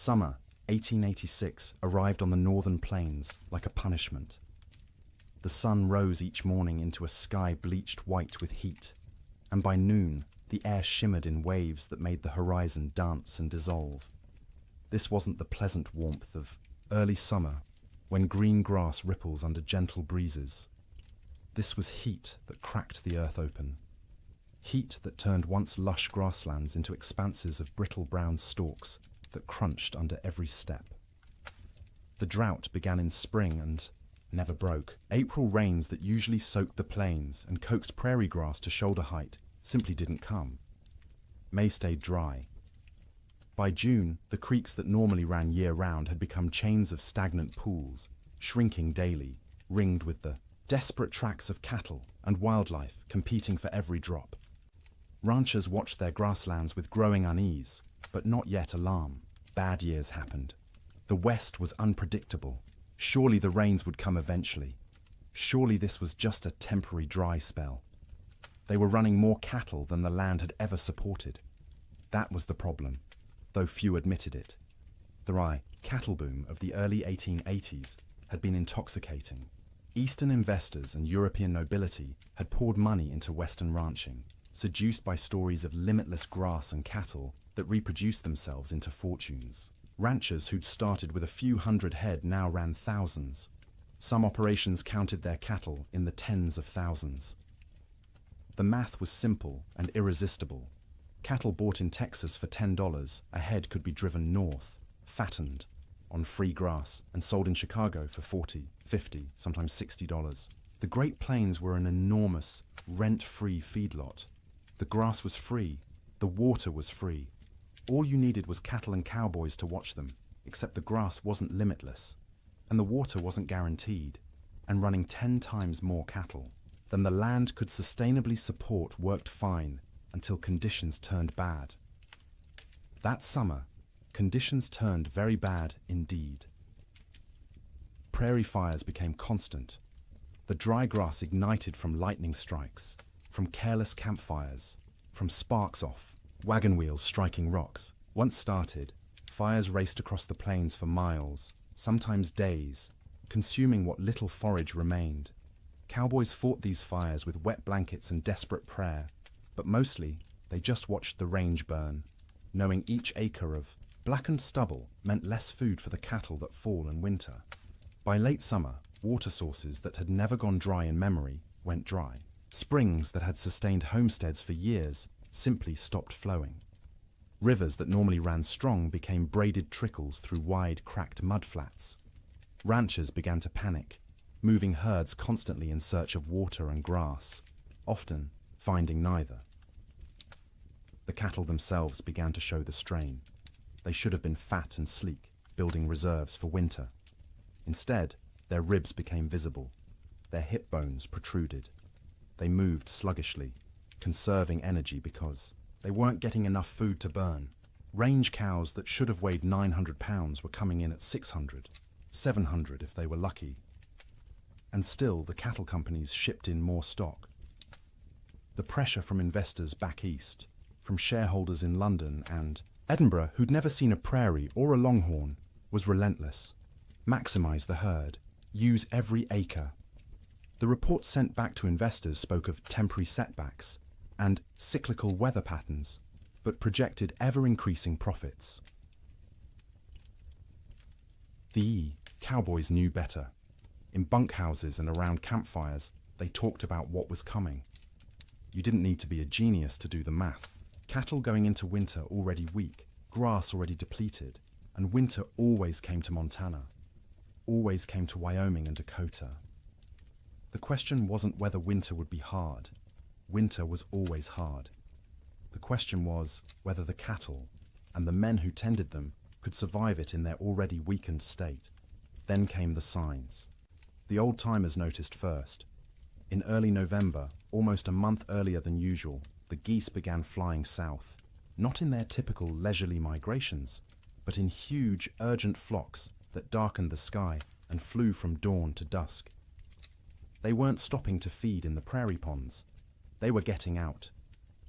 Summer, 1886, arrived on the northern plains like a punishment. The sun rose each morning into a sky bleached white with heat, and by noon the air shimmered in waves that made the horizon dance and dissolve. This wasn't the pleasant warmth of early summer, when green grass ripples under gentle breezes. This was heat that cracked the earth open. Heat that turned once lush grasslands into expanses of brittle brown stalks that crunched under every step. The drought began in spring and never broke. April rains that usually soaked the plains and coaxed prairie grass to shoulder height simply didn't come. May stayed dry. By June, the creeks that normally ran year-round had become chains of stagnant pools, shrinking daily, ringed with the desperate tracks of cattle and wildlife competing for every drop. Ranchers watched their grasslands with growing unease, but not yet alarm. Bad years happened. The West was unpredictable. Surely the rains would come eventually. Surely this was just a temporary dry spell. They were running more cattle than the land had ever supported. That was the problem, though few admitted it. The rye cattle boom of the early 1880s had been intoxicating. Eastern investors and European nobility had poured money into Western ranching, seduced by stories of limitless grass and cattle that reproduced themselves into fortunes. Ranchers who'd started with a few hundred head now ran thousands. Some operations counted their cattle in the tens of thousands. The math was simple and irresistible. Cattle bought in Texas for $10 a head could be driven north, fattened, on free grass, and sold in Chicago for $40, $50, sometimes $60. The Great Plains were an enormous, rent-free feedlot. The grass was free, the water was free. All you needed was cattle and cowboys to watch them, except the grass wasn't limitless, and the water wasn't guaranteed, and running 10 times more cattle than the land could sustainably support worked fine until conditions turned bad. That summer, conditions turned very bad indeed. Prairie fires became constant. The dry grass ignited from lightning strikes, from careless campfires, from sparks off, wagon wheels striking rocks. Once started, fires raced across the plains for miles, sometimes days, consuming what little forage remained. Cowboys fought these fires with wet blankets and desperate prayer, but mostly they just watched the range burn, knowing each acre of blackened stubble meant less food for the cattle that fall in winter. By late summer, water sources that had never gone dry in memory went dry. Springs that had sustained homesteads for years simply stopped flowing. Rivers that normally ran strong became braided trickles through wide, cracked mudflats. Ranchers began to panic, moving herds constantly in search of water and grass, often finding neither. The cattle themselves began to show the strain. They should have been fat and sleek, building reserves for winter. Instead, their ribs became visible. Their hip bones protruded. They moved sluggishly, conserving energy because they weren't getting enough food to burn. Range cows that should have weighed 900 pounds were coming in at 600, 700 if they were lucky. And still, the cattle companies shipped in more stock. The pressure from investors back east, from shareholders in London and Edinburgh who'd never seen a prairie or a longhorn, was relentless. Maximize the herd. Use every acre. The reports sent back to investors spoke of temporary setbacks and cyclical weather patterns, but projected ever-increasing profits. The cowboys knew better. In bunkhouses and around campfires, they talked about what was coming. You didn't need to be a genius to do the math. Cattle going into winter already weak, grass already depleted, and winter always came to Montana, always came to Wyoming and Dakota. The question wasn't whether winter would be hard. Winter was always hard. The question was whether the cattle and the men who tended them could survive it in their already weakened state. Then came the signs. The old-timers noticed first. In early November, almost a month earlier than usual, the geese began flying south, not in their typical leisurely migrations, but in huge, urgent flocks that darkened the sky and flew from dawn to dusk. They weren't stopping to feed in the prairie ponds. They were getting out.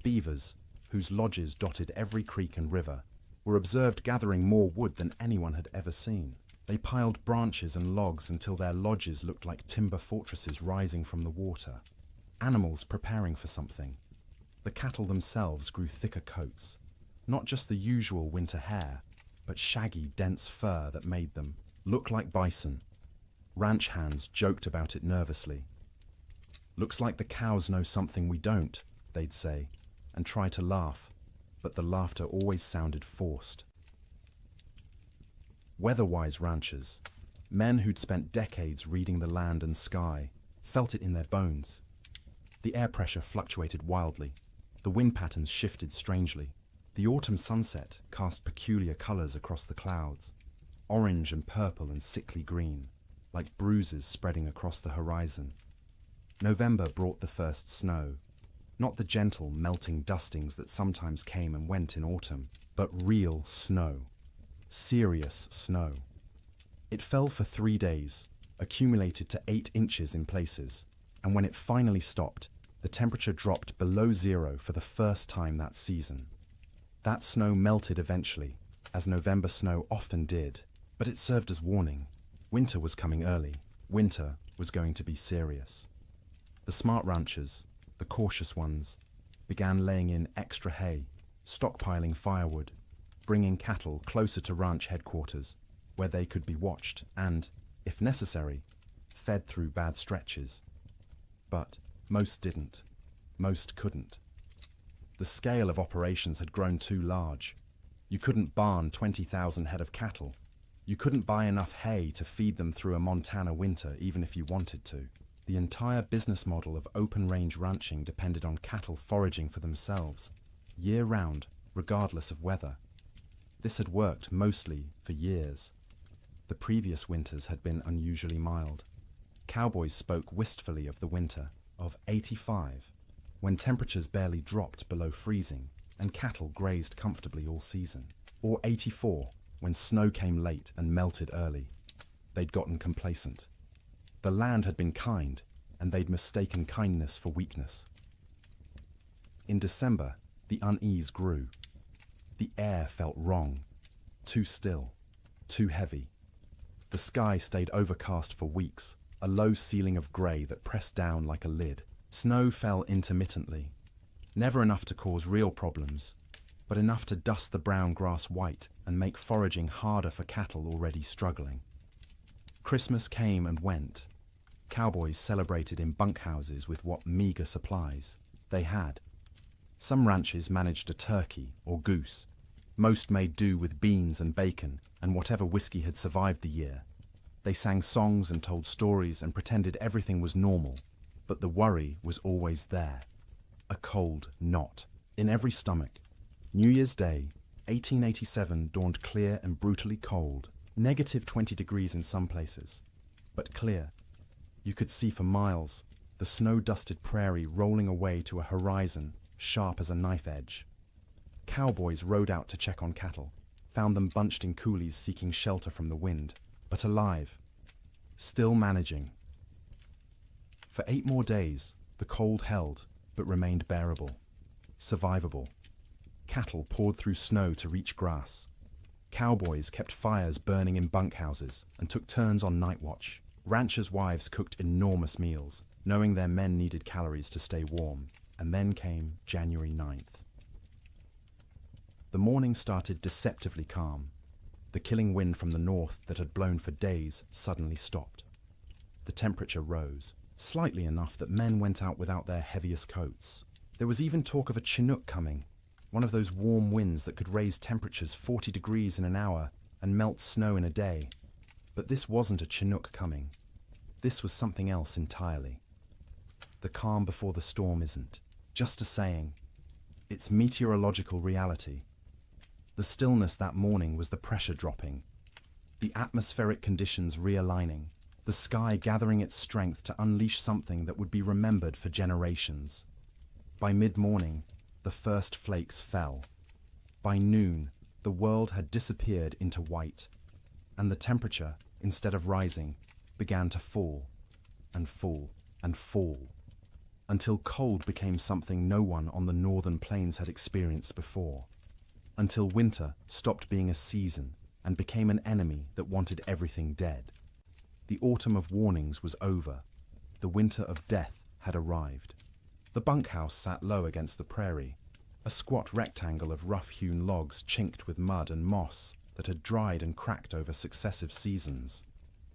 Beavers, whose lodges dotted every creek and river, were observed gathering more wood than anyone had ever seen. They piled branches and logs until their lodges looked like timber fortresses rising from the water. Animals preparing for something. The cattle themselves grew thicker coats, not just the usual winter hair, but shaggy, dense fur that made them look like bison. Ranch hands joked about it nervously. "Looks like the cows know something we don't," they'd say, and try to laugh, but the laughter always sounded forced. Weather-wise ranchers, men who'd spent decades reading the land and sky, felt it in their bones. The air pressure fluctuated wildly. The wind patterns shifted strangely. The autumn sunset cast peculiar colors across the clouds, orange and purple and sickly green, like bruises spreading across the horizon. November brought the first snow, not the gentle, melting dustings that sometimes came and went in autumn, but real snow. Serious snow. It fell for 3 days, accumulated to 8 inches in places, and when it finally stopped, the temperature dropped below zero for the first time that season. That snow melted eventually, as November snow often did, but it served as warning. Winter was coming early. Winter was going to be serious. The smart ranchers, the cautious ones, began laying in extra hay, stockpiling firewood, bringing cattle closer to ranch headquarters, where they could be watched and, if necessary, fed through bad stretches. But most didn't. Most couldn't. The scale of operations had grown too large. You couldn't barn 20,000 head of cattle. You couldn't buy enough hay to feed them through a Montana winter even if you wanted to. The entire business model of open-range ranching depended on cattle foraging for themselves, year-round, regardless of weather. This had worked mostly for years. The previous winters had been unusually mild. Cowboys spoke wistfully of the winter of '85, when temperatures barely dropped below freezing and cattle grazed comfortably all season. Or '84, when snow came late and melted early. They'd gotten complacent. The land had been kind, and they'd mistaken kindness for weakness. In December, the unease grew. The air felt wrong, too still, too heavy. The sky stayed overcast for weeks, a low ceiling of grey that pressed down like a lid. Snow fell intermittently, never enough to cause real problems, but enough to dust the brown grass white and make foraging harder for cattle already struggling. Christmas came and went. Cowboys celebrated in bunkhouses with what meager supplies they had. Some ranches managed a turkey or goose. Most made do with beans and bacon and whatever whiskey had survived the year. They sang songs and told stories and pretended everything was normal, but the worry was always there. A cold knot in every stomach. New Year's Day, 1887 dawned clear and brutally cold, -20 degrees in some places, but clear. You could see for miles, the snow-dusted prairie rolling away to a horizon sharp as a knife edge. Cowboys rode out to check on cattle, found them bunched in coulees seeking shelter from the wind, but alive, still managing. For 8 more days, the cold held, but remained bearable, survivable. Cattle poured through snow to reach grass. Cowboys kept fires burning in bunkhouses and took turns on night watch. Ranchers' wives cooked enormous meals, knowing their men needed calories to stay warm. And then came January 9th. The morning started deceptively calm. The killing wind from the north that had blown for days suddenly stopped. The temperature rose, slightly enough that men went out without their heaviest coats. There was even talk of a Chinook coming, one of those warm winds that could raise temperatures 40 degrees in an hour and melt snow in a day. But this wasn't a Chinook coming. This was something else entirely. The calm before the storm isn't just a saying. It's meteorological reality. The stillness that morning was the pressure dropping, the atmospheric conditions realigning, the sky gathering its strength to unleash something that would be remembered for generations. By mid-morning, the first flakes fell. By noon, the world had disappeared into white, and the temperature, instead of rising, began to fall, and fall, and fall, until cold became something no one on the northern plains had experienced before. until winter stopped being a season and became an enemy that wanted everything dead. The autumn of warnings was over. The winter of death had arrived. The bunkhouse sat low against the prairie, a squat rectangle of rough-hewn logs chinked with mud and moss that had dried and cracked over successive seasons.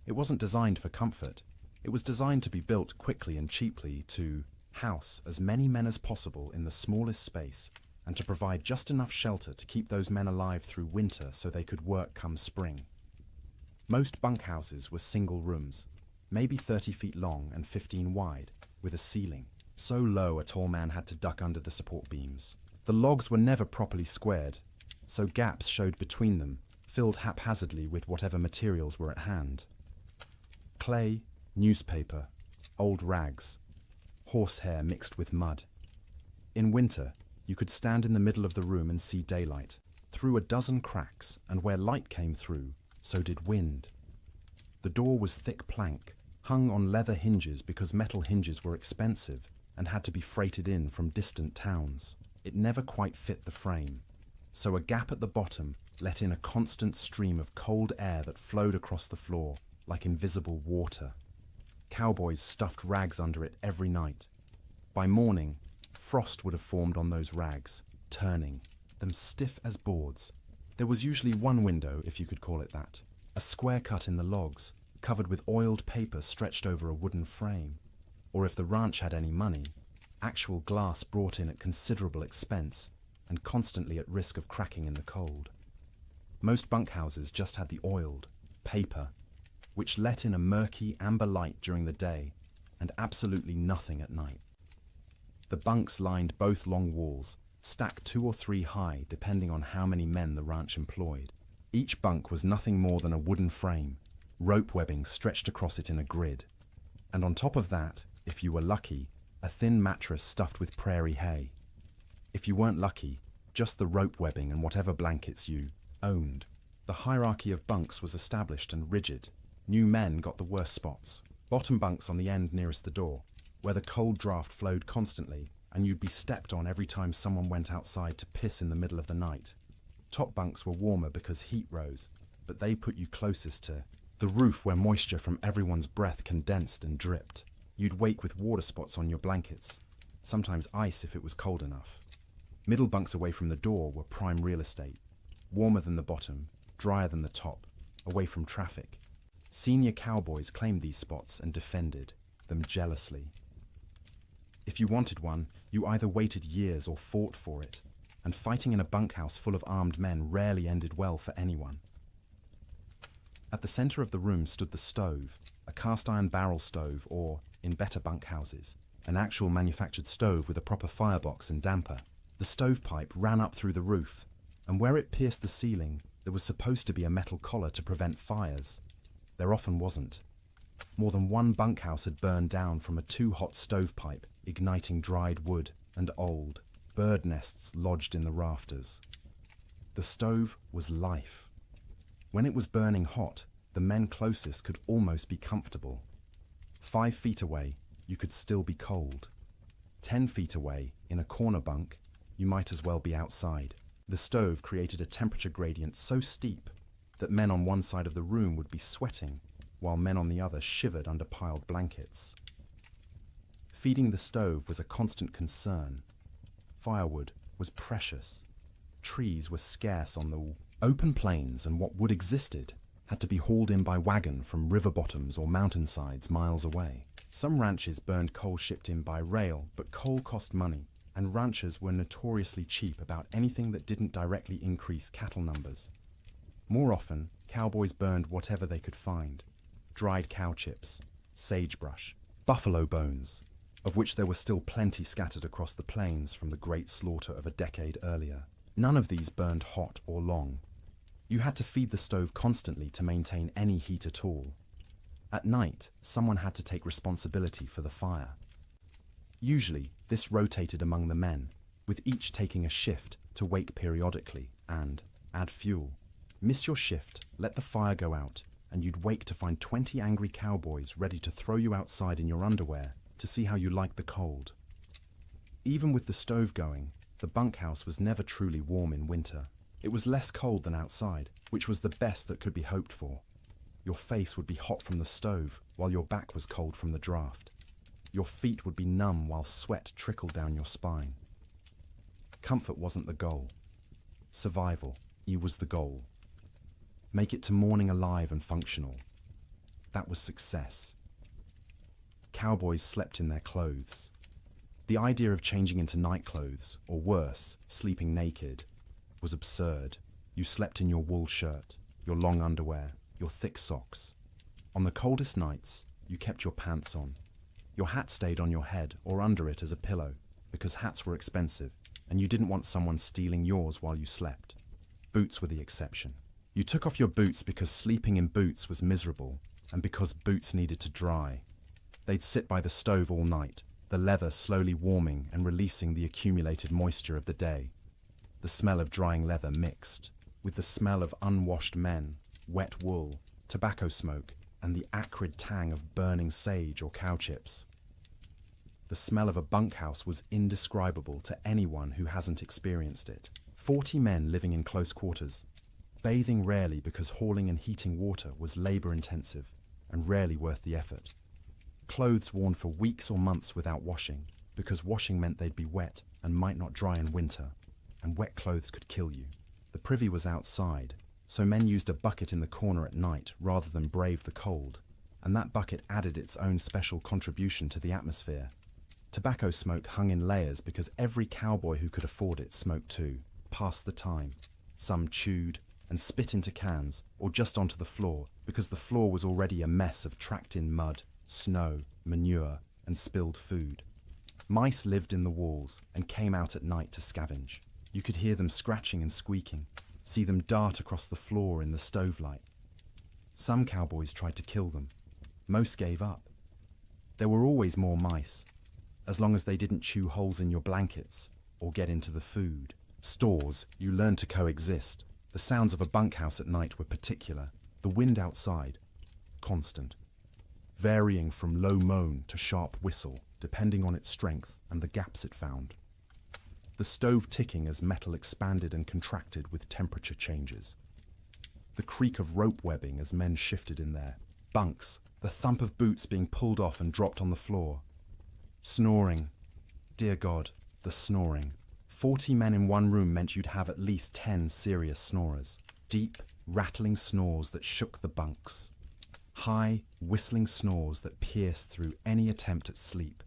It wasn't designed for comfort. It was designed to be built quickly and cheaply to house as many men as possible in the smallest space and to provide just enough shelter to keep those men alive through winter so they could work come spring. Most bunkhouses were single rooms, maybe 30 feet long and 15 wide, with a ceiling, so low a tall man had to duck under the support beams. The logs were never properly squared, so gaps showed between them, filled haphazardly with whatever materials were at hand. Clay, newspaper, old rags, horsehair mixed with mud. In winter, you could stand in the middle of the room and see daylight, through a dozen cracks, and where light came through, so did wind. The door was thick plank, hung on leather hinges because metal hinges were expensive and had to be freighted in from distant towns. It never quite fit the frame, so a gap at the bottom let in a constant stream of cold air that flowed across the floor like invisible water. Cowboys stuffed rags under it every night. By morning, frost would have formed on those rags, turning them stiff as boards. There was usually one window, if you could call it that, a square cut in the logs, covered with oiled paper stretched over a wooden frame. Or if the ranch had any money, actual glass brought in at considerable expense and constantly at risk of cracking in the cold. Most bunkhouses just had the oiled paper, which let in a murky amber light during the day and absolutely nothing at night. The bunks lined both long walls, stacked 2 or 3 high depending on how many men the ranch employed. Each bunk was nothing more than a wooden frame, rope webbing stretched across it in a grid. And on top of that, if you were lucky, a thin mattress stuffed with prairie hay. If you weren't lucky, just the rope webbing and whatever blankets you owned. The hierarchy of bunks was established and rigid. New men got the worst spots. Bottom bunks on the end nearest the door, where the cold draft flowed constantly and you'd be stepped on every time someone went outside to piss in the middle of the night. Top bunks were warmer because heat rose, but they put you closest to the roof where moisture from everyone's breath condensed and dripped. You'd wake with water spots on your blankets, sometimes ice if it was cold enough. Middle bunks away from the door were prime real estate, warmer than the bottom, drier than the top, away from traffic. Senior cowboys claimed these spots and defended them jealously. If you wanted one, you either waited years or fought for it, and fighting in a bunkhouse full of armed men rarely ended well for anyone. At the center of the room stood the stove, a cast-iron barrel stove or, in better bunkhouses, an actual manufactured stove with a proper firebox and damper. The stovepipe ran up through the roof, and where it pierced the ceiling, there was supposed to be a metal collar to prevent fires. There often wasn't. More than one bunkhouse had burned down from a too-hot stovepipe, igniting dried wood and old bird nests lodged in the rafters. The stove was life. When it was burning hot, the men closest could almost be comfortable. 5 feet away, you could still be cold. 10 feet away, in a corner bunk, you might as well be outside. The stove created a temperature gradient so steep that men on one side of the room would be sweating, while men on the other shivered under piled blankets. Feeding the stove was a constant concern. Firewood was precious. Trees were scarce on the open plains, and what wood existed had to be hauled in by wagon from river bottoms or mountainsides miles away. Some ranches burned coal shipped in by rail, but coal cost money, and ranchers were notoriously cheap about anything that didn't directly increase cattle numbers. More often, cowboys burned whatever they could find: dried cow chips, sagebrush, buffalo bones, of which there were still plenty scattered across the plains from the great slaughter of a decade earlier. None of these burned hot or long. You had to feed the stove constantly to maintain any heat at all. At night, someone had to take responsibility for the fire. Usually, this rotated among the men, with each taking a shift to wake periodically and add fuel. Miss your shift, let the fire go out, and you'd wake to find 20 angry cowboys ready to throw you outside in your underwear to see how you liked the cold. Even with the stove going, the bunkhouse was never truly warm in winter. It was less cold than outside, which was the best that could be hoped for. Your face would be hot from the stove, while your back was cold from the draft. Your feet would be numb while sweat trickled down your spine. Comfort wasn't the goal. Survival, was the goal. Make it to morning alive and functional. That was success. Cowboys slept in their clothes. The idea of changing into night clothes, or worse, sleeping naked, was absurd. You slept in your wool shirt, your long underwear, your thick socks. On the coldest nights, you kept your pants on. Your hat stayed on your head or under it as a pillow, because hats were expensive, and you didn't want someone stealing yours while you slept. Boots were the exception. You took off your boots because sleeping in boots was miserable, and because boots needed to dry. They'd sit by the stove all night, the leather slowly warming and releasing the accumulated moisture of the day. The smell of drying leather mixed with the smell of unwashed men, wet wool, tobacco smoke, and the acrid tang of burning sage or cow chips. The smell of a bunkhouse was indescribable to anyone who hasn't experienced it. 40 men living in close quarters, bathing rarely because hauling and heating water was labor-intensive and rarely worth the effort. Clothes worn for weeks or months without washing, because washing meant they'd be wet and might not dry in winter, and wet clothes could kill you. The privy was outside, so men used a bucket in the corner at night rather than brave the cold, and that bucket added its own special contribution to the atmosphere. Tobacco smoke hung in layers because every cowboy who could afford it smoked too, passed the time. Some chewed and spit into cans or just onto the floor because the floor was already a mess of tracked-in mud, snow, manure, and spilled food. Mice lived in the walls and came out at night to scavenge. You could hear them scratching and squeaking, see them dart across the floor in the stove light. Some cowboys tried to kill them. Most gave up. There were always more mice, as long as they didn't chew holes in your blankets or get into the food. Stores, you learned to coexist. The sounds of a bunkhouse at night were particular. The wind outside, constant, varying from low moan to sharp whistle, depending on its strength and the gaps it found. The stove ticking as metal expanded and contracted with temperature changes. The creak of rope webbing as men shifted in their bunks, the thump of boots being pulled off and dropped on the floor. Snoring. Dear God, the snoring. 40 men in one room meant you'd have at least 10 serious snorers. Deep, rattling snores that shook the bunks. High, whistling snores that pierced through any attempt at sleep.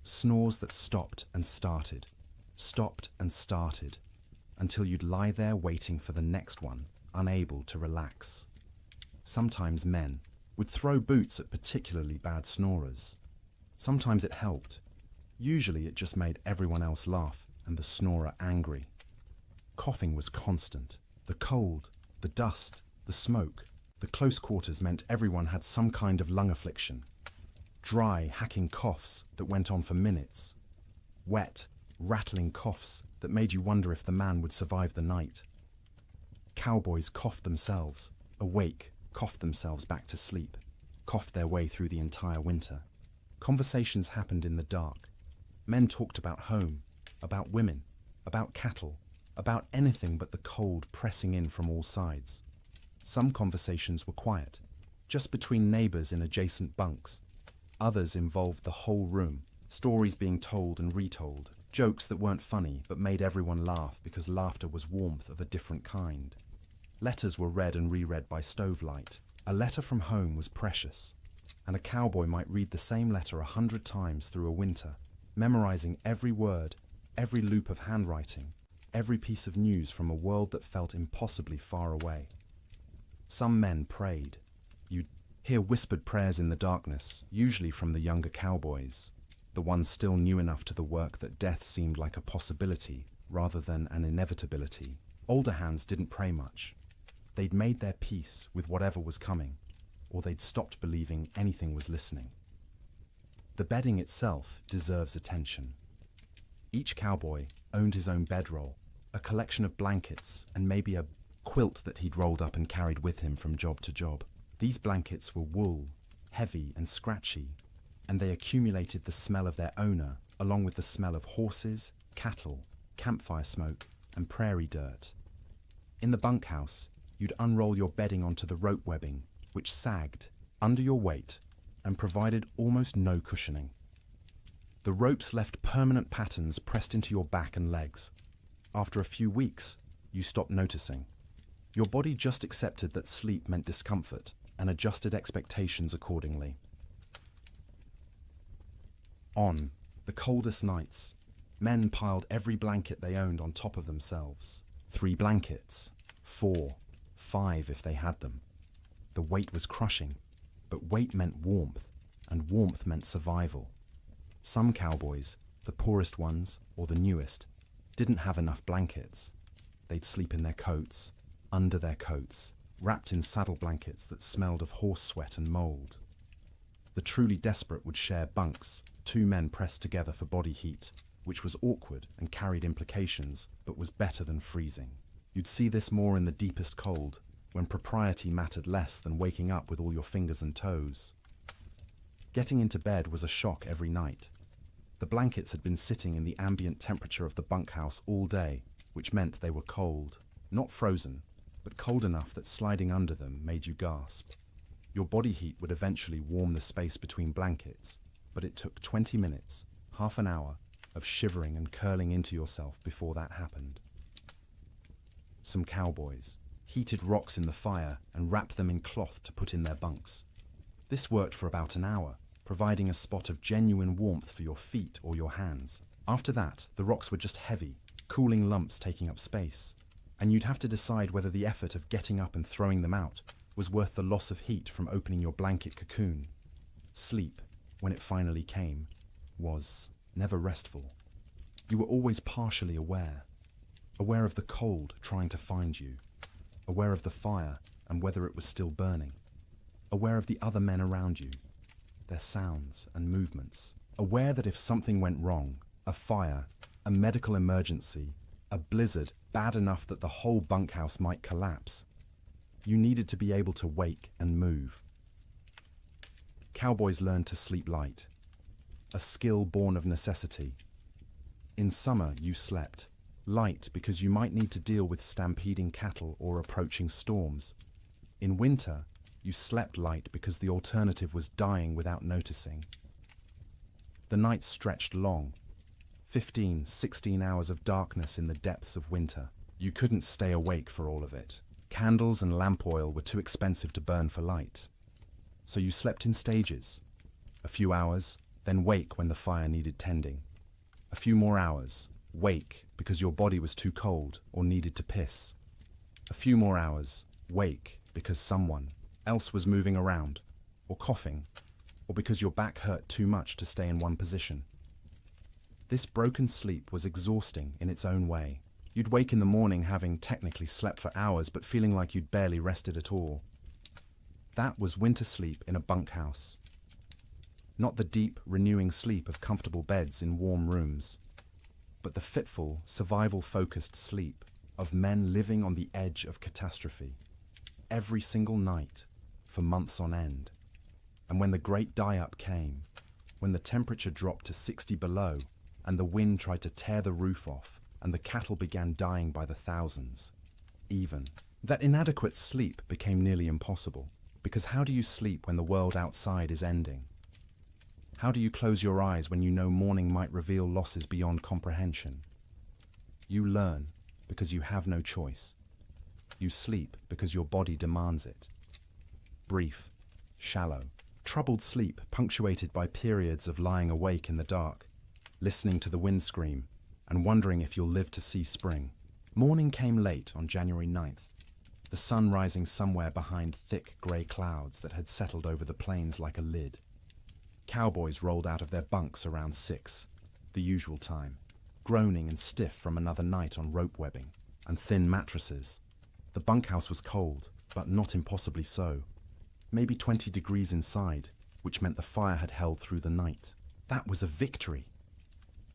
Snores that stopped and started, until you'd lie there waiting for the next one, unable to relax. Sometimes men would throw boots at particularly bad snorers. Sometimes it helped. Usually it just made everyone else laugh and the snorer angry. Coughing was constant. The cold, the dust, the smoke, the close quarters meant everyone had some kind of lung affliction. Dry, hacking coughs that went on for minutes. Wet, rattling coughs that made you wonder if the man would survive the night. Cowboys coughed themselves, awake, coughed themselves back to sleep, coughed their way through the entire winter. Conversations happened in the dark. Men talked about home, about women, about cattle, about anything but the cold pressing in from all sides. Some conversations were quiet, just between neighbors in adjacent bunks. Others involved the whole room, stories being told and retold, jokes that weren't funny but made everyone laugh because laughter was warmth of a different kind. Letters were read and reread by stovelight. A letter from home was precious, and a cowboy might read the same letter 100 times through a winter, memorizing every word, every loop of handwriting, every piece of news from a world that felt impossibly far away. Some men prayed. You'd hear whispered prayers in the darkness, usually from the younger cowboys, the ones still new enough to the work that death seemed like a possibility rather than an inevitability. Older hands didn't pray much. They'd made their peace with whatever was coming, or they'd stopped believing anything was listening. The bedding itself deserves attention. Each cowboy owned his own bedroll, a collection of blankets, and maybe a quilt that he'd rolled up and carried with him from job to job. These blankets were wool, heavy and scratchy, and they accumulated the smell of their owner, along with the smell of horses, cattle, campfire smoke, and prairie dirt. In the bunkhouse, you'd unroll your bedding onto the rope webbing, which sagged under your weight and provided almost no cushioning. The ropes left permanent patterns pressed into your back and legs. After a few weeks, you stopped noticing. Your body just accepted that sleep meant discomfort and adjusted expectations accordingly. On the coldest nights, men piled every blanket they owned on top of themselves. 3 blankets, 4, 5 if they had them. The weight was crushing, but weight meant warmth, and warmth meant survival. Some cowboys, the poorest ones or the newest, didn't have enough blankets. They'd sleep in their coats, under their coats, wrapped in saddle blankets that smelled of horse sweat and mold. The truly desperate would share bunks, 2 men pressed together for body heat, which was awkward and carried implications, but was better than freezing. You'd see this more in the deepest cold, when propriety mattered less than waking up with all your fingers and toes. Getting into bed was a shock every night. The blankets had been sitting in the ambient temperature of the bunkhouse all day, which meant they were cold. Not frozen, but cold enough that sliding under them made you gasp. Your body heat would eventually warm the space between blankets, but it took 20 minutes, half an hour, of shivering and curling into yourself before that happened. Some cowboys heated rocks in the fire and wrapped them in cloth to put in their bunks. This worked for about an hour, providing a spot of genuine warmth for your feet or your hands. After that, the rocks were just heavy, cooling lumps taking up space, and you'd have to decide whether the effort of getting up and throwing them out was worth the loss of heat from opening your blanket cocoon. Sleep, when it finally came, was never restful. You were always partially aware of the cold trying to find you, aware of the fire and whether it was still burning, aware of the other men around you, their sounds and movements, aware that if something went wrong, a fire, a medical emergency, a blizzard bad enough that the whole bunkhouse might collapse, you needed to be able to wake and move. Cowboys learned to sleep light, a skill born of necessity. In summer, you slept light because you might need to deal with stampeding cattle or approaching storms. In winter, you slept light because the alternative was dying without noticing. The nights stretched long, 15, 16 hours of darkness in the depths of winter. You couldn't stay awake for all of it. Candles and lamp oil were too expensive to burn for light. So you slept in stages. A few hours, then wake when the fire needed tending. A few more hours, wake because your body was too cold or needed to piss. A few more hours, wake because someone else was moving around or coughing, or because your back hurt too much to stay in one position. This broken sleep was exhausting in its own way. You'd wake in the morning having technically slept for hours but feeling like you'd barely rested at all. That was winter sleep in a bunkhouse. Not the deep, renewing sleep of comfortable beds in warm rooms, but the fitful, survival-focused sleep of men living on the edge of catastrophe. Every single night, for months on end. And when the great die-up came, when the temperature dropped to 60 below, and the wind tried to tear the roof off, and the cattle began dying by the thousands, even, that inadequate sleep became nearly impossible. Because how do you sleep when the world outside is ending? How do you close your eyes when you know morning might reveal losses beyond comprehension? You learn because you have no choice. You sleep because your body demands it. Brief, shallow, troubled sleep punctuated by periods of lying awake in the dark, listening to the wind scream, and wondering if you'll live to see spring. Morning came late on January 9th, the sun rising somewhere behind thick grey clouds that had settled over the plains like a lid. Cowboys rolled out of their bunks around 6, the usual time, groaning and stiff from another night on rope webbing and thin mattresses. The bunkhouse was cold, but not impossibly so. Maybe 20 degrees inside, which meant the fire had held through the night. That was a victory.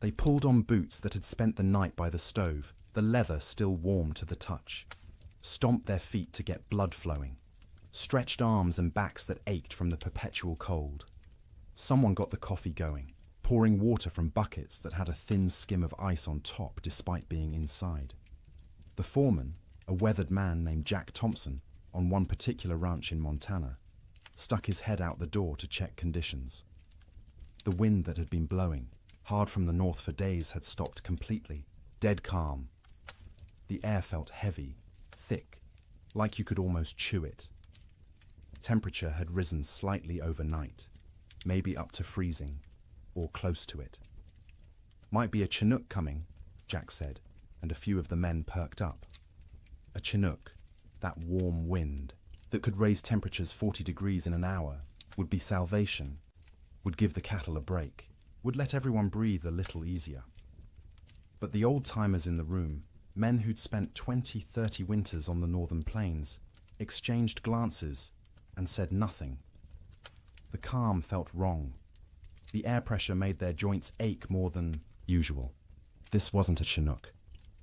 They pulled on boots that had spent the night by the stove, the leather still warm to the touch, stomped their feet to get blood flowing, stretched arms and backs that ached from the perpetual cold. Someone got the coffee going, pouring water from buckets that had a thin skim of ice on top despite being inside. The foreman, A weathered man named Jack Thompson, on one particular ranch in Montana, stuck his head out the door to check conditions. The wind that had been blowing hard from the north for days had stopped completely, dead calm. The air felt heavy, thick, like you could almost chew it. Temperature had risen slightly overnight, maybe up to freezing, or close to it. "Might be a Chinook coming," Jack said, and a few of the men perked up. A Chinook, that warm wind that could raise temperatures 40 degrees in an hour, would be salvation, would give the cattle a break, would let everyone breathe a little easier. But the old-timers in the room, men who'd spent 20, 30 winters on the northern plains, exchanged glances and said nothing. The calm felt wrong. The air pressure made their joints ache more than usual. This wasn't a Chinook.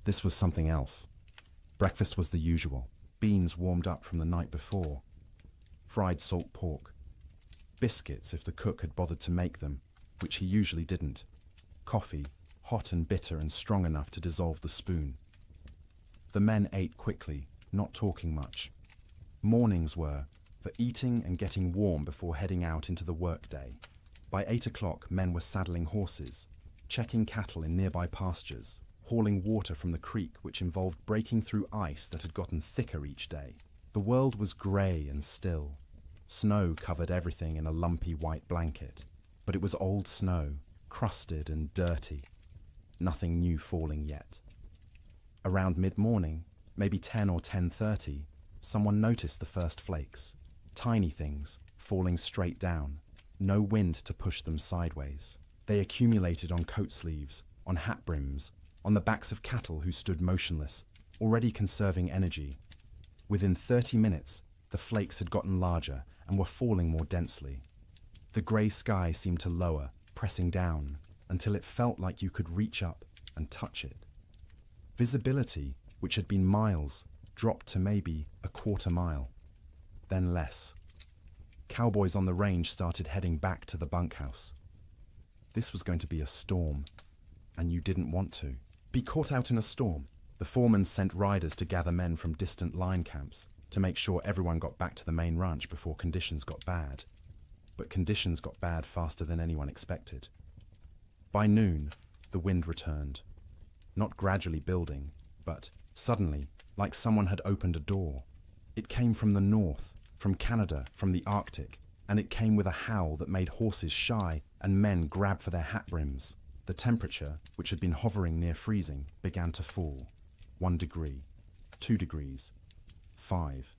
This was something else. Breakfast was the usual. Beans warmed up from the night before. Fried salt pork. Biscuits if the cook had bothered to make them, which he usually didn't. Coffee, hot and bitter and strong enough to dissolve the spoon. The men ate quickly, not talking much. Mornings were for eating and getting warm before heading out into the workday. By 8 o'clock, men were saddling horses, checking cattle in nearby pastures, hauling water from the creek, which involved breaking through ice that had gotten thicker each day. The world was grey and still. Snow covered everything in a lumpy white blanket, but it was old snow, crusted and dirty. Nothing new falling yet. Around mid-morning, maybe 10 or 10:30, someone noticed the first flakes. Tiny things, falling straight down. No wind to push them sideways. They accumulated on coat sleeves, on hat brims, on the backs of cattle who stood motionless, already conserving energy. Within 30 minutes, the flakes had gotten larger and were falling more densely. The grey sky seemed to lower, pressing down, until it felt like you could reach up and touch it. Visibility, which had been miles, dropped to maybe a quarter mile, then less. Cowboys on the range started heading back to the bunkhouse. This was going to be a storm, and you didn't want to be caught out in a storm. The foreman sent riders to gather men from distant line camps to make sure everyone got back to the main ranch before conditions got bad. But conditions got bad faster than anyone expected. By noon, the wind returned. Not gradually building, but suddenly, like someone had opened a door. It came from the north, from Canada, from the Arctic, and it came with a howl that made horses shy and men grab for their hat brims. The temperature, which had been hovering near freezing, began to fall. 1 degree, 2 degrees, 5.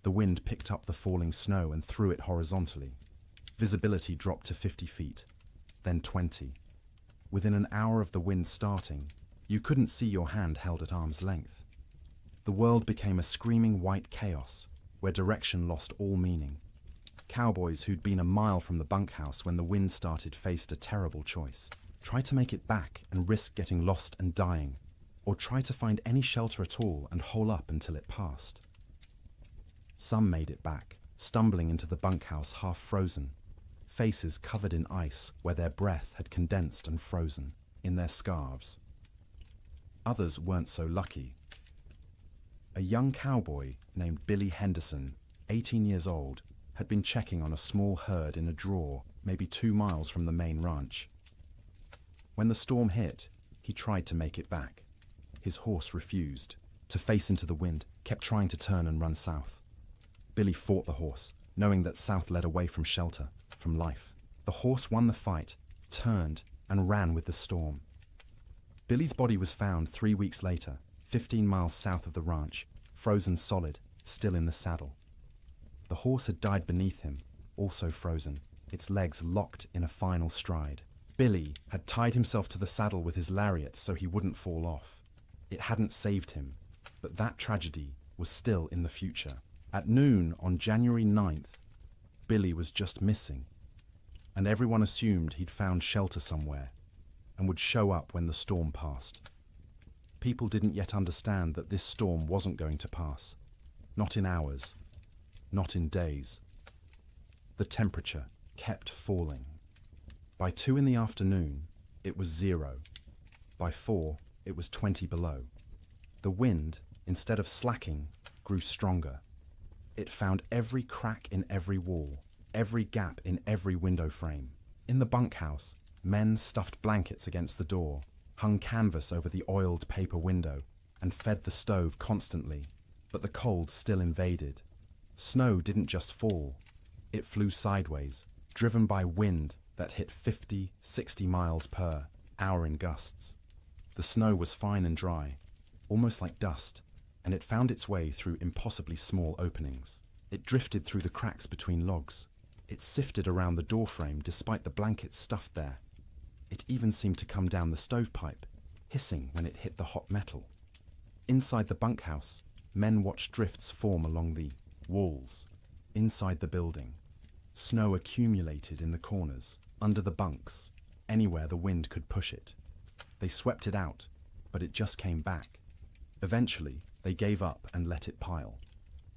The wind picked up the falling snow and threw it horizontally. Visibility dropped to 50 feet, then 20. Within an hour of the wind starting, you couldn't see your hand held at arm's length. The world became a screaming white chaos, where direction lost all meaning. Cowboys who'd been a mile from the bunkhouse when the wind started faced a terrible choice. Try to make it back and risk getting lost and dying, or try to find any shelter at all and hole up until it passed. Some made it back, stumbling into the bunkhouse half frozen, faces covered in ice where their breath had condensed and frozen, in their scarves. Others weren't so lucky. A young cowboy named Billy Henderson, 18 years old, had been checking on a small herd in a draw, maybe 2 miles from the main ranch. When the storm hit, he tried to make it back. His horse refused to face into the wind, kept trying to turn and run south. Billy fought the horse, knowing that south led away from shelter, from life. The horse won the fight, turned, and ran with the storm. Billy's body was found 3 weeks later, 15 miles south of the ranch, frozen solid, still in the saddle. The horse had died beneath him, also frozen, its legs locked in a final stride. Billy had tied himself to the saddle with his lariat so he wouldn't fall off. It hadn't saved him, but that tragedy was still in the future. At noon on January 9th, Billy was just missing, and everyone assumed he'd found shelter somewhere and would show up when the storm passed. People didn't yet understand that this storm wasn't going to pass. Not in hours, not in days. The temperature kept falling. By 2 in the afternoon, it was 0. By 4, it was 20 below. The wind, instead of slacking, grew stronger. It found every crack in every wall, every gap in every window frame. In the bunkhouse, men stuffed blankets against the door, hung canvas over the oiled paper window, and fed the stove constantly. But the cold still invaded. Snow didn't just fall. It flew sideways, driven by wind that hit 50, 60 miles per hour in gusts. The snow was fine and dry, almost like dust, and it found its way through impossibly small openings. It drifted through the cracks between logs. It sifted around the doorframe despite the blankets stuffed there. It even seemed to come down the stovepipe, hissing when it hit the hot metal. Inside the bunkhouse, men watched drifts form along the walls. Inside the building, snow accumulated in the corners, under the bunks, anywhere the wind could push it. They swept it out, but it just came back. Eventually, they gave up and let it pile.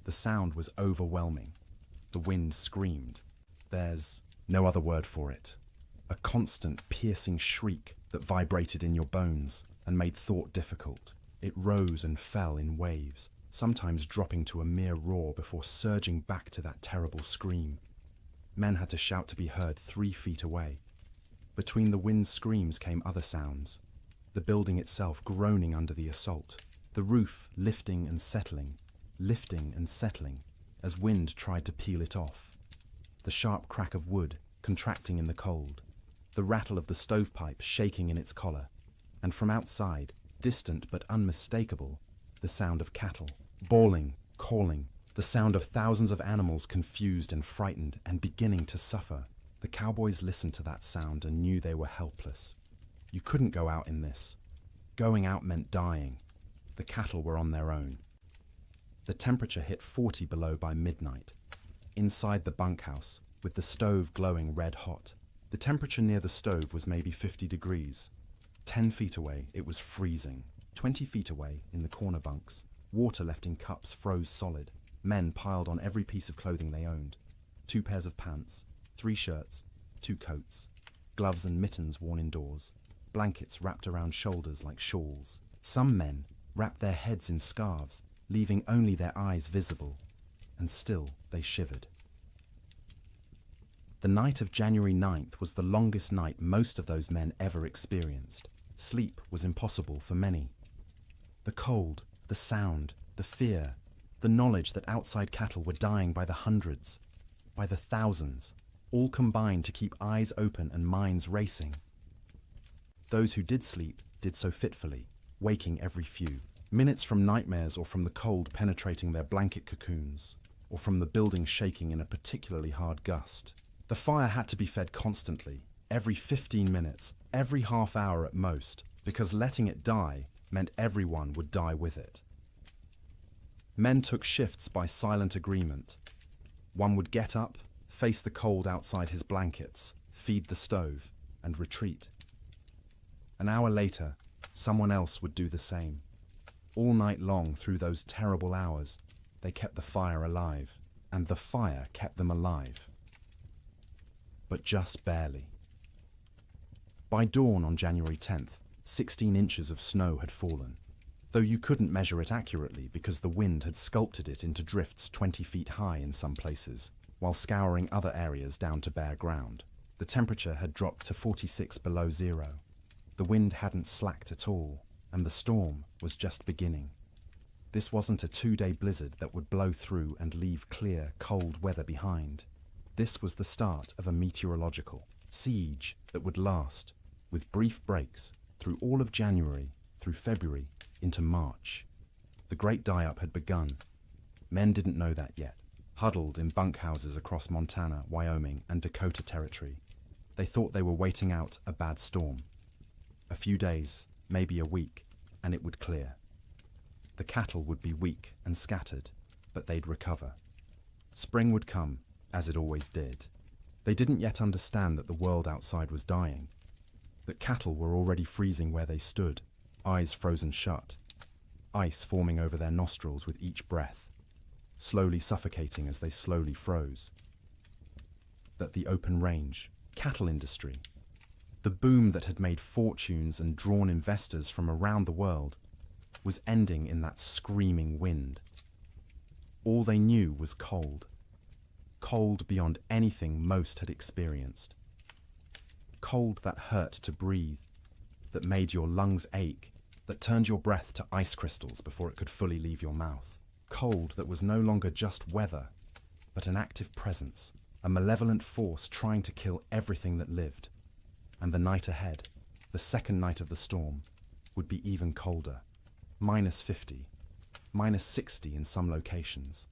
The sound was overwhelming. The wind screamed. There's no other word for it. A constant, piercing shriek that vibrated in your bones and made thought difficult. It rose and fell in waves, sometimes dropping to a mere roar before surging back to that terrible scream. Men had to shout to be heard 3 feet away. Between the wind's screams came other sounds. The building itself groaning under the assault. The roof lifting and settling, as wind tried to peel it off. The sharp crack of wood contracting in the cold. The rattle of the stovepipe shaking in its collar. And from outside, distant but unmistakable, the sound of cattle, bawling, calling, the sound of thousands of animals confused and frightened and beginning to suffer. The cowboys listened to that sound and knew they were helpless. You couldn't go out in this. Going out meant dying. The cattle were on their own. The temperature hit 40 below by midnight. Inside the bunkhouse, with the stove glowing red hot, the temperature near the stove was maybe 50 degrees. 10 feet away, it was freezing. 20 feet away, in the corner bunks, water left in cups froze solid. Men piled on every piece of clothing they owned. 2 pairs of pants, 3 shirts, 2 coats, gloves and mittens worn indoors, blankets wrapped around shoulders like shawls. Some men wrapped their heads in scarves, leaving only their eyes visible, and still they shivered. The night of January 9th was the longest night most of those men ever experienced. Sleep was impossible for many. The cold, the sound, the fear, the knowledge that outside cattle were dying by the hundreds, by the thousands, all combined to keep eyes open and minds racing. Those who did sleep did so fitfully, waking every few minutes from nightmares or from the cold penetrating their blanket cocoons, or from the building shaking in a particularly hard gust. The fire had to be fed constantly, every 15 minutes, every half hour at most, because letting it die meant everyone would die with it. Men took shifts by silent agreement. One would get up, face the cold outside his blankets, feed the stove, and retreat. An hour later, someone else would do the same. All night long through those terrible hours, they kept the fire alive, and the fire kept them alive. But just barely. By dawn on January 10th, 16 inches of snow had fallen, though you couldn't measure it accurately because the wind had sculpted it into drifts 20 feet high in some places, while scouring other areas down to bare ground. The temperature had dropped to 46 below zero. The wind hadn't slacked at all, and the storm was just beginning. This wasn't a 2-day blizzard that would blow through and leave clear, cold weather behind. This was the start of a meteorological siege that would last, with brief breaks, through all of January, through February, into March. The great die-up had begun. Men didn't know that yet, huddled in bunkhouses across Montana, Wyoming, and Dakota Territory. They thought they were waiting out a bad storm. A few days, maybe a week, and it would clear. The cattle would be weak and scattered, but they'd recover. Spring would come, as it always did. They didn't yet understand that the world outside was dying, that cattle were already freezing where they stood, eyes frozen shut, ice forming over their nostrils with each breath, slowly suffocating as they slowly froze. That the open range, cattle industry, the boom that had made fortunes and drawn investors from around the world, was ending in that screaming wind. All they knew was cold. Cold beyond anything most had experienced. Cold that hurt to breathe, that made your lungs ache, that turned your breath to ice crystals before it could fully leave your mouth. Cold that was no longer just weather, but an active presence, a malevolent force trying to kill everything that lived. And the night ahead, the second night of the storm, would be even colder. -50, -60 in some locations.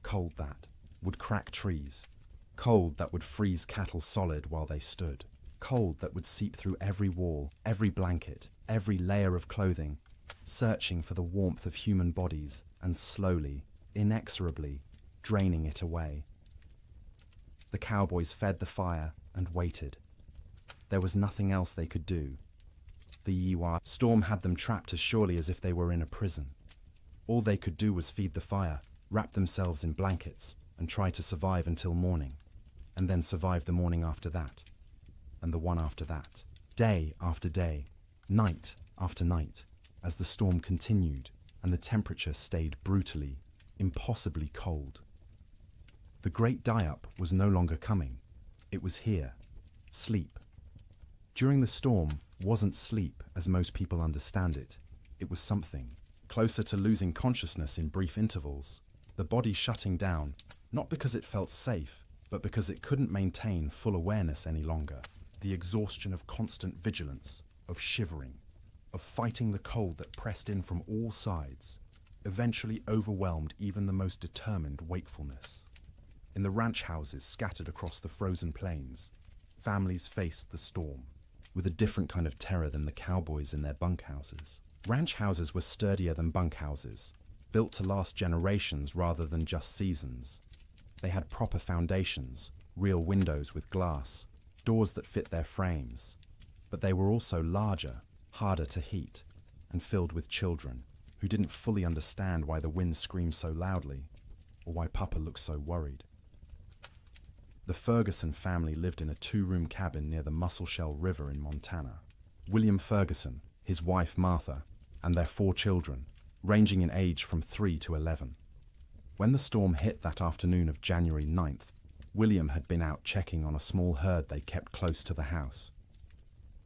Cold that would crack trees. Cold that would freeze cattle solid while they stood. Cold that would seep through every wall, every blanket, every layer of clothing, searching for the warmth of human bodies and slowly, inexorably, draining it away. The cowboys fed the fire and waited. There was nothing else they could do. The Yiwa storm had them trapped as surely as if they were in a prison. All they could do was feed the fire, wrap themselves in blankets, and try to survive until morning, and then survive the morning after that, and the one after that, day after day, night after night, as the storm continued and the temperature stayed brutally, impossibly cold. The great die-up was no longer coming. It was here. Sleep. During the storm wasn't sleep as most people understand it. It was something closer to losing consciousness in brief intervals, the body shutting down, not because it felt safe, but because it couldn't maintain full awareness any longer. The exhaustion of constant vigilance, of shivering, of fighting the cold that pressed in from all sides, eventually overwhelmed even the most determined wakefulness. In the ranch houses scattered across the frozen plains, families faced the storm with a different kind of terror than the cowboys in their bunkhouses. Ranch houses were sturdier than bunkhouses, built to last generations rather than just seasons. They had proper foundations, real windows with glass, doors that fit their frames. But they were also larger, harder to heat, and filled with children who didn't fully understand why the wind screamed so loudly or why Papa looked so worried. The Ferguson family lived in a 2-room cabin near the Musselshell River in Montana. William Ferguson, his wife Martha, and their 4 children, ranging in age from 3 to 11. When the storm hit that afternoon of January 9th, William had been out checking on a small herd they kept close to the house.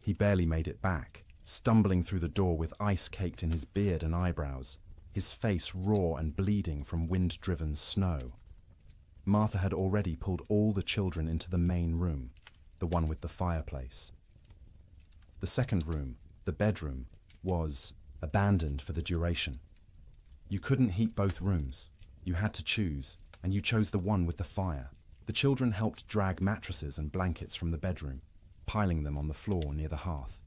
He barely made it back, stumbling through the door with ice caked in his beard and eyebrows, his face raw and bleeding from wind-driven snow. Martha had already pulled all the children into the main room, the one with the fireplace. The second room, the bedroom, was abandoned for the duration. You couldn't heat both rooms. You had to choose, and you chose the one with the fire. The children helped drag mattresses and blankets from the bedroom, piling them on the floor near the hearth.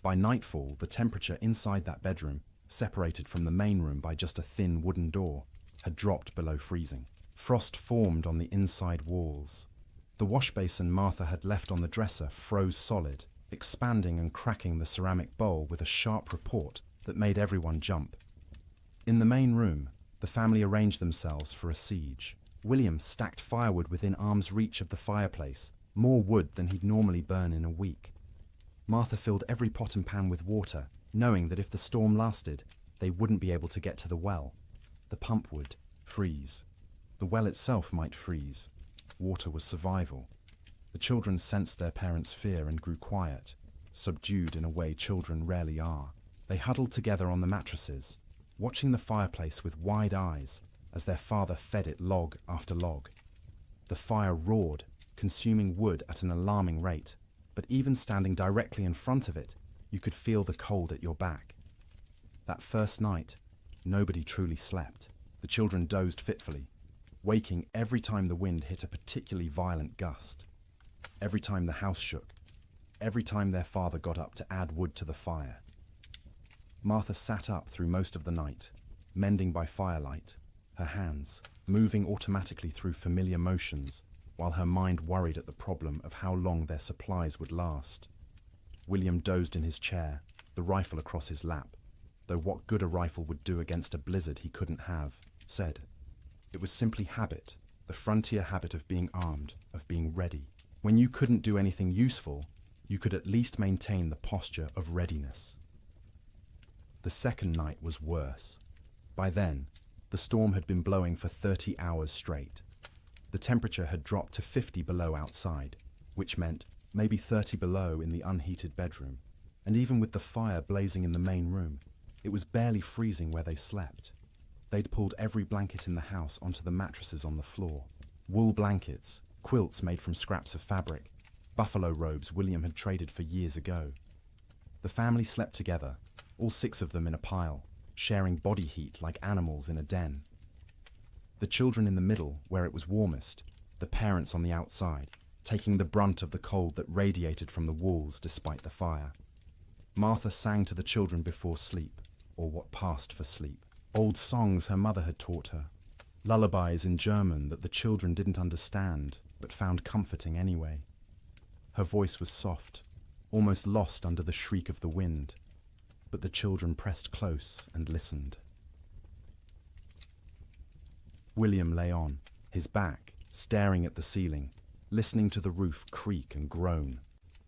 By nightfall, the temperature inside that bedroom, separated from the main room by just a thin wooden door, had dropped below freezing. Frost formed on the inside walls. The washbasin Martha had left on the dresser froze solid, expanding and cracking the ceramic bowl with a sharp report that made everyone jump. In the main room, the family arranged themselves for a siege. William stacked firewood within arm's reach of the fireplace, more wood than he'd normally burn in a week. Martha filled every pot and pan with water, knowing that if the storm lasted, they wouldn't be able to get to the well. The pump would freeze. The well itself might freeze. Water was survival. The children sensed their parents' fear and grew quiet, subdued in a way children rarely are. They huddled together on the mattresses, watching the fireplace with wide eyes as their father fed it log after log. The fire roared, consuming wood at an alarming rate, but even standing directly in front of it, you could feel the cold at your back. That first night, nobody truly slept. The children dozed fitfully, waking every time the wind hit a particularly violent gust, every time the house shook, every time their father got up to add wood to the fire. Martha sat up through most of the night, mending by firelight, her hands moving automatically through familiar motions, while her mind worried at the problem of how long their supplies would last. William dozed in his chair, the rifle across his lap, though what good a rifle would do against a blizzard he couldn't have, said. It was simply habit, the frontier habit of being armed, of being ready. When you couldn't do anything useful, you could at least maintain the posture of readiness. The second night was worse. By then, the storm had been blowing for 30 hours straight. The temperature had dropped to 50 below outside, which meant maybe 30 below in the unheated bedroom. And even with the fire blazing in the main room, it was barely freezing where they slept. They'd pulled every blanket in the house onto the mattresses on the floor. Wool blankets, quilts made from scraps of fabric, buffalo robes William had traded for years ago. The family slept together, all 6 of them in a pile, sharing body heat like animals in a den. The children in the middle, where it was warmest, the parents on the outside, taking the brunt of the cold that radiated from the walls despite the fire. Martha sang to the children before sleep, or what passed for sleep. Old songs her mother had taught her, lullabies in German that the children didn't understand, but found comforting anyway. Her voice was soft, almost lost under the shriek of the wind, but the children pressed close and listened. William lay on, his back, staring at the ceiling, listening to the roof creak and groan.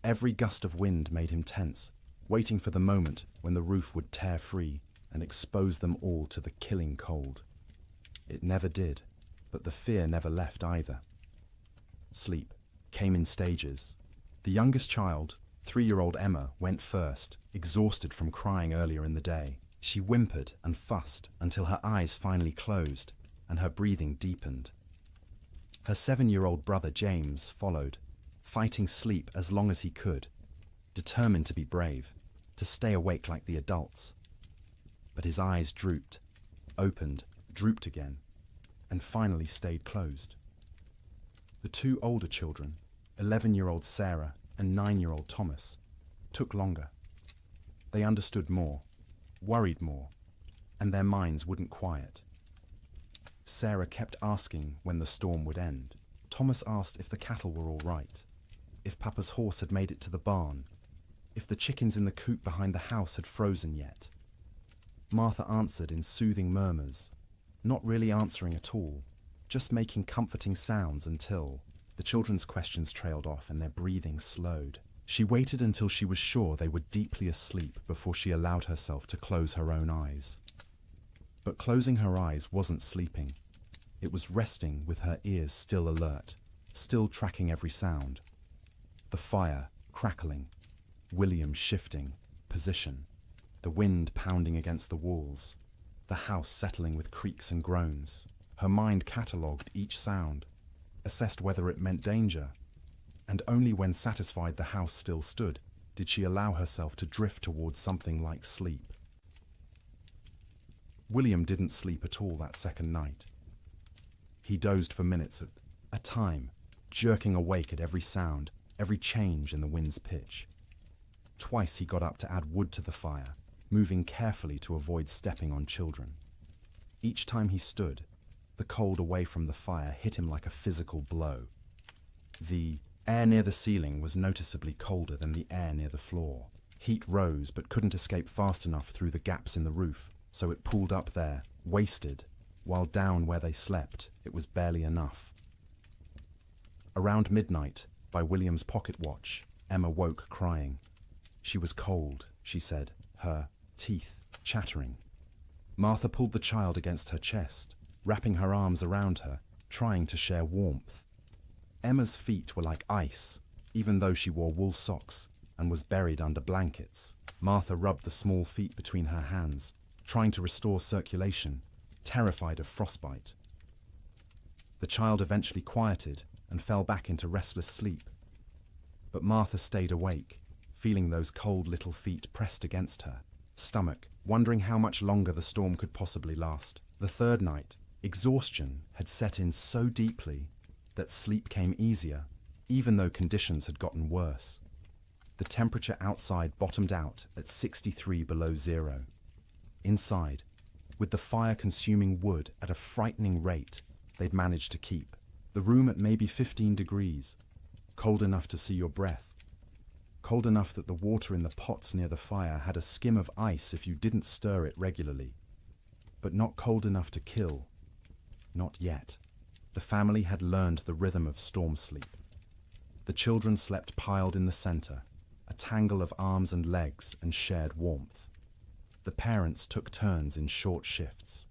Every gust of wind made him tense, waiting for the moment when the roof would tear free and expose them all to the killing cold. It never did, but the fear never left either. Sleep came in stages. The youngest child, 3-year-old Emma, went first, exhausted from crying earlier in the day. She whimpered and fussed until her eyes finally closed and her breathing deepened. Her 7-year-old brother James followed, fighting sleep as long as he could, determined to be brave, to stay awake like the adults. But his eyes drooped, opened, drooped again, and finally stayed closed. The 2 older children, 11-year-old Sarah and 9-year-old Thomas, took longer. They understood more, worried more, and their minds wouldn't quiet. Sarah kept asking when the storm would end. Thomas asked if the cattle were all right, if Papa's horse had made it to the barn, if the chickens in the coop behind the house had frozen yet. Martha answered in soothing murmurs, not really answering at all, just making comforting sounds until the children's questions trailed off and their breathing slowed. She waited until she was sure they were deeply asleep before she allowed herself to close her own eyes. But closing her eyes wasn't sleeping. It was resting with her ears still alert, still tracking every sound. The fire crackling, William shifting position, the wind pounding against the walls, the house settling with creaks and groans. Her mind catalogued each sound, assessed whether it meant danger, and only when satisfied the house still stood did she allow herself to drift towards something like sleep. William didn't sleep at all that second night. He dozed for minutes at a time, jerking awake at every sound, every change in the wind's pitch. Twice he got up to add wood to the fire, moving carefully to avoid stepping on children. Each time he stood, the cold away from the fire hit him like a physical blow. The air near the ceiling was noticeably colder than the air near the floor. Heat rose but couldn't escape fast enough through the gaps in the roof, so it pooled up there, wasted, while down where they slept, it was barely enough. Around midnight, by William's pocket watch, Emma woke crying. She was cold, she said, her teeth chattering. Martha pulled the child against her chest, wrapping her arms around her, trying to share warmth. Emma's feet were like ice, even though she wore wool socks and was buried under blankets. Martha rubbed the small feet between her hands, trying to restore circulation, terrified of frostbite. The child eventually quieted and fell back into restless sleep. But Martha stayed awake, feeling those cold little feet pressed against her stomach, wondering how much longer the storm could possibly last. The third night, exhaustion had set in so deeply that sleep came easier, even though conditions had gotten worse. The temperature outside bottomed out at 63 below zero. Inside, with the fire consuming wood at a frightening rate, they'd managed to keep the room at maybe 15 degrees, cold enough to see your breath, cold enough that the water in the pots near the fire had a skim of ice if you didn't stir it regularly, but not cold enough to kill. Not yet. The family had learned the rhythm of storm sleep. The children slept piled in the center, a tangle of arms and legs and shared warmth. The parents took turns in short shifts.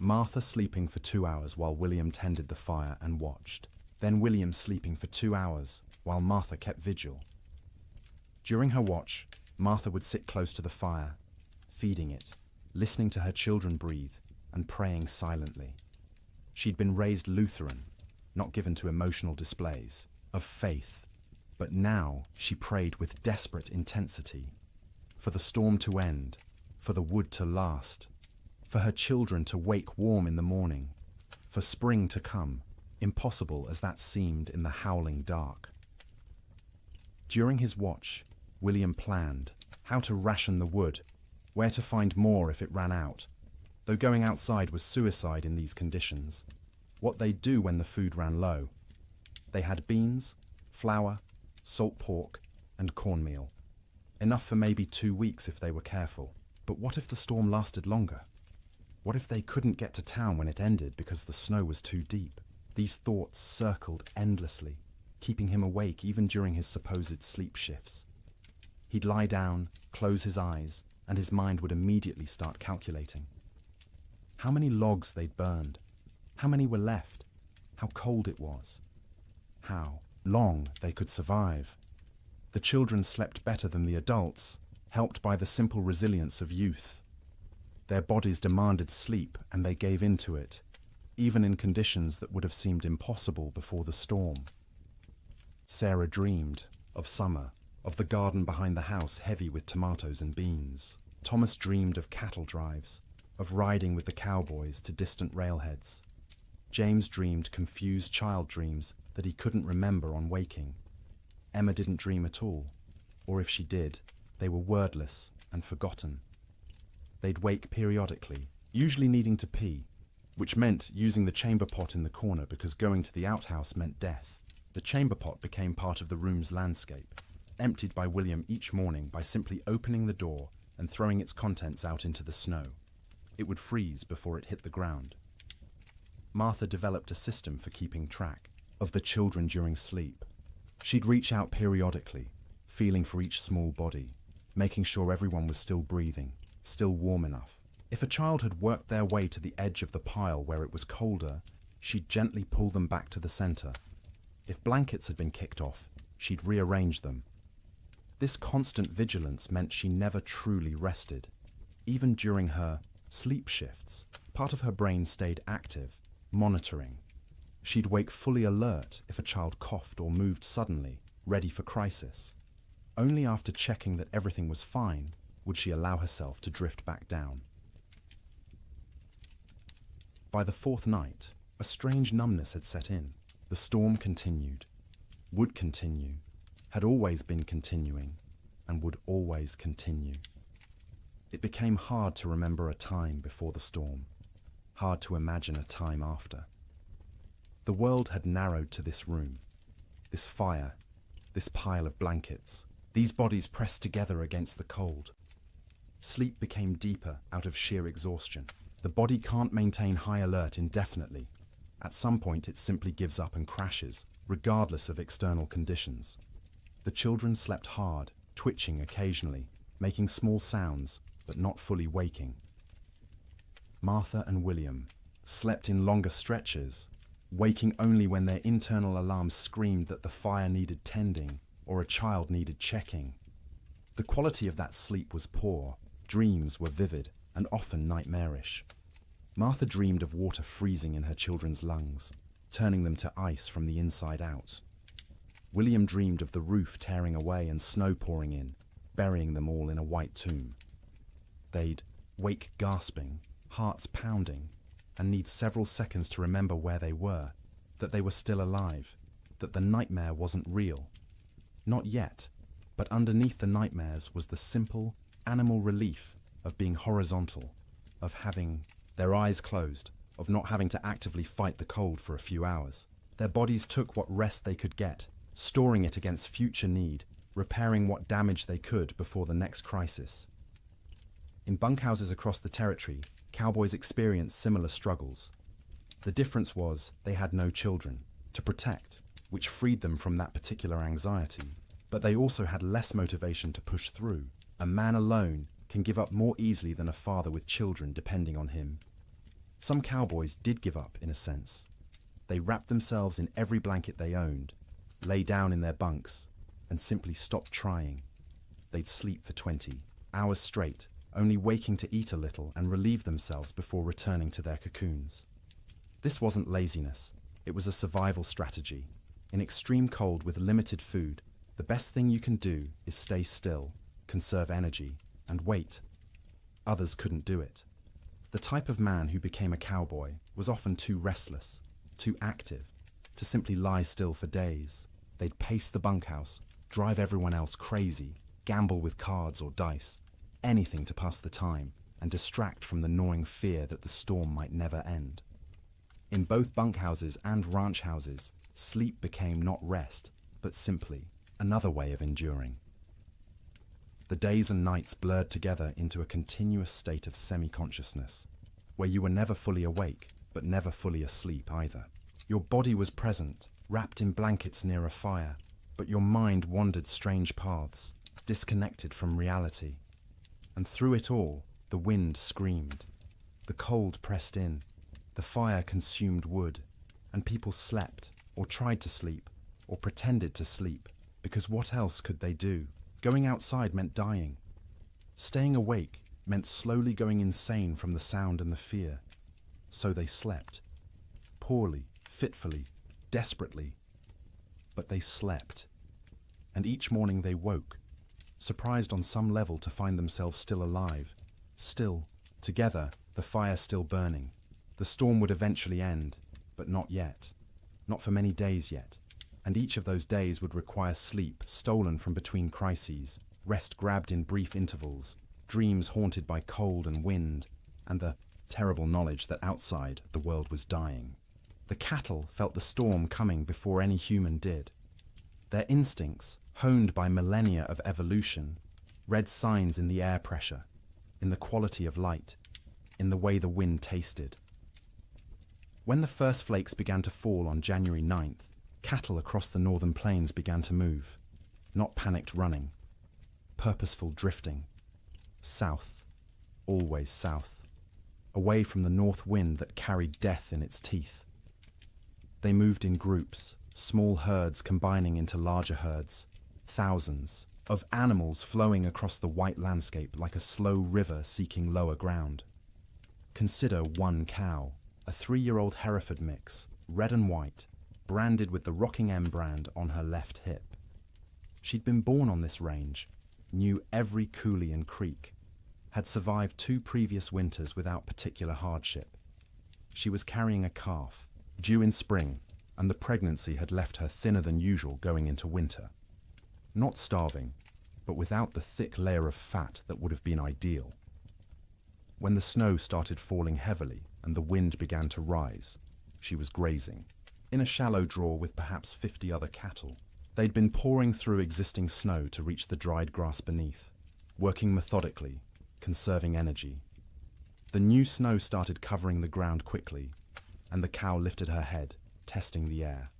Martha sleeping for 2 hours while William tended the fire and watched. Then William sleeping for 2 hours while Martha kept vigil. During her watch, Martha would sit close to the fire, feeding it, listening to her children breathe, and praying silently. She'd been raised Lutheran, not given to emotional displays, of faith, but now she prayed with desperate intensity, for the storm to end, for the wood to last, for her children to wake warm in the morning, for spring to come, impossible as that seemed in the howling dark. During his watch, William planned how to ration the wood, where to find more if it ran out, though going outside was suicide in these conditions. What they'd do when the food ran low. They had beans, flour, salt pork, and cornmeal. Enough for maybe 2 weeks if they were careful. But what if the storm lasted longer? What if they couldn't get to town when it ended because the snow was too deep? These thoughts circled endlessly, keeping him awake even during his supposed sleep shifts. He'd lie down, close his eyes, and his mind would immediately start calculating. How many logs they'd burned, how many were left, how cold it was, how long they could survive. The children slept better than the adults, helped by the simple resilience of youth. Their bodies demanded sleep and they gave in to it, even in conditions that would have seemed impossible before the storm. Sarah dreamed of summer, of the garden behind the house heavy with tomatoes and beans. Thomas dreamed of cattle drives, of riding with the cowboys to distant railheads. James dreamed confused child dreams that he couldn't remember on waking. Emma didn't dream at all, or if she did, they were wordless and forgotten. They'd wake periodically, usually needing to pee, which meant using the chamber pot in the corner because going to the outhouse meant death. The chamber pot became part of the room's landscape, emptied by William each morning by simply opening the door and throwing its contents out into the snow. It would freeze before it hit the ground. Martha developed a system for keeping track of the children during sleep. She'd reach out periodically, feeling for each small body, making sure everyone was still breathing, still warm enough. If a child had worked their way to the edge of the pile where it was colder, she'd gently pull them back to the center. If blankets had been kicked off, she'd rearrange them. This constant vigilance meant she never truly rested. Even during her sleep shifts, part of her brain stayed active, monitoring. She'd wake fully alert if a child coughed or moved suddenly, ready for crisis. Only after checking that everything was fine would she allow herself to drift back down. By the 4th night, a strange numbness had set in. The storm continued, would continue, had always been continuing, and would always continue. It became hard to remember a time before the storm, hard to imagine a time after. The world had narrowed to this room, this fire, this pile of blankets, these bodies pressed together against the cold. Sleep became deeper out of sheer exhaustion. The body can't maintain high alert indefinitely. At some point it simply gives up and crashes, regardless of external conditions. The children slept hard, twitching occasionally, making small sounds, but not fully waking. Martha and William slept in longer stretches, waking only when their internal alarms screamed that the fire needed tending or a child needed checking. The quality of that sleep was poor, dreams were vivid and often nightmarish. Martha dreamed of water freezing in her children's lungs, turning them to ice from the inside out. William dreamed of the roof tearing away and snow pouring in, burying them all in a white tomb. They'd wake gasping, hearts pounding, and need several seconds to remember where they were, that they were still alive, that the nightmare wasn't real. Not yet, but underneath the nightmares was the simple, animal relief of being horizontal, of having their eyes closed, of not having to actively fight the cold for a few hours. Their bodies took what rest they could get, storing it against future need, repairing what damage they could before the next crisis. In bunkhouses across the territory, cowboys experienced similar struggles. The difference was they had no children to protect, which freed them from that particular anxiety, but they also had less motivation to push through. A man alone can give up more easily than a father with children depending on him. Some cowboys did give up, in a sense. They wrapped themselves in every blanket they owned, lay down in their bunks, and simply stopped trying. They'd sleep for 20 hours straight, only waking to eat a little and relieve themselves before returning to their cocoons. This wasn't laziness, it was a survival strategy. In extreme cold with limited food, the best thing you can do is stay still, conserve energy, and wait. Others couldn't do it. The type of man who became a cowboy was often too restless, too active, to simply lie still for days. They'd pace the bunkhouse, drive everyone else crazy, gamble with cards or dice, anything to pass the time and distract from the gnawing fear that the storm might never end. In both bunkhouses and ranch houses, sleep became not rest, but simply another way of enduring. The days and nights blurred together into a continuous state of semi-consciousness, where you were never fully awake, but never fully asleep either. Your body was present, wrapped in blankets near a fire, but your mind wandered strange paths, disconnected from reality. And through it all, the wind screamed. The cold pressed in, the fire consumed wood, and people slept, or tried to sleep, or pretended to sleep, because what else could they do? Going outside meant dying. Staying awake meant slowly going insane from the sound and the fear. So they slept. Poorly, fitfully, desperately. But they slept. And each morning they woke, surprised on some level to find themselves still alive, still, together, the fire still burning. The storm would eventually end, but not yet. Not for many days yet. And each of those days would require sleep stolen from between crises, rest grabbed in brief intervals, dreams haunted by cold and wind, and the terrible knowledge that outside the world was dying. The cattle felt the storm coming before any human did. Their instincts, honed by millennia of evolution, read signs in the air pressure, in the quality of light, in the way the wind tasted. When the first flakes began to fall on January 9th, cattle across the northern plains began to move, not panicked running, purposeful drifting, south, always south, away from the north wind that carried death in its teeth. They moved in groups, small herds combining into larger herds, thousands of animals flowing across the white landscape like a slow river seeking lower ground. Consider one cow, a 3-year-old Hereford mix, red and white, branded with the Rocking M brand on her left hip. She'd been born on this range, knew every coulee and creek, had survived 2 previous winters without particular hardship. She was carrying a calf, due in spring, and the pregnancy had left her thinner than usual going into winter. Not starving, but without the thick layer of fat that would have been ideal. When the snow started falling heavily and the wind began to rise, she was grazing, in a shallow draw with perhaps 50 other cattle. They'd been pouring through existing snow to reach the dried grass beneath, working methodically, conserving energy. The new snow started covering the ground quickly, and the cow lifted her head, testing the air.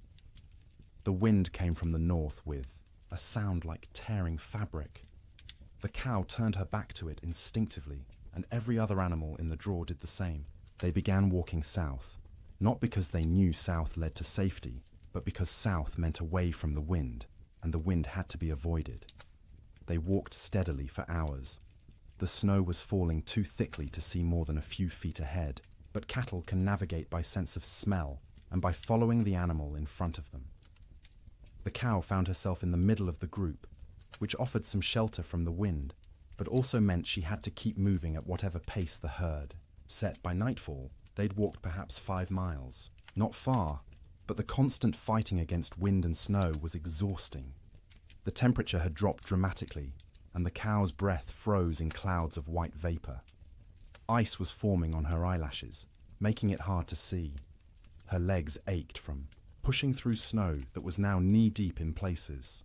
The wind came from the north with a sound like tearing fabric. The cow turned her back to it instinctively, and every other animal in the draw did the same. They began walking south, not because they knew south led to safety, but because south meant away from the wind, and the wind had to be avoided. They walked steadily for hours. The snow was falling too thickly to see more than a few feet ahead, but cattle can navigate by sense of smell and by following the animal in front of them. The cow found herself in the middle of the group, which offered some shelter from the wind, but also meant she had to keep moving at whatever pace the herd set. By nightfall, they'd walked perhaps 5 miles. Not far, but the constant fighting against wind and snow was exhausting. The temperature had dropped dramatically, and the cow's breath froze in clouds of white vapor. Ice was forming on her eyelashes, making it hard to see. Her legs ached from pushing through snow that was now knee-deep in places.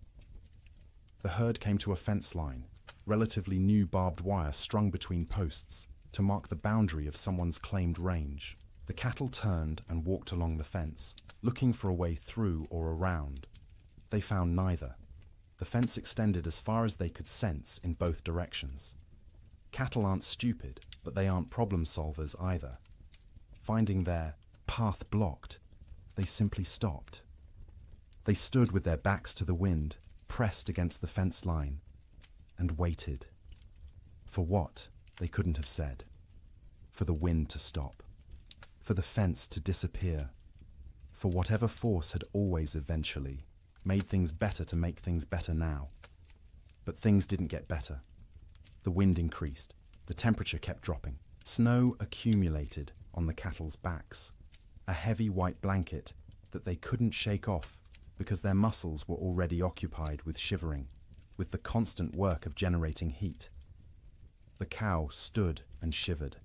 The herd came to a fence line, relatively new barbed wire strung between posts, to mark the boundary of someone's claimed range. The cattle turned and walked along the fence, looking for a way through or around. They found neither. The fence extended as far as they could sense in both directions. Cattle aren't stupid, but they aren't problem solvers either. Finding their path blocked, they simply stopped. They stood with their backs to the wind, pressed against the fence line, and waited. For what, they couldn't have said. For the wind to stop. For the fence to disappear. For whatever force had always eventually made things better to make things better now. But things didn't get better. The wind increased. The temperature kept dropping. Snow accumulated on the cattle's backs. A heavy white blanket that they couldn't shake off because their muscles were already occupied with shivering, with the constant work of generating heat. The cow stood and shivered.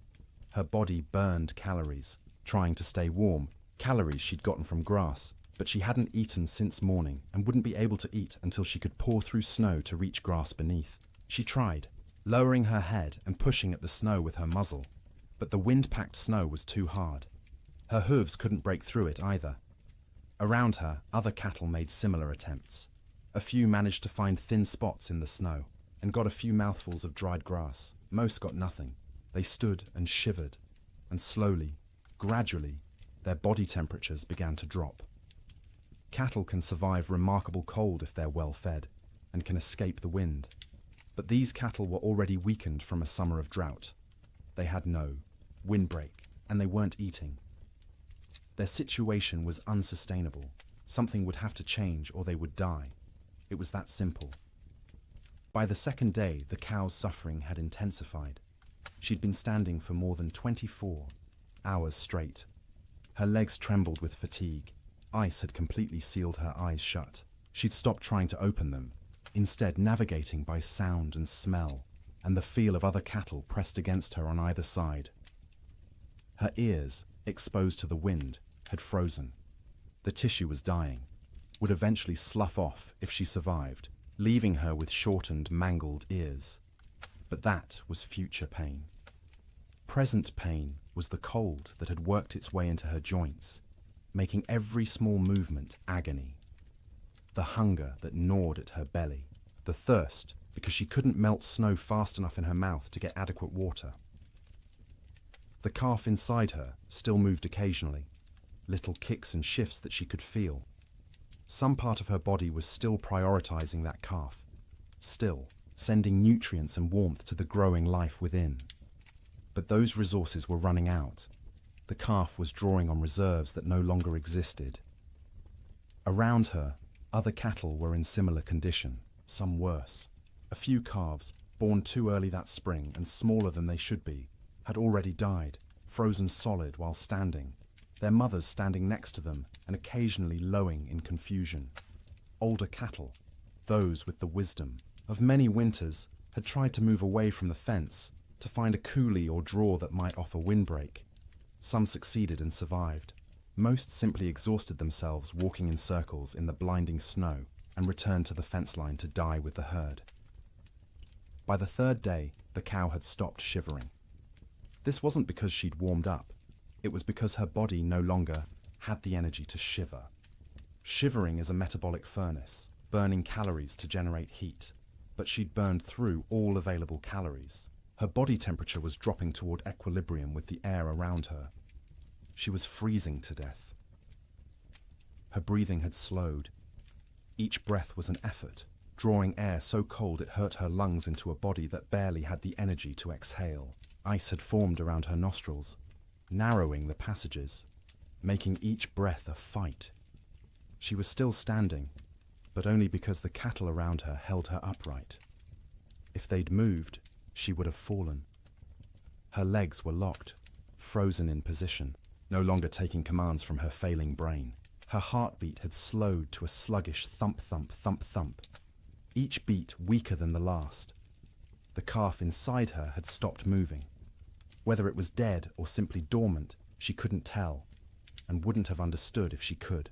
Her body burned calories, trying to stay warm, calories she'd gotten from grass, but she hadn't eaten since morning and wouldn't be able to eat until she could paw through snow to reach grass beneath. She tried, lowering her head and pushing at the snow with her muzzle, but the wind-packed snow was too hard. Her hooves couldn't break through it either. Around her, other cattle made similar attempts. A few managed to find thin spots in the snow and got a few mouthfuls of dried grass. Most got nothing. They stood and shivered, and slowly, gradually, their body temperatures began to drop. Cattle can survive remarkable cold if they're well fed and can escape the wind. But these cattle were already weakened from a summer of drought. They had no windbreak, and they weren't eating. Their situation was unsustainable. Something would have to change or they would die. It was that simple. By the second day, the cow's suffering had intensified. She'd been standing for more than 24 hours straight. Her legs trembled with fatigue. Ice had completely sealed her eyes shut. She'd stopped trying to open them, instead navigating by sound and smell, and the feel of other cattle pressed against her on either side. Her ears, exposed to the wind, had frozen. The tissue was dying, would eventually slough off if she survived, leaving her with shortened, mangled ears. But that was future pain. Present pain was the cold that had worked its way into her joints, making every small movement agony. The hunger that gnawed at her belly. The thirst because she couldn't melt snow fast enough in her mouth to get adequate water. The calf inside her still moved occasionally, little kicks and shifts that she could feel. Some part of her body was still prioritizing that calf, still sending nutrients and warmth to the growing life within. But those resources were running out. The calf was drawing on reserves that no longer existed. Around her, other cattle were in similar condition, some worse. A few calves, born too early that spring and smaller than they should be, had already died, frozen solid while standing, their mothers standing next to them and occasionally lowing in confusion. Older cattle, those with the wisdom of many winters, had tried to move away from the fence to find a coulee or draw that might offer windbreak. Some succeeded and survived. Most simply exhausted themselves walking in circles in the blinding snow and returned to the fence line to die with the herd. By the third day, the cow had stopped shivering. This wasn't because she'd warmed up. It was because her body no longer had the energy to shiver. Shivering is a metabolic furnace, burning calories to generate heat, but she'd burned through all available calories. Her body temperature was dropping toward equilibrium with the air around her. She was freezing to death. Her breathing had slowed. Each breath was an effort, drawing air so cold it hurt her lungs into a body that barely had the energy to exhale. Ice had formed around her nostrils, narrowing the passages, making each breath a fight. She was still standing, but only because the cattle around her held her upright. If they'd moved, she would have fallen. Her legs were locked, frozen in position, no longer taking commands from her failing brain. Her heartbeat had slowed to a sluggish thump-thump, thump-thump, each beat weaker than the last. The calf inside her had stopped moving. Whether it was dead or simply dormant, she couldn't tell, and wouldn't have understood if she could.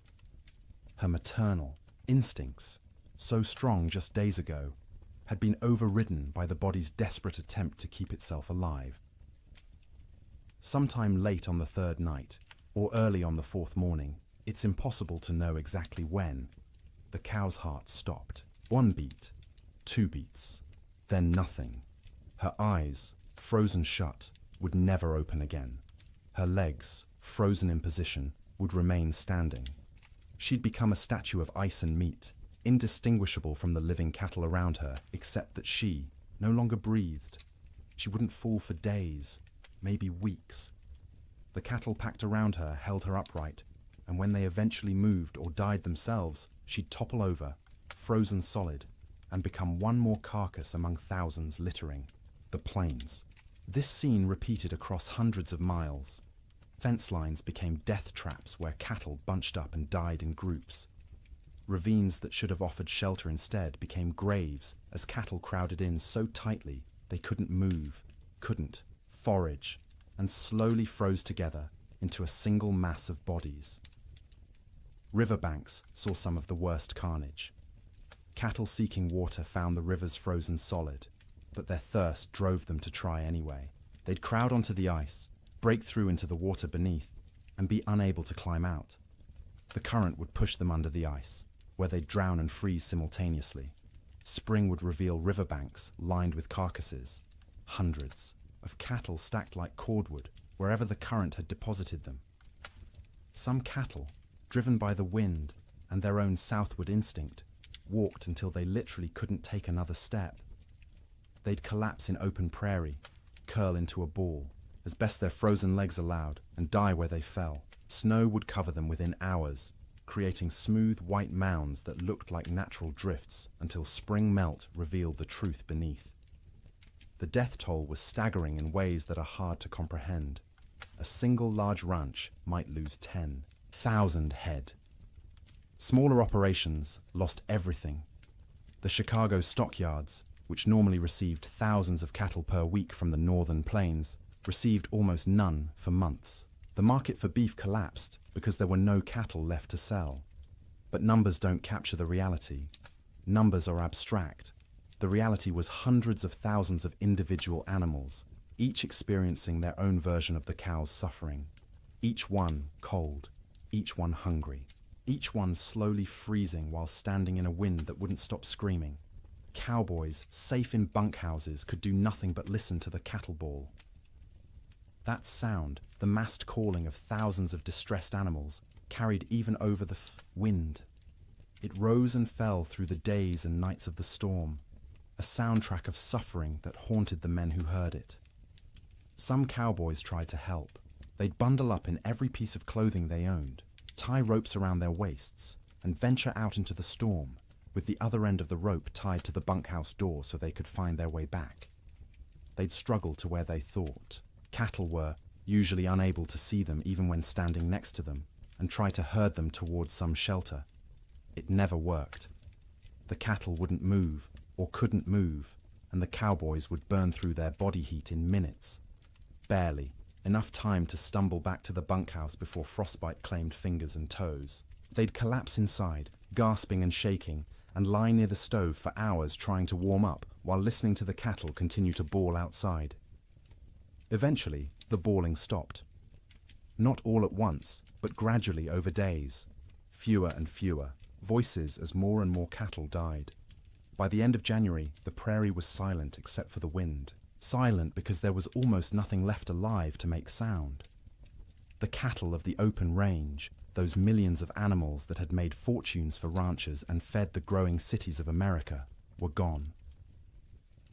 Her maternal instincts, so strong just days ago, had been overridden by the body's desperate attempt to keep itself alive. Sometime late on the third night, or early on the fourth morning, it's impossible to know exactly when, the cow's heart stopped. 1 beat, 2 beats, then nothing. Her eyes, frozen shut, would never open again. Her legs, frozen in position, would remain standing. She'd become a statue of ice and meat, indistinguishable from the living cattle around her, except that she no longer breathed. She wouldn't fall for days, maybe weeks. The cattle packed around her held her upright, and when they eventually moved or died themselves, she'd topple over, frozen solid, and become one more carcass among thousands littering the plains. This scene repeated across hundreds of miles. Fence lines became death traps where cattle bunched up and died in groups. Ravines that should have offered shelter instead became graves as cattle crowded in so tightly they couldn't move, couldn't forage, and slowly froze together into a single mass of bodies. Riverbanks saw some of the worst carnage. Cattle seeking water found the rivers frozen solid, but their thirst drove them to try anyway. They'd crowd onto the ice, break through into the water beneath, and be unable to climb out. The current would push them under the ice, where they'd drown and freeze simultaneously. Spring would reveal riverbanks lined with carcasses, hundreds of cattle stacked like cordwood wherever the current had deposited them. Some cattle, driven by the wind and their own southward instinct, walked until they literally couldn't take another step. They'd collapse in open prairie, curl into a ball, as best their frozen legs allowed, and die where they fell. Snow would cover them within hours, creating smooth white mounds that looked like natural drifts until spring melt revealed the truth beneath. The death toll was staggering in ways that are hard to comprehend. A single large ranch might lose 10,000 head. Smaller operations lost everything. The Chicago stockyards, which normally received thousands of cattle per week from the northern plains, received almost none for months. The market for beef collapsed because there were no cattle left to sell. But numbers don't capture the reality. Numbers are abstract. The reality was hundreds of thousands of individual animals, each experiencing their own version of the cow's suffering. Each one cold, each one hungry, each one slowly freezing while standing in a wind that wouldn't stop screaming. Cowboys, safe in bunkhouses, could do nothing but listen to the cattle bawl. That sound, the massed calling of thousands of distressed animals, carried even over the wind. It rose and fell through the days and nights of the storm, a soundtrack of suffering that haunted the men who heard it. Some cowboys tried to help. They'd bundle up in every piece of clothing they owned, tie ropes around their waists, and venture out into the storm, with the other end of the rope tied to the bunkhouse door so they could find their way back. They'd struggle to where they thought. Cattle were usually unable to see them even when standing next to them, and try to herd them towards some shelter. It never worked. The cattle wouldn't move, or couldn't move, and the cowboys would burn through their body heat in minutes. Barely, enough time to stumble back to the bunkhouse before frostbite claimed fingers and toes. They'd collapse inside, gasping and shaking, and lie near the stove for hours trying to warm up while listening to the cattle continue to bawl outside. Eventually, the bawling stopped. Not all at once, but gradually over days. Fewer and fewer, voices as more and more cattle died. By the end of January, the prairie was silent except for the wind. Silent because there was almost nothing left alive to make sound. The cattle of the open range, those millions of animals that had made fortunes for ranchers and fed the growing cities of America, were gone.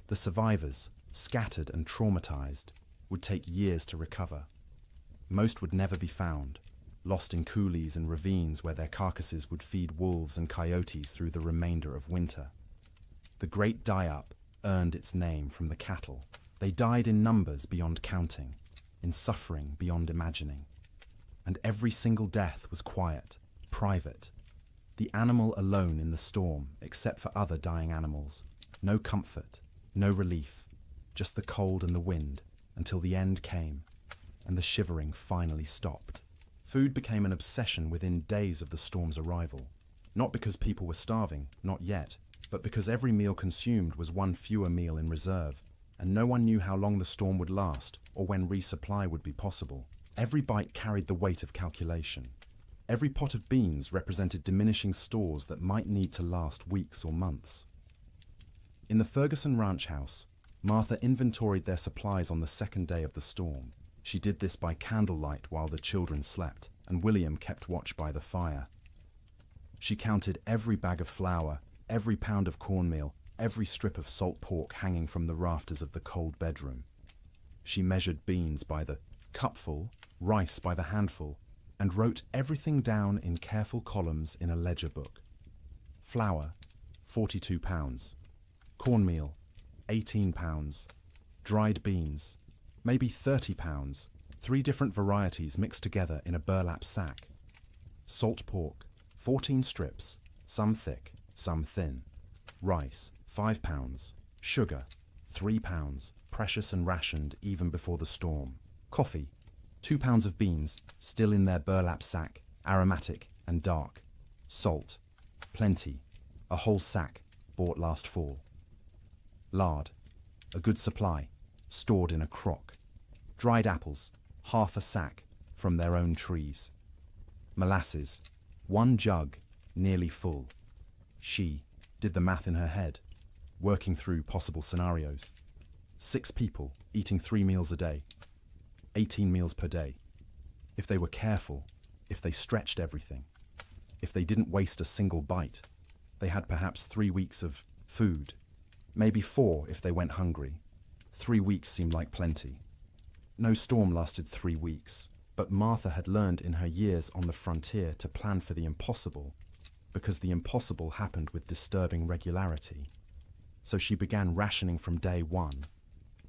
The survivors, scattered and traumatized, would take years to recover. Most would never be found, lost in coulees and ravines where their carcasses would feed wolves and coyotes through the remainder of winter. The Great Die-Up earned its name from the cattle. They died in numbers beyond counting, in suffering beyond imagining. And every single death was quiet, private. The animal alone in the storm, except for other dying animals. No comfort, no relief, just the cold and the wind, until the end came, and the shivering finally stopped. Food became an obsession within days of the storm's arrival. Not because people were starving, not yet, but because every meal consumed was one fewer meal in reserve, and no one knew how long the storm would last or when resupply would be possible. Every bite carried the weight of calculation. Every pot of beans represented diminishing stores that might need to last weeks or months. In the Ferguson ranch house, Martha inventoried their supplies on the second day of the storm. She did this by candlelight while the children slept, and William kept watch by the fire. She counted every bag of flour, every pound of cornmeal, every strip of salt pork hanging from the rafters of the cold bedroom. She measured beans by the cupful, rice by the handful, and wrote everything down in careful columns in a ledger book. Flour, 42 pounds. Cornmeal, 18 pounds. Dried beans, maybe 30 pounds, 3 different varieties mixed together in a burlap sack. Salt pork, 14 strips, some thick, some thin. Rice, 5 pounds. Sugar, 3 pounds, precious and rationed even before the storm. Coffee, 2 pounds of beans, still in their burlap sack, aromatic and dark. Salt, plenty, a whole sack, bought last fall. Lard, a good supply, stored in a crock. Dried apples, half a sack, from their own trees. Molasses, 1 jug, nearly full. She did the math in her head, working through possible scenarios. 6 people, eating 3 meals a day. 18 meals per day. If they were careful, if they stretched everything, if they didn't waste a single bite, they had perhaps 3 weeks of food. Maybe 4 if they went hungry. 3 weeks seemed like plenty. No storm lasted 3 weeks, but Martha had learned in her years on the frontier to plan for the impossible, because the impossible happened with disturbing regularity. So she began rationing from day 1,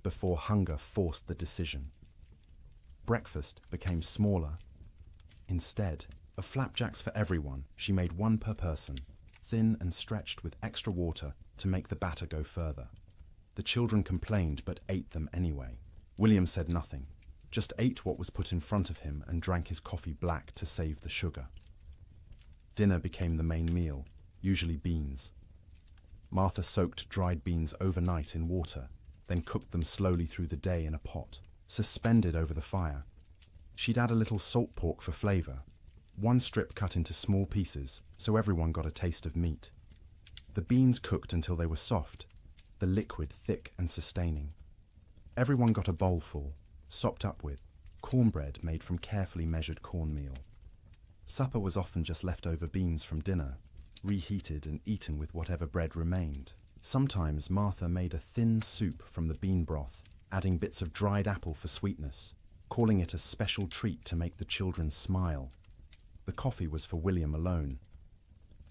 before hunger forced the decision. Breakfast became smaller. Instead of flapjacks for everyone, she made 1 per person, thin and stretched with extra water to make the batter go further. The children complained but ate them anyway. William said nothing, just ate what was put in front of him and drank his coffee black to save the sugar. Dinner became the main meal, usually beans. Martha soaked dried beans overnight in water, then cooked them slowly through the day in a pot, suspended over the fire. She'd add a little salt pork for flavor, 1 strip cut into small pieces so everyone got a taste of meat. The beans cooked until they were soft, the liquid thick and sustaining. Everyone got a bowlful, sopped up with cornbread made from carefully measured cornmeal. Supper was often just leftover beans from dinner, reheated and eaten with whatever bread remained. Sometimes Martha made a thin soup from the bean broth, adding bits of dried apple for sweetness, calling it a special treat to make the children smile. The coffee was for William alone.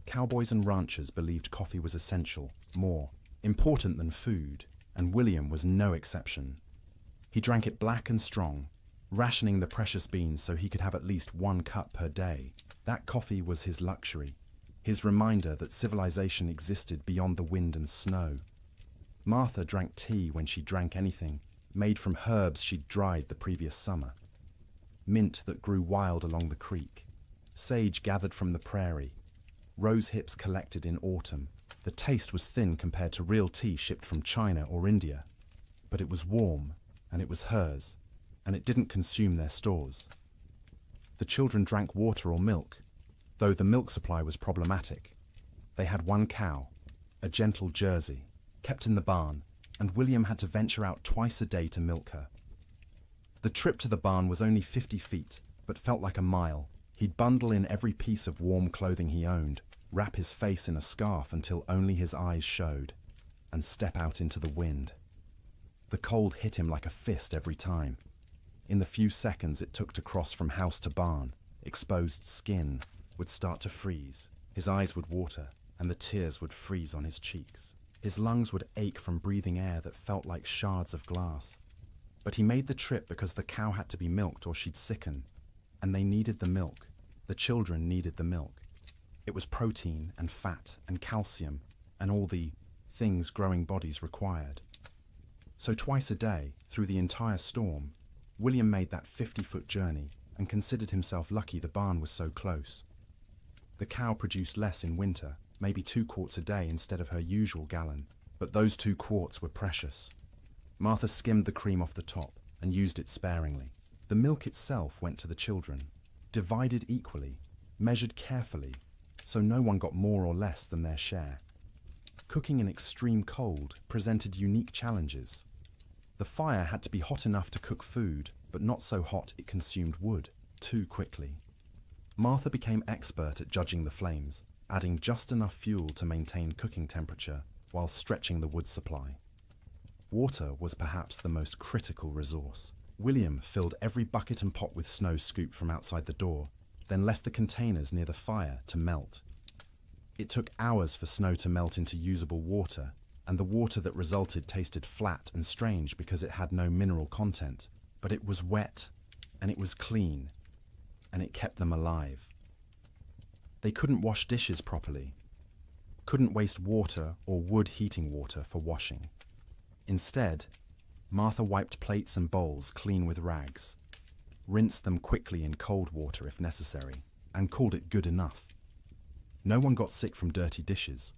Cowboys and ranchers believed coffee was essential, more important than food, and William was no exception. He drank it black and strong, rationing the precious beans so he could have at least 1 cup per day. That coffee was his luxury, his reminder that civilization existed beyond the wind and snow. Martha drank tea when she drank anything, made from herbs she'd dried the previous summer. Mint that grew wild along the creek, sage gathered from the prairie, rose hips collected in autumn. The taste was thin compared to real tea shipped from China or India, but it was warm, and it was hers, and it didn't consume their stores. The children drank water or milk, though the milk supply was problematic. They had 1 cow, a gentle Jersey, kept in the barn, and William had to venture out twice a day to milk her. The trip to the barn was only 50 feet, but felt like a mile. He'd bundle in every piece of warm clothing he owned, wrap his face in a scarf until only his eyes showed, and step out into the wind. The cold hit him like a fist every time. In the few seconds it took to cross from house to barn, exposed skin would start to freeze. His eyes would water, and the tears would freeze on his cheeks. His lungs would ache from breathing air that felt like shards of glass. But he made the trip because the cow had to be milked or she'd sicken, and they needed the milk. The children needed the milk. It was protein and fat and calcium and all the things growing bodies required. So twice a day, through the entire storm, William made that 50-foot journey and considered himself lucky the barn was so close. The cow produced less in winter, maybe 2 quarts a day instead of her usual gallon, but those 2 quarts were precious. Martha skimmed the cream off the top and used it sparingly. The milk itself went to the children, divided equally, measured carefully, so no one got more or less than their share. Cooking in extreme cold presented unique challenges. The fire had to be hot enough to cook food, but not so hot it consumed wood too quickly. Martha became expert at judging the flames, adding just enough fuel to maintain cooking temperature while stretching the wood supply. Water was perhaps the most critical resource. William filled every bucket and pot with snow scooped from outside the door, then left the containers near the fire to melt. It took hours for snow to melt into usable water, and the water that resulted tasted flat and strange because it had no mineral content. But it was wet, and it was clean, and it kept them alive. They couldn't wash dishes properly, couldn't waste water or wood heating water for washing. Instead, Martha wiped plates and bowls clean with rags, rinsed them quickly in cold water if necessary, and called it good enough. No one got sick from dirty dishes.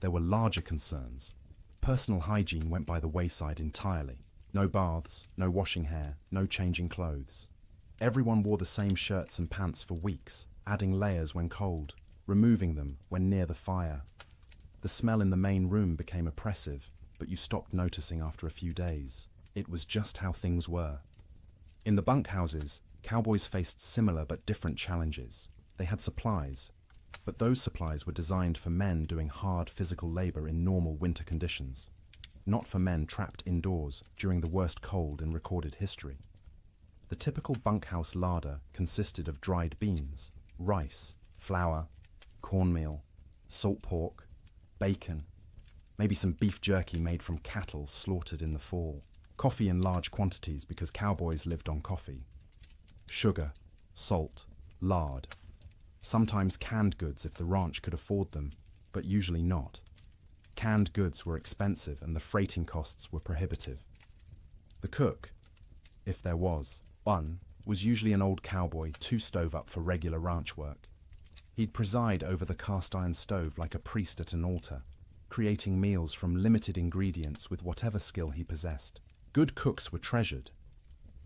There were larger concerns. Personal hygiene went by the wayside entirely. No baths, no washing hair, no changing clothes. Everyone wore the same shirts and pants for weeks, adding layers when cold, removing them when near the fire. The smell in the main room became oppressive, but you stopped noticing after a few days. It was just how things were. In the bunkhouses, cowboys faced similar but different challenges. They had supplies, but those supplies were designed for men doing hard physical labor in normal winter conditions, not for men trapped indoors during the worst cold in recorded history. The typical bunkhouse larder consisted of dried beans, rice, flour, cornmeal, salt pork, bacon, maybe some beef jerky made from cattle slaughtered in the fall, coffee in large quantities because cowboys lived on coffee, sugar, salt, lard, sometimes canned goods if the ranch could afford them, but usually not. Canned goods were expensive and the freighting costs were prohibitive. The cook, if there was one, was usually an old cowboy too stove up for regular ranch work. He'd preside over the cast iron stove like a priest at an altar, creating meals from limited ingredients with whatever skill he possessed. Good cooks were treasured.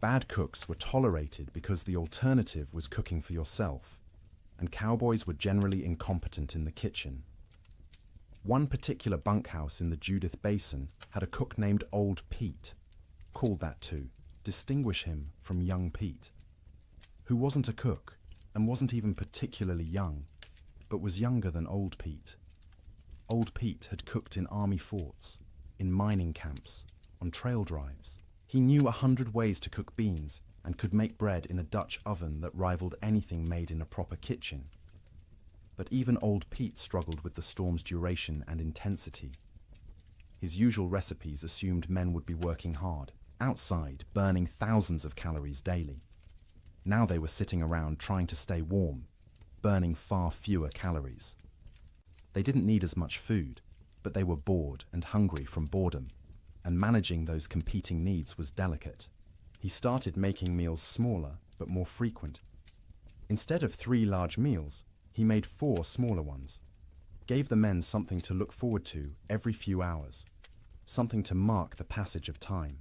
Bad cooks were tolerated because the alternative was cooking for yourself, and cowboys were generally incompetent in the kitchen. One particular bunkhouse in the Judith Basin had a cook named Old Pete, called that to distinguish him from Young Pete, who wasn't a cook and wasn't even particularly young, but was younger than Old Pete. Old Pete had cooked in army forts, in mining camps, on trail drives. He knew 100 ways to cook beans and could make bread in a Dutch oven that rivaled anything made in a proper kitchen. But even Old Pete struggled with the storm's duration and intensity. His usual recipes assumed men would be working hard, outside, burning thousands of calories daily. Now they were sitting around trying to stay warm, burning far fewer calories. They didn't need as much food, but they were bored and hungry from boredom, and managing those competing needs was delicate. He started making meals smaller but more frequent. Instead of 3 large meals, he made 4 smaller ones, gave the men something to look forward to every few hours, something to mark the passage of time.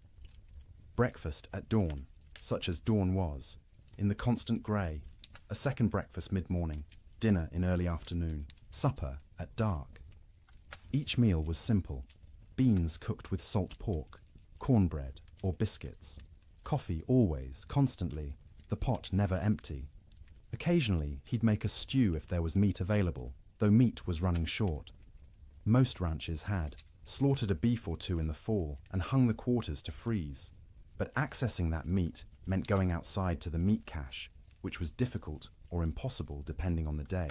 Breakfast at dawn, such as dawn was, in the constant grey, a second breakfast mid-morning, dinner in early afternoon, supper at dark. Each meal was simple: beans cooked with salt pork, cornbread or biscuits, coffee always, constantly, the pot never empty. Occasionally, he'd make a stew if there was meat available, though meat was running short. Most ranches had slaughtered a beef or 2 in the fall and hung the quarters to freeze. But accessing that meat meant going outside to the meat cache, which was difficult or impossible depending on the day.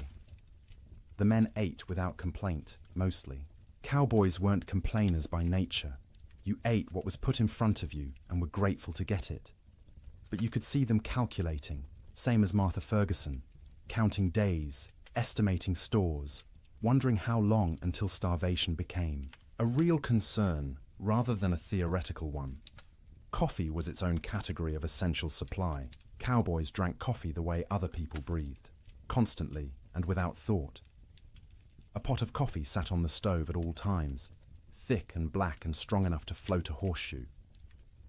The men ate without complaint, mostly. Cowboys weren't complainers by nature. You ate what was put in front of you and were grateful to get it. But you could see them calculating, same as Martha Ferguson, counting days, estimating stores, wondering how long until starvation became a real concern rather than a theoretical one. Coffee was its own category of essential supply. Cowboys drank coffee the way other people breathed, constantly and without thought. A pot of coffee sat on the stove at all times, thick and black and strong enough to float a horseshoe.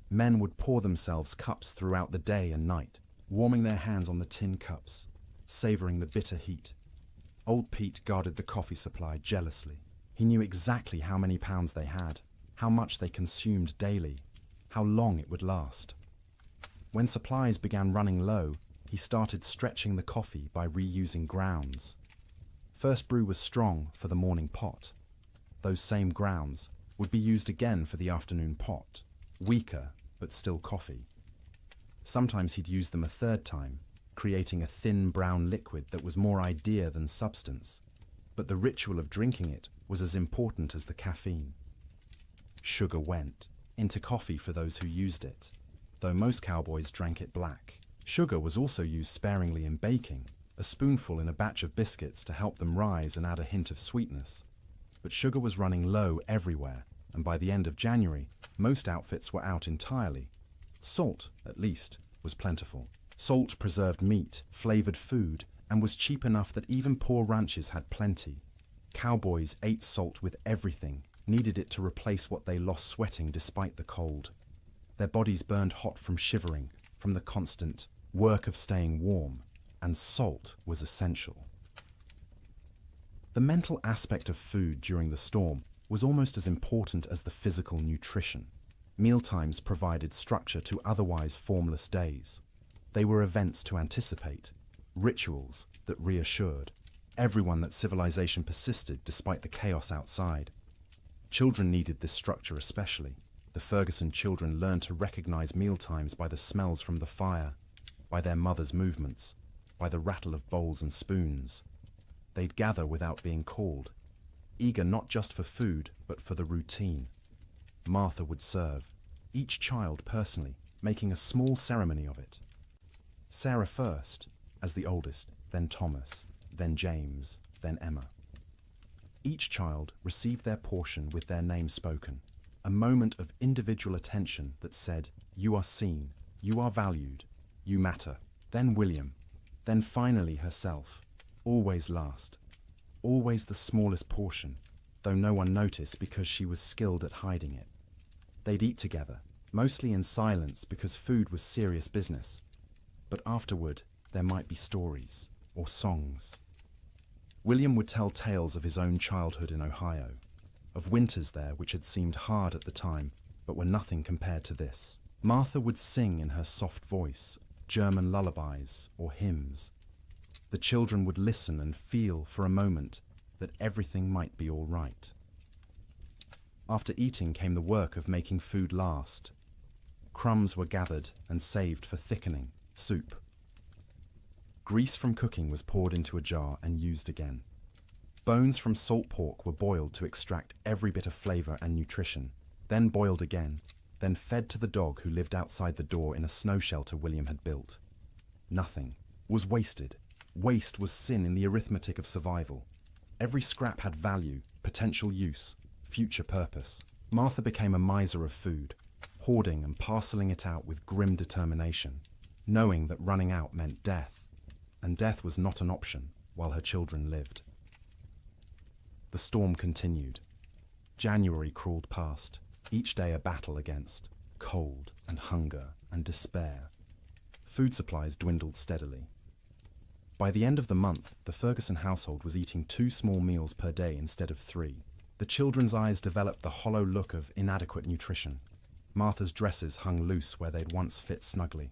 Men would pour themselves cups throughout the day and night, warming their hands on the tin cups, savouring the bitter heat. Old Pete guarded the coffee supply jealously. He knew exactly how many pounds they had, how much they consumed daily, how long it would last. When supplies began running low, he started stretching the coffee by reusing grounds. First brew was strong for the morning pot. Those same grounds would be used again for the afternoon pot, weaker but still coffee. Sometimes he'd use them a third time, creating a thin brown liquid that was more idea than substance, but the ritual of drinking it was as important as the caffeine. Sugar went into coffee for those who used it, though most cowboys drank it black. Sugar was also used sparingly in baking, a spoonful in a batch of biscuits to help them rise and add a hint of sweetness. But sugar was running low everywhere, and by the end of January, most outfits were out entirely. Salt, at least, was plentiful. Salt preserved meat, flavored food, and was cheap enough that even poor ranches had plenty. Cowboys ate salt with everything, needed it to replace what they lost sweating despite the cold. Their bodies burned hot from shivering, from the constant work of staying warm, and salt was essential. The mental aspect of food during the storm was almost as important as the physical nutrition. Mealtimes provided structure to otherwise formless days. They were events to anticipate, rituals that reassured everyone that civilization persisted despite the chaos outside. Children needed this structure especially. The Ferguson children learned to recognize mealtimes by the smells from the fire, by their mother's movements, by the rattle of bowls and spoons. They'd gather without being called, eager not just for food, but for the routine. Martha would serve, each child personally, making a small ceremony of it. Sarah first, as the oldest, then Thomas, then James, then Emma. Each child received their portion with their name spoken, a moment of individual attention that said, "You are seen, you are valued, you matter." Then William, then finally herself, always last, always the smallest portion, though no one noticed because she was skilled at hiding it. They'd eat together, mostly in silence because food was serious business. But afterward, there might be stories or songs. William would tell tales of his own childhood in Ohio, of winters there which had seemed hard at the time, but were nothing compared to this. Martha would sing in her soft voice, German lullabies or hymns. The children would listen and feel for a moment that everything might be all right. After eating came the work of making food last. Crumbs were gathered and saved for thickening, soup. Grease from cooking was poured into a jar and used again. Bones from salt pork were boiled to extract every bit of flavor and nutrition, then boiled again, then fed to the dog who lived outside the door in a snow shelter William had built. Nothing was wasted. Waste was sin in the arithmetic of survival. Every scrap had value, potential use, future purpose. Martha became a miser of food, hoarding and parceling it out with grim determination, knowing that running out meant death, and death was not an option while her children lived. The storm continued. January crawled past, each day a battle against cold and hunger and despair. Food supplies dwindled steadily. By the end of the month, the Ferguson household was eating 2 small meals per day instead of 3. The children's eyes developed the hollow look of inadequate nutrition. Martha's dresses hung loose where they'd once fit snugly.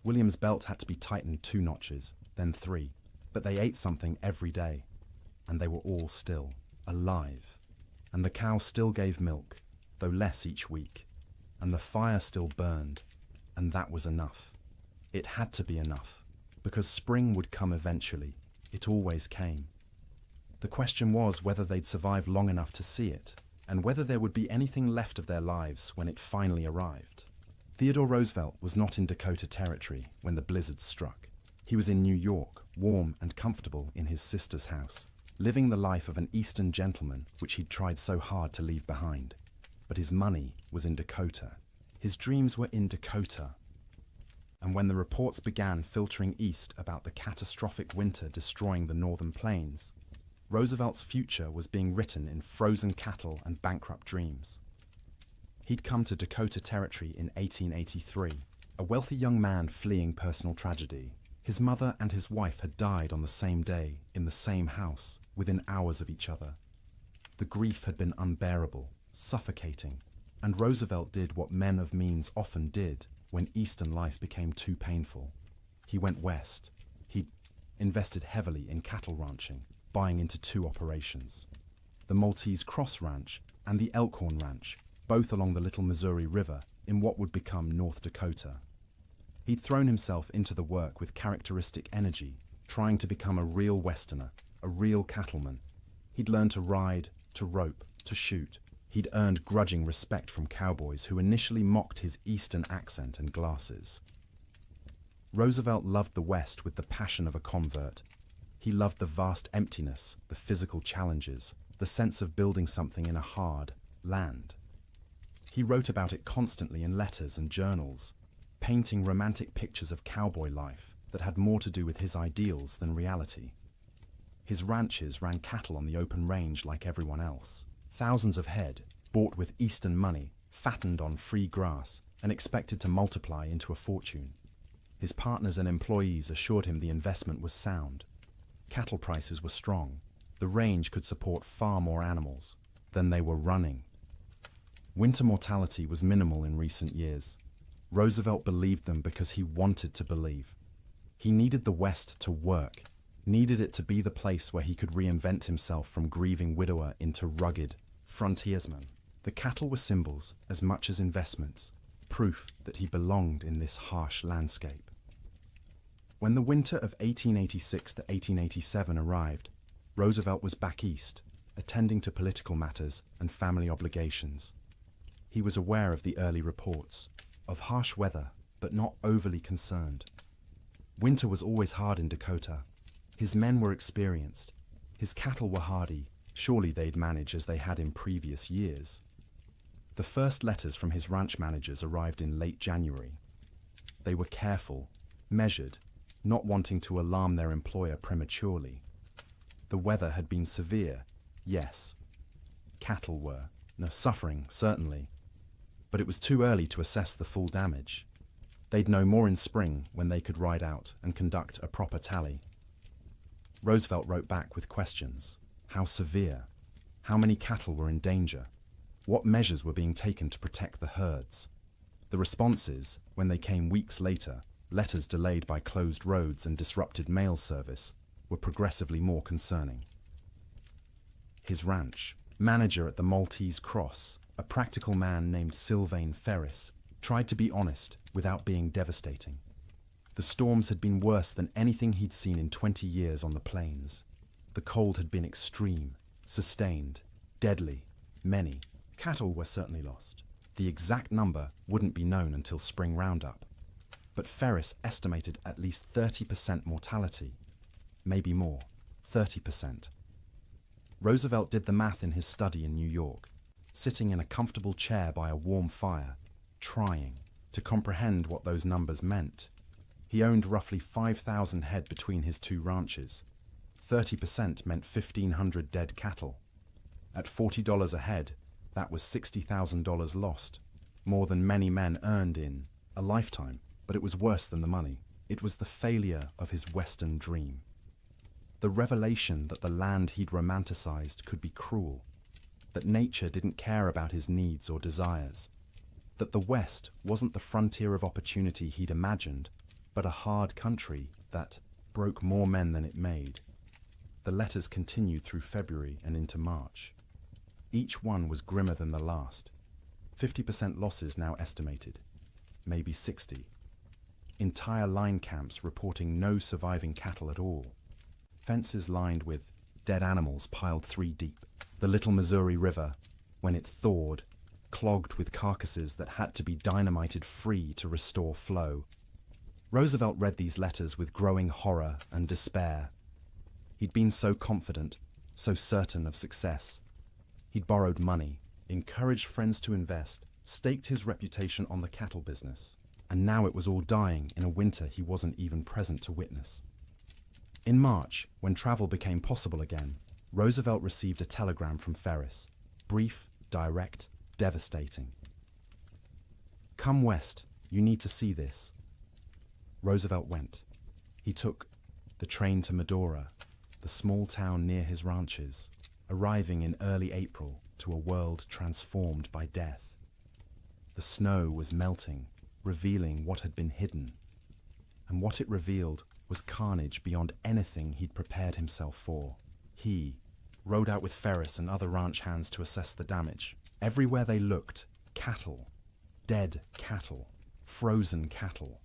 William's belt had to be tightened 2 notches, then 3, but they ate something every day, and they were all still alive. And the cow still gave milk, though less each week, and the fire still burned, and that was enough. It had to be enough, because spring would come eventually. It always came. The question was whether they'd survive long enough to see it, and whether there would be anything left of their lives when it finally arrived. Theodore Roosevelt was not in Dakota Territory when the blizzard struck. He was in New York, warm and comfortable in his sister's house, living the life of an Eastern gentleman which he'd tried so hard to leave behind. But his money was in Dakota. His dreams were in Dakota. And when the reports began filtering east about the catastrophic winter destroying the northern plains, Roosevelt's future was being written in frozen cattle and bankrupt dreams. He'd come to Dakota Territory in 1883, a wealthy young man fleeing personal tragedy. His mother and his wife had died on the same day, in the same house, within hours of each other. The grief had been unbearable, suffocating, And Roosevelt did what men of means often did when Eastern life became too painful. He went west. He invested heavily in cattle ranching, buying into two operations: the Maltese Cross Ranch and the Elkhorn Ranch, both along the Little Missouri River in what would become North Dakota. He'd thrown himself into the work with characteristic energy, trying to become a real Westerner, a real cattleman. He'd learned to ride, to rope, to shoot. He'd earned grudging respect from cowboys who initially mocked his Eastern accent and glasses. Roosevelt loved the West with the passion of a convert. He loved the vast emptiness, the physical challenges, the sense of building something in a hard land. He wrote about it constantly in letters and journals, painting romantic pictures of cowboy life that had more to do with his ideals than reality. His ranches ran cattle on the open range like everyone else. Thousands of head, bought with Eastern money, fattened on free grass, and expected to multiply into a fortune. His partners and employees assured him the investment was sound. Cattle prices were strong. The range could support far more animals than they were running. Winter mortality was minimal in recent years. Roosevelt believed them because he wanted to believe. He needed the West to work, needed it to be the place where he could reinvent himself from grieving widower into rugged frontiersman. The cattle were symbols as much as investments, proof that he belonged in this harsh landscape. When the winter of 1886 to 1887 arrived, Roosevelt was back east, attending to political matters and family obligations. He was aware of the early reports, of harsh weather, but not overly concerned. Winter was always hard in Dakota. His men were experienced. His cattle were hardy. Surely they'd manage as they had in previous years. The first letters from his ranch managers arrived in late January. They were careful, measured, not wanting to alarm their employer prematurely. The weather had been severe, yes. Cattle were, suffering, certainly. But it was too early to assess the full damage. They'd know more in spring when they could ride out and conduct a proper tally. Roosevelt wrote back with questions. How severe? How many cattle were in danger? What measures were being taken to protect the herds? The responses, when they came weeks later, letters delayed by closed roads and disrupted mail service, were progressively more concerning. His ranch, manager at the Maltese Cross, a practical man named Sylvain Ferris, tried to be honest without being devastating. The storms had been worse than anything he'd seen in 20 years on the plains. The cold had been extreme, sustained, deadly. Many cattle were certainly lost. The exact number wouldn't be known until spring roundup. But Ferris estimated at least 30% mortality. Maybe more, 30%. Roosevelt did the math in his study in New York, sitting in a comfortable chair by a warm fire, trying to comprehend what those numbers meant. He owned roughly 5,000 head between his two ranches. 30% meant 1,500 dead cattle. At $40 a head, that was $60,000 lost, more than many men earned in a lifetime. But it was worse than the money. It was the failure of his Western dream. The revelation that the land he'd romanticized could be cruel, that nature didn't care about his needs or desires, that the West wasn't the frontier of opportunity he'd imagined, but a hard country that broke more men than it made. The letters continued through February and into March. Each one was grimmer than the last. 50% losses now estimated, maybe 60. Entire line camps reporting no surviving cattle at all. Fences lined with dead animals piled 3 deep. The Little Missouri River, when it thawed, clogged with carcasses that had to be dynamited free to restore flow. Roosevelt read these letters with growing horror and despair. He'd been so confident, so certain of success. He'd borrowed money, encouraged friends to invest, staked his reputation on the cattle business. And now it was all dying in a winter he wasn't even present to witness. In March, when travel became possible again, Roosevelt received a telegram from Ferris. Brief, direct, devastating. Come west, you need to see this. Roosevelt went. He took the train to Medora, the small town near his ranches, arriving in early April to a world transformed by death. The snow was melting, revealing what had been hidden. And what it revealed was carnage beyond anything he'd prepared himself for. He rode out with Ferris and other ranch hands to assess the damage. Everywhere they looked, cattle. Dead cattle. Frozen cattle.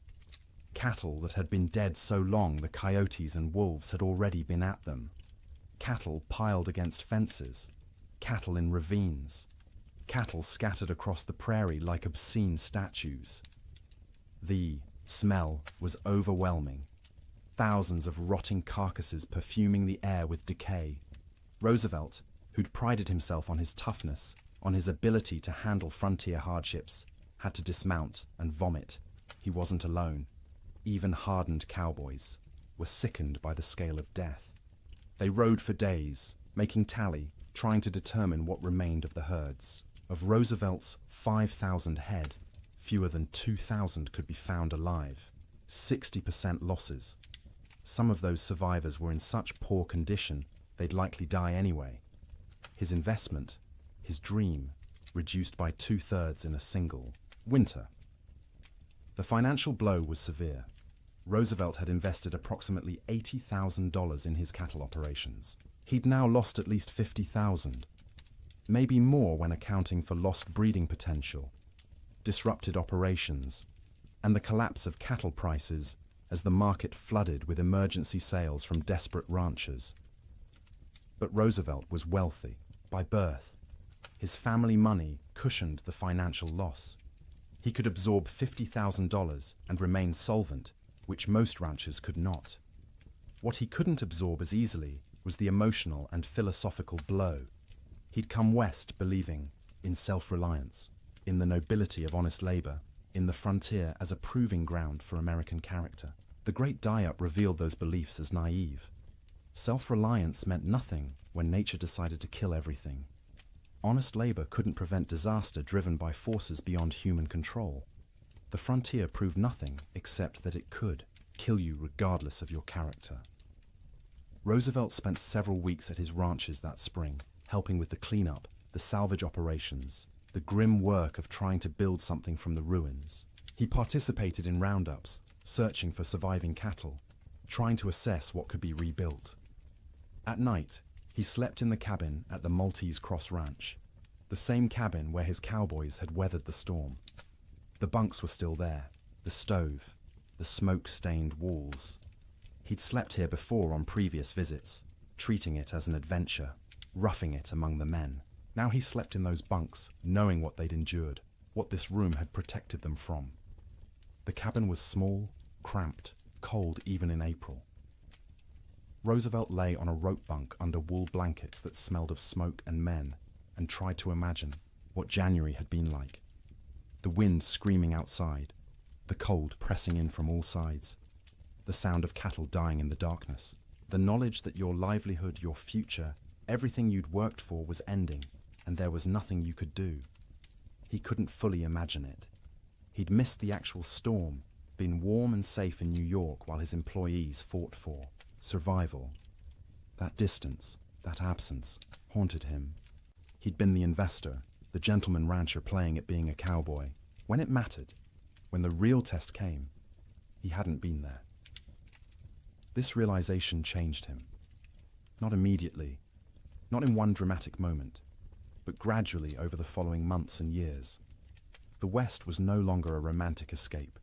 Cattle that had been dead so long the coyotes and wolves had already been at them. Cattle piled against fences. Cattle in ravines. Cattle scattered across the prairie like obscene statues. The smell was overwhelming. Thousands of rotting carcasses perfuming the air with decay. Roosevelt, who'd prided himself on his toughness, on his ability to handle frontier hardships, had to dismount and vomit. He wasn't alone. Even hardened cowboys were sickened by the scale of death. They rode for days, making tally, trying to determine what remained of the herds. Of Roosevelt's 5,000 head, fewer than 2,000 could be found alive. 60% losses. Some of those survivors were in such poor condition they'd likely die anyway. His investment, his dream, reduced by 2/3 in a single winter. The financial blow was severe. Roosevelt had invested approximately $80,000 in his cattle operations. He'd now lost at least $50,000, maybe more when accounting for lost breeding potential, disrupted operations, and the collapse of cattle prices as the market flooded with emergency sales from desperate ranchers. But Roosevelt was wealthy by birth. His family money cushioned the financial loss. He could absorb $50,000 and remain solvent, which most ranchers could not. What he couldn't absorb as easily was the emotional and philosophical blow. He'd come west believing in self-reliance, in the nobility of honest labor, in the frontier as a proving ground for American character. The Great Die-Up revealed those beliefs as naive. Self-reliance meant nothing when nature decided to kill everything. Honest labor couldn't prevent disaster driven by forces beyond human control. The frontier proved nothing except that it could kill you regardless of your character. Roosevelt spent several weeks at his ranches that spring, helping with the cleanup, the salvage operations, the grim work of trying to build something from the ruins. He participated in roundups, searching for surviving cattle, trying to assess what could be rebuilt. At night, he slept in the cabin at the Maltese Cross Ranch, the same cabin where his cowboys had weathered the storm. The bunks were still there, the stove, the smoke-stained walls. He'd slept here before on previous visits, treating it as an adventure, roughing it among the men. Now he slept in those bunks, knowing what they'd endured, what this room had protected them from. The cabin was small, cramped, cold even in April. Roosevelt lay on a rope bunk under wool blankets that smelled of smoke and men, and tried to imagine what January had been like. The wind screaming outside, the cold pressing in from all sides, the sound of cattle dying in the darkness, the knowledge that your livelihood, your future, everything you'd worked for was ending, and there was nothing you could do. He couldn't fully imagine it. He'd missed the actual storm, been warm and safe in New York while his employees fought for survival. That distance, that absence, haunted him. He'd been the investor, the gentleman rancher playing at being a cowboy. When it mattered, when the real test came, he hadn't been there. This realization changed him. Not immediately, not in one dramatic moment, but gradually over the following months and years. The West was no longer a romantic escape.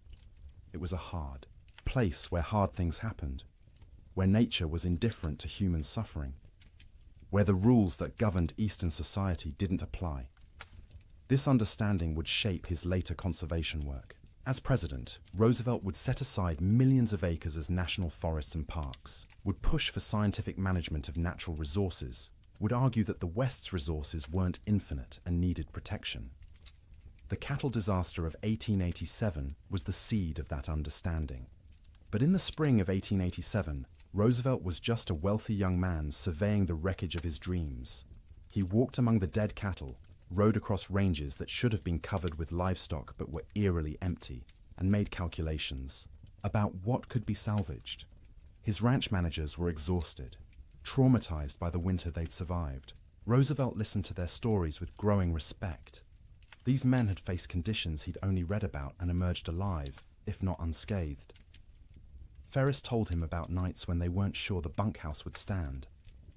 It was a hard place where hard things happened, where nature was indifferent to human suffering, where the rules that governed Eastern society didn't apply. This understanding would shape his later conservation work. As president, Roosevelt would set aside millions of acres as national forests and parks, would push for scientific management of natural resources, would argue that the West's resources weren't infinite and needed protection. The cattle disaster of 1887 was the seed of that understanding. But in the spring of 1887, Roosevelt was just a wealthy young man surveying the wreckage of his dreams. He walked among the dead cattle, rode across ranges that should have been covered with livestock but were eerily empty, and made calculations about what could be salvaged. His ranch managers were exhausted, traumatized by the winter they'd survived. Roosevelt listened to their stories with growing respect. These men had faced conditions he'd only read about and emerged alive, if not unscathed. Ferris told him about nights when they weren't sure the bunkhouse would stand,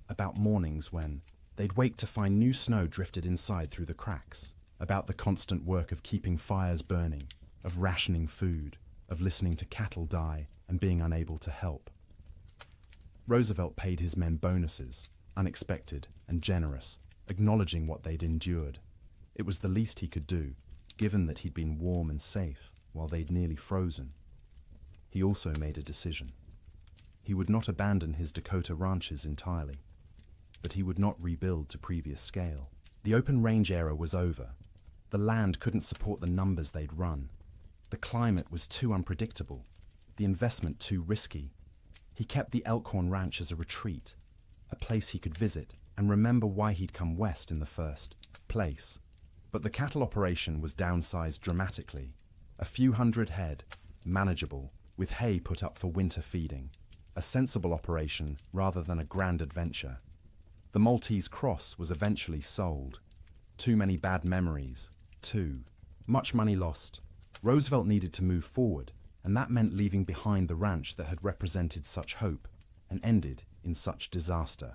about mornings when they'd wake to find new snow drifted inside through the cracks, about the constant work of keeping fires burning, of rationing food, of listening to cattle die and being unable to help. Roosevelt paid his men bonuses, unexpected and generous, acknowledging what they'd endured. It was the least he could do, given that he'd been warm and safe while they'd nearly frozen. He also made a decision. He would not abandon his Dakota ranches entirely, but he would not rebuild to previous scale. The open range era was over. The land couldn't support the numbers they'd run. The climate was too unpredictable, the investment too risky. He kept the Elkhorn Ranch as a retreat, a place he could visit and remember why he'd come west in the first place. But the cattle operation was downsized dramatically. A few hundred head, manageable, with hay put up for winter feeding. A sensible operation rather than a grand adventure. The Maltese Cross was eventually sold. Too many bad memories. Too much money lost. Roosevelt needed to move forward, and that meant leaving behind the ranch that had represented such hope and ended in such disaster.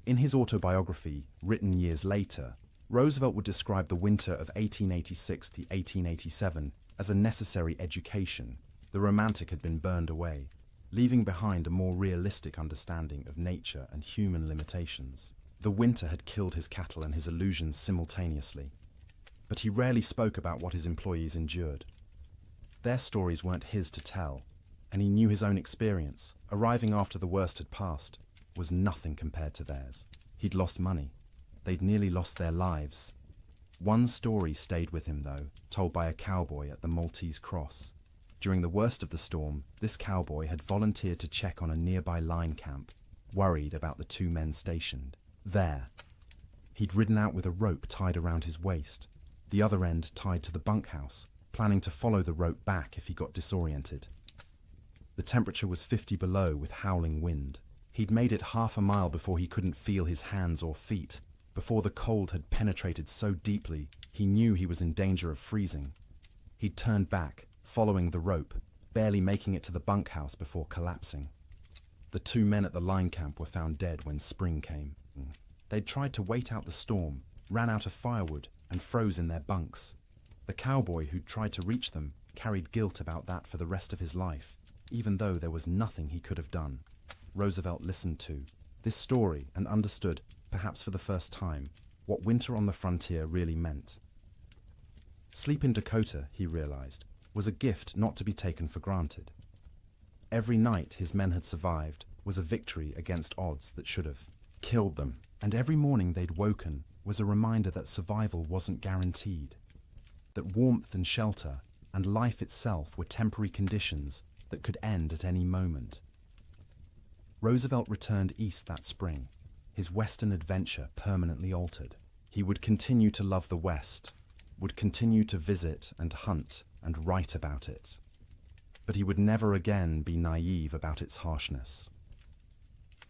In his autobiography, written years later, Roosevelt would describe the winter of 1886 to 1887 as a necessary education. The romantic had been burned away, leaving behind a more realistic understanding of nature and human limitations. The winter had killed his cattle and his illusions simultaneously, but he rarely spoke about what his employees endured. Their stories weren't his to tell, and he knew his own experience, arriving after the worst had passed, was nothing compared to theirs. He'd lost money. They'd nearly lost their lives. One story stayed with him, though, told by a cowboy at the Maltese Cross. During the worst of the storm, this cowboy had volunteered to check on a nearby line camp, worried about the two men stationed there. He'd ridden out with a rope tied around his waist, the other end tied to the bunkhouse, planning to follow the rope back if he got disoriented. The temperature was 50 below with howling wind. He'd made it half a mile before he couldn't feel his hands or feet, before the cold had penetrated so deeply he knew he was in danger of freezing. He'd turned back, following the rope, barely making it to the bunkhouse before collapsing. The two men at the line camp were found dead when spring came. They'd tried to wait out the storm, ran out of firewood, and froze in their bunks. The cowboy who'd tried to reach them carried guilt about that for the rest of his life, even though there was nothing he could have done. Roosevelt listened to this story and understood, perhaps for the first time, what winter on the frontier really meant. Sleep in Dakota, he realized, was a gift not to be taken for granted. Every night his men had survived was a victory against odds that should have killed them, and every morning they'd woken was a reminder that survival wasn't guaranteed, that warmth and shelter and life itself were temporary conditions that could end at any moment. Roosevelt returned east that spring, his Western adventure permanently altered. He would continue to love the West, would continue to visit and hunt and write about it, but he would never again be naive about its harshness.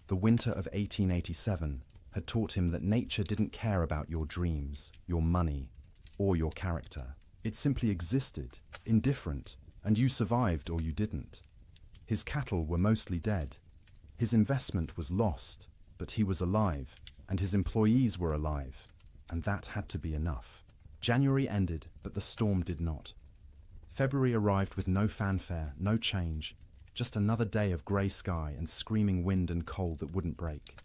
The winter of 1887 had taught him that nature didn't care about your dreams, your money, or your character. It simply existed, indifferent, and you survived or you didn't. His cattle were mostly dead. His investment was lost, but he was alive, and his employees were alive, and that had to be enough. January ended, but the storm did not. February arrived with no fanfare, no change, just another day of grey sky and screaming wind and cold that wouldn't break.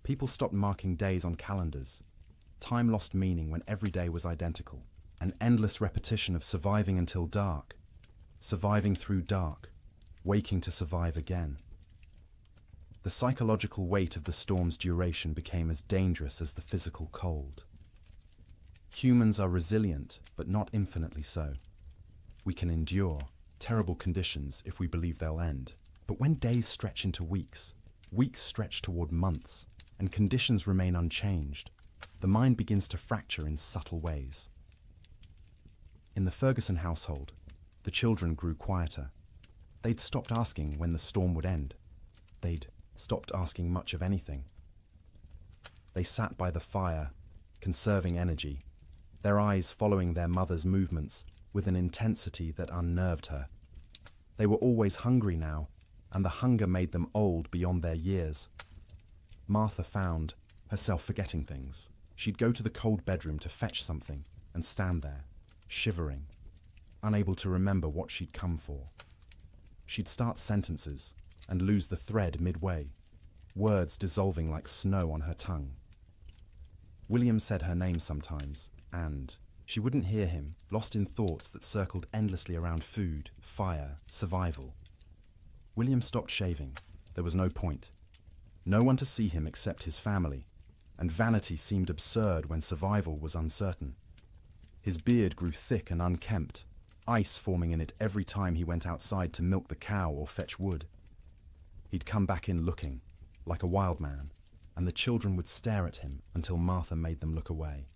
People stopped marking days on calendars. Time lost meaning when every day was identical. An endless repetition of surviving until dark, surviving through dark, waking to survive again. The psychological weight of the storm's duration became as dangerous as the physical cold. Humans are resilient, but not infinitely so. We can endure terrible conditions if we believe they'll end. But when days stretch into weeks, weeks stretch toward months, and conditions remain unchanged, the mind begins to fracture in subtle ways. In the Ferguson household, the children grew quieter. They'd stopped asking when the storm would end. They'd stopped asking much of anything. They sat by the fire, conserving energy, their eyes following their mother's movements with an intensity that unnerved her. They were always hungry now, and the hunger made them old beyond their years. Martha found herself forgetting things. She'd go to the cold bedroom to fetch something and stand there, shivering, unable to remember what she'd come for. She'd start sentences and lose the thread midway, words dissolving like snow on her tongue. William said her name sometimes, and she wouldn't hear him, lost in thoughts that circled endlessly around food, fire, survival. William stopped shaving. There was no point. No one to see him except his family, and vanity seemed absurd when survival was uncertain. His beard grew thick and unkempt, ice forming in it every time he went outside to milk the cow or fetch wood. He'd come back in looking, like a wild man, and the children would stare at him until Martha made them look away.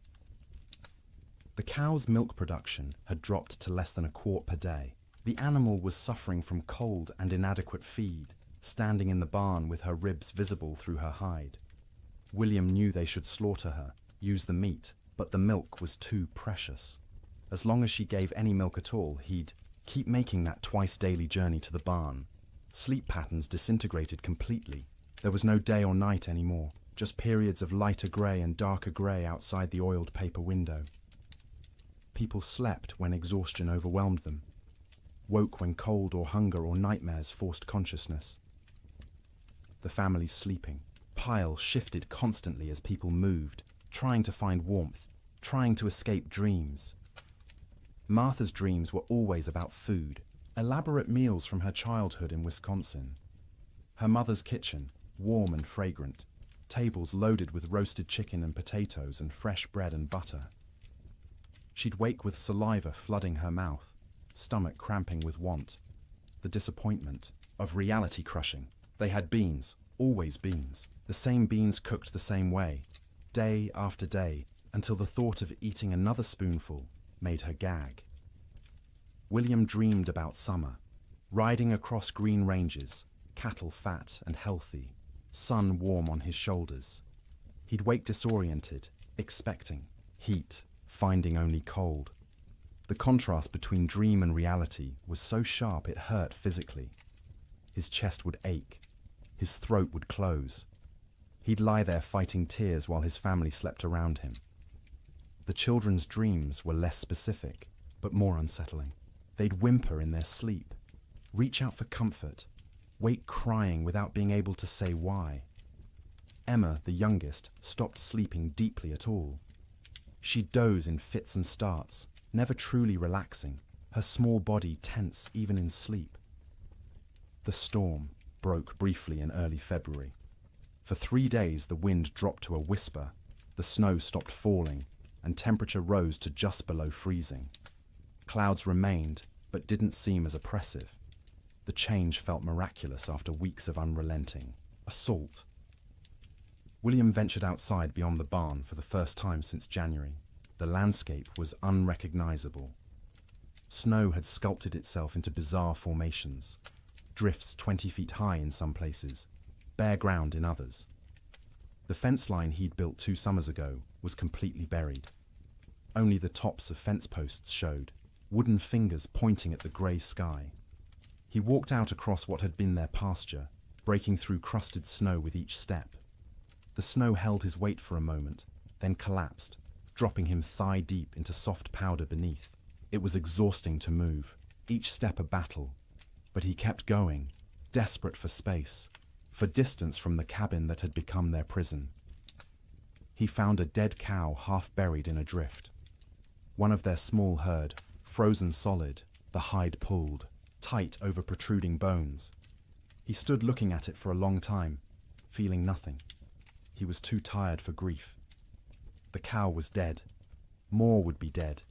The cow's milk production had dropped to less than a quart per day. The animal was suffering from cold and inadequate feed, standing in the barn with her ribs visible through her hide. William knew they should slaughter her, use the meat, but the milk was too precious. As long as she gave any milk at all, he'd keep making that twice-daily journey to the barn. Sleep patterns disintegrated completely. There was no day or night anymore, just periods of lighter grey and darker grey outside the oiled paper window. People slept when exhaustion overwhelmed them, woke when cold or hunger or nightmares forced consciousness. The family's sleeping pile shifted constantly as people moved, trying to find warmth, trying to escape dreams. Martha's dreams were always about food, elaborate meals from her childhood in Wisconsin. Her mother's kitchen, warm and fragrant, tables loaded with roasted chicken and potatoes and fresh bread and butter. She'd wake with saliva flooding her mouth, stomach cramping with want. The disappointment of reality crushing. They had beans, always beans, the same beans cooked the same way, day after day, until the thought of eating another spoonful made her gag. William dreamed about summer, riding across green ranges, cattle fat and healthy, sun warm on his shoulders. He'd wake disoriented, expecting heat, finding only cold. The contrast between dream and reality was so sharp it hurt physically. His chest would ache, his throat would close. He'd lie there fighting tears while his family slept around him. The children's dreams were less specific, but more unsettling. They'd whimper in their sleep, reach out for comfort, wake crying without being able to say why. Emma, the youngest, stopped sleeping deeply at all. She'd doze in fits and starts, never truly relaxing, her small body tense even in sleep. The storm broke briefly in early February. For 3 days the wind dropped to a whisper, the snow stopped falling, and temperature rose to just below freezing. Clouds remained, but didn't seem as oppressive. The change felt miraculous after weeks of unrelenting assault. William ventured outside beyond the barn for the first time since January. The landscape was unrecognizable. Snow had sculpted itself into bizarre formations, drifts 20 feet high in some places, bare ground in others. The fence line he'd built 2 summers ago was completely buried. Only the tops of fence posts showed, wooden fingers pointing at the grey sky. He walked out across what had been their pasture, breaking through crusted snow with each step. The snow held his weight for a moment, then collapsed, dropping him thigh-deep into soft powder beneath. It was exhausting to move, each step a battle, but he kept going, desperate for space, for distance from the cabin that had become their prison. He found a dead cow half buried in a drift. One of their small herd, frozen solid, the hide pulled, tight over protruding bones. He stood looking at it for a long time, feeling nothing. He was too tired for grief. The cow was dead. More would be dead.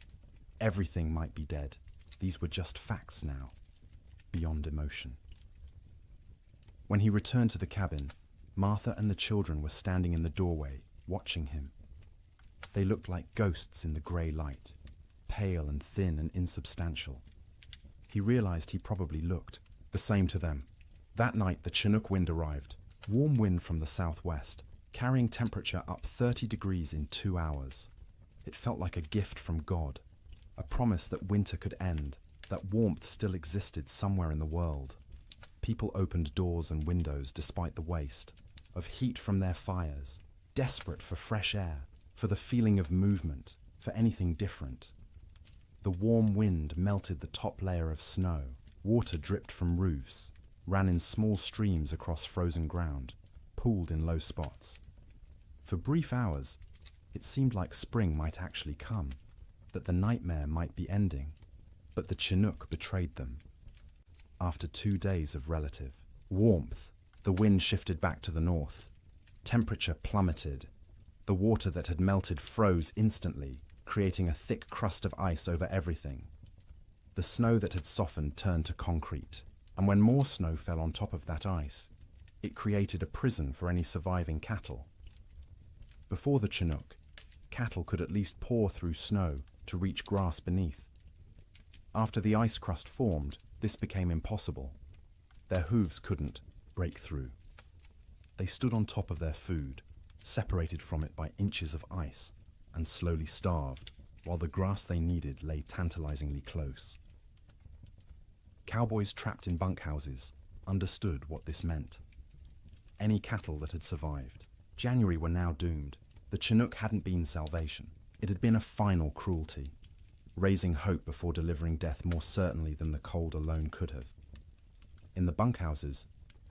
Everything might be dead. These were just facts now, beyond emotion. When he returned to the cabin, Martha and the children were standing in the doorway, watching him. They looked like ghosts in the grey light, pale and thin and insubstantial. He realized he probably looked the same to them. That night the Chinook wind arrived, warm wind from the southwest, carrying temperature up 30 degrees in 2 hours. It felt like a gift from God, a promise that winter could end, that warmth still existed somewhere in the world. People opened doors and windows despite the waste, of heat from their fires, desperate for fresh air, for the feeling of movement, for anything different. The warm wind melted the top layer of snow, water dripped from roofs, ran in small streams across frozen ground, pooled in low spots. For brief hours, it seemed like spring might actually come, that the nightmare might be ending, but the Chinook betrayed them. After 2 days of relative warmth, the wind shifted back to the north. Temperature plummeted. The water that had melted froze instantly, creating a thick crust of ice over everything. The snow that had softened turned to concrete, and when more snow fell on top of that ice, it created a prison for any surviving cattle. Before the Chinook, cattle could at least paw through snow to reach grass beneath. After the ice crust formed, this became impossible. Their hooves couldn't break through. They stood on top of their food, separated from it by inches of ice, and slowly starved, while the grass they needed lay tantalizingly close. Cowboys trapped in bunkhouses understood what this meant. Any cattle that had survived. January were now doomed. The Chinook hadn't been salvation. It had been a final cruelty, raising hope before delivering death more certainly than the cold alone could have. In the bunkhouses,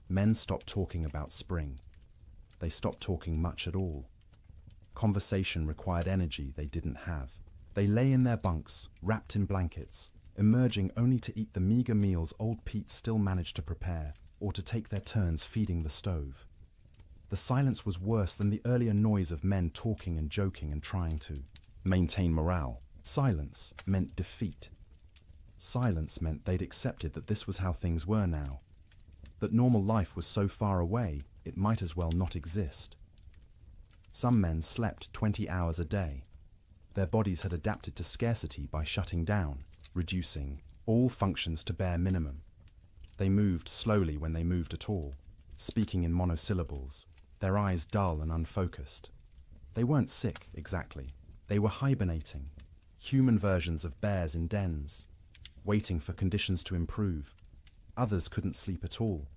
men stopped talking about spring. They stopped talking much at all. Conversation required energy they didn't have. They lay in their bunks, wrapped in blankets, emerging only to eat the meager meals old Pete still managed to prepare, or to take their turns feeding the stove. The silence was worse than the earlier noise of men talking and joking and trying to maintain morale. Silence meant defeat. Silence meant they'd accepted that this was how things were now, that normal life was so far away it might as well not exist. Some men slept 20 hours a day. Their bodies had adapted to scarcity by shutting down, reducing all functions to bare minimum. They moved slowly when they moved at all, speaking in monosyllables, their eyes dull and unfocused. They weren't sick, exactly. They were hibernating, human versions of bears in dens, waiting for conditions to improve. Others couldn't sleep at all,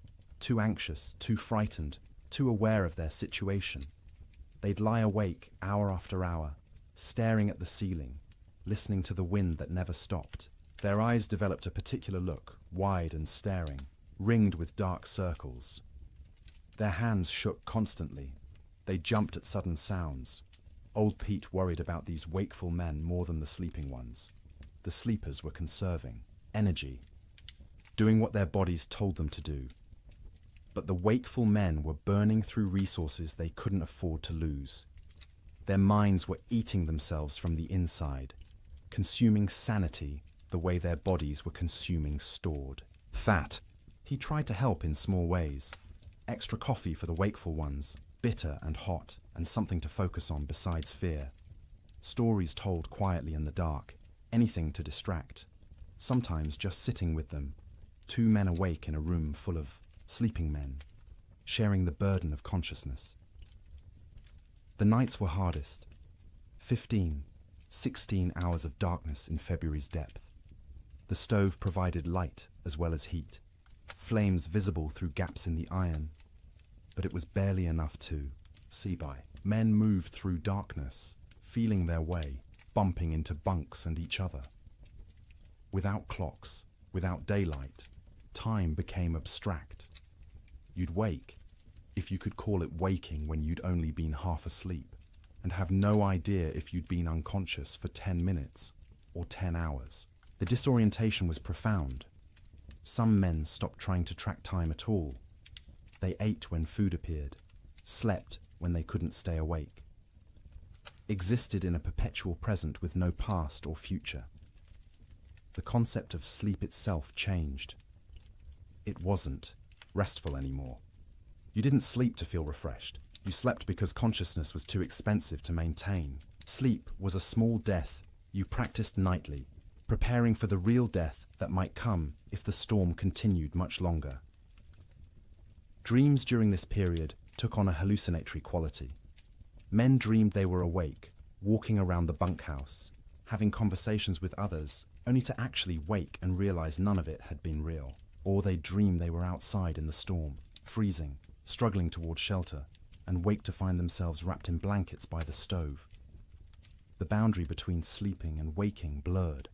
too anxious, too frightened, too aware of their situation. They'd lie awake hour after hour, staring at the ceiling, listening to the wind that never stopped. Their eyes developed a particular look, wide and staring, ringed with dark circles. Their hands shook constantly. They jumped at sudden sounds. Old Pete worried about these wakeful men more than the sleeping ones. The sleepers were conserving energy, doing what their bodies told them to do. But the wakeful men were burning through resources they couldn't afford to lose. Their minds were eating themselves from the inside, consuming sanity the way their bodies were consuming stored fat. He tried to help in small ways. Extra coffee for the wakeful ones, bitter and hot, and something to focus on besides fear. Stories told quietly in the dark, anything to distract. Sometimes just sitting with them, two men awake in a room full of sleeping men, sharing the burden of consciousness. The nights were hardest. 15, 16 hours of darkness in February's depth. The stove provided light as well as heat, flames visible through gaps in the iron, but it was barely enough to see by. Men moved through darkness, feeling their way, bumping into bunks and each other. Without clocks, without daylight, time became abstract. You'd wake, if you could call it waking when you'd only been half asleep, and have no idea if you'd been unconscious for 10 minutes or 10 hours. The disorientation was profound. Some men stopped trying to track time at all. They ate when food appeared, slept when they couldn't stay awake, existed in a perpetual present with no past or future. The concept of sleep itself changed. It wasn't restful anymore. You didn't sleep to feel refreshed. You slept because consciousness was too expensive to maintain. Sleep was a small death you practiced nightly, preparing for the real death that might come if the storm continued much longer. Dreams during this period took on a hallucinatory quality. Men dreamed they were awake, walking around the bunkhouse, having conversations with others, only to actually wake and realize none of it had been real. Or they'd dream they were outside in the storm, freezing, struggling toward shelter, and wake to find themselves wrapped in blankets by the stove. The boundary between sleeping and waking blurred.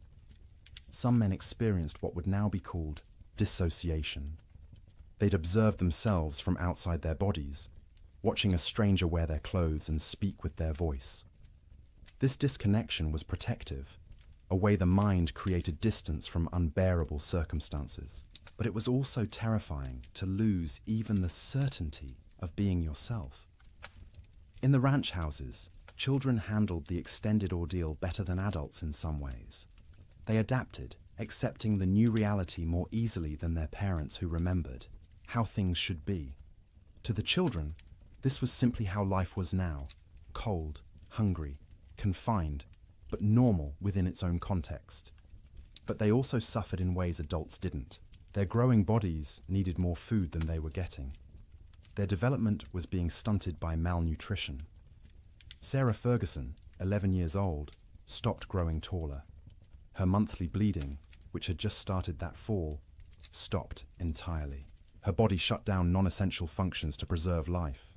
Some men experienced what would now be called dissociation. They'd observe themselves from outside their bodies, watching a stranger wear their clothes and speak with their voice. This disconnection was protective, a way the mind created distance from unbearable circumstances. But it was also terrifying to lose even the certainty of being yourself. In the ranch houses, children handled the extended ordeal better than adults in some ways. They adapted, accepting the new reality more easily than their parents who remembered how things should be. To the children, this was simply how life was now, cold, hungry, confined, but normal within its own context. But they also suffered in ways adults didn't. Their growing bodies needed more food than they were getting. Their development was being stunted by malnutrition. Sarah Ferguson, 11 years old, stopped growing taller. Her monthly bleeding, which had just started that fall, stopped entirely. Her body shut down non-essential functions to preserve life.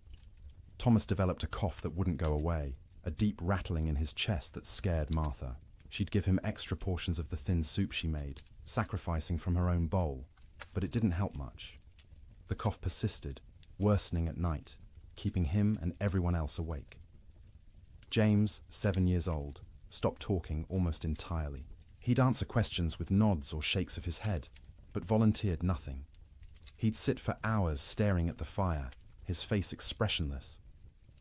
Thomas developed a cough that wouldn't go away, a deep rattling in his chest that scared Martha. She'd give him extra portions of the thin soup she made, sacrificing from her own bowl, but it didn't help much. The cough persisted, worsening at night, keeping him and everyone else awake. James, 7 years old, stopped talking almost entirely. He'd answer questions with nods or shakes of his head, but volunteered nothing. He'd sit for hours staring at the fire, his face expressionless.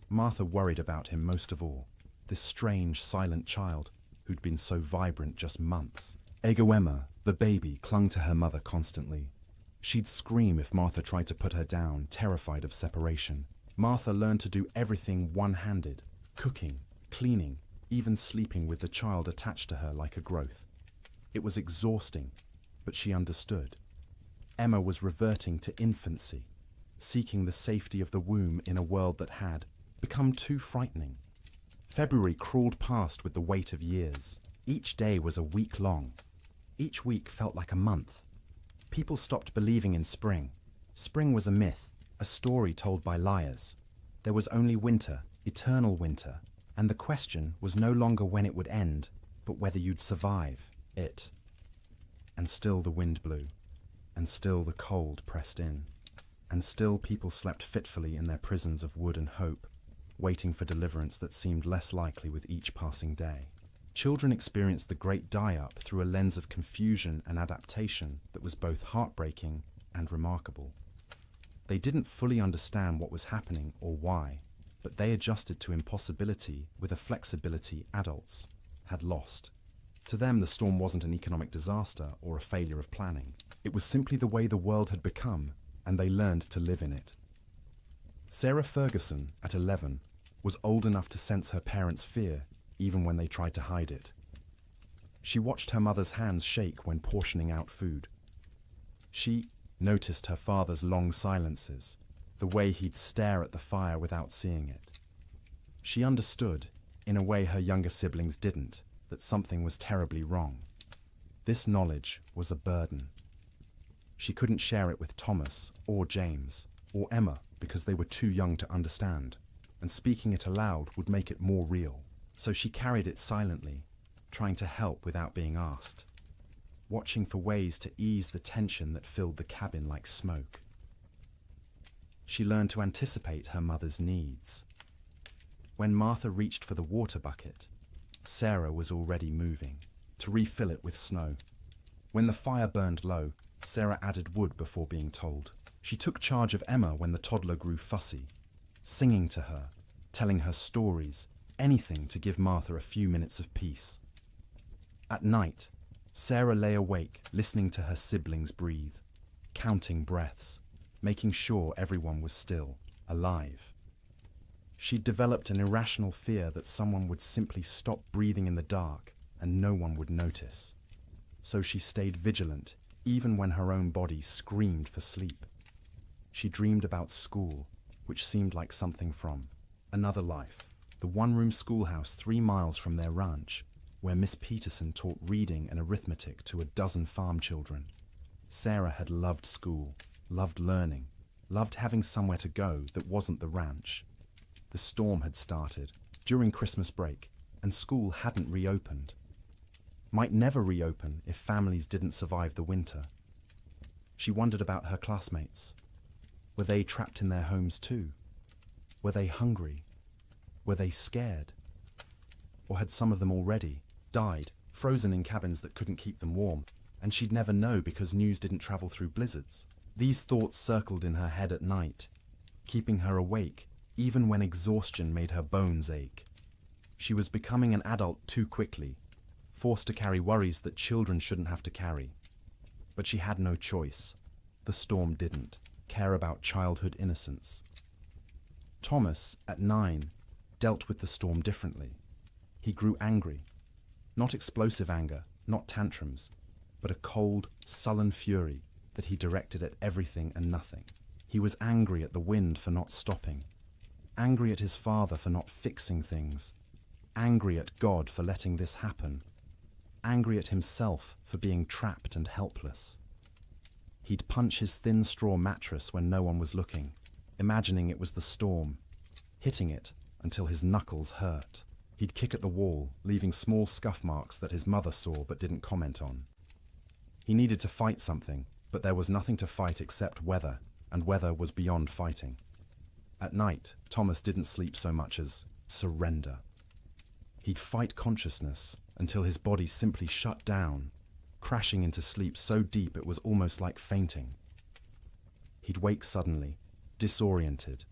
Martha worried about him most of all, this strange, silent child who'd been so vibrant just months. Egawema, the baby, clung to her mother constantly. She'd scream if Martha tried to put her down, terrified of separation. Martha learned to do everything one-handed, cooking, cleaning, even sleeping with the child attached to her like a growth. It was exhausting, but she understood. Emma was reverting to infancy, seeking the safety of the womb in a world that had become too frightening. February crawled past with the weight of years. Each day was a week long. Each week felt like a month. People stopped believing in spring. Spring was a myth, a story told by liars. There was only winter, eternal winter, and the question was no longer when it would end, but whether you'd survive it. And still the wind blew, and still the cold pressed in, and still people slept fitfully in their prisons of wood and hope, waiting for deliverance that seemed less likely with each passing day. Children experienced the great die-up through a lens of confusion and adaptation that was both heartbreaking and remarkable. They didn't fully understand what was happening or why, but they adjusted to impossibility with a flexibility adults had lost. To them, the storm wasn't an economic disaster or a failure of planning. It was simply the way the world had become, and they learned to live in it. Sarah Ferguson, at 11, was old enough to sense her parents' fear, even when they tried to hide it. She watched her mother's hands shake when portioning out food. She noticed her father's long silences, the way he'd stare at the fire without seeing it. She understood, in a way her younger siblings didn't, that something was terribly wrong. This knowledge was a burden. She couldn't share it with Thomas or James or Emma because they were too young to understand, and speaking it aloud would make it more real. So she carried it silently, trying to help without being asked, watching for ways to ease the tension that filled the cabin like smoke. She learned to anticipate her mother's needs. When Martha reached for the water bucket, Sarah was already moving, to refill it with snow. When the fire burned low, Sarah added wood before being told. She took charge of Emma when the toddler grew fussy, singing to her, telling her stories, anything to give Martha a few minutes of peace. At night, Sarah lay awake, listening to her siblings breathe, counting breaths, making sure everyone was still, alive. She'd developed an irrational fear that someone would simply stop breathing in the dark and no one would notice. So she stayed vigilant, even when her own body screamed for sleep. She dreamed about school, which seemed like something from another life. the one-room schoolhouse 3 miles from their ranch, where Miss Peterson taught reading and arithmetic to a dozen farm children. Sarah had loved school, loved learning, loved having somewhere to go that wasn't the ranch. The storm had started during Christmas break, and school hadn't reopened. Might never reopen if families didn't survive the winter. She wondered about her classmates. Were they trapped in their homes too? Were they hungry? Were they scared? Or had some of them already died, frozen in cabins that couldn't keep them warm, and she'd never know because news didn't travel through blizzards? These thoughts circled in her head at night, keeping her awake even when exhaustion made her bones ache. She was becoming an adult too quickly, forced to carry worries that children shouldn't have to carry. But she had no choice. The storm didn't care about childhood innocence. Thomas, at 9, dealt with the storm differently. He grew angry. Not explosive anger, not tantrums, but a cold, sullen fury that he directed at everything and nothing. He was angry at the wind for not stopping, angry at his father for not fixing things, angry at God for letting this happen, angry at himself for being trapped and helpless. He'd punch his thin straw mattress when no one was looking, imagining it was the storm, hitting it until his knuckles hurt. He'd kick at the wall, leaving small scuff marks that his mother saw but didn't comment on. He needed to fight something, but there was nothing to fight except weather, and weather was beyond fighting. At night, Thomas didn't sleep so much as surrender. He'd fight consciousness until his body simply shut down, crashing into sleep so deep it was almost like fainting. He'd wake suddenly, disoriented,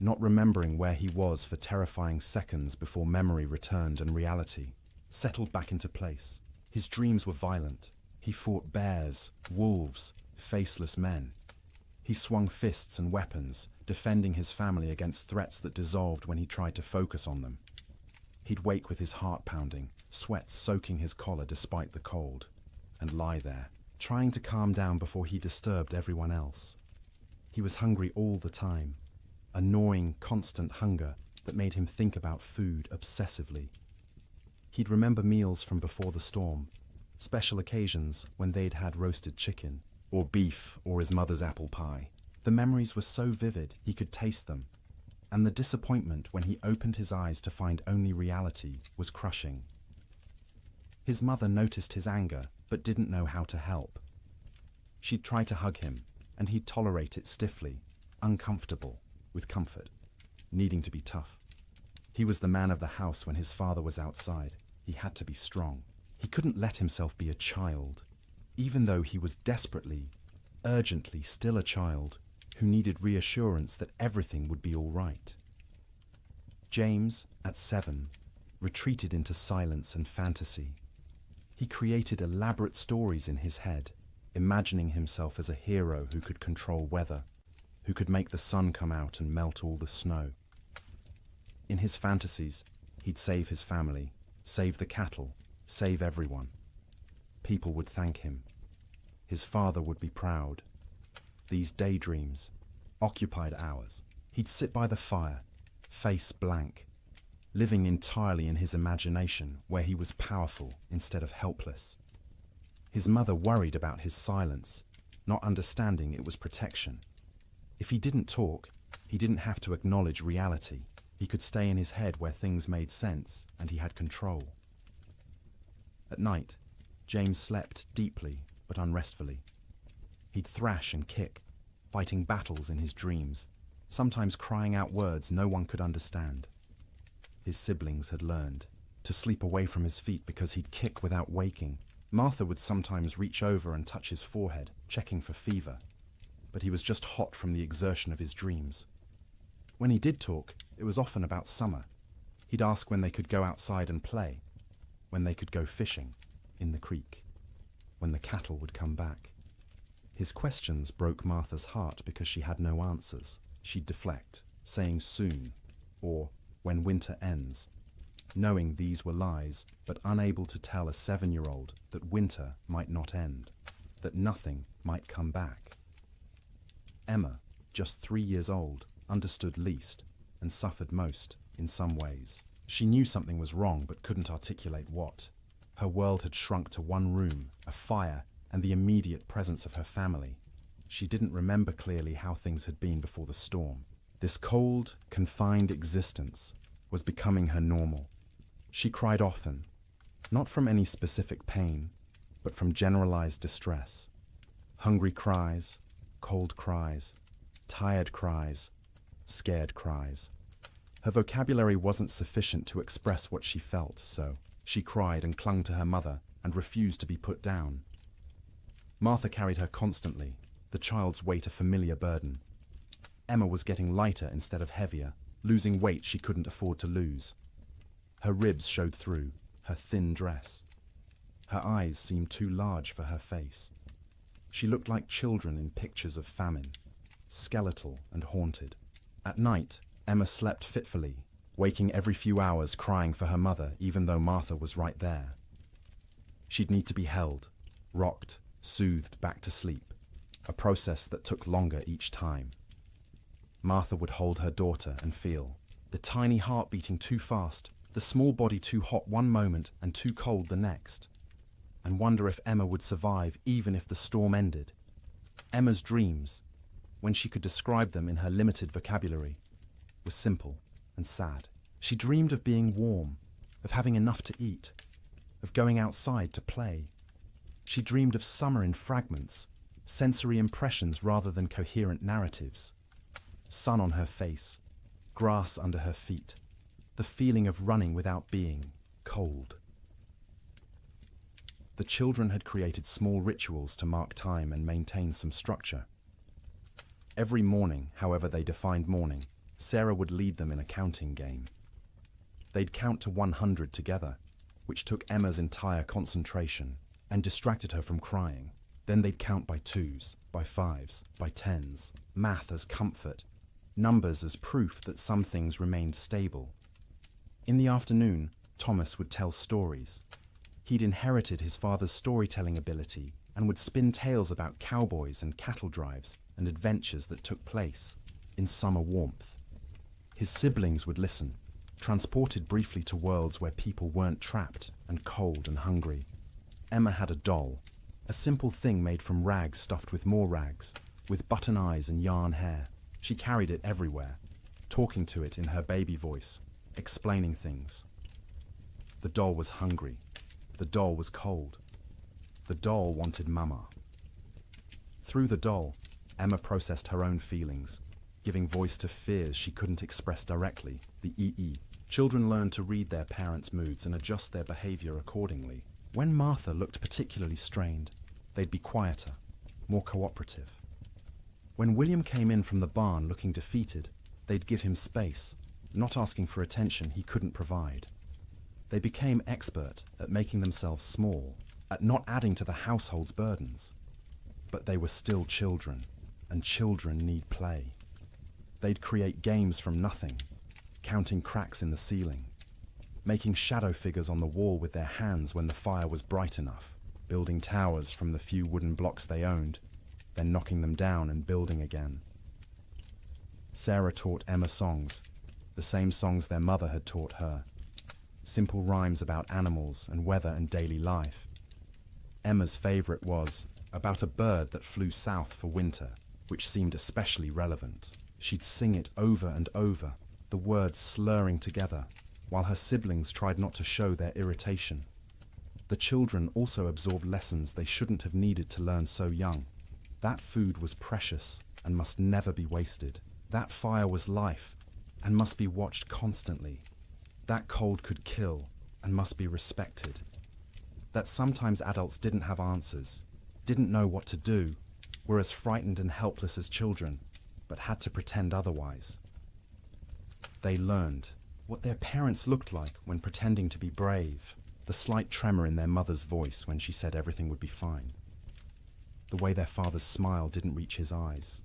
not remembering where he was for terrifying seconds before memory returned and reality settled back into place. His dreams were violent. He fought bears, wolves, faceless men. He swung fists and weapons, defending his family against threats that dissolved when he tried to focus on them. He'd wake with his heart pounding, sweat soaking his collar despite the cold, and lie there, trying to calm down before he disturbed everyone else. He was hungry all the time, a gnawing, constant hunger that made him think about food obsessively. He'd remember meals from before the storm, special occasions when they'd had roasted chicken, or beef, or his mother's apple pie. The memories were so vivid he could taste them, and the disappointment when he opened his eyes to find only reality was crushing. His mother noticed his anger, but didn't know how to help. She'd try to hug him, and he'd tolerate it stiffly, uncomfortable, with comfort, needing to be tough. He was the man of the house when his father was outside. He had to be strong. He couldn't let himself be a child, even though he was desperately, urgently still a child who needed reassurance that everything would be all right. James, at 7, retreated into silence and fantasy. He created elaborate stories in his head, imagining himself as a hero who could control weather, who could make the sun come out and melt all the snow. In his fantasies, he'd save his family, save the cattle, save everyone. People would thank him. His father would be proud. These daydreams, occupied hours. He'd sit by the fire, face blank, living entirely in his imagination where he was powerful instead of helpless. His mother worried about his silence, not understanding it was protection. If he didn't talk, he didn't have to acknowledge reality. He could stay in his head where things made sense and he had control. At night, James slept deeply but unrestfully. He'd thrash and kick, fighting battles in his dreams, sometimes crying out words no one could understand. His siblings had learned to sleep away from his feet because he'd kick without waking. Martha would sometimes reach over and touch his forehead, checking for fever, but he was just hot from the exertion of his dreams. When he did talk, it was often about summer. He'd ask when they could go outside and play, when they could go fishing in the creek, when the cattle would come back. His questions broke Martha's heart because she had no answers. She'd deflect, saying soon, or when winter ends, knowing these were lies, but unable to tell a 7-year-old that winter might not end, that nothing might come back. Emma, just 3 years old, understood least and suffered most in some ways. She knew something was wrong but couldn't articulate what. Her world had shrunk to one room, a fire, and the immediate presence of her family. She didn't remember clearly how things had been before the storm. This cold, confined existence was becoming her normal. She cried often, not from any specific pain, but from generalized distress. Hungry cries, cold cries, tired cries, scared cries. Her vocabulary wasn't sufficient to express what she felt, so she cried and clung to her mother and refused to be put down. Martha carried her constantly, the child's weight a familiar burden. Emma was getting lighter instead of heavier, losing weight she couldn't afford to lose. Her ribs showed through, her thin dress. Her eyes seemed too large for her face. She looked like children in pictures of famine, skeletal and haunted. At night, Emma slept fitfully, waking every few hours crying for her mother even though Martha was right there. She'd need to be held, rocked, soothed back to sleep, a process that took longer each time. Martha would hold her daughter and feel the tiny heart beating too fast, the small body too hot one moment and too cold the next, and wonder if Emma would survive even if the storm ended. Emma's dreams, when she could describe them in her limited vocabulary, were simple and sad. She dreamed of being warm, of having enough to eat, of going outside to play. She dreamed of summer in fragments, sensory impressions rather than coherent narratives. Sun on her face, grass under her feet, the feeling of running without being cold. The children had created small rituals to mark time and maintain some structure. Every morning, however they defined morning, Sarah would lead them in a counting game. They'd count to 100 together, which took Emma's entire concentration and distracted her from crying. Then they'd count by twos, by fives, by tens, math as comfort, numbers as proof that some things remained stable. In the afternoon, Thomas would tell stories. He'd inherited his father's storytelling ability and would spin tales about cowboys and cattle drives and adventures that took place in summer warmth. His siblings would listen, transported briefly to worlds where people weren't trapped and cold and hungry. Emma had a doll, a simple thing made from rags stuffed with more rags, with button eyes and yarn hair. She carried it everywhere, talking to it in her baby voice, explaining things. The doll was hungry. The doll was cold. The doll wanted Mama. Through the doll, Emma processed her own feelings, giving voice to fears she couldn't express directly, the EE. Children learn to read their parents' moods and adjust their behavior accordingly. When Martha looked particularly strained, they'd be quieter, more cooperative. When William came in from the barn looking defeated, they'd give him space, not asking for attention he couldn't provide. They became expert at making themselves small, at not adding to the household's burdens. But they were still children, and children need play. They'd create games from nothing, counting cracks in the ceiling, making shadow figures on the wall with their hands when the fire was bright enough, building towers from the few wooden blocks they owned, then knocking them down and building again. Sarah taught Emma songs, the same songs their mother had taught her. Simple rhymes about animals and weather and daily life. Emma's favorite was about a bird that flew south for winter, which seemed especially relevant. She'd sing it over and over, the words slurring together, while her siblings tried not to show their irritation. The children also absorbed lessons they shouldn't have needed to learn so young. That food was precious and must never be wasted. That fire was life and must be watched constantly. That cold could kill and must be respected. That sometimes adults didn't have answers, didn't know what to do, were as frightened and helpless as children, but had to pretend otherwise. They learned what their parents looked like when pretending to be brave, the slight tremor in their mother's voice when she said everything would be fine, the way their father's smile didn't reach his eyes.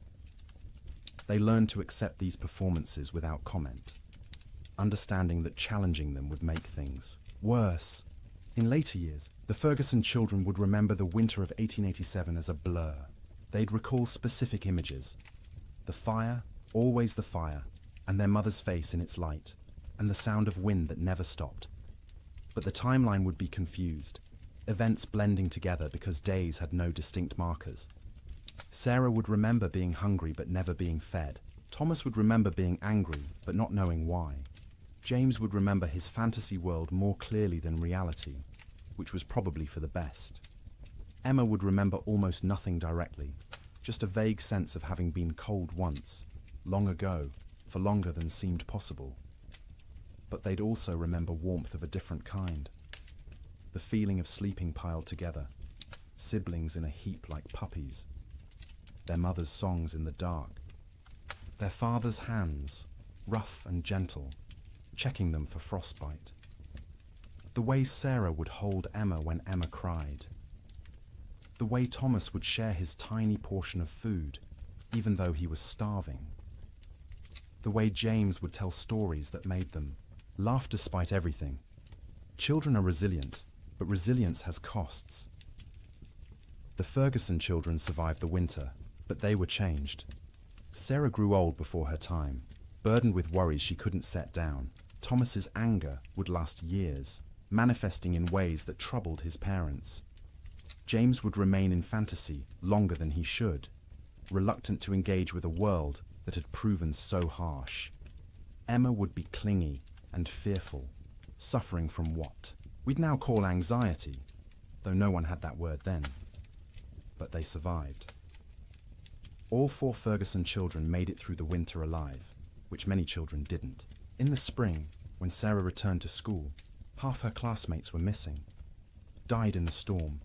They learned to accept these performances without comment, understanding that challenging them would make things worse. In later years, the Ferguson children would remember the winter of 1887 as a blur. They'd recall specific images. The fire, always the fire, and their mother's face in its light. and the sound of wind that never stopped. But the timeline would be confused, events blending together because days had no distinct markers. Sarah would remember being hungry but never being fed. Thomas would remember being angry but not knowing why. James would remember his fantasy world more clearly than reality, which was probably for the best. Emma would remember almost nothing directly, just a vague sense of having been cold once, long ago, for longer than seemed possible. But they'd also remember warmth of a different kind. The feeling of sleeping piled together, siblings in a heap like puppies, their mother's songs in the dark, their father's hands, rough and gentle, checking them for frostbite. The way Sarah would hold Emma when Emma cried. The way Thomas would share his tiny portion of food, even though he was starving. The way James would tell stories that made them laugh despite everything. Children are resilient, but resilience has costs. The Ferguson children survived the winter, but they were changed. Sarah grew old before her time, burdened with worries she couldn't set down. Thomas's anger would last years, manifesting in ways that troubled his parents. James would remain in fantasy longer than he should, reluctant to engage with a world that had proven so harsh. Emma would be clingy and fearful, suffering from what we'd now call anxiety, though no one had that word then. But they survived. All 4 Ferguson children made it through the winter alive, which many children didn't. In the spring, when Sarah returned to school, half her classmates were missing, died in the storm,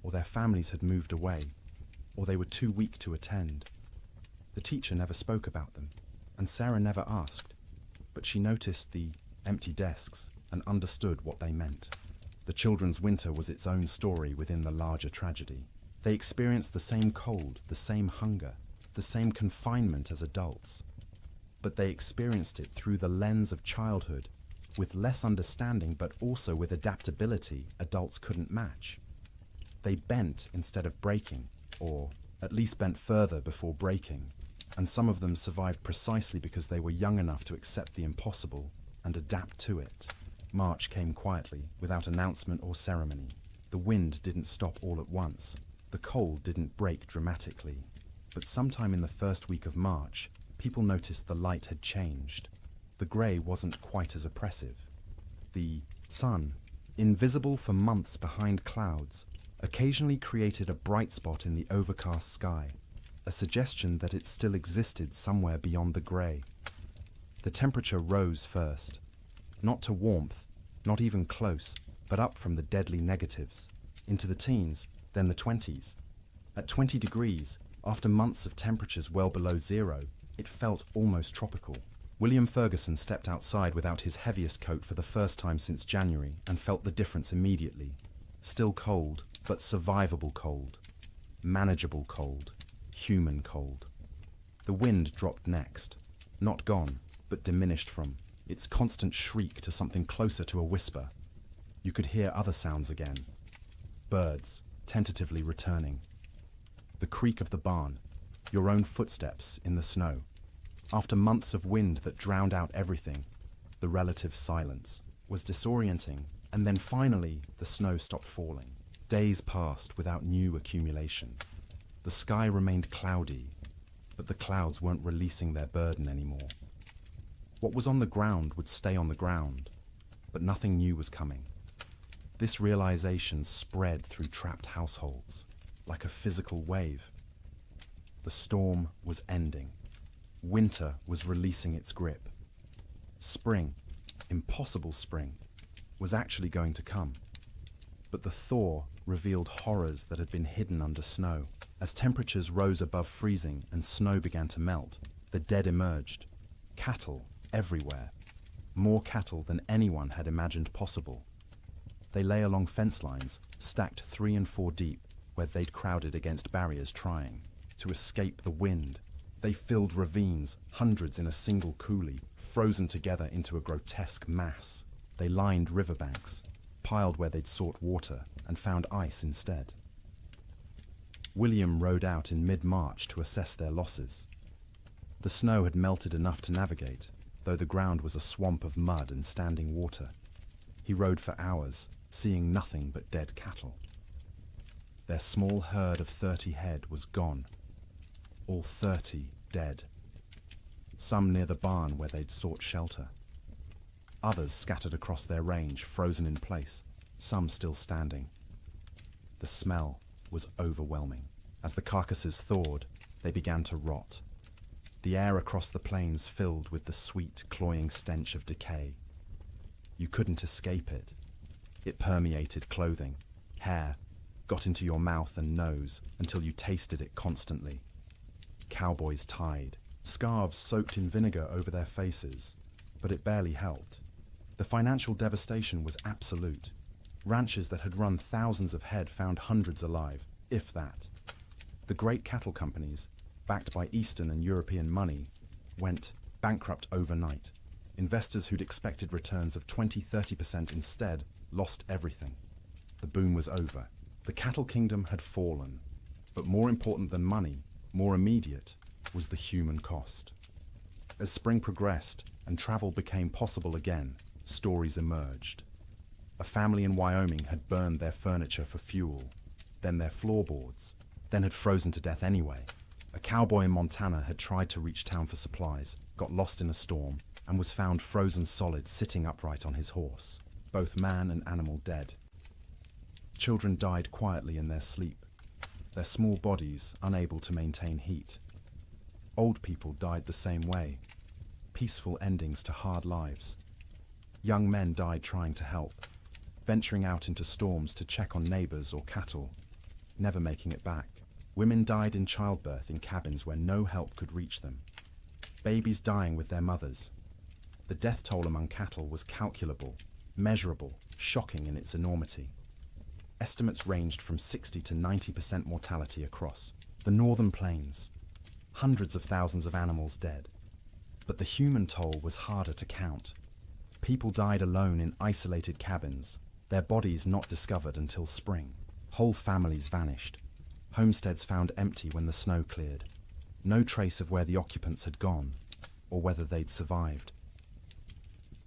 or their families had moved away, or they were too weak to attend. The teacher never spoke about them, and Sarah never asked, but she noticed the empty desks and understood what they meant. The children's winter was its own story within the larger tragedy. They experienced the same cold, the same hunger, the same confinement as adults, but they experienced it through the lens of childhood, with less understanding but also with adaptability adults couldn't match. They bent instead of breaking, or at least bent further before breaking, and some of them survived precisely because they were young enough to accept the impossible and adapt to it. March came quietly, without announcement or ceremony. The wind didn't stop all at once. The cold didn't break dramatically. But sometime in the first week of March, people noticed the light had changed. The grey wasn't quite as oppressive. The sun, invisible for months behind clouds, occasionally created a bright spot in the overcast sky, a suggestion that it still existed somewhere beyond the grey. The temperature rose first, not to warmth, not even close, but up from the deadly negatives, into the teens, then the 20s. At 20 degrees, after months of temperatures well below zero, it felt almost tropical. William Ferguson stepped outside without his heaviest coat for the first time since January and felt the difference immediately. Still cold, but survivable cold. Manageable cold. Human cold. The wind dropped next. Not gone, but diminished from its constant shriek to something closer to a whisper. You could hear other sounds again. Birds, tentatively returning. The creak of the barn, your own footsteps in the snow. After months of wind that drowned out everything, the relative silence was disorienting, and then finally the snow stopped falling. Days passed without new accumulation. The sky remained cloudy, but the clouds weren't releasing their burden anymore. What was on the ground would stay on the ground, but nothing new was coming. This realization spread through trapped households, like a physical wave. The storm was ending. Winter was releasing its grip. Spring, impossible spring, was actually going to come. But the thaw revealed horrors that had been hidden under snow. As temperatures rose above freezing and snow began to melt, the dead emerged. Cattle everywhere. More cattle than anyone had imagined possible. They lay along fence lines, stacked 3 and 4 deep, where they'd crowded against barriers trying to escape the wind. They filled ravines, hundreds in a single coulee, frozen together into a grotesque mass. They lined riverbanks, piled where they'd sought water, and found ice instead. William rode out in mid-March to assess their losses. The snow had melted enough to navigate, though the ground was a swamp of mud and standing water. He rode for hours, seeing nothing but dead cattle. Their small herd of 30 head was gone. All 30 dead. Some near the barn where they'd sought shelter. Others scattered across their range, frozen in place, some still standing. The smell was overwhelming. As the carcasses thawed, they began to rot. The air across the plains filled with the sweet, cloying stench of decay. You couldn't escape it. It permeated clothing, hair, got into your mouth and nose until you tasted it constantly. Cowboys tied, scarves soaked in vinegar over their faces, but it barely helped. The financial devastation was absolute. Ranches that had run thousands of head found hundreds alive, if that. The great cattle companies, backed by Eastern and European money, went bankrupt overnight. Investors who'd expected returns of 20–30% instead lost everything. The boom was over. The cattle kingdom had fallen. But more important than money, more immediate, was the human cost. As spring progressed and travel became possible again, stories emerged. A family in Wyoming had burned their furniture for fuel, then their floorboards, then had frozen to death anyway. A cowboy in Montana had tried to reach town for supplies, got lost in a storm, and was found frozen solid sitting upright on his horse, both man and animal dead. Children died quietly in their sleep, their small bodies unable to maintain heat. Old people died the same way, peaceful endings to hard lives. Young men died trying to help, venturing out into storms to check on neighbors or cattle, never making it back. Women died in childbirth in cabins where no help could reach them. Babies dying with their mothers. The death toll among cattle was calculable, measurable, shocking in its enormity. Estimates ranged from 60 to 90% mortality across the northern plains. Hundreds of thousands of animals dead. But the human toll was harder to count. People died alone in isolated cabins, their bodies not discovered until spring. Whole families vanished. Homesteads found empty when the snow cleared. No trace of where the occupants had gone, or whether they'd survived.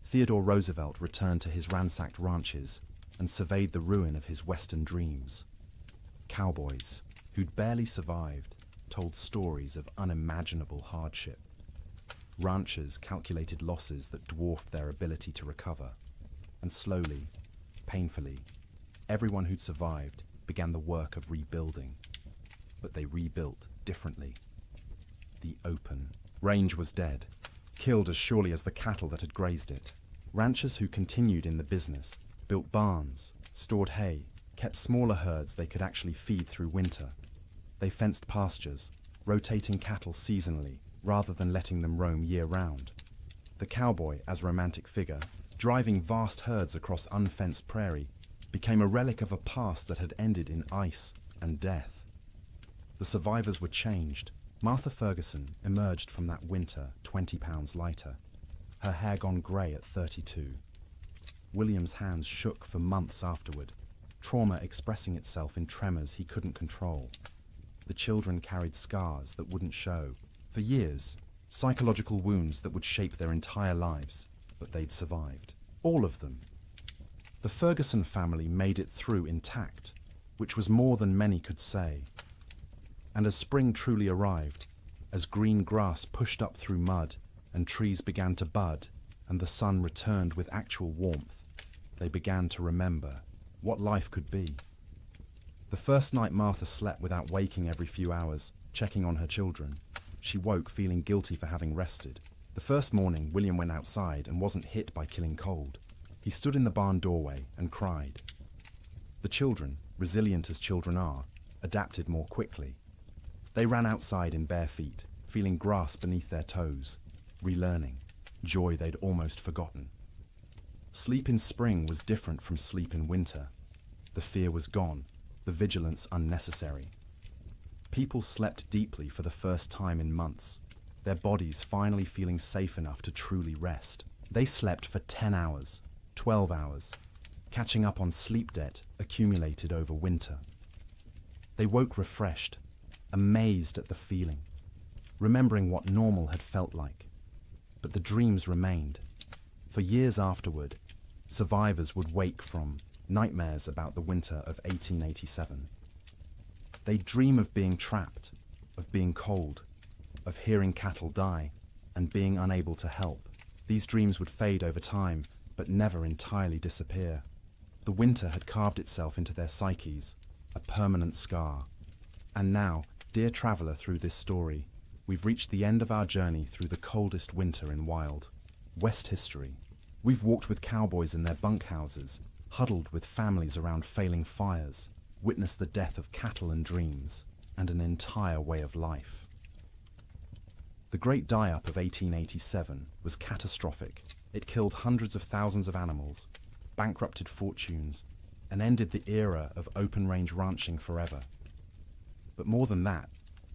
Theodore Roosevelt returned to his ransacked ranches and surveyed the ruin of his Western dreams. Cowboys, who'd barely survived, told stories of unimaginable hardship. Ranchers calculated losses that dwarfed their ability to recover. And slowly, painfully, everyone who'd survived began the work of rebuilding. But they rebuilt differently. The open range was dead, killed as surely as the cattle that had grazed it. Ranchers who continued in the business built barns, stored hay, kept smaller herds they could actually feed through winter. They fenced pastures, rotating cattle seasonally rather than letting them roam year-round. The cowboy, as romantic figure, driving vast herds across unfenced prairie, became a relic of a past that had ended in ice and death. The survivors were changed. Martha Ferguson emerged from that winter 20 pounds lighter, her hair gone grey at 32. William's hands shook for months afterward, trauma expressing itself in tremors he couldn't control. The children carried scars that wouldn't show. For years, psychological wounds that would shape their entire lives, but they'd survived. All of them. The Ferguson family made it through intact, which was more than many could say. And as spring truly arrived, as green grass pushed up through mud and trees began to bud and the sun returned with actual warmth, they began to remember what life could be. The first night Martha slept without waking every few hours, checking on her children. She woke feeling guilty for having rested. The first morning, William went outside and wasn't hit by killing cold. He stood in the barn doorway and cried. The children, resilient as children are, adapted more quickly. They ran outside in bare feet, feeling grass beneath their toes, relearning, joy they'd almost forgotten. Sleep in spring was different from sleep in winter. The fear was gone, the vigilance unnecessary. People slept deeply for the first time in months, their bodies finally feeling safe enough to truly rest. They slept for 10 hours, 12 hours, catching up on sleep debt accumulated over winter. They woke refreshed, amazed at the feeling, remembering what normal had felt like. But the dreams remained. For years afterward, survivors would wake from nightmares about the winter of 1887. They'd dream of being trapped, of being cold, of hearing cattle die, and being unable to help. These dreams would fade over time, but never entirely disappear. The winter had carved itself into their psyches, a permanent scar. And now, dear traveller through this story, we've reached the end of our journey through the coldest winter in wild West history. We've walked with cowboys in their bunkhouses, huddled with families around failing fires, witnessed the death of cattle and dreams, and an entire way of life. The Great Die-Up of 1887 was catastrophic. It killed hundreds of thousands of animals, bankrupted fortunes, and ended the era of open-range ranching forever. But more than that,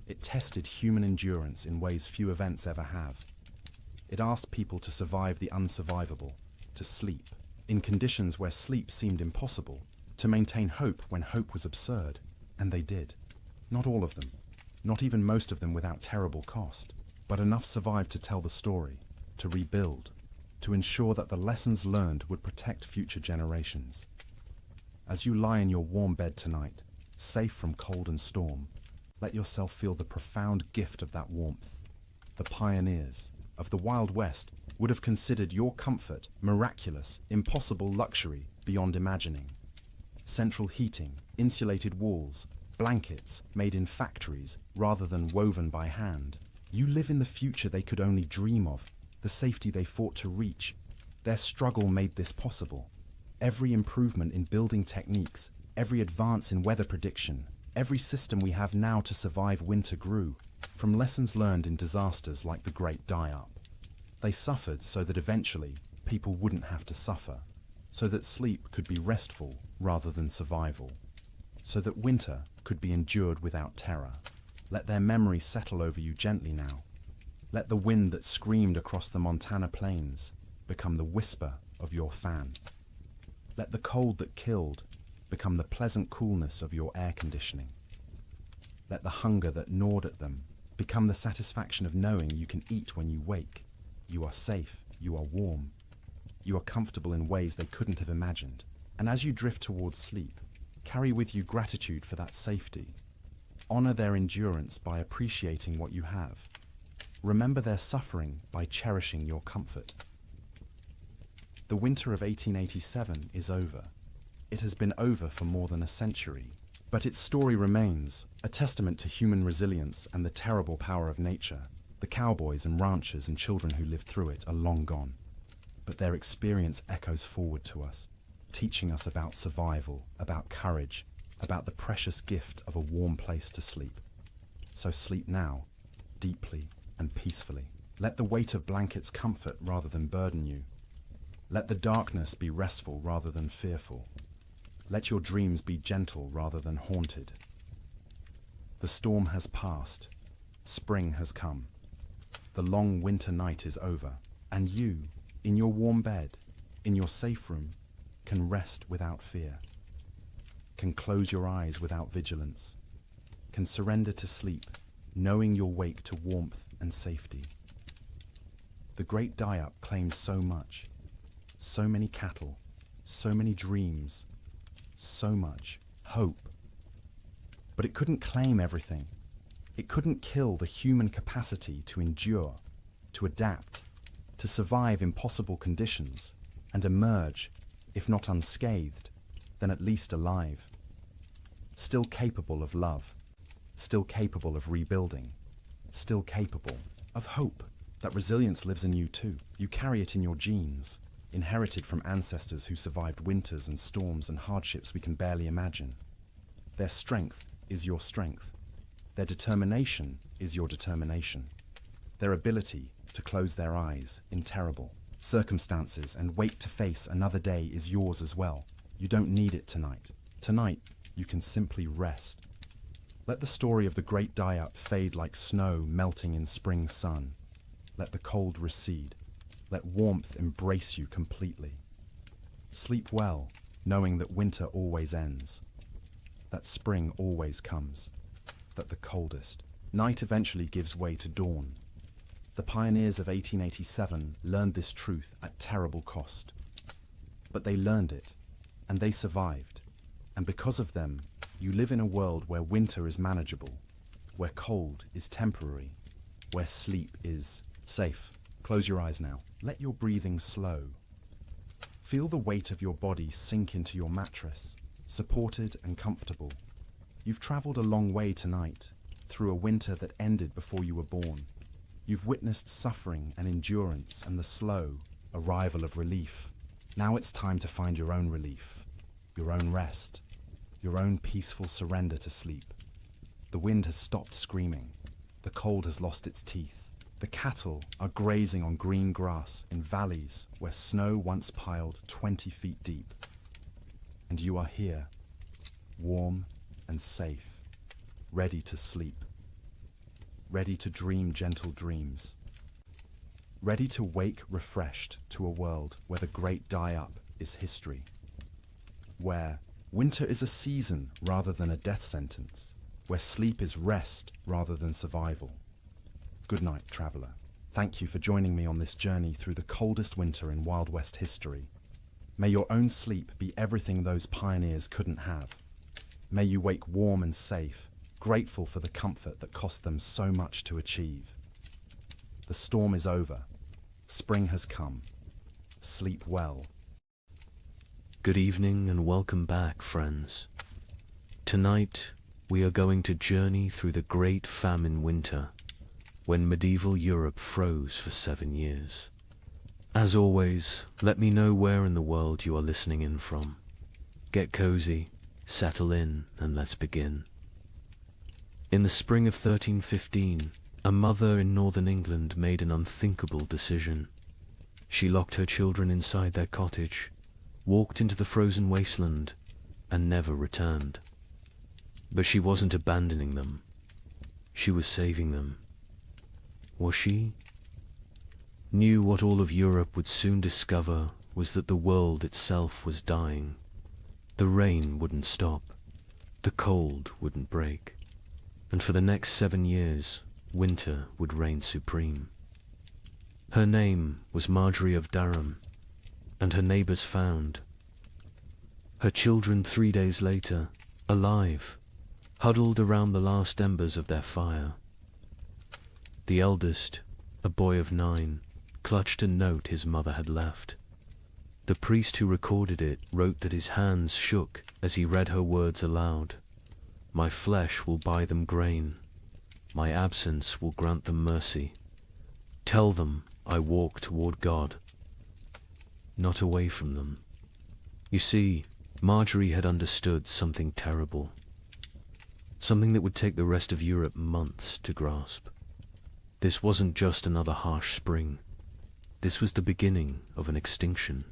it tested human endurance in ways few events ever have. It asked people to survive the unsurvivable, to sleep, in conditions where sleep seemed impossible, to maintain hope when hope was absurd, and they did. Not all of them, not even most of them without terrible cost, but enough survived to tell the story, to rebuild, to ensure that the lessons learned would protect future generations. As you lie in your warm bed tonight, safe from cold and storm, let yourself feel the profound gift of that warmth. The pioneers of the Wild West would have considered your comfort miraculous, impossible luxury beyond imagining. Central heating, insulated walls, blankets made in factories rather than woven by hand. You live in the future they could only dream of, the safety they fought to reach. Their struggle made this possible. Every improvement in building techniques, every advance in weather prediction, every system we have now to survive winter grew from lessons learned in disasters like the Great Die-Up. They suffered so that eventually people wouldn't have to suffer, so that sleep could be restful rather than survival, so that winter could be endured without terror. Let their memory settle over you gently now. Let the wind that screamed across the Montana plains become the whisper of your fan. Let the cold that killed become the pleasant coolness of your air conditioning. Let the hunger that gnawed at them become the satisfaction of knowing you can eat when you wake. You are safe, you are warm, you are comfortable in ways they couldn't have imagined. And as you drift towards sleep, carry with you gratitude for that safety. Honor their endurance by appreciating what you have. Remember their suffering by cherishing your comfort. The winter of 1887 is over. It has been over for more than a century, but its story remains, a testament to human resilience and the terrible power of nature. The cowboys and ranchers and children who lived through it are long gone, but their experience echoes forward to us, teaching us about survival, about courage, about the precious gift of a warm place to sleep. So sleep now, deeply and peacefully. Let the weight of blankets comfort rather than burden you. Let the darkness be restful rather than fearful. Let your dreams be gentle rather than haunted. The storm has passed. Spring has come. The long winter night is over, and you, in your warm bed, in your safe room, can rest without fear, can close your eyes without vigilance, can surrender to sleep, knowing you'll wake to warmth and safety. The Great Die-Up claimed so much, so many cattle, so many dreams, so much hope. But it couldn't claim everything. It couldn't kill the human capacity to endure, to adapt, to survive impossible conditions, and emerge, if not unscathed, then at least alive. Still capable of love, still capable of rebuilding, still capable of hope. That resilience lives in you too. You carry it in your genes, inherited from ancestors who survived winters and storms and hardships we can barely imagine. Their strength is your strength. Their determination is your determination. Their ability to close their eyes in terrible circumstances and wake to face another day is yours as well. You don't need it tonight. Tonight, you can simply rest. Let the story of the Great Die-Up fade like snow melting in spring sun. Let the cold recede. Let warmth embrace you completely. Sleep well, knowing that winter always ends, that spring always comes, that the coldest night eventually gives way to dawn. The pioneers of 1887 learned this truth at terrible cost. But they learned it, and they survived. And because of them, you live in a world where winter is manageable, where cold is temporary, where sleep is safe. Close your eyes now. Let your breathing slow. Feel the weight of your body sink into your mattress, supported and comfortable. You've traveled a long way tonight, through a winter that ended before you were born. You've witnessed suffering and endurance and the slow arrival of relief. Now it's time to find your own relief, your own rest, your own peaceful surrender to sleep. The wind has stopped screaming. The cold has lost its teeth. The cattle are grazing on green grass in valleys where snow once piled 20 feet deep. And you are here, warm and safe, ready to sleep, ready to dream gentle dreams, ready to wake refreshed to a world where the great die-up is history, where winter is a season rather than a death sentence, where sleep is rest rather than survival. Good night, traveller. Thank you for joining me on this journey through the coldest winter in Wild West history. May your own sleep be everything those pioneers couldn't have. May you wake warm and safe, grateful for the comfort that cost them so much to achieve. The storm is over. Spring has come. Sleep well. Good evening and welcome back, friends. Tonight, we are going to journey through the Great Famine Winter, when medieval Europe froze for 7 years. As always, let me know where in the world you are listening in from. Get cozy, settle in, and let's begin. In the spring of 1315, a mother in northern England made an unthinkable decision. She locked her children inside their cottage, walked into the frozen wasteland, and never returned. But she wasn't abandoning them. She was saving them. Was she? Knew what all of Europe would soon discover was that the world itself was dying. The rain wouldn't stop. The cold wouldn't break. And for the next 7 years, winter would reign supreme. Her name was Marjorie of Durham, and her neighbors found her children 3 days later, alive, huddled around the last embers of their fire. The eldest, a boy of 9, clutched a note his mother had left. The priest who recorded it wrote that his hands shook as he read her words aloud. My flesh will buy them grain. My absence will grant them mercy. Tell them I walk toward God, not away from them. You see, Marjorie had understood something terrible. Something that would take the rest of Europe months to grasp. This wasn't just another harsh spring. This was the beginning of an extinction.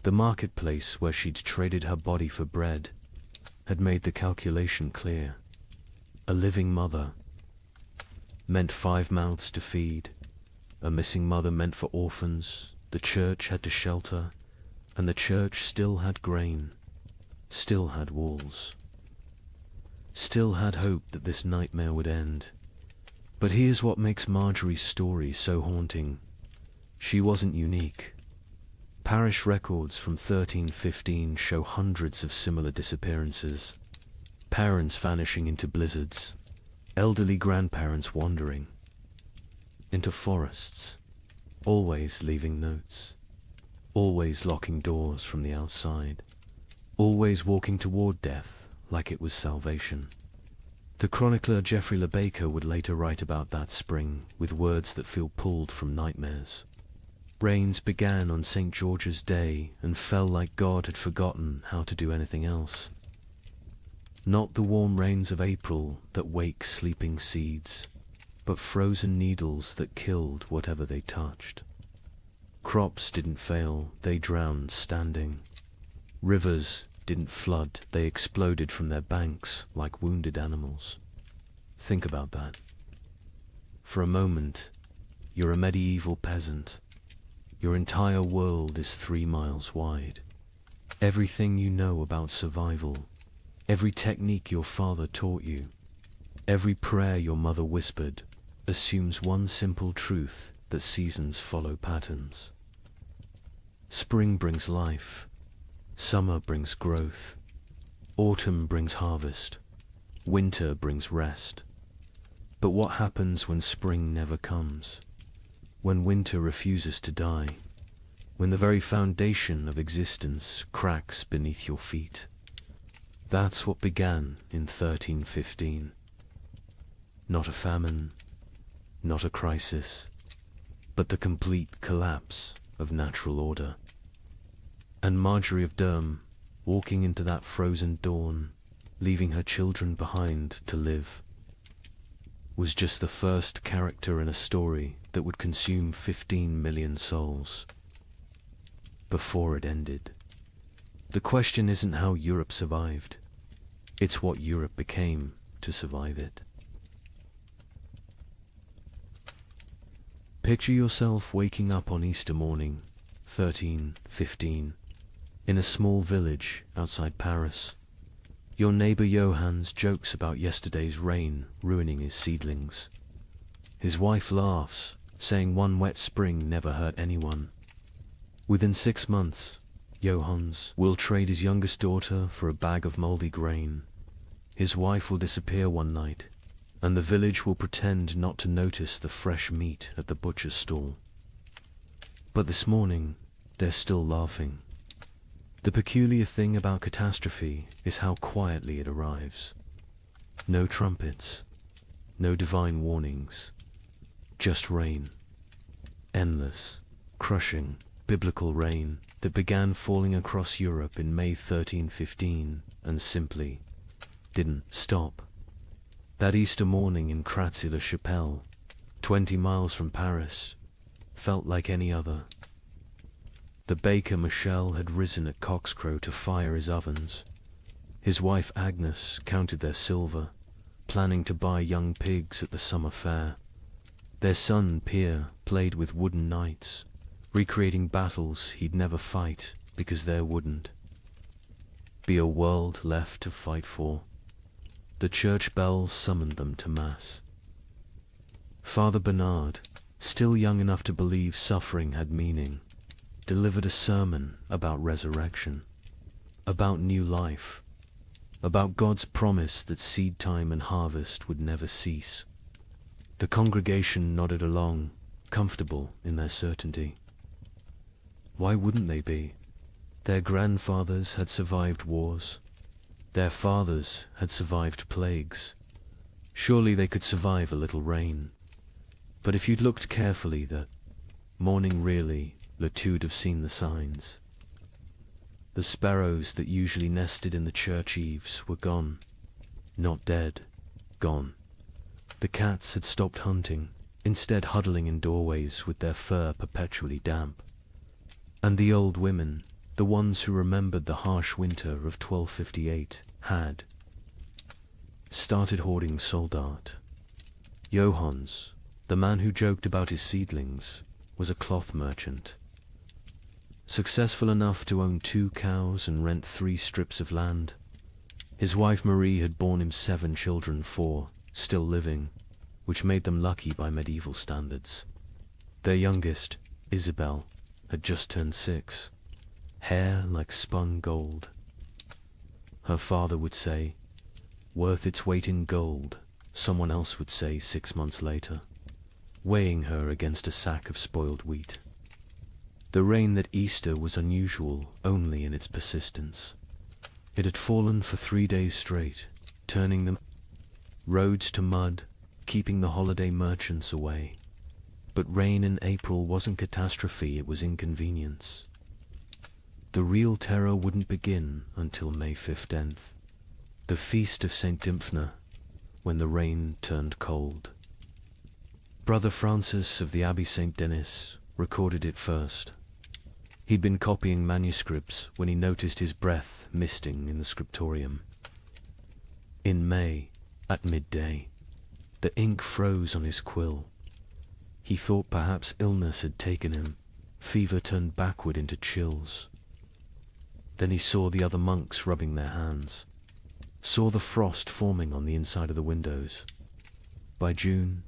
The marketplace where she'd traded her body for bread had made the calculation clear. A living mother meant 5 mouths to feed. A missing mother meant for orphans. The church had to shelter, and the church still had grain, still had walls, still had hope that this nightmare would end. But here's what makes Marjorie's story so haunting. She wasn't unique. Parish records from 1315 show hundreds of similar disappearances. Parents vanishing into blizzards, elderly grandparents wandering into forests, always leaving notes, always locking doors from the outside, always walking toward death like it was salvation. The chronicler Geoffrey Le Baker would later write about that spring with words that feel pulled from nightmares. Rains began on St. George's Day and fell like God had forgotten how to do anything else. Not the warm rains of April that wake sleeping seeds, but frozen needles that killed whatever they touched. Crops didn't fail, they drowned standing. Rivers didn't flood, they exploded from their banks like wounded animals. Think about that. For a moment, you're a medieval peasant. Your entire world is 3 miles wide. Everything you know about survival, every technique your father taught you, every prayer your mother whispered, assumes one simple truth that seasons follow patterns. Spring brings life, summer brings growth, autumn brings harvest, winter brings rest. But what happens when spring never comes? When winter refuses to die? When the very foundation of existence cracks beneath your feet? That's what began in 1315. Not a famine, not a crisis, but the complete collapse of natural order. And Marjorie of Durham, walking into that frozen dawn, leaving her children behind to live, was just the first character in a story that would consume 15 million souls. Before it ended. The question isn't how Europe survived, it's what Europe became to survive it. Picture yourself waking up on Easter morning, 1315, in a small village outside Paris. Your neighbor Johannes jokes about yesterday's rain ruining his seedlings. His wife laughs, saying one wet spring never hurt anyone. Within 6 months, Johannes will trade his youngest daughter for a bag of moldy grain. His wife will disappear one night, and the village will pretend not to notice the fresh meat at the butcher's stall. But this morning, they're still laughing. The peculiar thing about catastrophe is how quietly it arrives. No trumpets, no divine warnings, just rain. Endless, crushing, biblical rain that began falling across Europe in May 1315 and simply didn't stop. That Easter morning in Kratzy-le-Chapelle, 20 miles from Paris, felt like any other. The baker Michel had risen at cockscrow to fire his ovens. His wife Agnes counted their silver, planning to buy young pigs at the summer fair. Their son Pierre played with wooden knights, recreating battles he'd never fight because there wouldn't be a world left to fight for. The church bells summoned them to Mass. Father Bernard, still young enough to believe suffering had meaning, delivered a sermon about resurrection, about new life, about God's promise that seed time and harvest would never cease. The congregation nodded along, comfortable in their certainty. Why wouldn't they be? Their grandfathers had survived wars. Their fathers had survived plagues. Surely they could survive a little rain. But if you'd looked carefully that morning really, Latude have seen the signs. The sparrows that usually nested in the church eaves were gone. Not dead, gone. The cats had stopped hunting, instead huddling in doorways with their fur perpetually damp. And the old women, the ones who remembered the harsh winter of 1258, had started hoarding soldat. Johannes, the man who joked about his seedlings, was a cloth merchant. Successful enough to own 2 cows and rent 3 strips of land. His wife Marie had borne him 7 children, 4 still living, which made them lucky by medieval standards. Their youngest, Isabel, had just turned 6, hair like spun gold. Her father would say, worth its weight in gold, someone else would say 6 months later, weighing her against a sack of spoiled wheat. The rain that Easter was unusual only in its persistence. It had fallen for 3 days straight, turning the roads to mud, keeping the holiday merchants away. But rain in April wasn't catastrophe, it was inconvenience. The real terror wouldn't begin until May 15th, the feast of St. Dymphna, when the rain turned cold. Brother Francis of the Abbey St. Denis recorded it first. He'd been copying manuscripts when he noticed his breath misting in the scriptorium. In May, at midday, the ink froze on his quill. He thought perhaps illness had taken him, fever turned backward into chills. Then he saw the other monks rubbing their hands, saw the frost forming on the inside of the windows. By June,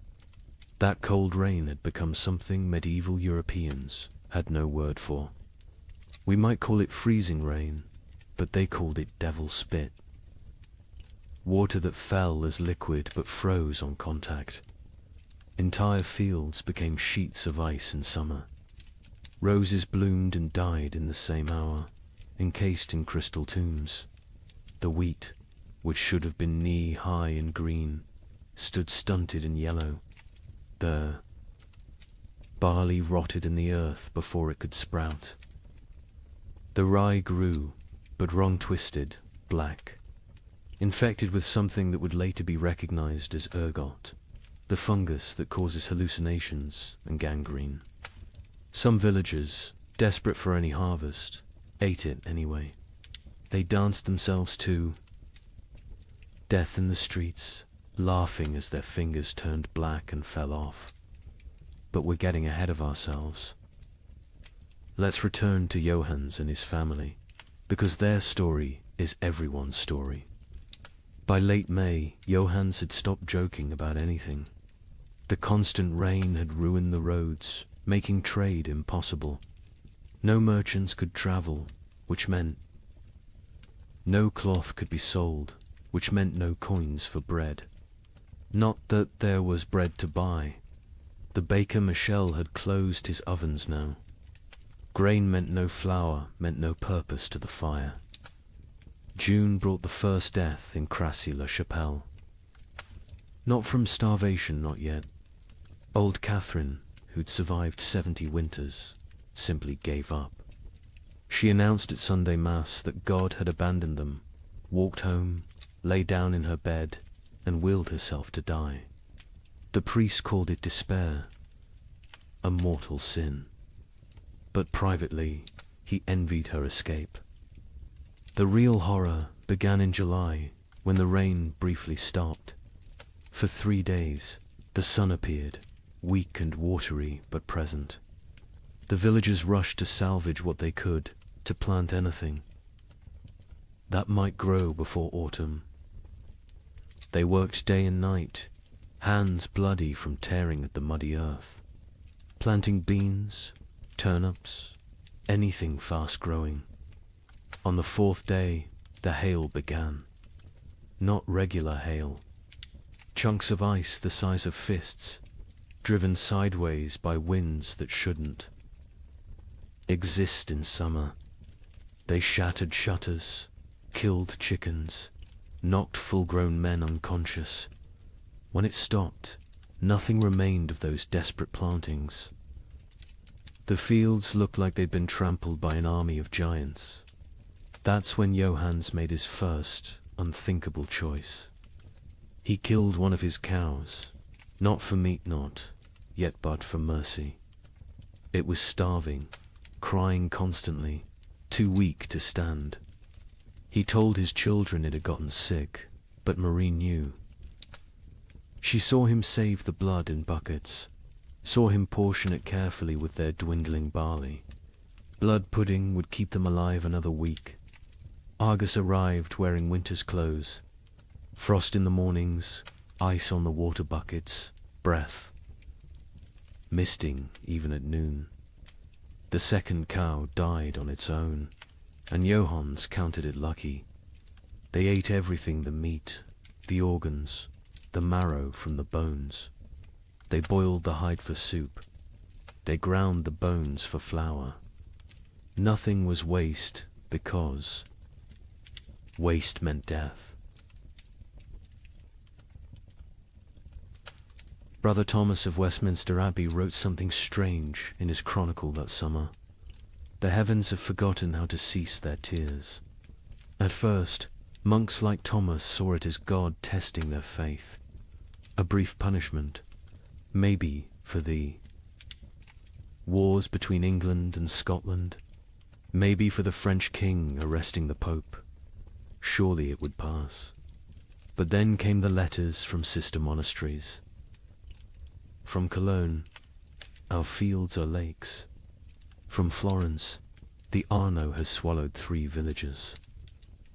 That cold rain had become something medieval Europeans had no word for. We might call it freezing rain, but they called it devil's spit. Water that fell as liquid but froze on contact. Entire fields became sheets of ice in summer. Roses bloomed and died in the same hour, encased in crystal tombs. The wheat, which should have been knee-high in green, stood stunted and yellow. The barley rotted in the earth before it could sprout. The rye grew, but wrong-twisted, black, infected with something that would later be recognized as ergot, the fungus that causes hallucinations and gangrene. Some villagers, desperate for any harvest, ate it anyway. They danced themselves to death in the streets, laughing as their fingers turned black and fell off. But we're getting ahead of ourselves. Let's return to Johannes and his family, because their story is everyone's story. By late May, Johannes had stopped joking about anything. The constant rain had ruined the roads, making trade impossible. No merchants could travel, which meant no cloth could be sold, which meant no coins for bread. Not that there was bread to buy. The baker Michel had closed his ovens now. Grain meant no flour, meant no purpose to the fire. June brought the first death in Crassy-la-Chapelle. Not from starvation, not yet. Old Catherine, who'd survived 70 winters, simply gave up. She announced at Sunday Mass that God had abandoned them, walked home, lay down in her bed, and willed herself to die. The priest called it despair, a mortal sin. But privately, he envied her escape. The real horror began in July, when the rain briefly stopped. For 3 days, the sun appeared, weak and watery but present. The villagers rushed to salvage what they could, to plant anything that might grow before autumn. They worked day and night, hands bloody from tearing at the muddy earth, planting beans, turnips, anything fast-growing. On the 4th day, the hail began. Not regular hail. Chunks of ice the size of fists, driven sideways by winds that shouldn't exist in summer. They shattered shutters, killed chickens, knocked full-grown men unconscious. When it stopped, nothing remained of those desperate plantings. The fields looked like they'd been trampled by an army of giants. That's when Johannes made his first, unthinkable choice. He killed one of his cows, not for meat not, yet but for mercy. It was starving, crying constantly, too weak to stand. He told his children it had gotten sick, but Marie knew. She saw him save the blood in buckets, saw him portion it carefully with their dwindling barley. Blood pudding would keep them alive another week. Argus arrived wearing winter's clothes. Frost in the mornings, ice on the water buckets, breath misting even at noon. The second cow died on its own, and Johannes counted it lucky. They ate everything: the meat, the organs, the marrow from the bones. They boiled the hide for soup. They ground the bones for flour. Nothing was waste, because waste meant death. Brother Thomas of Westminster Abbey wrote something strange in his chronicle that summer. The heavens have forgotten how to cease their tears. At first, monks like Thomas saw it as God testing their faith. A brief punishment, maybe for the wars between England and Scotland, maybe for the French king arresting the Pope. Surely it would pass. But then came the letters from sister monasteries. From Cologne, our fields are lakes. From Florence, the Arno has swallowed 3 villages.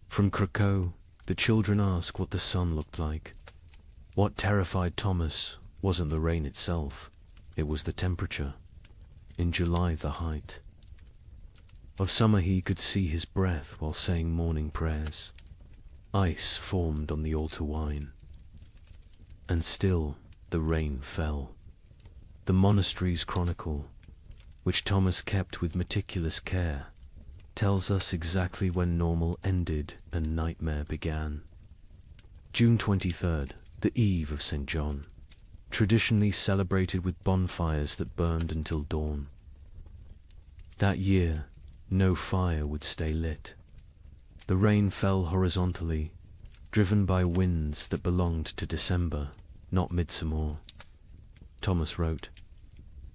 From Krakow, the children ask what the sun looked like. What terrified Thomas wasn't the rain itself, it was the temperature. In July, the height of summer, he could see his breath while saying morning prayers. Ice formed on the altar wine. And still the rain fell. The monastery's chronicle, which Thomas kept with meticulous care, tells us exactly when normal ended and nightmare began. June 23rd, the eve of St. John, traditionally celebrated with bonfires that burned until dawn. That year, no fire would stay lit. The rain fell horizontally, driven by winds that belonged to December, not midsummer. Thomas wrote,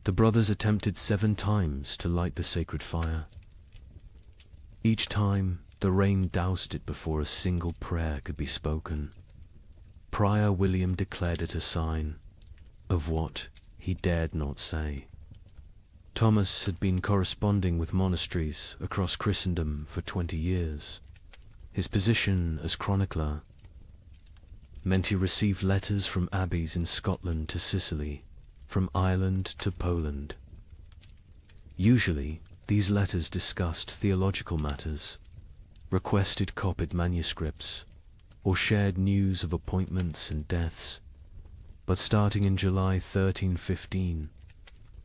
"The brothers attempted 7 times to light the sacred fire. Each time, the rain doused it before a single prayer could be spoken. Prior William declared it a sign of what he dared not say." Thomas had been corresponding with monasteries across Christendom for 20 years. His position as chronicler meant he received letters from abbeys in Scotland to Sicily, from Ireland to Poland. Usually, these letters discussed theological matters, requested copied manuscripts, or shared news of appointments and deaths. But starting in July 1315,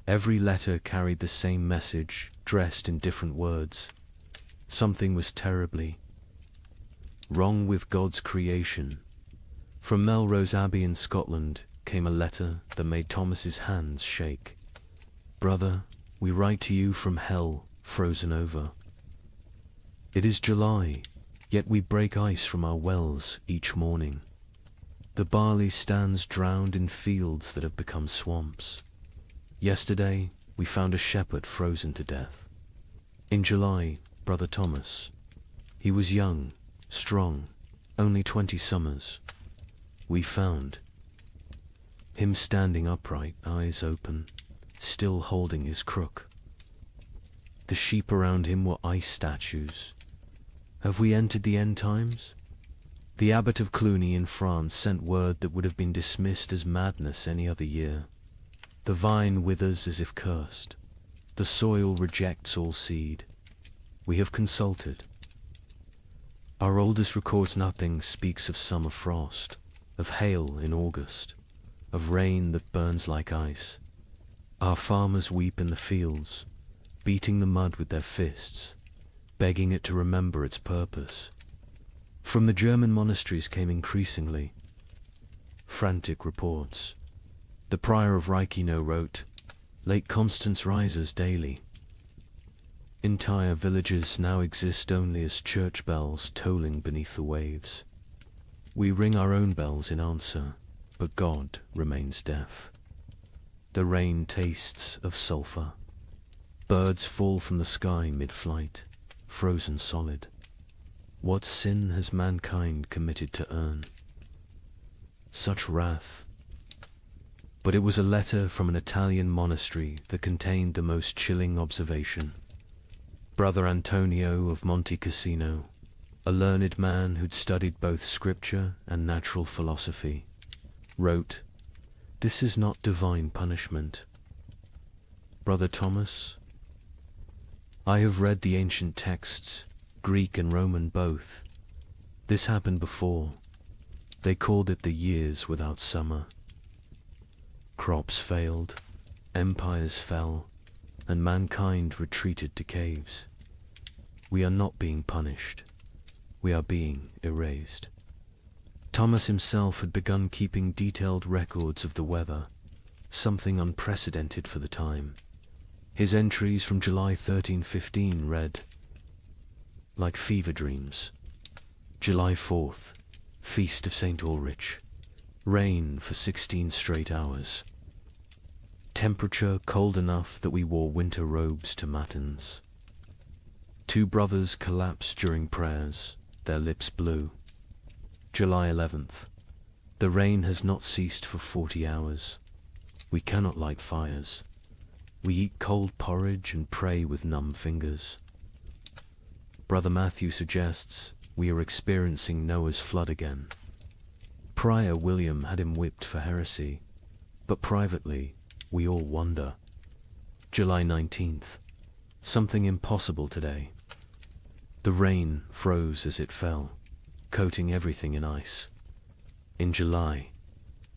every letter carried the same message, dressed in different words. Something was terribly wrong with God's creation. From Melrose Abbey in Scotland came a letter that made Thomas's hands shake. "Brother, we write to you from hell, frozen over. It is July, yet we break ice from our wells each morning. The barley stands drowned in fields that have become swamps. Yesterday, we found a shepherd frozen to death. In July, Brother Thomas. He was young, strong, only 20 summers. We found him standing upright, eyes open, still holding his crook. The sheep around him were ice statues. Have we entered the end times? The abbot of Cluny in France sent word that would have been dismissed as madness any other year. The vine withers as if cursed. The soil rejects all seed. We have consulted. Our oldest records nothing, speaks of summer frost, of hail in August, of rain that burns like ice. Our farmers weep in the fields, beating the mud with their fists, begging it to remember its purpose. From the German monasteries came increasingly frantic reports. The prior of Reichenau wrote, "Lake Constance rises daily. Entire villages now exist only as church bells tolling beneath the waves. We ring our own bells in answer, but God remains deaf. The rain tastes of sulphur. Birds fall from the sky mid-flight, frozen solid. What sin has mankind committed to earn such wrath?" But it was a letter from an Italian monastery that contained the most chilling observation. Brother Antonio of Monte Cassino, a learned man who'd studied both scripture and natural philosophy, wrote, "This is not divine punishment. Brother Thomas, I have read the ancient texts, Greek and Roman both. This happened before. They called it the years without summer. Crops failed, empires fell, and mankind retreated to caves. We are not being punished. We are being erased." Thomas himself had begun keeping detailed records of the weather, something unprecedented for the time. His entries from July 1315 read, "Like fever dreams. July 4th, Feast of St. Ulrich. Rain for 16 straight hours. Temperature cold enough that we wore winter robes to matins. 2 brothers collapsed during prayers, their lips blue. July 11th. The rain has not ceased for 40 hours. We cannot light fires. We eat cold porridge and pray with numb fingers. Brother Matthew suggests we are experiencing Noah's flood again. Prior William had him whipped for heresy. but privately, we all wonder. July 19th. Something impossible today. The rain froze as it fell, coating everything in ice. In July,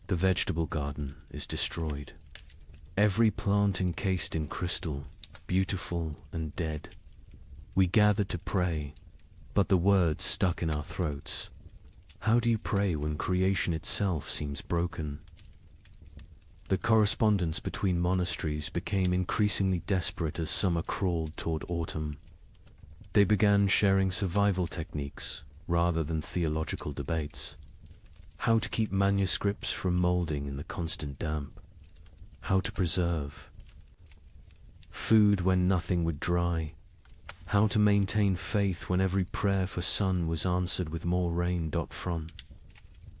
the vegetable garden is destroyed. Every plant encased in crystal, beautiful and dead. We gather to pray, but the words stuck in our throats. How do you pray when creation itself seems broken? The correspondence between monasteries became increasingly desperate as summer crawled toward autumn. They began sharing survival techniques rather than theological debates. How to keep manuscripts from molding in the constant damp. How to preserve food when nothing would dry. How to maintain faith when every prayer for sun was answered with more rain. From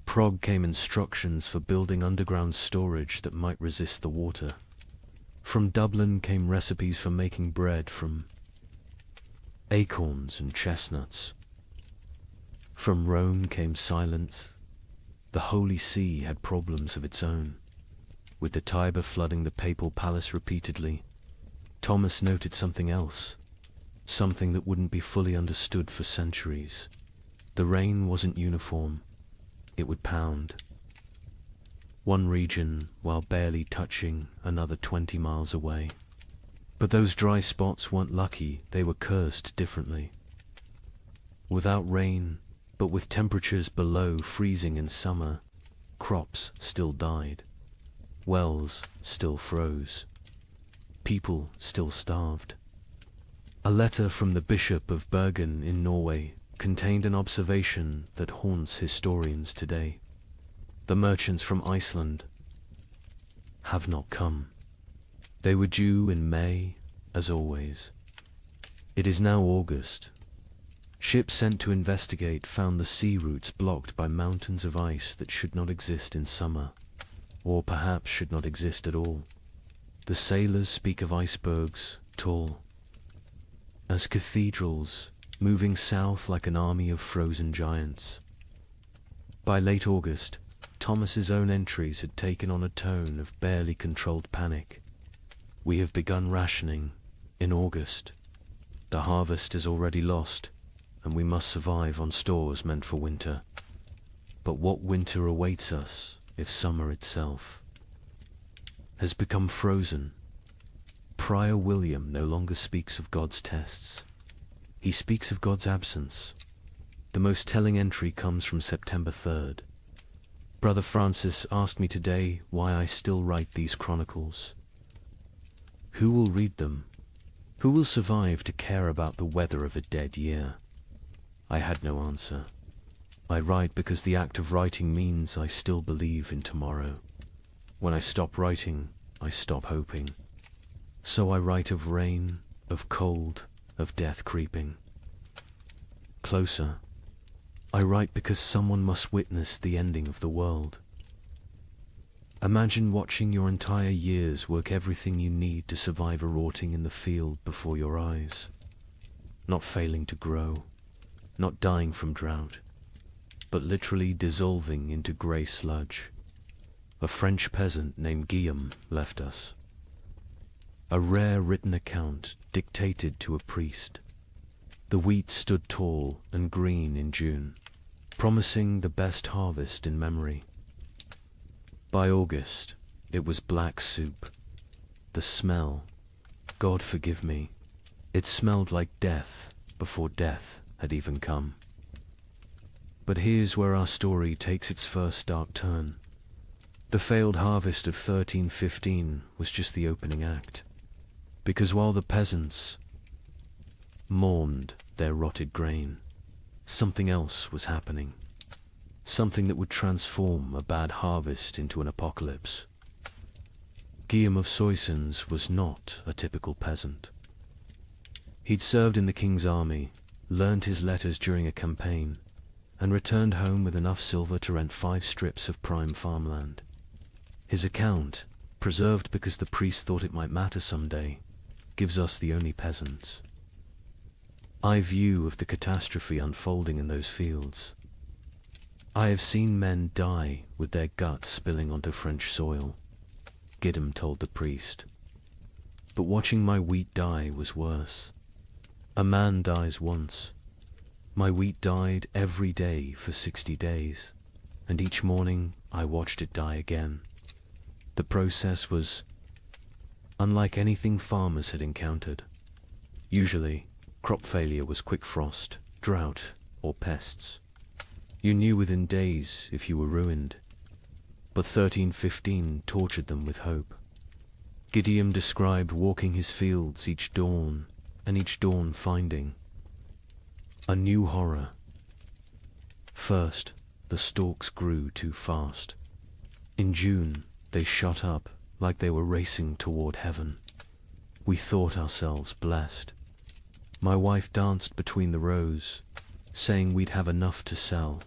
Prague came instructions for building underground storage that might resist the water. From Dublin came recipes for making bread from acorns and chestnuts. From Rome came silence. The Holy See had problems of its own. With the Tiber flooding the papal palace repeatedly, Thomas noted something else, something that wouldn't be fully understood for centuries. The rain wasn't uniform. It would pound. One region while barely touching another 20 miles away. But those dry spots weren't lucky, they were cursed differently. Without rain, but with temperatures below freezing in summer, crops still died. Wells still froze. People still starved. A letter from the Bishop of Bergen in Norway contained an observation that haunts historians today. The merchants from Iceland have not come. They were due in May, as always. It is now August. Ships sent to investigate found the sea routes blocked by mountains of ice that should not exist in summer, or perhaps should not exist at all. The sailors speak of icebergs, tall as cathedrals, moving south like an army of frozen giants. By late August, Thomas's own entries had taken on a tone of barely controlled panic. We have begun rationing in August. The harvest is already lost, and we must survive on stores meant for winter. But what winter awaits us if summer itself has become frozen? Prior William no longer speaks of God's tests. He speaks of God's absence. The most telling entry comes from September 3rd. Brother Francis asked me today why I still write these chronicles. Who will read them? Who will survive to care about the weather of a dead year? I had no answer. I write because the act of writing means I still believe in tomorrow. When I stop writing, I stop hoping. So I write of rain, of cold, of death creeping closer. I write because someone must witness the ending of the world. Imagine watching your entire years work everything you need to survive a rotting in the field before your eyes. Not failing to grow, not dying from drought, but literally dissolving into grey sludge. A French peasant named Guillaume left us. A rare written account dictated to a priest. The wheat stood tall and green in June, promising the best harvest in memory. By August, it was black soup. The smell, God forgive me, it smelled like death before death had even come. But here's where our story takes its first dark turn. The failed harvest of 1315 was just the opening act. Because while the peasants mourned their rotted grain, something else was happening. Something that would transform a bad harvest into an apocalypse. Guillaume of Soissons was not a typical peasant. He'd served in the king's army, learned his letters during a campaign, and returned home with enough silver to rent 5 strips of prime farmland. His account, preserved because the priest thought it might matter someday, gives us the only peasants. I view of the catastrophe unfolding in those fields. I have seen men die with their guts spilling onto French soil. Gideon told the priest. But watching my wheat die was worse. A man dies once. My wheat died every day for 60 days, and each morning I watched it die again. The process was unlike anything farmers had encountered. Usually, crop failure was quick frost, drought, or pests. You knew within days if you were ruined. But 1315 tortured them with hope. Gideon described walking his fields each dawn, and each dawn finding a new horror. First, the stalks grew too fast. In June, they shot up like they were racing toward heaven. We thought ourselves blessed. My wife danced between the rows, saying we'd have enough to sell,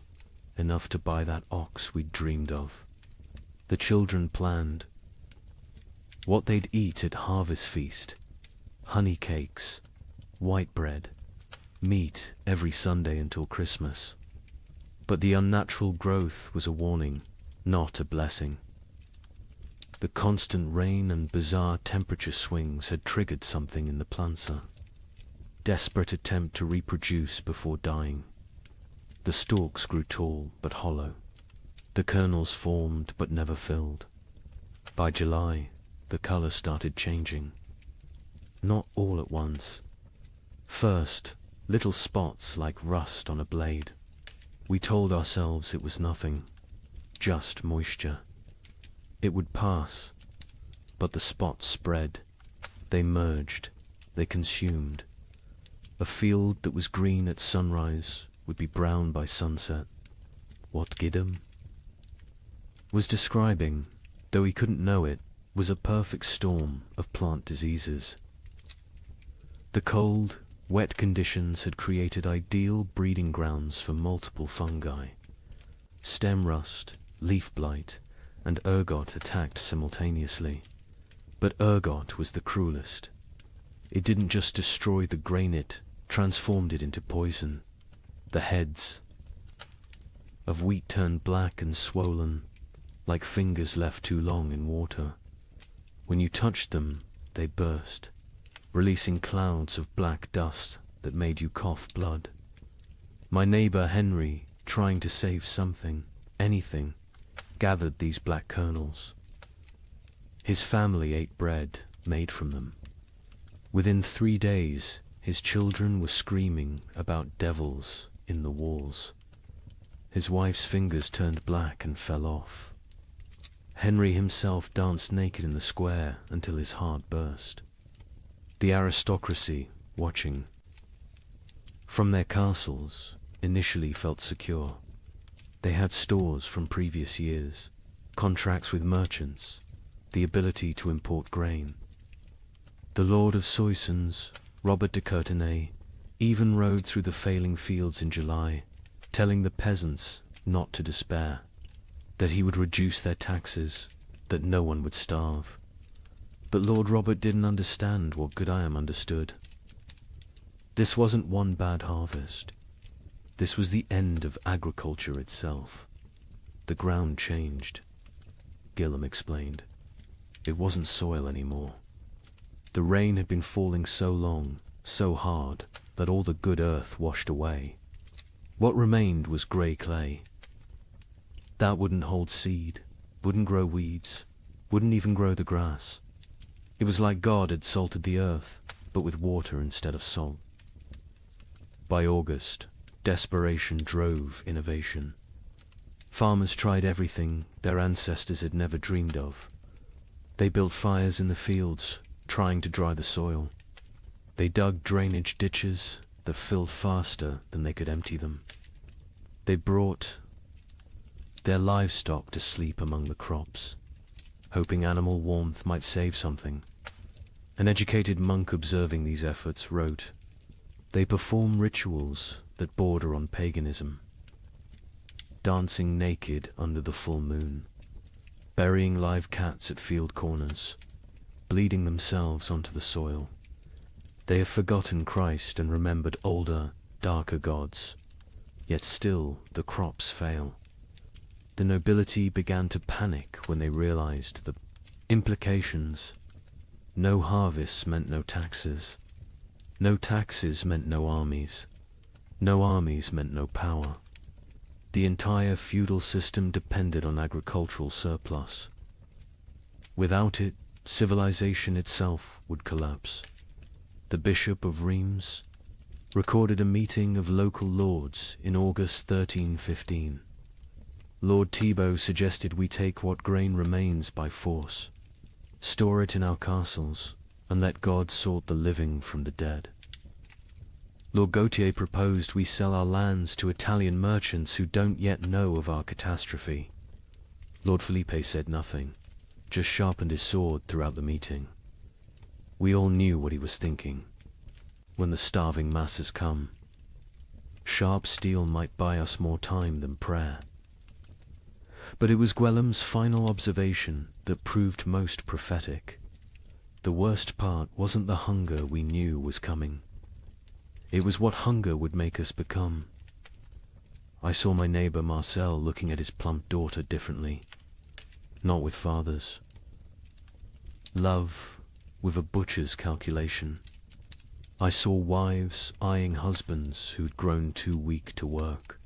enough to buy that ox we'd dreamed of. The children planned what they'd eat at harvest feast: honey cakes, white bread, meat every Sunday until Christmas. But the unnatural growth was a warning, not a blessing. The constant rain and bizarre temperature swings had triggered something in the planter. Desperate attempt to reproduce before dying. The stalks grew tall but hollow. The kernels formed but never filled. By July, the color started changing. Not all at once. First, little spots like rust on a blade. We told ourselves it was nothing, just moisture. It would pass, but the spots spread. They merged, they consumed. A field that was green at sunrise would be brown by sunset. What Gideon was describing, though he couldn't know it, was a perfect storm of plant diseases. The cold, wet conditions had created ideal breeding grounds for multiple fungi. Stem rust, leaf blight, and ergot attacked simultaneously. But ergot was the cruelest. It didn't just destroy the grain, it transformed it into poison. The heads of wheat turned black and swollen, like fingers left too long in water. When you touched them, they burst, releasing clouds of black dust that made you cough blood. My neighbor Henry, trying to save something, anything, gathered these black kernels. His family ate bread made from them. Within 3 days, his children were screaming about devils in the walls. His wife's fingers turned black and fell off. Henry himself danced naked in the square until his heart burst. The aristocracy, watching from their castles, initially felt secure. They had stores from previous years, contracts with merchants, the ability to import grain. The Lord of Soissons, Robert de Courtenay, even rode through the failing fields in July, telling the peasants not to despair, that he would reduce their taxes, that no one would starve. But Lord Robert didn't understand what Gideon understood. This wasn't one bad harvest. This was the end of agriculture itself. The ground changed. Gideon explained. It wasn't soil anymore. The rain had been falling so long, so hard, that all the good earth washed away. What remained was grey clay. That wouldn't hold seed, wouldn't grow weeds, wouldn't even grow the grass. It was like God had salted the earth, but with water instead of salt. By August, desperation drove innovation. Farmers tried everything their ancestors had never dreamed of. They built fires in the fields, trying to dry the soil. They dug drainage ditches that filled faster than they could empty them. They brought their livestock to sleep among the crops, hoping animal warmth might save something. An educated monk observing these efforts wrote, "They perform rituals that border on paganism, dancing naked under the full moon, burying live cats at field corners, bleeding themselves onto the soil. They have forgotten Christ and remembered older, darker gods, yet still the crops fail." The nobility began to panic when they realized the Implications. No harvests meant no taxes. No taxes meant no armies. No armies meant no power. The entire feudal system depended on agricultural surplus. Without it, civilization itself would collapse. The Bishop of Reims recorded a meeting of local lords in August 1315. Lord Thibaut suggested we take what grain remains by force, store it in our castles, and let God sort the living from the dead. Lord Gautier proposed we sell our lands to Italian merchants who don't yet know of our catastrophe. Lord Felipe said nothing, just sharpened his sword throughout the meeting. We all knew what he was thinking. When the starving masses come, sharp steel might buy us more time than prayer. But it was Gwellem's final observation that proved most prophetic. The worst part wasn't the hunger we knew was coming. It was what hunger would make us become. I saw my neighbor Marcel looking at his plump daughter differently. Not with fathers. Love with a butcher's calculation. I saw wives eyeing husbands who'd grown too weak to work.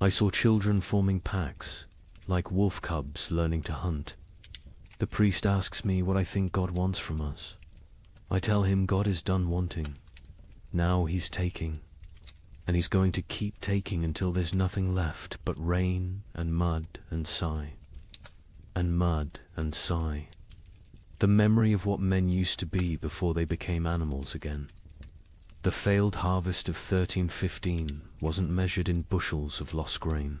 I saw children forming packs, like wolf cubs learning to hunt. The priest asks me what I think God wants from us. I tell him God is done wanting. Now he's taking, and he's going to keep taking until there's nothing left but rain and mud and sigh. And mud and sigh. The memory of what men used to be before they became animals again. The failed harvest of 1315 wasn't measured in bushels of lost grain.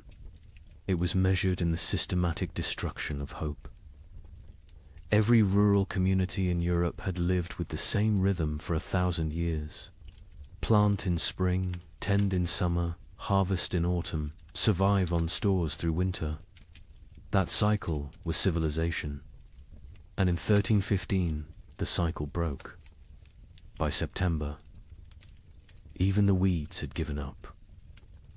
It was measured in the systematic destruction of hope. Every rural community in Europe had lived with the same rhythm for 1,000 years. Plant in spring, tend in summer, harvest in autumn, survive on stores through winter. That cycle was civilization. And in 1315, the cycle broke. By September, even the weeds had given up.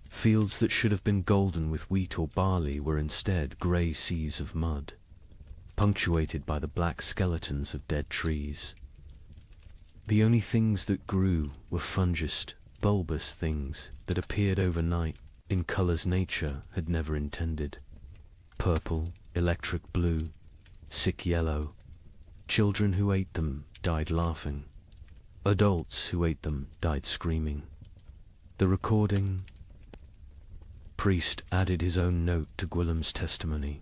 Fields that should have been golden with wheat or barley were instead grey seas of mud, punctuated by the black skeletons of dead trees. The only things that grew were fungous, bulbous things that appeared overnight in colors nature had never intended. Purple, electric blue, sick yellow. Children who ate them died laughing. Adults who ate them died screaming. The recording. Priest added his own note to Gwillem's testimony.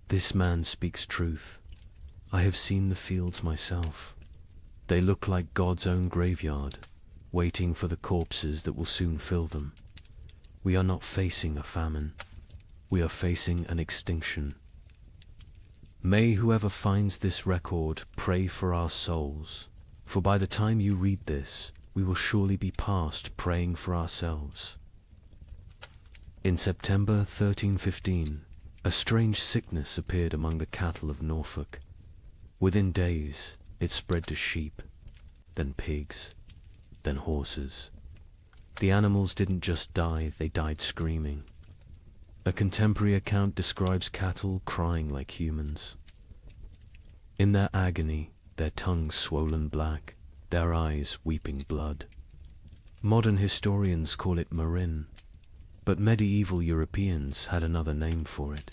This man speaks truth. I have seen the fields myself. They look like God's own graveyard, waiting for the corpses that will soon fill them. We are not facing a famine. We are facing an extinction. May whoever finds this record pray for our souls, for by the time you read this, we will surely be past praying for ourselves. In September 1315, a strange sickness appeared among the cattle of Norfolk. Within days, it spread to sheep, then pigs, then horses. The animals didn't just die, they died screaming. A contemporary account describes cattle crying like humans. In their agony, their tongues swollen black, their eyes weeping blood. Modern historians call it marin, but medieval Europeans had another name for it.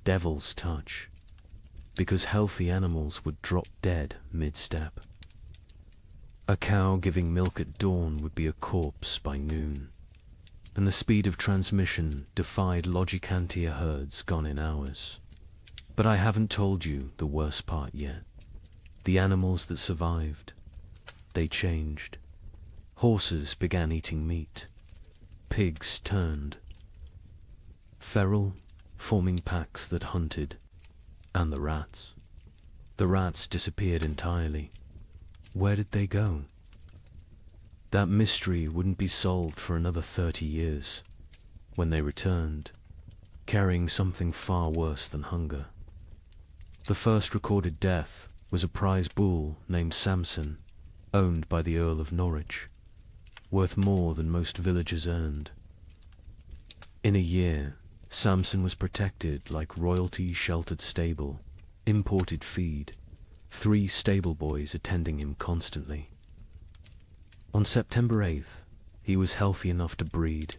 Devil's touch. Because healthy animals would drop dead mid-step. A cow giving milk at dawn would be a corpse by noon, and the speed of transmission defied Logicantia herds gone in hours. But I haven't told you the worst part yet. The animals that survived. They changed. Horses began eating meat. Pigs turned. Feral, forming packs that hunted. And the rats. The rats disappeared entirely. Where did they go? That mystery wouldn't be solved for another 30 years, when they returned, carrying something far worse than hunger. The first recorded death was a prize bull named Samson, owned by the Earl of Norwich, worth more than most villagers earned. In a year, Samson was protected like royalty-sheltered stable, imported feed, 3 stable boys attending him constantly. On September 8th, he was healthy enough to breed.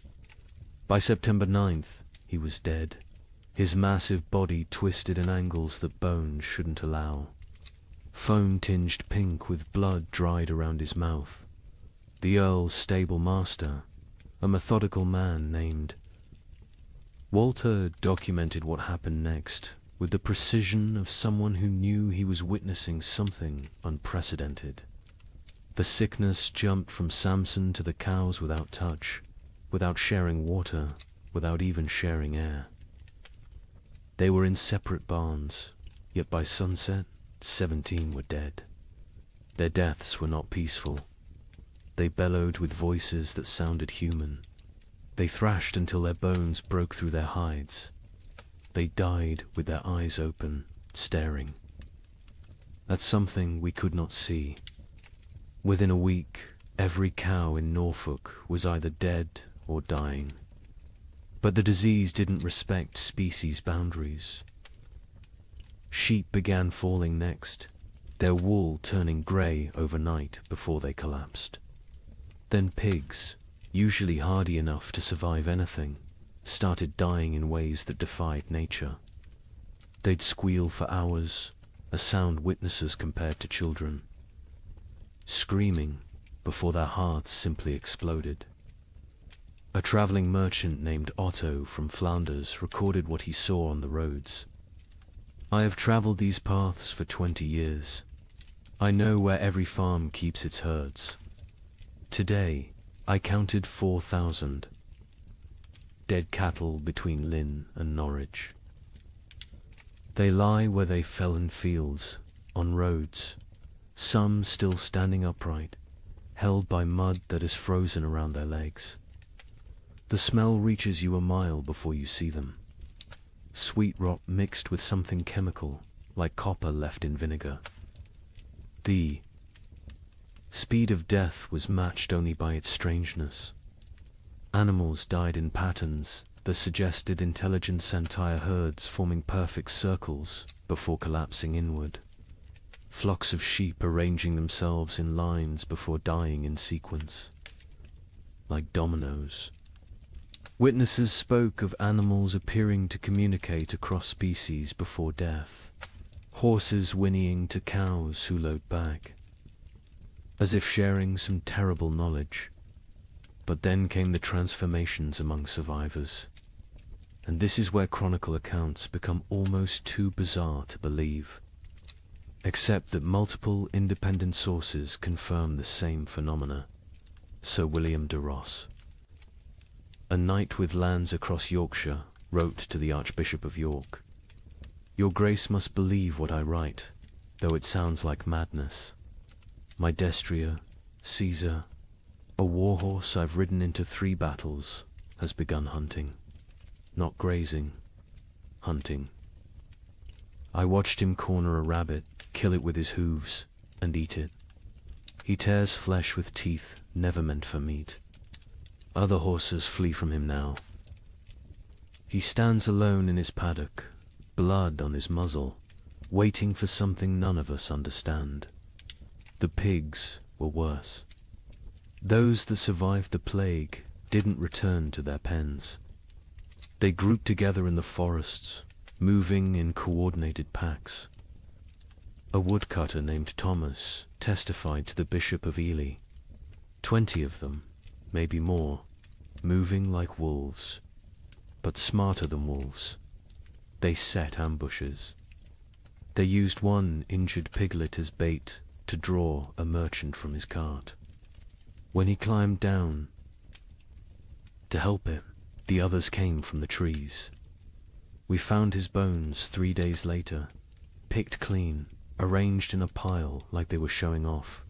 By September 9th, he was dead, his massive body twisted in angles that bones shouldn't allow. Foam tinged pink with blood dried around his mouth. The Earl's stable master, a methodical man named Walter, documented what happened next with the precision of someone who knew he was witnessing something unprecedented. The sickness jumped from Samson to the cows without touch, without sharing water, without even sharing air. They were in separate barns, yet by sunset, 17 were dead. Their deaths were not peaceful. They bellowed with voices that sounded human. They thrashed until their bones broke through their hides. They died with their eyes open, staring at something we could not see. Within a week, every cow in Norfolk was either dead or dying. But the disease didn't respect species boundaries. Sheep began falling next, their wool turning grey overnight before they collapsed. Then pigs, usually hardy enough to survive anything, started dying in ways that defied nature. They'd squeal for hours, a sound witnesses compared to children, screaming before their hearts simply exploded. A traveling merchant named Otto from Flanders recorded what he saw on the roads. "I have traveled these paths for 20 years. I know where every farm keeps its herds. Today, I counted 4,000 dead cattle between Lynn and Norwich. They lie where they fell in fields, on roads, some still standing upright, held by mud that is frozen around their legs. The smell reaches you a mile before you see them. Sweet rot mixed with something chemical, like copper left in vinegar. The speed of death was matched only by its strangeness. Animals died in patterns that suggested intelligent entire herds forming perfect circles before collapsing inward. Flocks of sheep arranging themselves in lines before dying in sequence, like dominoes. Witnesses spoke of animals appearing to communicate across species before death, horses whinnying to cows who lowed back, as if sharing some terrible knowledge. But then came the transformations among survivors, and this is where chronicle accounts become almost too bizarre to believe, except that multiple independent sources confirm the same phenomena. Sir William de Ross, a knight with lands across Yorkshire, wrote to the Archbishop of York, "Your Grace must believe what I write, though it sounds like madness. My destrier, Caesar, a warhorse I've ridden into 3 battles, has begun hunting. Not grazing, hunting. I watched him corner a rabbit, kill it with his hooves, and eat it. He tears flesh with teeth never meant for meat. Other horses flee from him now. He stands alone in his paddock, blood on his muzzle, waiting for something none of us understand." The pigs were worse. Those that survived the plague didn't return to their pens. They grouped together in the forests, moving in coordinated packs. A woodcutter named Thomas testified to the Bishop of Ely. 20 of them, maybe more, moving like wolves, but smarter than wolves. They set ambushes. They used one injured piglet as bait to draw a merchant from his cart. When he climbed down to help him, the others came from the trees. We found his bones 3 days later, picked clean, arranged in a pile like they were showing off.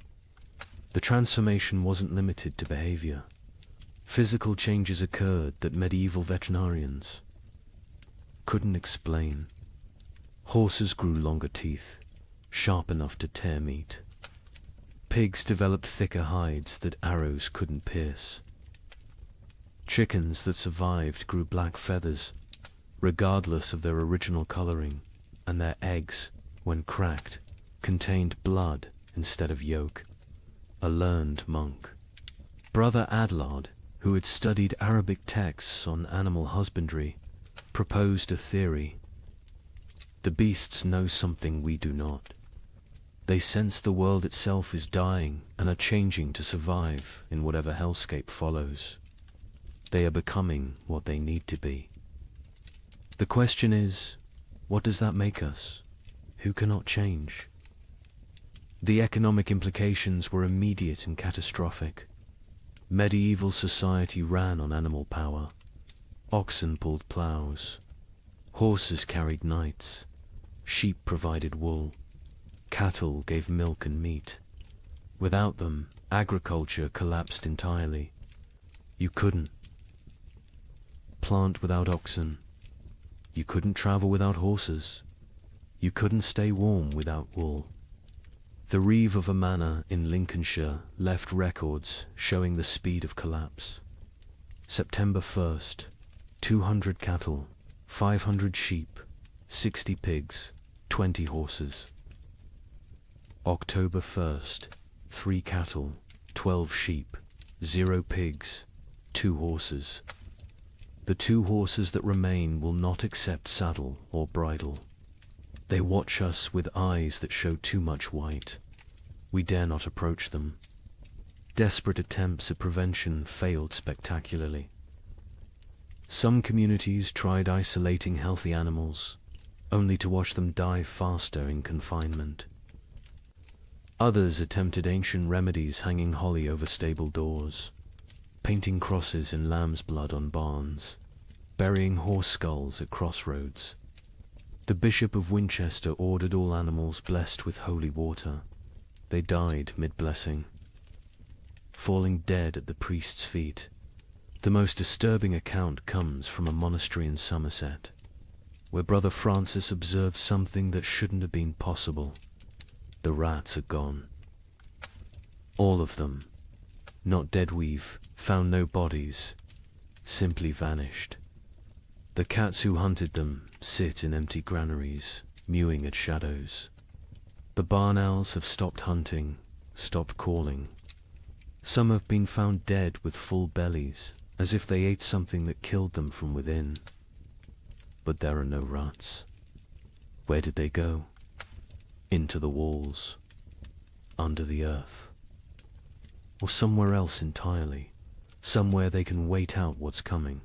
The transformation wasn't limited to behavior. Physical changes occurred that medieval veterinarians couldn't explain. Horses grew longer teeth, sharp enough to tear meat. Pigs developed thicker hides that arrows couldn't pierce. Chickens that survived grew black feathers, regardless of their original coloring, and their eggs when cracked, contained blood instead of yolk. A learned monk, Brother Adlard, who had studied Arabic texts on animal husbandry, proposed a theory. The beasts know something we do not. They sense the world itself is dying and are changing to survive in whatever hellscape follows. They are becoming what they need to be. The question is, what does that make us? Who cannot change? The economic implications were immediate and catastrophic. Medieval society ran on animal power. Oxen pulled plows. Horses carried knights. Sheep provided wool. Cattle gave milk and meat. Without them, agriculture collapsed entirely. You couldn't plant without oxen. You couldn't travel without horses. You couldn't stay warm without wool. The reeve of a manor in Lincolnshire left records showing the speed of collapse. September 1st, 200 cattle, 500 sheep, 60 pigs, 20 horses. October 1st, 3 cattle, 12 sheep, 0 pigs, 2 horses. The 2 horses that remain will not accept saddle or bridle. They watch us with eyes that show too much white. We dare not approach them. Desperate attempts at prevention failed spectacularly. Some communities tried isolating healthy animals, only to watch them die faster in confinement. Others attempted ancient remedies, hanging holly over stable doors, painting crosses in lamb's blood on barns, burying horse skulls at crossroads. The Bishop of Winchester ordered all animals blessed with holy water. They died mid-blessing, falling dead at the priest's feet. The most disturbing account comes from a monastery in Somerset, where Brother Francis observed something that shouldn't have been possible. The rats are gone. All of them. Not dead, we've found no bodies, simply vanished. The cats who hunted them sit in empty granaries, mewing at shadows. The barn owls have stopped hunting, stopped calling. Some have been found dead with full bellies, as if they ate something that killed them from within. But there are no rats. Where did they go? Into the walls, under the earth, or somewhere else entirely, somewhere they can wait out what's coming.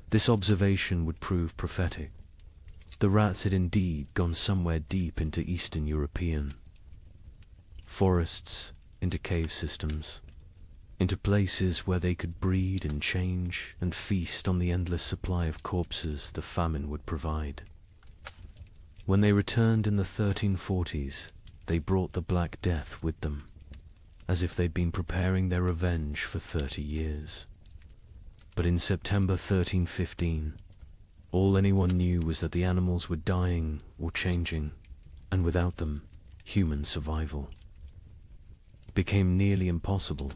This observation would prove prophetic. The rats had indeed gone somewhere deep into Eastern European forests, into cave systems, into places where they could breed and change and feast on the endless supply of corpses the famine would provide. When they returned in the 1340s, they brought the Black Death with them, as if they'd been preparing their revenge for 30 years. But in September 1315, all anyone knew was that the animals were dying or changing, and without them, human survival became nearly impossible.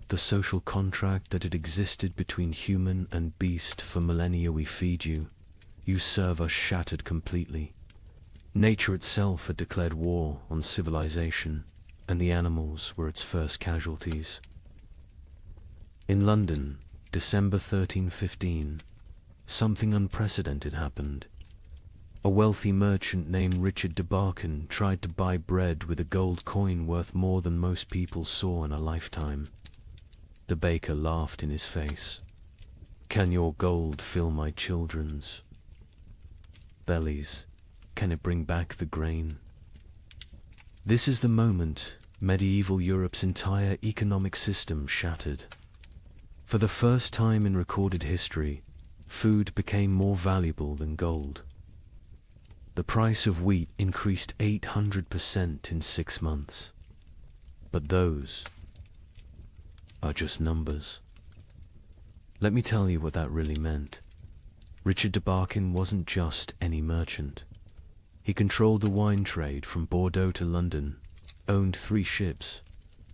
The social contract that had existed between human and beast for millennia, we feed you, you serve us, shattered completely. Nature itself had declared war on civilization, and the animals were its first casualties. In London, December 1315, something unprecedented happened. A wealthy merchant named Richard de Barkin tried to buy bread with a gold coin worth more than most people saw in a lifetime. The baker laughed in his face. "Can your gold fill my children's bellies? Can it bring back the grain?" This is the moment medieval Europe's entire economic system shattered. For the first time in recorded history, food became more valuable than gold. The price of wheat increased 800% in 6 months. But those are just numbers. Let me tell you what that really meant. Richard de Barkin wasn't just any merchant. He controlled the wine trade from Bordeaux to London, owned 3 ships,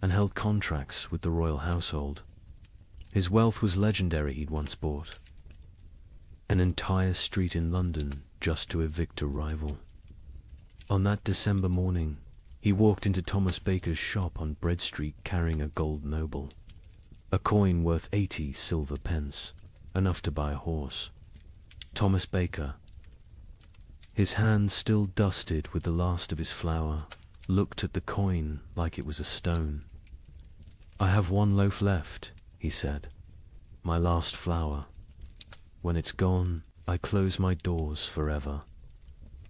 and held contracts with the royal household. His wealth was legendary. He'd once bought an entire street in London just to evict a rival. On that December morning, he walked into Thomas Baker's shop on Bread Street carrying a gold noble, a coin worth 80 silver pence, enough to buy a horse. Thomas Baker, his hands still dusted with the last of his flour, looked at the coin like it was a stone. "I have one loaf left," he said, "my last flour. When it's gone, I close my doors forever.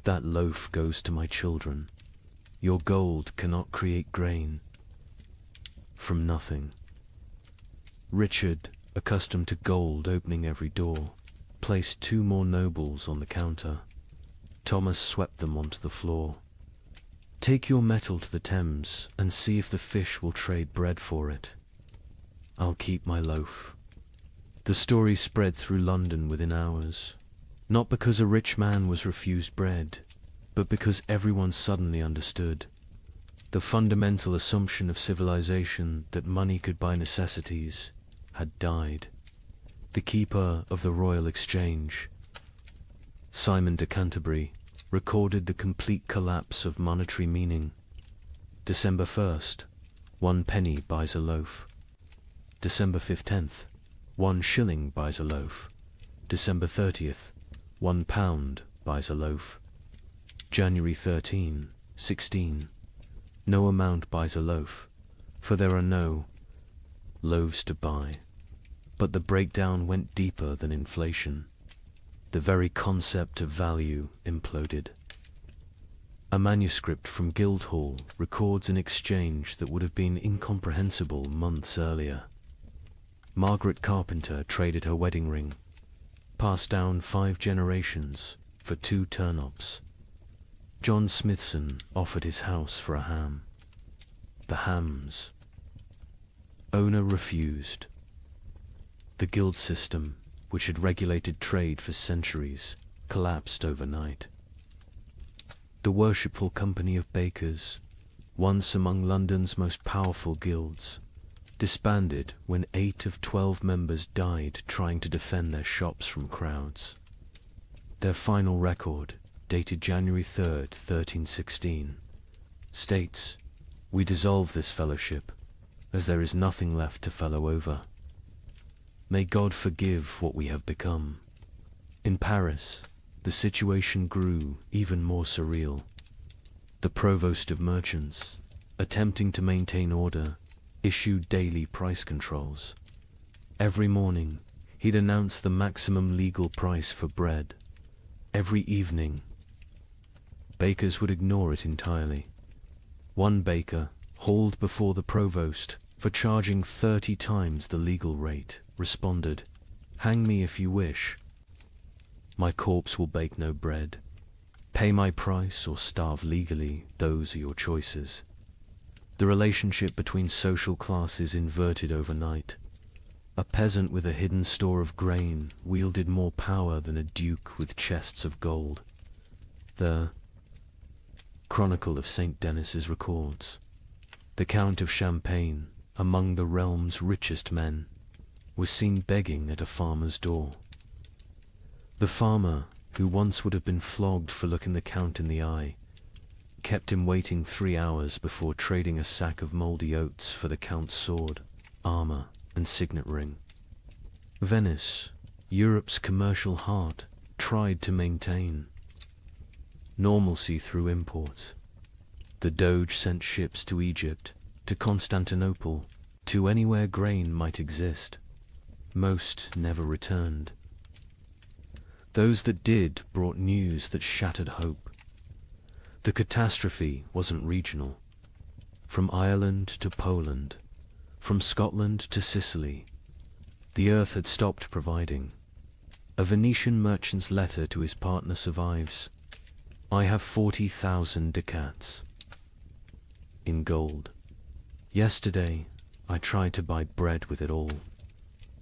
That loaf goes to my children. Your gold cannot create grain from nothing." Richard, accustomed to gold opening every door, placed 2 more nobles on the counter. Thomas swept them onto the floor. "Take your metal to the Thames and see if the fish will trade bread for it. I'll keep my loaf." The story spread through London within hours, not because a rich man was refused bread, but because everyone suddenly understood. The fundamental assumption of civilization that money could buy necessities had died. The keeper of the Royal Exchange, Simon de Canterbury, recorded the complete collapse of monetary meaning. December 1st, 1 penny buys a loaf. December 15th, 1 shilling buys a loaf. December 30th, 1 pound buys a loaf. January 13, 16, no amount buys a loaf, for there are no loaves to buy. But the breakdown went deeper than inflation. The very concept of value imploded. A manuscript from Guildhall records an exchange that would have been incomprehensible months earlier. Margaret Carpenter traded her wedding ring, passed down 5 generations, for 2 turnips. John Smithson offered his house for a ham. The hams. Owner refused. The guild system, which had regulated trade for centuries, collapsed overnight. The worshipful company of bakers, once among London's most powerful guilds, disbanded when 8 of 12 members died trying to defend their shops from crowds. Their final record, dated January 3rd, 1316, states, "We dissolve this fellowship, as there is nothing left to fellow over. May God forgive what we have become." In Paris, the situation grew even more surreal. The provost of merchants, attempting to maintain order, issued daily price controls. Every morning, he'd announce the maximum legal price for bread. Every evening, bakers would ignore it entirely. One baker, hauled before the provost for charging 30 times the legal rate, responded, "Hang me if you wish. My corpse will bake no bread. Pay my price or starve legally, those are your choices." The relationship between social classes inverted overnight. A peasant with a hidden store of grain wielded more power than a duke with chests of gold. The Chronicle of St. Denis's records, the Count of Champagne, among the realm's richest men, was seen begging at a farmer's door. The farmer, who once would have been flogged for looking the Count in the eye, kept him waiting 3 hours before trading a sack of mouldy oats for the Count's sword, armor, and signet ring. Venice, Europe's commercial heart, tried to maintain normalcy through imports. The Doge sent ships to Egypt, to Constantinople, to anywhere grain might exist. Most never returned. Those that did brought news that shattered hope. The catastrophe wasn't regional. From Ireland to Poland, from Scotland to Sicily, the earth had stopped providing. A Venetian merchant's letter to his partner survives. "I have 40,000 ducats in gold. Yesterday, I tried to buy bread with it all.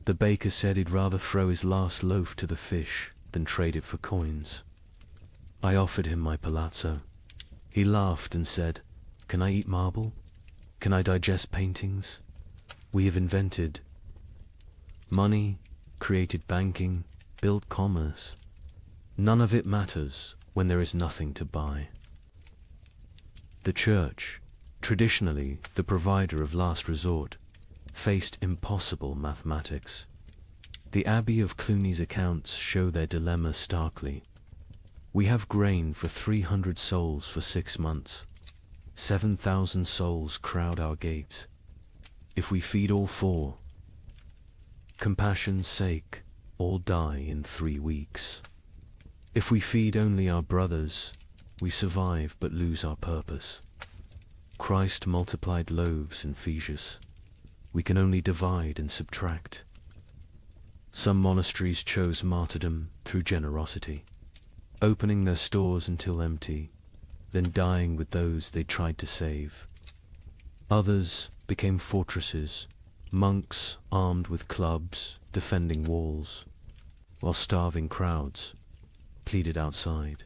The baker said he'd rather throw his last loaf to the fish than trade it for coins. I offered him my palazzo. He laughed and said, 'Can I eat marble? Can I digest paintings? We have invented money, created banking, built commerce. None of it matters when there is nothing to buy.'" The church, traditionally the provider of last resort, faced impossible mathematics. The Abbey of Cluny's accounts show their dilemma starkly. We have grain for 300 souls for 6 months. 7,000 souls crowd our gates. If we feed all 4, compassion's sake, all die in 3 weeks. If we feed only our brothers, we survive but lose our purpose. Christ multiplied loaves in Phaedrus. We can only divide and subtract. Some monasteries chose martyrdom through generosity, opening their stores until empty, then dying with those they tried to save. Others became fortresses, monks armed with clubs defending walls, while starving crowds pleaded outside.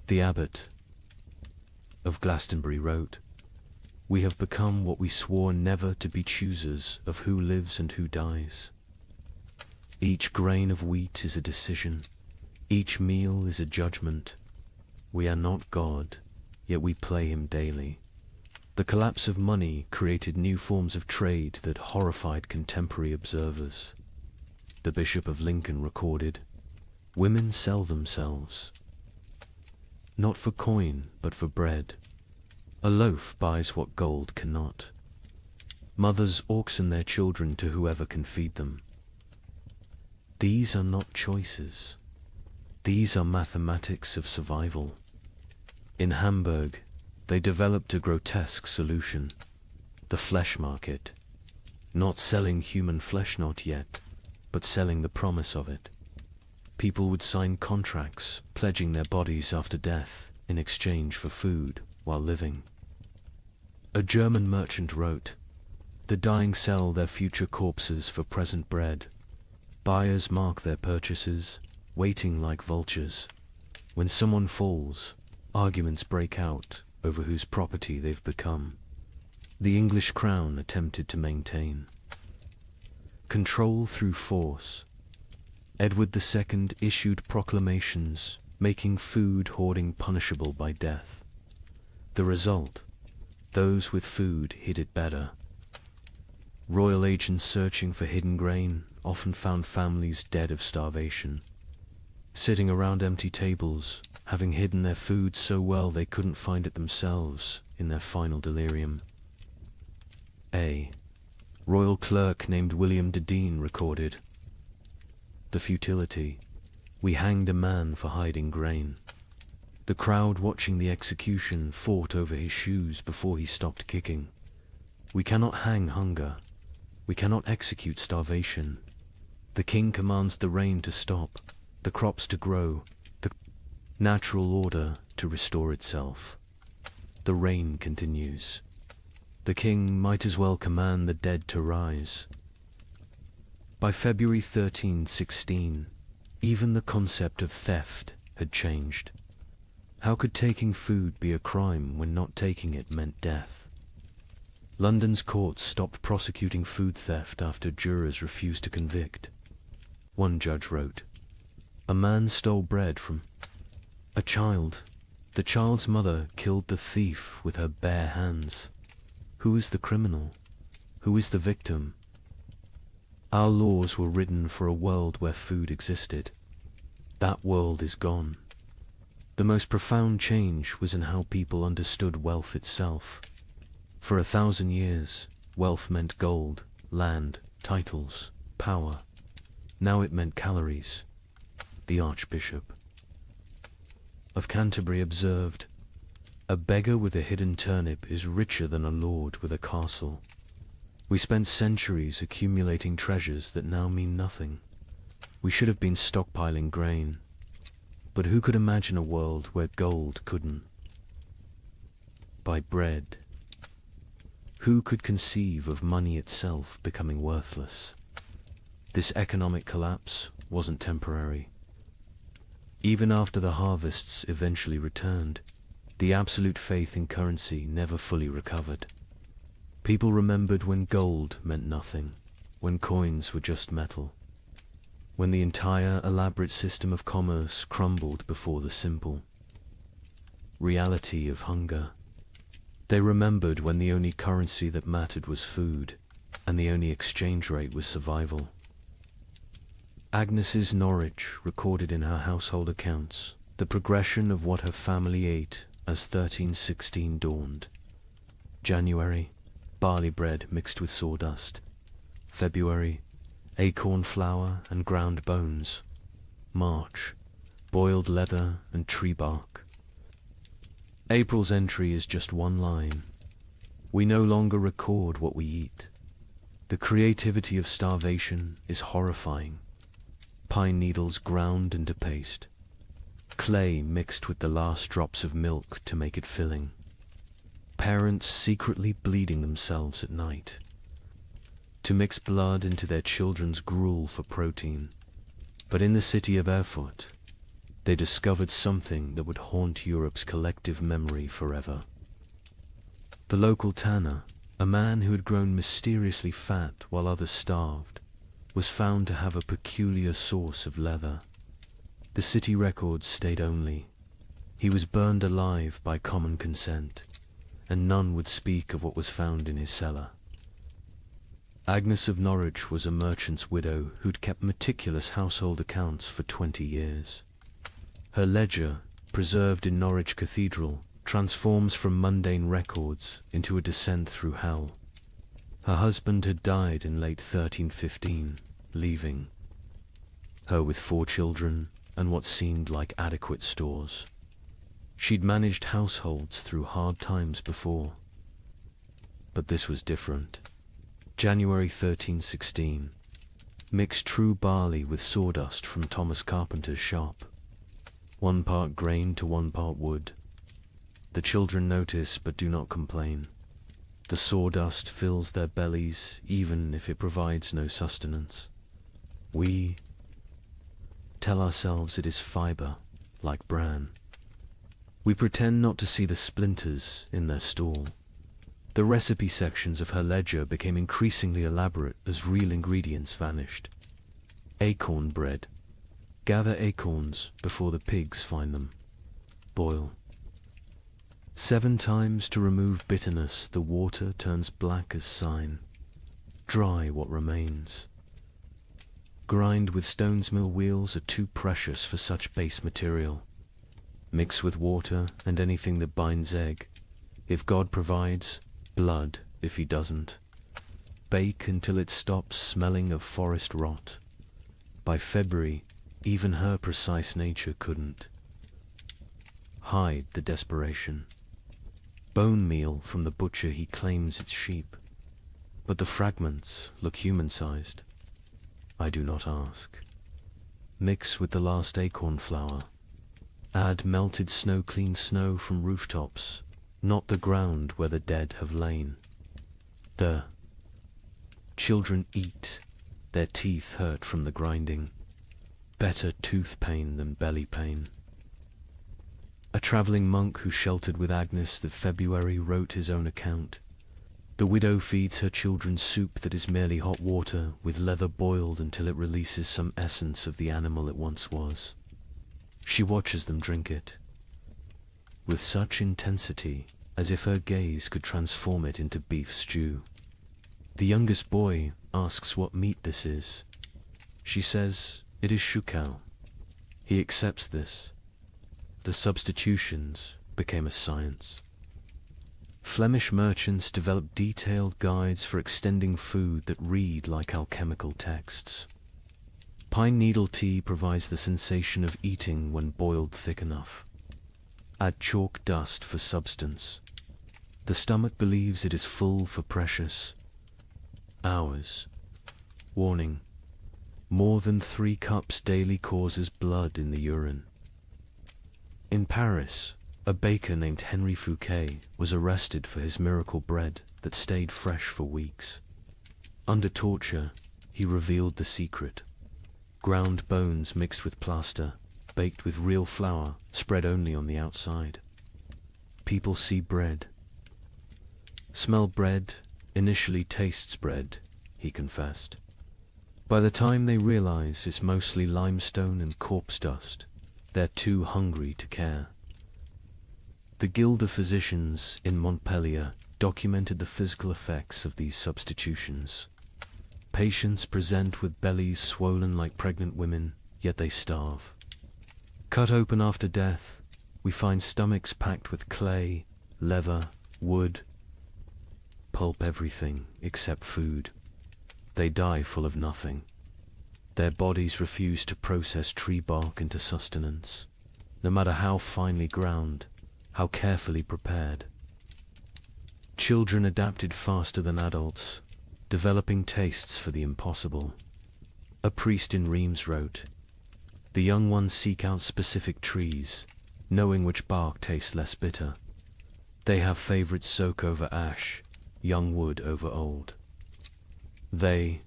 The abbot of Glastonbury wrote, "We have become what we swore never to be, choosers of who lives and who dies. Each grain of wheat is a decision, each meal is a judgment. We are not God, yet we play him daily." The collapse of money created new forms of trade that horrified contemporary observers. The Bishop of Lincoln recorded, "Women sell themselves, not for coin, but for bread. A loaf buys what gold cannot. Mothers auction their children to whoever can feed them. These are not choices. These are mathematics of survival." In Hamburg, they developed a grotesque solution: the flesh market. Not selling human flesh not yet, but selling the promise of it. People would sign contracts pledging their bodies after death in exchange for food while living. A German merchant wrote, "The dying sell their future corpses for present bread. Buyers mark their purchases, waiting like vultures. When someone falls, arguments break out over whose property they've become." The English crown attempted to maintain control through force. Edward II issued proclamations making food hoarding punishable by death. The result: those with food hid it better. Royal agents searching for hidden grain often found families dead of starvation, sitting around empty tables, having hidden their food so well they couldn't find it themselves in their final delirium. A royal clerk named William de Dean recorded, "The futility. We hanged a man for hiding grain. The crowd watching the execution fought over his shoes before he stopped kicking. We cannot hang hunger. We cannot execute starvation. The king commands the rain to stop, the crops to grow, the natural order to restore itself. The rain continues. The king might as well command the dead to rise." By February 1316, even the concept of theft had changed. How could taking food be a crime when not taking it meant death? London's courts stopped prosecuting food theft after jurors refused to convict. One judge wrote, "A man stole bread from a child. The child's mother killed the thief with her bare hands. Who is the criminal? Who is the victim? Our laws were written for a world where food existed. That world is gone." The most profound change was in how people understood wealth itself. For 1,000 years, wealth meant gold, land, titles, power. Now it meant calories. The Archbishop of Canterbury observed, "A beggar with a hidden turnip is richer than a lord with a castle." We spent centuries accumulating treasures that now mean nothing. We should have been stockpiling grain. But who could imagine a world where gold couldn't buy bread? Who could conceive of money itself becoming worthless? This economic collapse wasn't temporary. Even after the harvests eventually returned, the absolute faith in currency never fully recovered. People remembered when gold meant nothing, when coins were just metal, when the entire elaborate system of commerce crumbled before the simple reality of hunger. They remembered when the only currency that mattered was food, and the only exchange rate was survival. Agnes's Norwich recorded in her household accounts the progression of what her family ate as 1316 dawned. January, barley bread mixed with sawdust. February, acorn flour and ground bones. March, boiled leather and tree bark. April's entry is just one line. We no longer record what we eat. The creativity of starvation is horrifying. Pine needles ground into paste. Clay mixed with the last drops of milk to make it filling. Parents secretly bleeding themselves at night to mix blood into their children's gruel for protein. But in the city of Erfurt, they discovered something that would haunt Europe's collective memory forever. The local tanner, a man who had grown mysteriously fat while others starved, was found to have a peculiar source of leather. The city records stayed only. He was burned alive by common consent, and none would speak of what was found in his cellar. Agnes of Norwich was a merchant's widow who'd kept meticulous household accounts for 20 years. Her ledger, preserved in Norwich Cathedral, transforms from mundane records into a descent through hell. Her husband had died in late 1315, leaving her with 4 children and what seemed like adequate stores. She'd managed households through hard times before. But this was different. January 1316. Mix true barley with sawdust from Thomas Carpenter's shop. 1 part grain to 1 part wood. The children notice but do not complain. The sawdust fills their bellies even if it provides no sustenance. We tell ourselves it is fiber, like bran. We pretend not to see the splinters in their stall. The recipe sections of her ledger became increasingly elaborate as real ingredients vanished. Acorn bread. Gather acorns before the pigs find them. Boil. 7 times to remove bitterness, the water turns black as sign. Dry what remains. Grind with stone's mill wheels are too precious for such base material. Mix with water and anything that binds egg. If God provides, blood if he doesn't. Bake until it stops smelling of forest rot. By February, even her precise nature couldn't hide the desperation. Bone meal from the butcher, he claims it's sheep, but the fragments look human-sized. I do not ask. Mix with the last acorn flour. Add melted snow-clean snow from rooftops, not the ground where the dead have lain. The children eat, their teeth hurt from the grinding. Better tooth pain than belly pain. A travelling monk who sheltered with Agnes that February wrote his own account. The widow feeds her children soup that is merely hot water with leather boiled until it releases some essence of the animal it once was. She watches them drink it with such intensity as if her gaze could transform it into beef stew. The youngest boy asks what meat this is. She says it is shukau. He accepts this. The substitutions became a science. Flemish merchants developed detailed guides for extending food that read like alchemical texts. Pine needle tea provides the sensation of eating when boiled thick enough. Add chalk dust for substance. The stomach believes it is full for precious hours. Warning: more than 3 cups daily causes blood in the urine. In Paris, a baker named Henri Fouquet was arrested for his miracle bread that stayed fresh for weeks. Under torture, he revealed the secret. Ground bones mixed with plaster, baked with real flour, spread only on the outside. People see bread. Smell bread, initially tastes bread, he confessed. By the time they realize it's mostly limestone and corpse dust, they're too hungry to care. The Guild of Physicians in Montpellier documented the physical effects of these substitutions. Patients present with bellies swollen like pregnant women, yet they starve. Cut open after death, we find stomachs packed with clay, leather, wood, pulp, everything except food. They die full of nothing. Their bodies refuse to process tree bark into sustenance, no matter how finely ground, how carefully prepared. Children adapted faster than adults, developing tastes for the impossible. A priest in Reims wrote, "The young ones seek out specific trees, knowing which bark tastes less bitter. They have favorites: soak over ash, young wood over old. They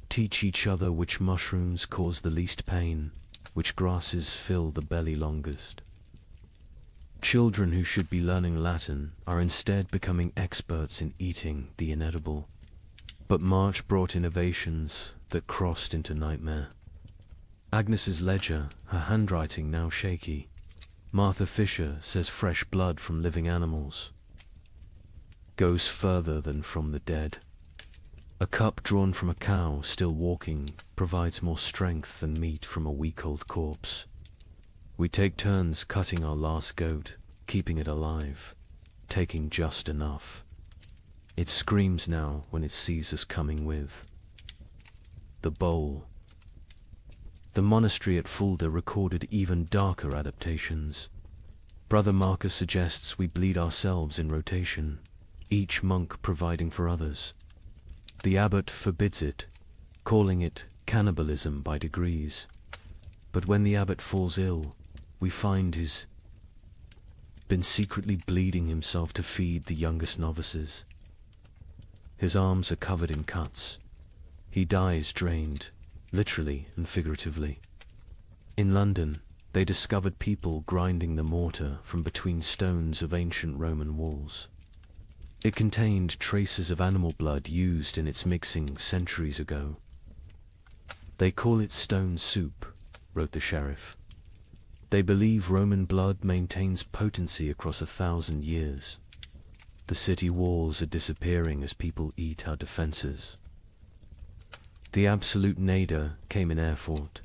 teach each other which mushrooms cause the least pain, which grasses fill the belly longest." Children who should be learning Latin are instead becoming experts in eating the inedible. But March brought innovations that crossed into nightmare. Agnes's ledger, her handwriting now shaky. Martha Fisher says fresh blood from living animals goes further than from the dead. A cup drawn from a cow still walking provides more strength than meat from a week-old corpse. We take turns cutting our last goat, keeping it alive, taking just enough. It screams now when it sees us coming with the bowl. The monastery at Fulda recorded even darker adaptations. Brother Marcus suggests we bleed ourselves in rotation, each monk providing for others. The abbot forbids it, calling it cannibalism by degrees. But when the abbot falls ill, we find he's been secretly bleeding himself to feed the youngest novices. His arms are covered in cuts. He dies drained, literally and figuratively. In London, they discovered people grinding the mortar from between stones of ancient Roman walls. It contained traces of animal blood used in its mixing centuries ago. "They call it stone soup," wrote the sheriff. "They believe Roman blood maintains potency across 1,000 years. The city walls are disappearing as people eat our defenses." The absolute nadir came in Erfurt,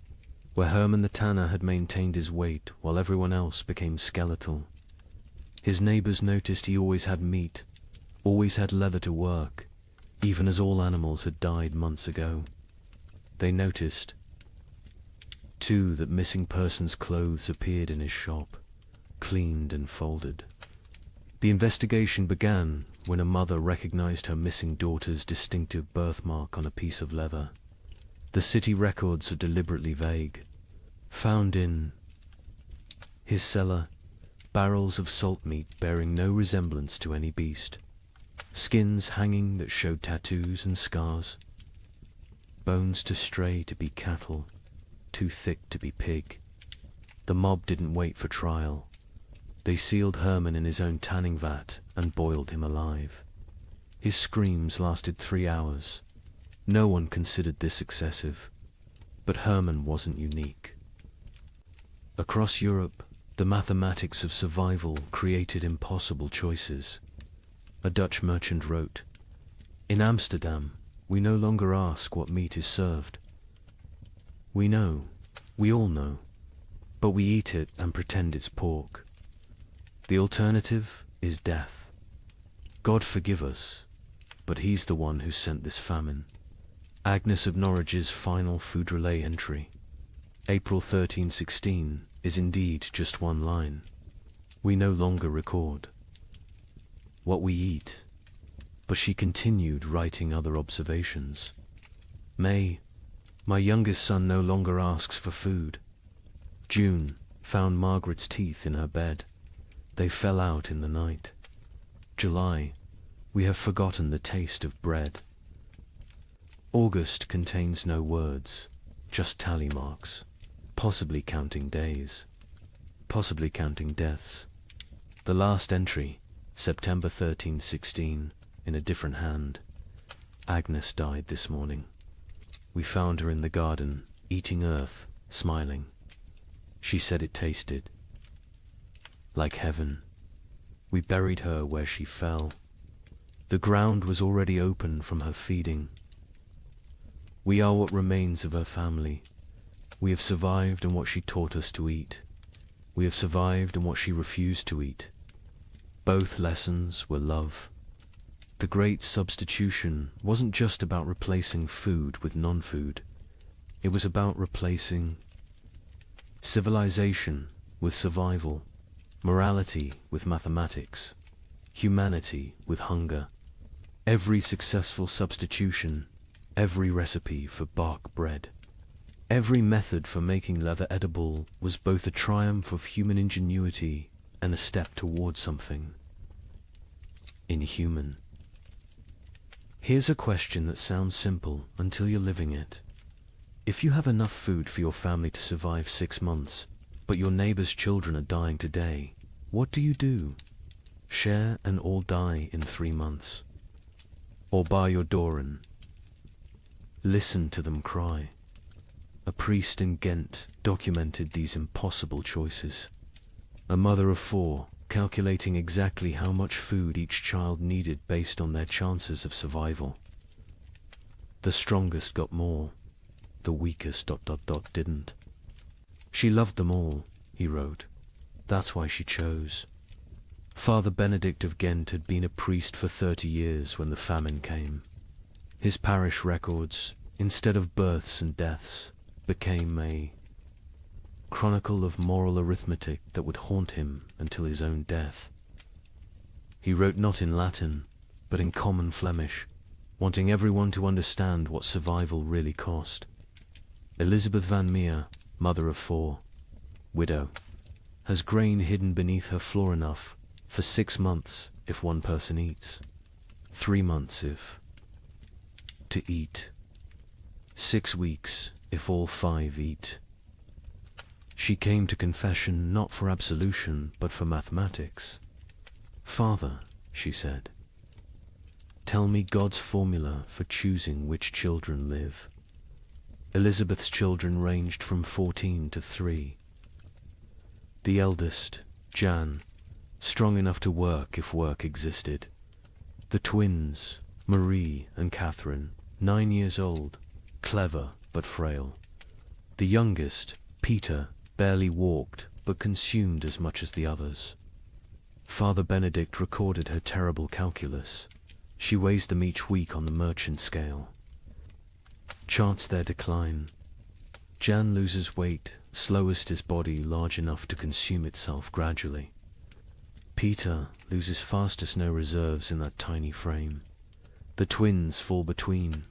where Hermann the tanner had maintained his weight while everyone else became skeletal. His neighbors noticed he always had meat, always had leather to work, even as all animals had died months ago. They noticed too, that missing persons' clothes appeared in his shop, cleaned and folded. The investigation began when a mother recognized her missing daughter's distinctive birthmark on a piece of leather. The city records are deliberately vague. Found in his cellar, barrels of salt meat bearing no resemblance to any beast, skins hanging that showed tattoos and scars, bones too stray to be cattle, too thick to be pig. The mob didn't wait for trial. They sealed Hermann in his own tanning vat and boiled him alive. His screams lasted 3 hours. No one considered this excessive, but Hermann wasn't unique. Across Europe, the mathematics of survival created impossible choices. A Dutch merchant wrote, "In Amsterdam, we no longer ask what meat is served. We know, we all know, but we eat it and pretend it's pork. The alternative is death. God forgive us, but he's the one who sent this famine." Agnes of Norwich's final food relay entry, April 1316, is indeed just one line. We no longer record what we eat, but she continued writing other observations. May, my youngest son no longer asks for food. June, found Margaret's teeth in her bed. They fell out in the night. July, we have forgotten the taste of bread. August contains no words, just tally marks, possibly counting days, possibly counting deaths. The last entry, September 1316, in a different hand. Agnes died this morning. We found her in the garden, eating earth, smiling. She said it tasted like heaven. We buried her where she fell. The ground was already open from her feeding. We are what remains of her family. We have survived in what she taught us to eat. We have survived in what she refused to eat. Both lessons were love. The great substitution wasn't just about replacing food with non-food. It was about replacing civilization with survival, morality with mathematics, humanity with hunger. Every successful substitution, every recipe for bark bread, every method for making leather edible was both a triumph of human ingenuity and a step toward something inhuman. Here's a question that sounds simple until you're living it. If you have enough food for your family to survive 6 months, but your neighbor's children are dying today, what do? Share and all die in 3 months? Or bar your door and listen to them cry? A priest in Ghent documented these impossible choices. A mother of 4, calculating exactly how much food each child needed based on their chances of survival. The strongest got more, the weakest ... didn't. She loved them all, he wrote. That's why she chose. Father Benedict of Ghent had been a priest for 30 years when the famine came. His parish records, instead of births and deaths, became a chronicle of moral arithmetic that would haunt him until his own death. He wrote not in Latin, but in common Flemish, wanting everyone to understand what survival really cost. Elizabeth van Meer, mother of 4, widow, has grain hidden beneath her floor enough for 6 months if one person eats, 3 months if to eat, 6 weeks if all 5 eat. She came to confession not for absolution but for mathematics. Father, she said, tell me God's formula for choosing which children live. Elizabeth's children ranged from 14 to 3. The eldest, Jan, strong enough to work if work existed. The twins, Marie and Catherine, 9 years old, clever but frail. The youngest, Peter, barely walked but consumed as much as the others. Father Benedict recorded her terrible calculus. She weighs them each week on the merchant scale. Charts their decline. Jan loses weight, slowest his body large enough to consume itself gradually. Peter loses fastest, no reserves in that tiny frame. The twins fall between.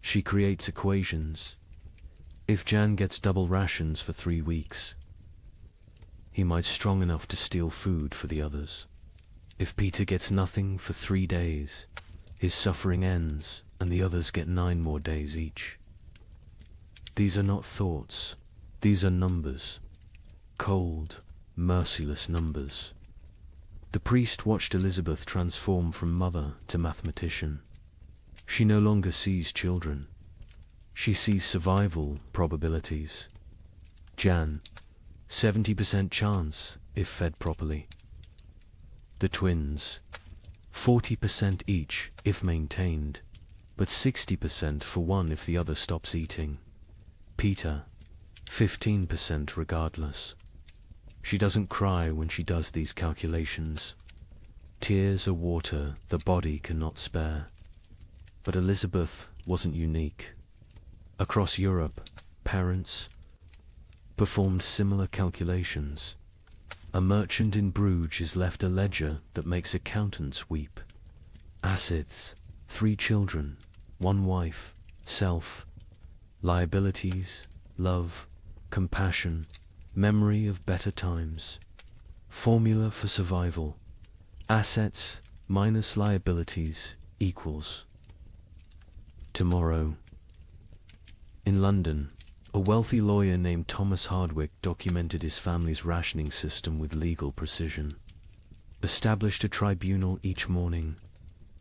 She creates equations. If Jan gets double rations for 3 weeks, he might strong enough to steal food for the others. If Peter gets nothing for 3 days, his suffering ends and the others get 9 more days each. These are not thoughts, these are numbers. Cold, merciless numbers. The priest watched Elizabeth transform from mother to mathematician. She no longer sees children. She sees survival probabilities. Jan, 70% chance if fed properly. The twins, 40% each if maintained, but 60% for one if the other stops eating. Peter, 15% regardless. She doesn't cry when she does these calculations. Tears are water the body cannot spare. But Elizabeth wasn't unique. Across Europe, parents performed similar calculations. A merchant in Bruges is left a ledger that makes accountants weep. Assets, 3 children, 1 wife, self, liabilities, love, compassion, memory of better times. Formula for survival. Assets minus liabilities equals tomorrow. In London, a wealthy lawyer named Thomas Hardwick documented his family's rationing system with legal precision. Established a tribunal each morning.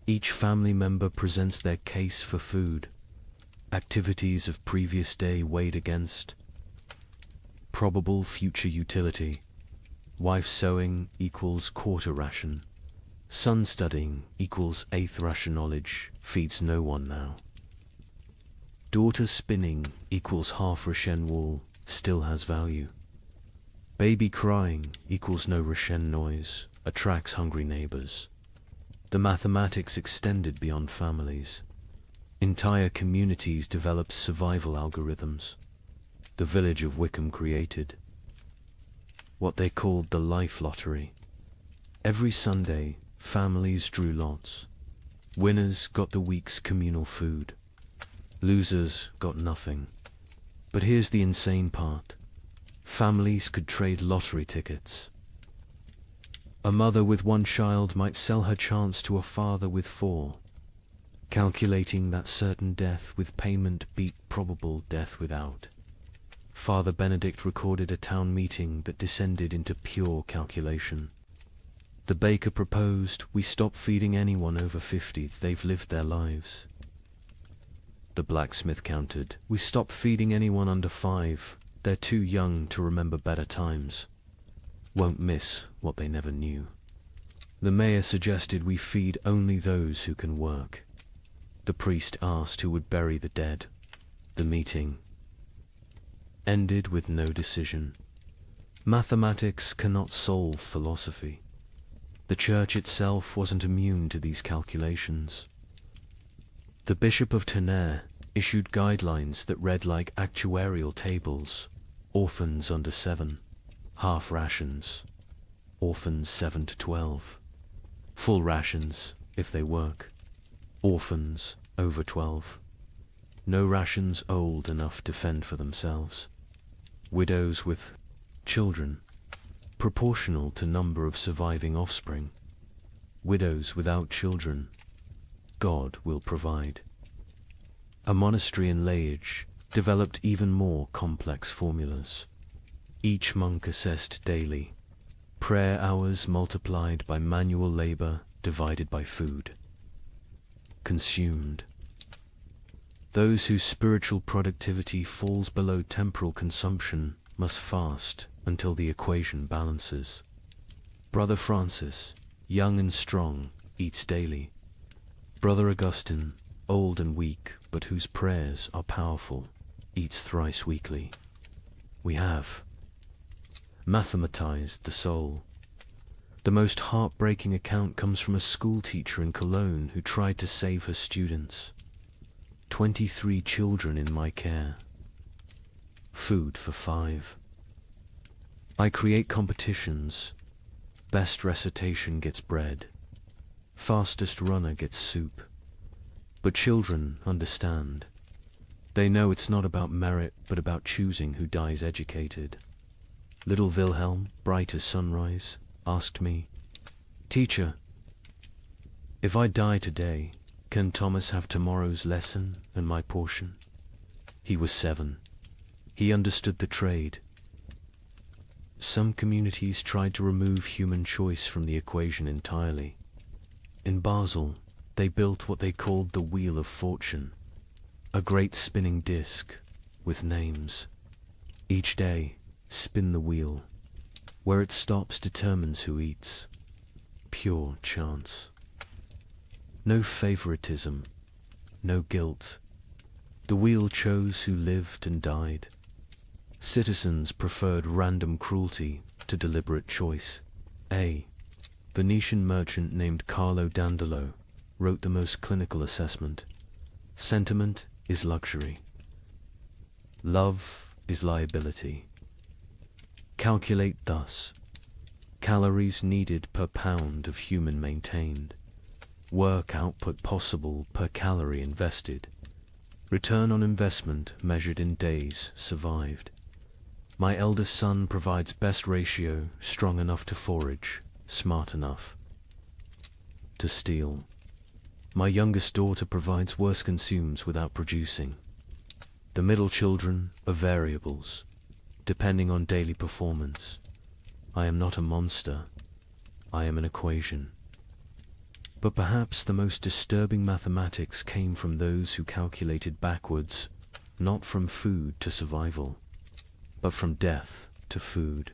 Each family member presents their case for food. Activities of previous day weighed against probable future utility. Wife sewing equals quarter ration. Son studying equals eighth ration. Knowledge feeds no one now. Daughter spinning equals half ration. Wool still has value. Baby crying equals no ration. Noise attracts hungry neighbors. The mathematics extended beyond families. Entire communities developed survival algorithms. The village of Wickham created what they called the life lottery. Every Sunday, families drew lots. Winners got the week's communal food. Losers got nothing. But here's the insane part. Families could trade lottery tickets. A mother with one child might sell her chance to a father with 4, calculating that certain death with payment beat probable death without. Father Benedict recorded a town meeting that descended into pure calculation. The baker proposed we stop feeding anyone over 50, they've lived their lives. The blacksmith countered, we stop feeding anyone under 5, they're too young to remember better times. Won't miss what they never knew. The mayor suggested we feed only those who can work. The priest asked who would bury the dead. The meeting ended with no decision. Mathematics cannot solve philosophy. The church itself wasn't immune to these calculations. The Bishop of Tonnerre issued guidelines that read like actuarial tables. Orphans under 7, half rations. Orphans 7 to 12. Full rations if they work. Orphans over 12. No rations old enough to fend for themselves. Widows with children, proportional to number of surviving offspring. Widows without children, God will provide. A monastery in Liège developed even more complex formulas. Each monk assessed daily. Prayer hours multiplied by manual labor divided by food consumed. Those whose spiritual productivity falls below temporal consumption must fast until the equation balances. Brother Francis, young and strong, eats daily. Brother Augustine, old and weak, but whose prayers are powerful, eats thrice weekly. We have mathematized the soul. The most heartbreaking account comes from a school teacher in Cologne who tried to save her students. 23 children in my care. Food for 5. I create competitions. Best recitation gets bread. Fastest runner gets soup. But children understand. They know it's not about merit, but about choosing who dies educated. Little Wilhelm, bright as sunrise, asked me, "Teacher, if I die today, can Thomas have tomorrow's lesson and my portion?" He was 7. He understood the trade. Some communities tried to remove human choice from the equation entirely. In Basel, they built what they called the Wheel of Fortune, a great spinning disc with names. Each day, spin the wheel. Where it stops determines who eats. Pure chance. No favoritism, no guilt. The wheel chose who lived and died. Citizens preferred random cruelty to deliberate choice. A Venetian merchant named Carlo Dandolo wrote the most clinical assessment. Sentiment is luxury. Love is liability. Calculate thus. Calories needed per pound of human maintained. Work output possible per calorie invested. Return on investment measured in days survived. My eldest son provides best ratio, strong enough to forage, smart enough to steal. My youngest daughter provides worse, consumes without producing. The middle children are variables, depending on daily performance. I am not a monster. I am an equation. But perhaps the most disturbing mathematics came from those who calculated backwards, not from food to survival, but from death to food.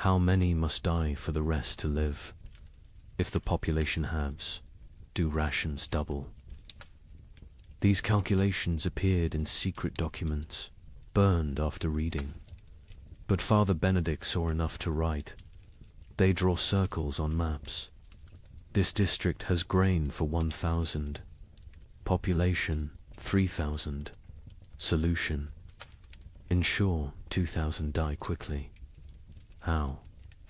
How many must die for the rest to live? If the population halves, do rations double? These calculations appeared in secret documents, burned after reading. But Father Benedict saw enough to write. They draw circles on maps. This district has grain for 1,000. Population 3,000. Solution: ensure 2,000 die quickly. How?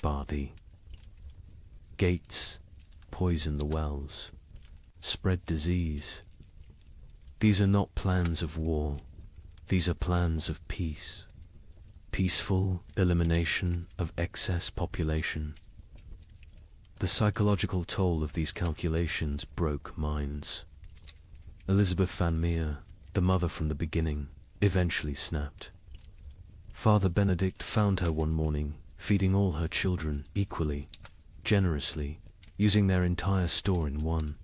Bar thee. Gates: poison the wells. Spread disease. These are not plans of war. These are plans of peace. Peaceful elimination of excess population. The psychological toll of these calculations broke minds. Elizabeth Van Meer, the mother from the beginning, eventually snapped. Father Benedict found her one morning, feeding all her children equally, generously, using their entire store in one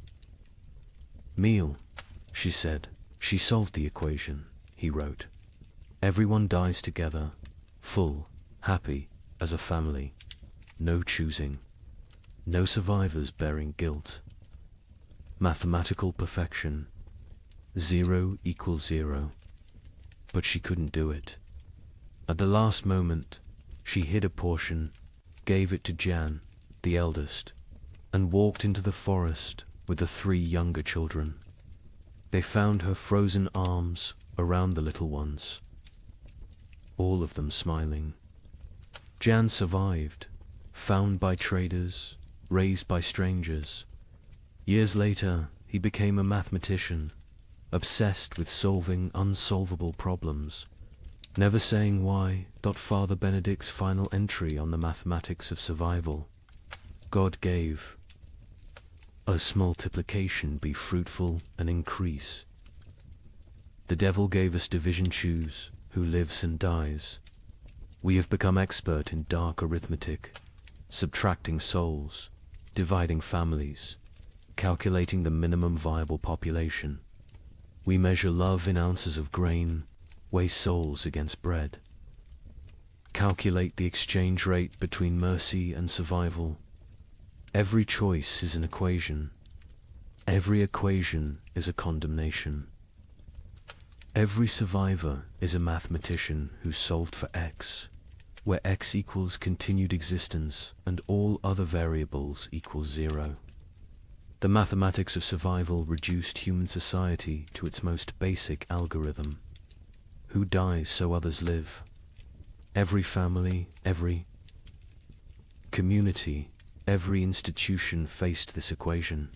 meal. She said. She solved the equation, he wrote. Everyone dies together, full, happy, as a family. No choosing. No survivors bearing guilt. Mathematical perfection. 0 equals 0. But she couldn't do it. At the last moment, she hid a portion, gave it to Jan, the eldest, and walked into the forest with the 3 younger children. They found her frozen arms around the little ones, all of them smiling. Jan survived, found by traders, raised by strangers. Years later, he became a mathematician, obsessed with solving unsolvable problems, never saying why. Father Benedict's final entry on the mathematics of survival: God gave us multiplication be fruitful and increase. The devil gave us division, choose who lives and dies. We have become expert in dark arithmetic, subtracting souls, dividing families, calculating the minimum viable population. We measure love in ounces of grain, weigh souls against bread. Calculate the exchange rate between mercy and survival. Every choice is an equation. Every equation is a condemnation. Every survivor is a mathematician who solved for x, where x equals continued existence and all other variables equals 0. The mathematics of survival reduced human society to its most basic algorithm. Who dies so others live? Every family, every community, every institution faced this equation.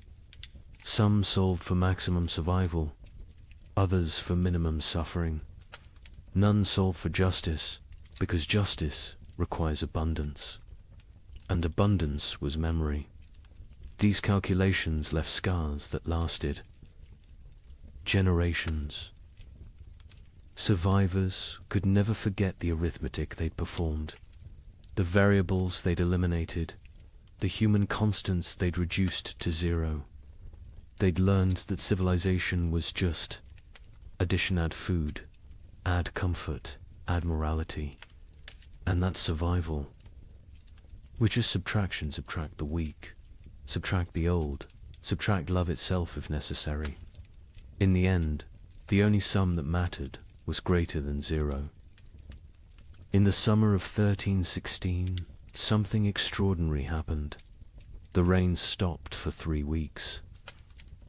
Some solved for maximum survival, others for minimum suffering. None solved for justice, because justice requires abundance, and abundance was memory. These calculations left scars that lasted generations. Survivors could never forget the arithmetic they'd performed, the variables they'd eliminated, the human constants they'd reduced to 0. They'd learned that civilization was just addition, add food, add comfort, add morality, and that survival, which is subtraction, subtract the weak, subtract the old, subtract love itself if necessary. In the end, the only sum that mattered was greater than 0. In the summer of 1316, something extraordinary happened. The rain stopped for 3 weeks,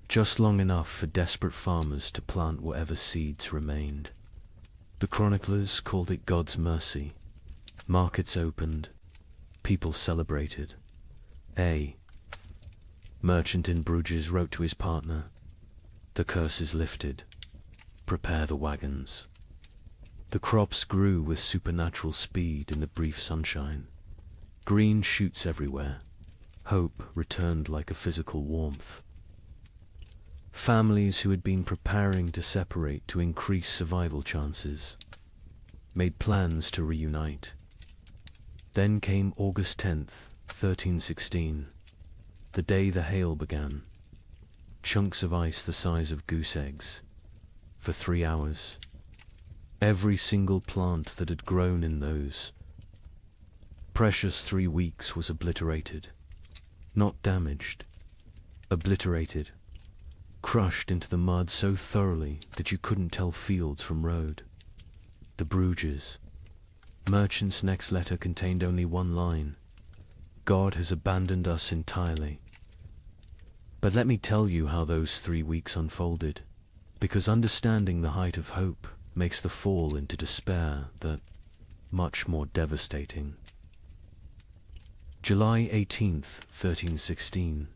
just long enough for desperate farmers to plant whatever seeds remained. The chroniclers called it God's mercy. Markets opened, people celebrated. A merchant in Bruges wrote to his partner, "The curse is lifted. Prepare the wagons." The crops grew with supernatural speed in the brief sunshine. Green shoots everywhere. Hope returned like a physical warmth. Families who had been preparing to separate to increase survival chances made plans to reunite. Then came August 10th, 1316, the day the hail began. Chunks of ice the size of goose eggs. For 3 hours, every single plant that had grown in those precious 3 weeks was obliterated. Not damaged. Obliterated. Crushed into the mud so thoroughly that you couldn't tell fields from road. The Bruges. Merchant's next letter contained only one line. God has abandoned us entirely. But let me tell you how those 3 weeks unfolded, because understanding the height of hope makes the fall into despair that much more devastating. July 18th, 1316.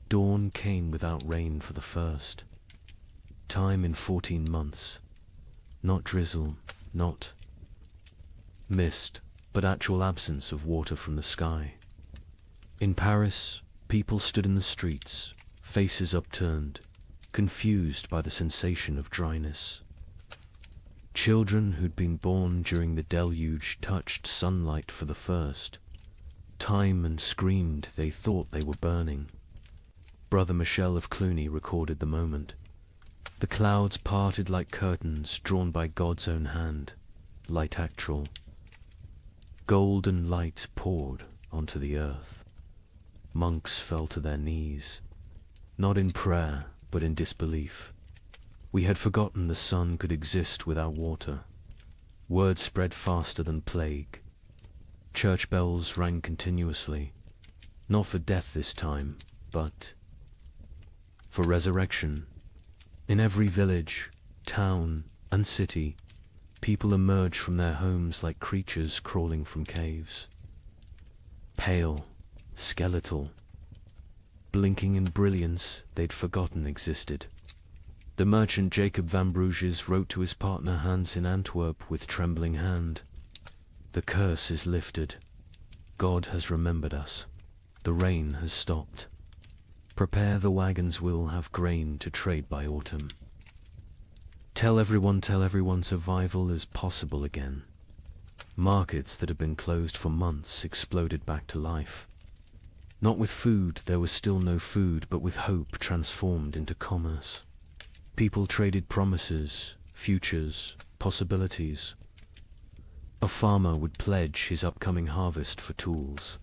Dawn came without rain for the first time in 14 months. Not drizzle, not mist, but actual absence of water from the sky. In Paris, people stood in the streets, faces upturned, confused by the sensation of dryness. Children who'd been born during the deluge touched sunlight for the first time and screamed they thought they were burning. Brother Michel of Cluny recorded the moment. The clouds parted like curtains drawn by God's own hand, light actual. Golden light poured onto the earth. Monks fell to their knees, not in prayer, but in disbelief. We had forgotten the sun could exist without water. Word spread faster than plague. Church bells rang continuously, not for death this time, but for resurrection. In every village, town, and city, people emerged from their homes like creatures crawling from caves. Pale, skeletal, blinking in brilliance they'd forgotten existed. The merchant Jacob van Bruges wrote to his partner Hans in Antwerp with trembling hand. The curse is lifted. God has remembered us. The rain has stopped. Prepare, the wagons will have grain to trade by autumn. Tell everyone survival is possible again. Markets that had been closed for months exploded back to life. Not with food, there was still no food, but with hope transformed into commerce. People traded promises, futures, possibilities. A farmer would pledge his upcoming harvest for tools.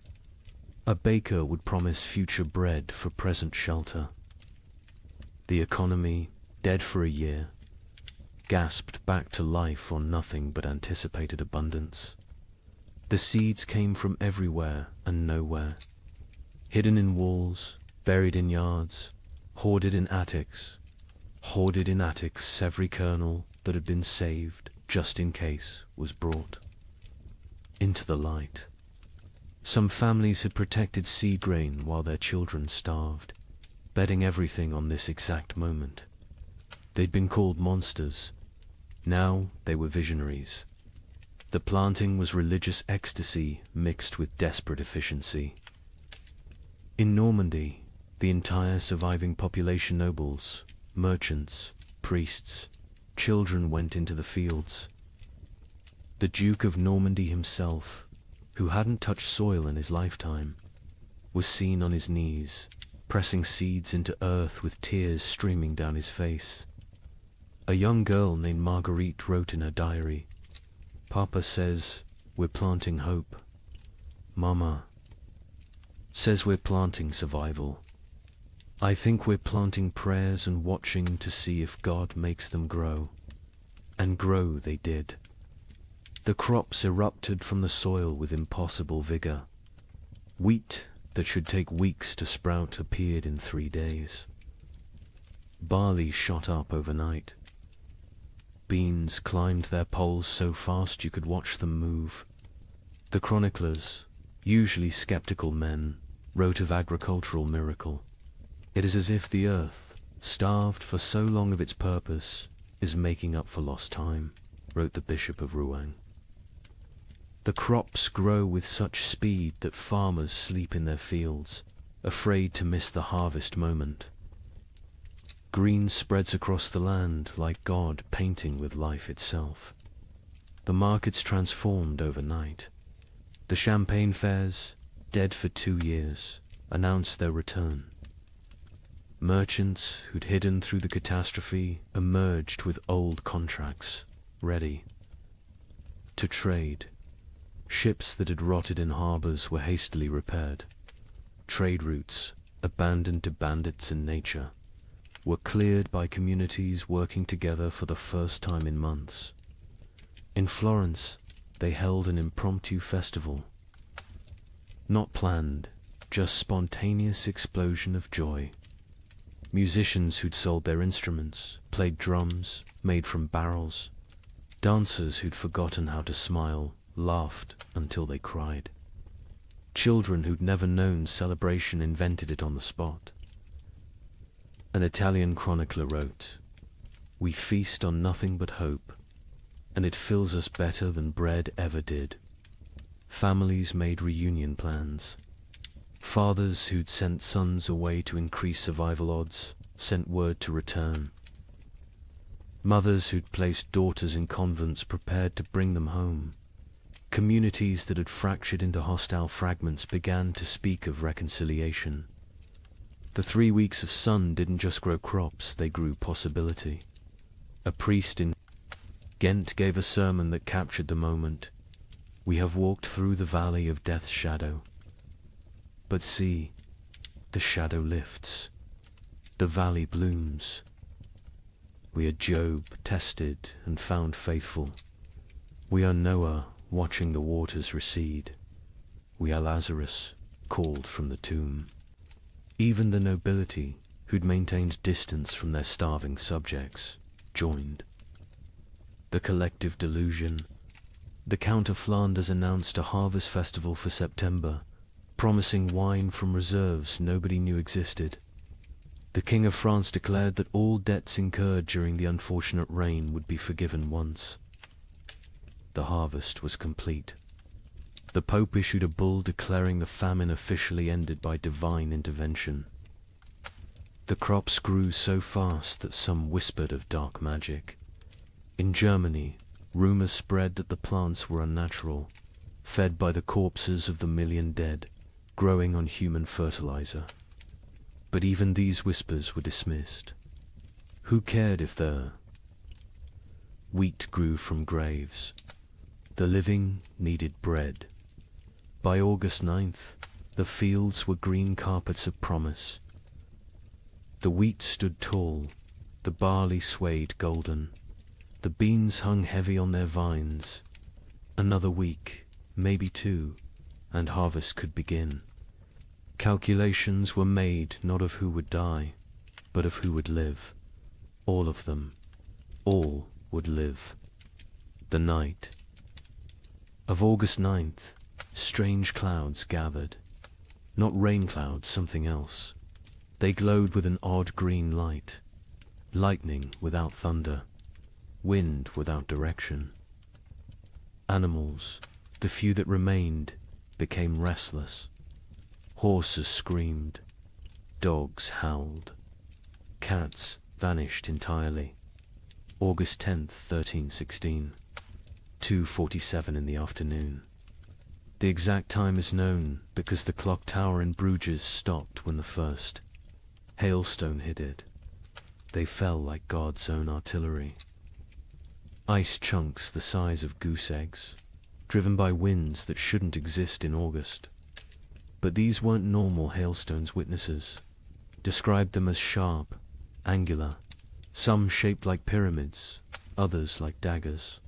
A baker would promise future bread for present shelter. The economy, dead for a year, gasped back to life on nothing but anticipated abundance. The seeds came from everywhere and nowhere, hidden in walls, buried in yards, hoarded in attics. Every kernel that had been saved, just in case, was brought into the light. Some families had protected seed grain while their children starved, betting everything on this exact moment. They'd been called monsters. Now they were visionaries. The planting was religious ecstasy mixed with desperate efficiency. In Normandy, the entire surviving population, nobles, merchants, priests, children, went into the fields. The Duke of Normandy himself, who hadn't touched soil in his lifetime, was seen on his knees, pressing seeds into earth with tears streaming down his face. A young girl named Marguerite wrote in her diary, "Papa says we're planting hope. Mama says we're planting survival. I think we're planting prayers and watching to see if God makes them grow." And grow they did. The crops erupted from the soil with impossible vigor. Wheat that should take weeks to sprout appeared in 3 days. Barley shot up overnight. Beans climbed their poles so fast you could watch them move. The chroniclers, usually skeptical men, wrote of agricultural miracle. It is as if the earth, starved for so long of its purpose, is making up for lost time, wrote the Bishop of Rouen. The crops grow with such speed that farmers sleep in their fields, afraid to miss the harvest moment. Green spreads across the land like God painting with life itself. The markets transformed overnight. The champagne fairs, dead for 2 years, announced their return. Merchants who'd hidden through the catastrophe emerged with old contracts, ready to trade. Ships that had rotted in harbors were hastily repaired. Trade routes, abandoned to bandits and nature, were cleared by communities working together for the first time in months. In Florence, they held an impromptu festival. Not planned, just spontaneous explosion of joy. Musicians who'd sold their instruments, played drums, made from barrels. Dancers who'd forgotten how to smile, laughed until they cried. Children who'd never known celebration invented it on the spot. An Italian chronicler wrote, "We feast on nothing but hope, and it fills us better than bread ever did." Families made reunion plans. Fathers who'd sent sons away to increase survival odds sent word to return. Mothers who'd placed daughters in convents prepared to bring them home. Communities that had fractured into hostile fragments began to speak of reconciliation. The 3 weeks of sun didn't just grow crops, they grew possibility. A priest in Ghent gave a sermon that captured the moment. "We have walked through the valley of death's shadow. But see, the shadow lifts. The valley blooms. We are Job, tested and found faithful. We are Noah, watching the waters recede. We are Lazarus, called from the tomb." Even the nobility, who'd maintained distance from their starving subjects, joined. The collective delusion. The Count of Flanders announced a harvest festival for September, promising wine from reserves nobody knew existed. The King of France declared that all debts incurred during the unfortunate rain would be forgiven once. The harvest was complete. The Pope issued a bull declaring the famine officially ended by divine intervention. The crops grew so fast that some whispered of dark magic. In Germany, rumors spread that the plants were unnatural, fed by the corpses of the million dead, growing on human fertilizer. But even these whispers were dismissed. Who cared if the wheat grew from graves? The living needed bread. By August 9th, the fields were green carpets of promise. The wheat stood tall, the barley swayed golden, the beans hung heavy on their vines. Another week, maybe 2, and harvest could begin. Calculations were made not of who would die, but of who would live. All of them. All would live. The night of August 9th, strange clouds gathered. Not rain clouds, something else. They glowed with an odd green light. Lightning without thunder. Wind without direction. Animals, the few that remained, became restless. Horses screamed. Dogs howled. Cats vanished entirely. August 10th, 1316. 2:47 in the afternoon. The exact time is known because the clock tower in Bruges stopped when the first hailstone hit it. They fell like God's own artillery. Ice chunks the size of goose eggs, driven by winds that shouldn't exist in August. But these weren't normal hailstones. Witnesses described them as sharp, angular, some shaped like pyramids, others like daggers.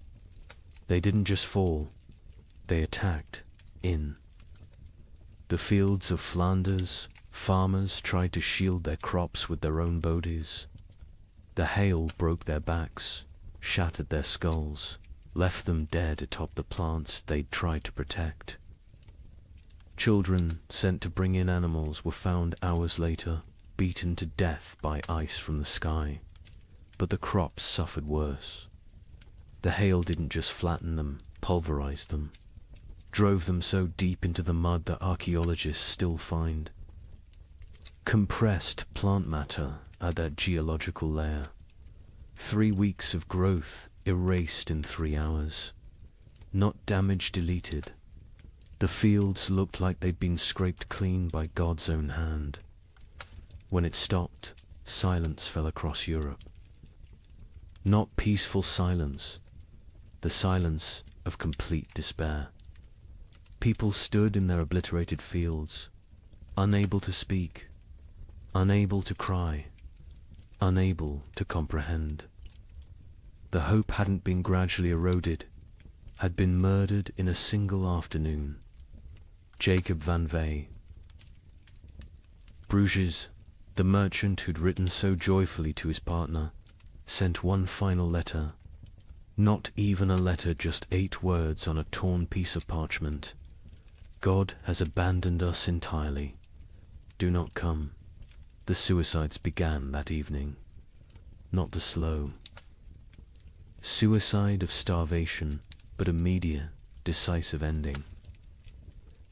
They didn't just fall, they attacked in. The fields of Flanders, farmers tried to shield their crops with their own bodies. The hail broke their backs, shattered their skulls, left them dead atop the plants they'd tried to protect. Children sent to bring in animals were found hours later, beaten to death by ice from the sky. But the crops suffered worse. The hail didn't just flatten them, pulverized them, drove them so deep into the mud that archaeologists still find compressed plant matter at that geological layer. 3 weeks of growth erased in 3 hours. Not damage deleted. The fields looked like they'd been scraped clean by God's own hand. When it stopped, silence fell across Europe. Not peaceful silence, the silence of complete despair. People stood in their obliterated fields, unable to speak, unable to cry, unable to comprehend. The hope hadn't been gradually eroded, had been murdered in a single afternoon. Jacob van Vey. Bruges, the merchant who'd written so joyfully to his partner, sent one final letter. Not even a letter, just 8 words on a torn piece of parchment. God has abandoned us entirely. Do not come. The suicides began that evening. Not the slow suicide of starvation, but immediate, decisive ending.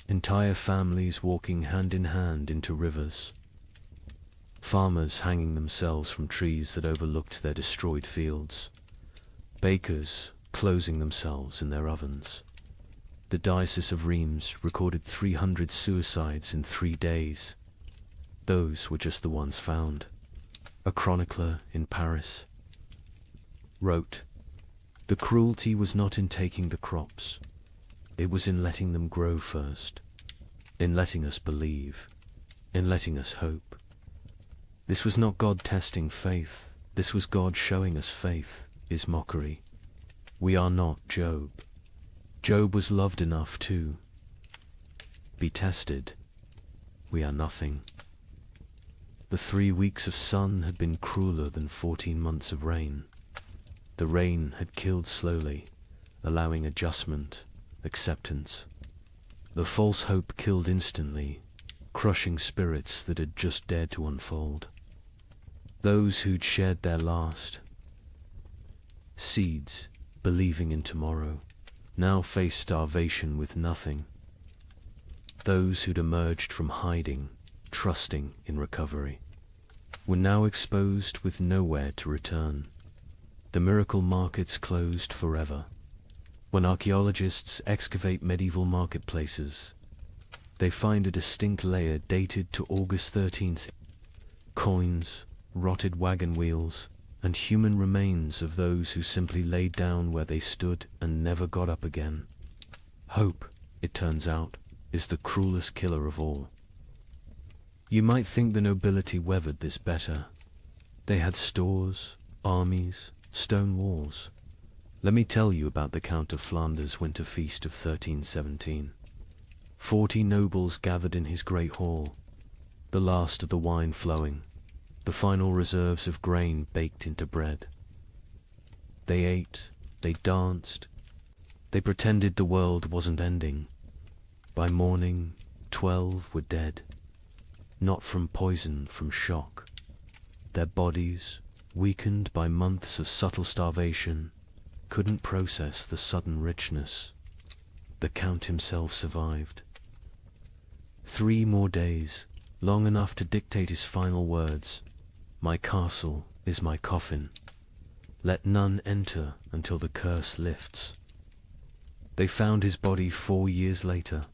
Entire families walking hand in hand into rivers. Farmers hanging themselves from trees that overlooked their destroyed fields. Bakers closing themselves in their ovens. The Diocese of Reims recorded 300 suicides in 3 days. Those were just the ones found. A chronicler in Paris wrote, "The cruelty was not in taking the crops. It was in letting them grow first, in letting us believe, in letting us hope. This was not God testing faith. This was God showing us faith is mockery. We are not Job. Job was loved enough to be tested. We are nothing." The 3 weeks of sun had been crueler than 14 months of rain. The rain had killed slowly, allowing adjustment, acceptance. The false hope killed instantly, crushing spirits that had just dared to unfold. Those who'd shared their last seeds, believing in tomorrow, now faced starvation with nothing. Those who'd emerged from hiding, trusting in recovery, were now exposed with nowhere to return. The miracle markets closed forever. When archaeologists excavate medieval marketplaces, they find a distinct layer dated to August 13th. Coins, rotted wagon wheels, and human remains of those who simply laid down where they stood and never got up again. Hope, it turns out, is the cruelest killer of all. You might think the nobility weathered this better. They had stores, armies, stone walls. Let me tell you about the Count of Flanders' winter feast of 1317. 40 nobles gathered in his great hall, the last of the wine flowing, the final reserves of grain baked into bread. They ate, they danced, they pretended the world wasn't ending. By morning, 12 were dead, not from poison, from shock. Their bodies, weakened by months of subtle starvation, couldn't process the sudden richness. The Count himself survived. 3 more days, long enough to dictate his final words. "My castle is my coffin. Let none enter until the curse lifts." They found his body 4 years later.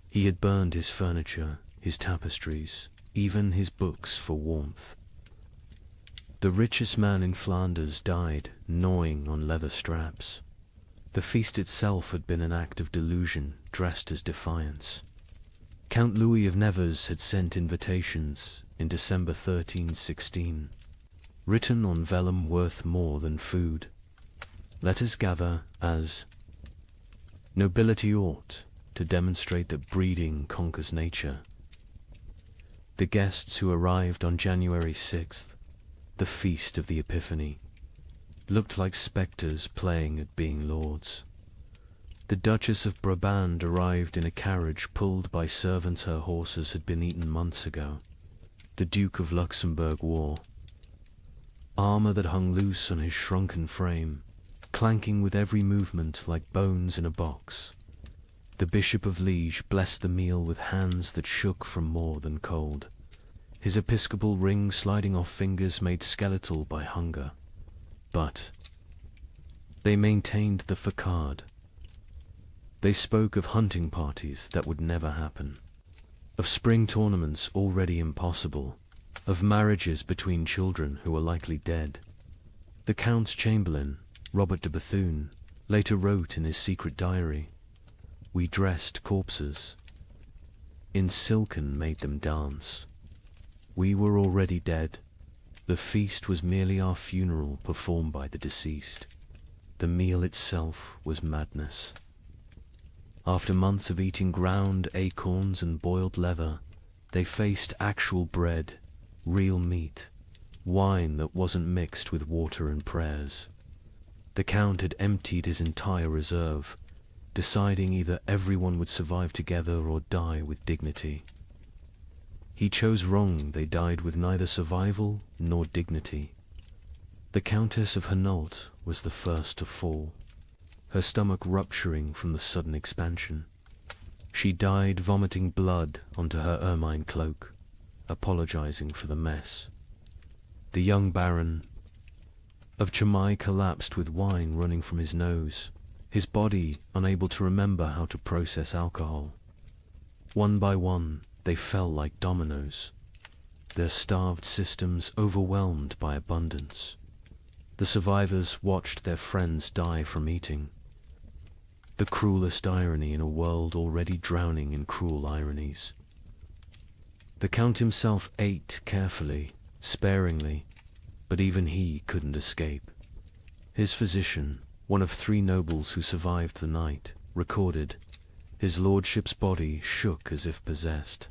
He had burned his furniture, his tapestries, even his books for warmth. The richest man in Flanders died gnawing on leather straps. The feast itself had been an act of delusion dressed as defiance. Count Louis of Nevers had sent invitations in December 1316, written on vellum worth more than food. "Let us gather as nobility ought, to demonstrate that breeding conquers nature." The guests who arrived on January 6th, the feast of the Epiphany, looked like spectres playing at being lords. The Duchess of Brabant arrived in a carriage pulled by servants her horses had been eaten months ago. The Duke of Luxembourg wore armor that hung loose on his shrunken frame, clanking with every movement like bones in a box. The Bishop of Liege blessed the meal with hands that shook from more than cold, his episcopal ring sliding off fingers made skeletal by hunger. But they maintained the facade. They spoke of hunting parties that would never happen, of spring tournaments already impossible, of marriages between children who were likely dead. The Count's chamberlain, Robert de Bethune, later wrote in his secret diary, We dressed corpses in silk and made them dance. We were already dead. The feast was merely our funeral performed by the deceased. The meal itself was madness. After months of eating ground acorns and boiled leather, they faced actual bread, real meat, wine that wasn't mixed with water and prayers. The Count had emptied his entire reserve, deciding either everyone would survive together or die with dignity. He chose wrong. They died with neither survival nor dignity. The Countess of Hainault was the first to fall, her stomach rupturing from the sudden expansion. She died vomiting blood onto her ermine cloak, apologizing for the mess. The young Baron of Chimay collapsed with wine running from his nose, his body unable to remember how to process alcohol. One by one, they fell like dominoes, their starved systems overwhelmed by abundance. The survivors watched their friends die from eating. The cruelest irony in a world already drowning in cruel ironies. The Count himself ate carefully, sparingly, but even he couldn't escape. His physician, one of 3 nobles who survived the night, recorded, his lordship's body shook as if possessed.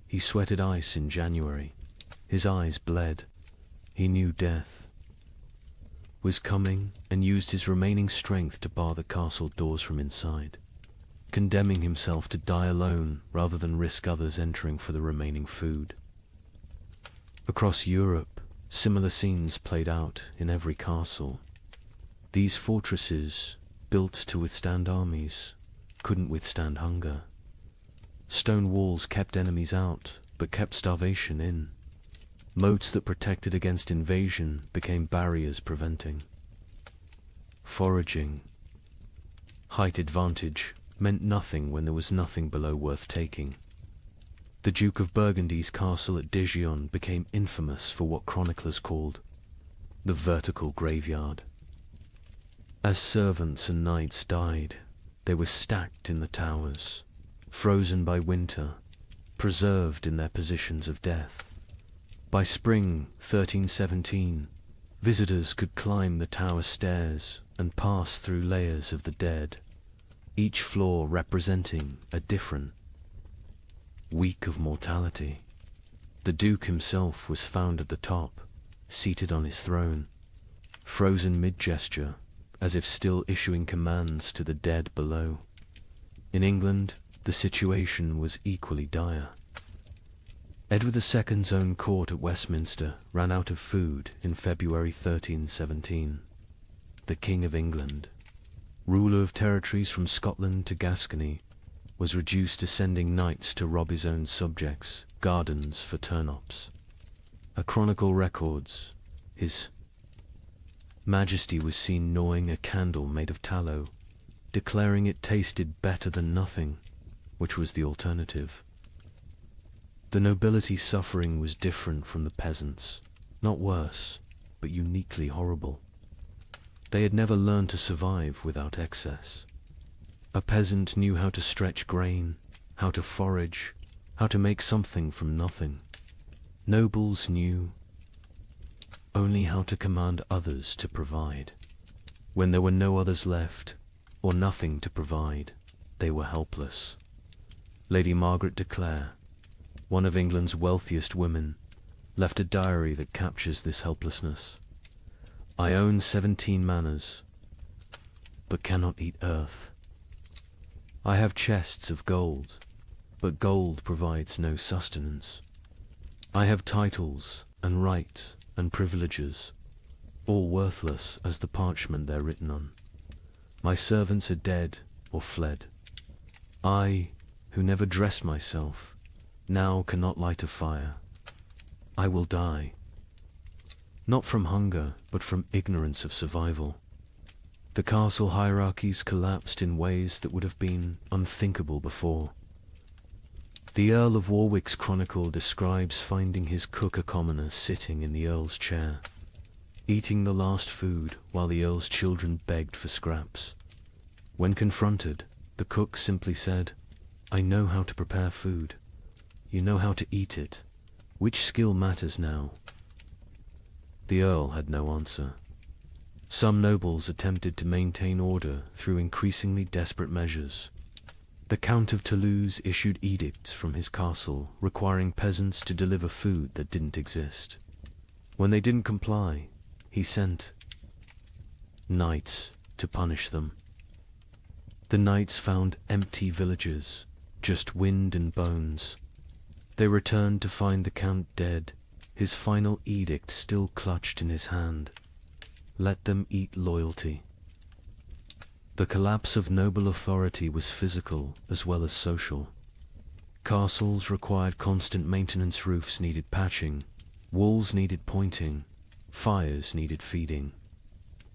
He sweated ice in January. His eyes bled. He knew death was coming and used his remaining strength to bar the castle doors from inside, condemning himself to die alone rather than risk others entering for the remaining food. Across Europe, similar scenes played out in every castle. These fortresses, built to withstand armies, couldn't withstand hunger. Stone walls kept enemies out, but kept starvation in. Moats that protected against invasion became barriers preventing. Foraging, height advantage, meant nothing when there was nothing below worth taking. The Duke of Burgundy's castle at Dijon became infamous for what chroniclers called the vertical graveyard. As servants and knights died, they were stacked in the towers, frozen by winter, preserved in their positions of death. By spring 1317, visitors could climb the tower stairs and pass through layers of the dead, each floor representing a different week of mortality. The Duke himself was found at the top, seated on his throne, frozen mid-gesture, as if still issuing commands to the dead below. In England, the situation was equally dire. Edward II's own court at Westminster ran out of food in February 1317. The King of England, ruler of territories from Scotland to Gascony, was reduced to sending knights to rob his own subjects' gardens for turnips. A chronicle records, His Majesty was seen gnawing a candle made of tallow, declaring it tasted better than nothing, which was the alternative. The nobility's suffering was different from the peasants, not worse, but uniquely horrible. They had never learned to survive without excess. A peasant knew how to stretch grain, how to forage, how to make something from nothing. Nobles knew only how to command others to provide. When there were no others left, or nothing to provide, they were helpless. Lady Margaret de Clare, one of England's wealthiest women, left a diary that captures this helplessness. I own 17 manors, but cannot eat earth. I have chests of gold, but gold provides no sustenance. I have titles and right and privileges, all worthless as the parchment they're written on. My servants are dead or fled. I, who never dressed myself, now cannot light a fire. I will die. Not from hunger, but from ignorance of survival. The castle hierarchies collapsed in ways that would have been unthinkable before. The Earl of Warwick's chronicle describes finding his cook a commoner sitting in the Earl's chair, eating the last food while the Earl's children begged for scraps. When confronted, the The cook simply said, "I know how to prepare food. You know how to eat it. Which skill matters now?" The Earl had no answer. Some nobles attempted to maintain order through increasingly desperate measures. The Count of Toulouse issued edicts from his castle requiring peasants to deliver food that didn't exist. When they didn't comply, he sent knights to punish them. The knights found empty villages, just wind and bones. They returned to find the Count dead, his final edict still clutched in his hand. Let them eat loyalty. The collapse of noble authority was physical as well as social. Castles required constant maintenance, roofs needed patching, walls needed pointing, fires needed feeding.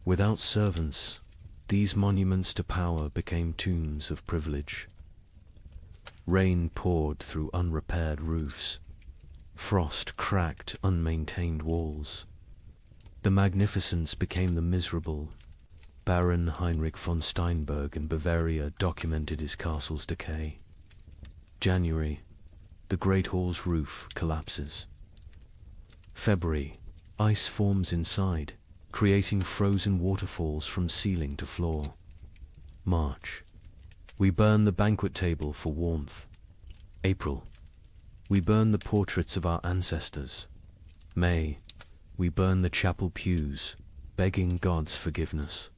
Without servants, these monuments to power became tombs of privilege. Rain poured through unrepaired roofs. Frost cracked unmaintained walls. The magnificence became the miserable. Baron Heinrich von Steinberg in Bavaria documented his castle's decay. January, the Great Hall's roof collapses. February, ice forms inside, creating frozen waterfalls from ceiling to floor. March, we burn the banquet table for warmth. April, we burn the portraits of our ancestors. May, we burn the chapel pews, begging God's forgiveness.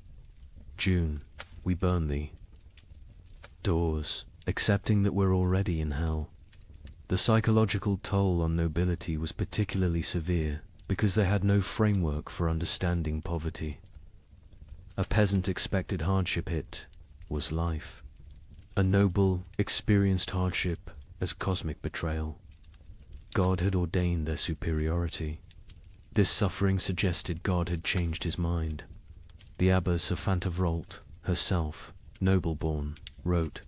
June, we burn the doors, accepting that we're already in hell. The psychological toll on nobility was particularly severe because they had no framework for understanding poverty. A peasant expected hardship, it was life. A noble experienced hardship as cosmic betrayal. God had ordained their superiority. This suffering suggested God had changed his mind. The abbess of Fantavrolt, herself, noble-born, wrote,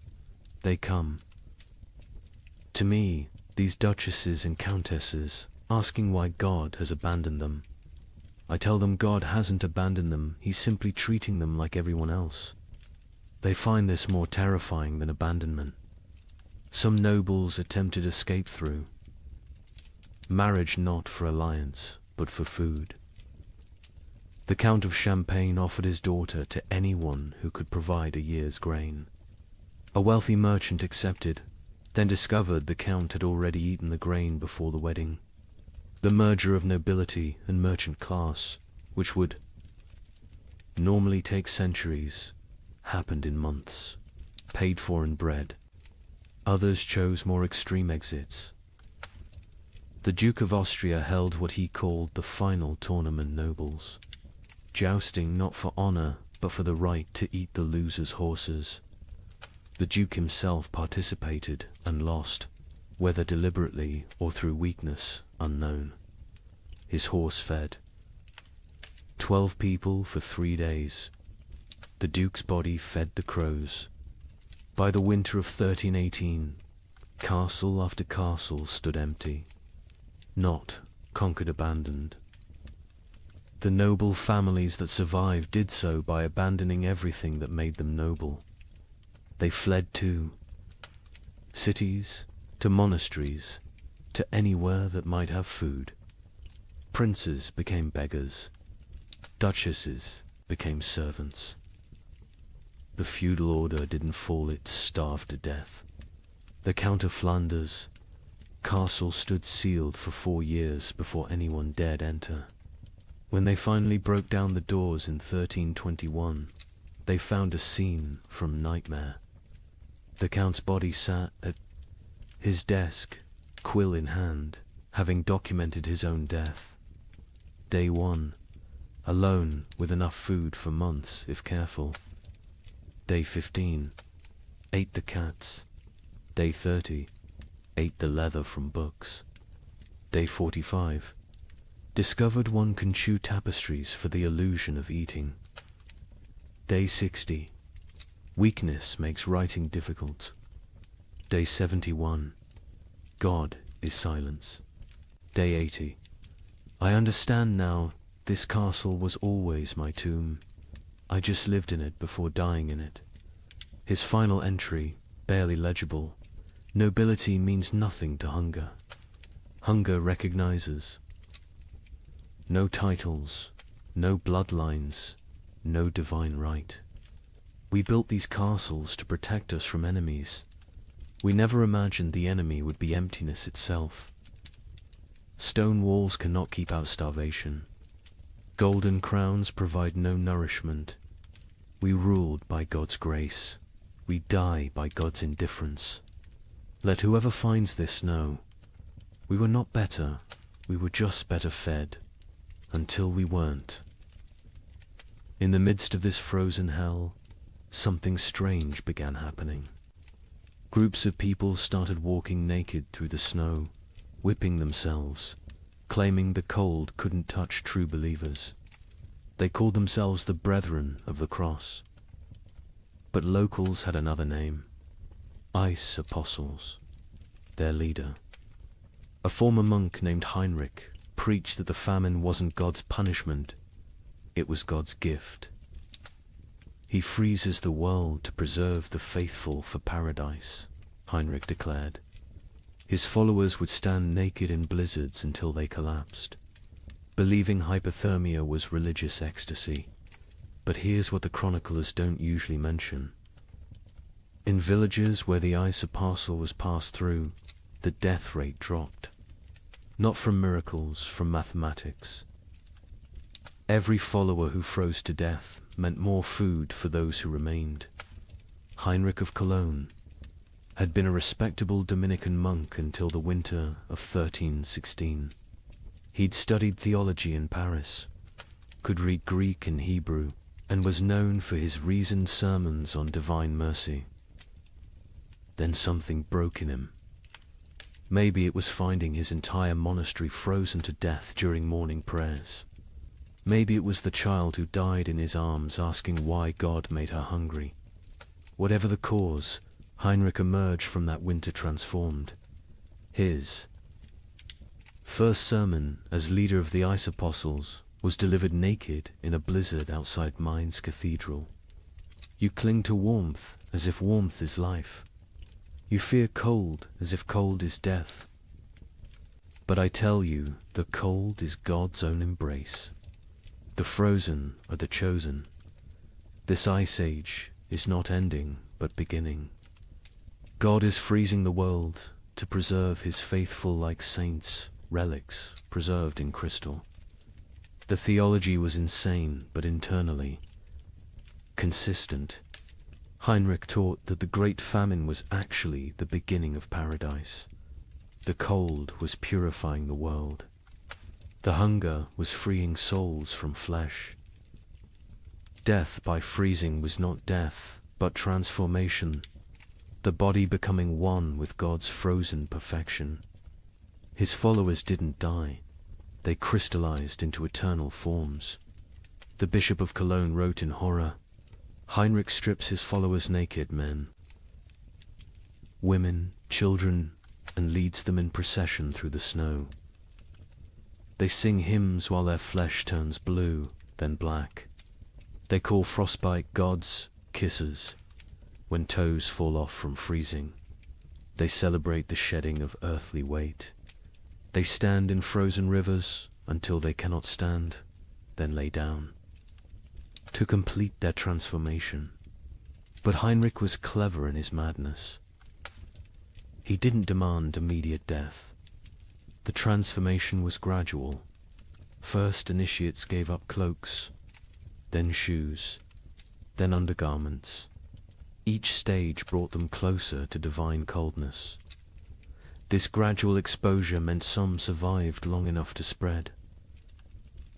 "They come to me, these duchesses and countesses, asking why God has abandoned them. I tell them God hasn't abandoned them, he's simply treating them like everyone else. They find this more terrifying than abandonment. Some nobles attempted escape through marriage, not for alliance, but for food. The Count of Champagne offered his daughter to anyone who could provide a year's grain. A wealthy merchant accepted, then discovered the Count had already eaten the grain before the wedding. The merger of nobility and merchant class, which would normally take centuries, happened in months, paid for in bread. Others chose more extreme exits. The Duke of Austria held what he called the final tournament nobles, jousting not for honor, but for the right to eat the loser's horses. The Duke himself participated and lost, whether deliberately or through weakness, unknown. His horse fed 12 people for 3 days. The Duke's body fed the crows. By the winter of 1318, castle after castle stood empty, not conquered, abandoned. The noble families that survived did so by abandoning everything that made them noble. They fled to cities, to monasteries, to anywhere that might have food. Princes became beggars. Duchesses became servants. The feudal order didn't fall, it starved to death. The Count of Flanders' castle stood sealed for 4 years before anyone dared enter. When they finally broke down the doors in 1321, they found a scene from nightmare. The Count's body sat at his desk, quill in hand, having documented his own death. Day 1, alone with enough food for months if careful. Day 15, ate the cats. Day 30, ate the leather from books. Day 45, discovered one can chew tapestries for the illusion of eating. Day 60, weakness makes writing difficult. Day 71, God is silence. Day 80, I understand now, this castle was always my tomb. I just lived in it before dying in it. His final entry, barely legible: nobility means nothing to hunger. Hunger recognizes no titles, no bloodlines, no divine right. We built these castles to protect us from enemies. We never imagined the enemy would be emptiness itself. Stone walls cannot keep out starvation. Golden crowns provide no nourishment. We ruled by God's grace. We die by God's indifference. Let whoever finds this know, we were not better, we were just better fed, until we weren't. In the midst of this frozen hell, something strange began happening. Groups of people started walking naked through the snow, whipping themselves, claiming the cold couldn't touch true believers. They called themselves the Brethren of the Cross. But locals had another name: Ice Apostles. Their leader, a former monk named Heinrich, preached that the famine wasn't God's punishment, it was God's gift. He freezes the world to preserve the faithful for paradise, Heinrich declared. His followers would stand naked in blizzards until they collapsed, believing hypothermia was religious ecstasy. But here's what the chroniclers don't usually mention. In villages where the ice apostle was passed through, the death rate dropped. Not from miracles, from mathematics. Every follower who froze to death meant more food for those who remained. Heinrich of Cologne had been a respectable Dominican monk until the winter of 1316. He'd studied theology in Paris, could read Greek and Hebrew, and was known for his reasoned sermons on divine mercy. Then something broke in him. Maybe it was finding his entire monastery frozen to death during morning prayers. Maybe it was the child who died in his arms asking why God made her hungry. Whatever the cause, Heinrich emerged from that winter transformed. His first sermon as leader of the Ice Apostles was delivered naked in a blizzard outside Mainz Cathedral. You cling to warmth as if warmth is life. You fear cold as if cold is death. But I tell you, the cold is God's own embrace. The frozen are the chosen. This ice age is not ending, but beginning. God is freezing the world to preserve his faithful like saints, relics preserved in crystal. The theology was insane, but internally consistent. Heinrich taught that the great famine was actually the beginning of paradise. The cold was purifying the world. The hunger was freeing souls from flesh. Death by freezing was not death, but transformation, the body becoming one with God's frozen perfection. His followers didn't die. They crystallized into eternal forms. The Bishop of Cologne wrote in horror, Heinrich strips his followers naked, men, women, children, and leads them in procession through the snow. They sing hymns while their flesh turns blue, then black. They call frostbite gods kisses when toes fall off from freezing. They celebrate the shedding of earthly weight. They stand in frozen rivers until they cannot stand, then lay down, to complete their transformation. But Heinrich was clever in his madness. He didn't demand immediate death. The transformation was gradual. First, initiates gave up cloaks, then shoes, then undergarments. Each stage brought them closer to divine coldness. This gradual exposure meant some survived long enough to spread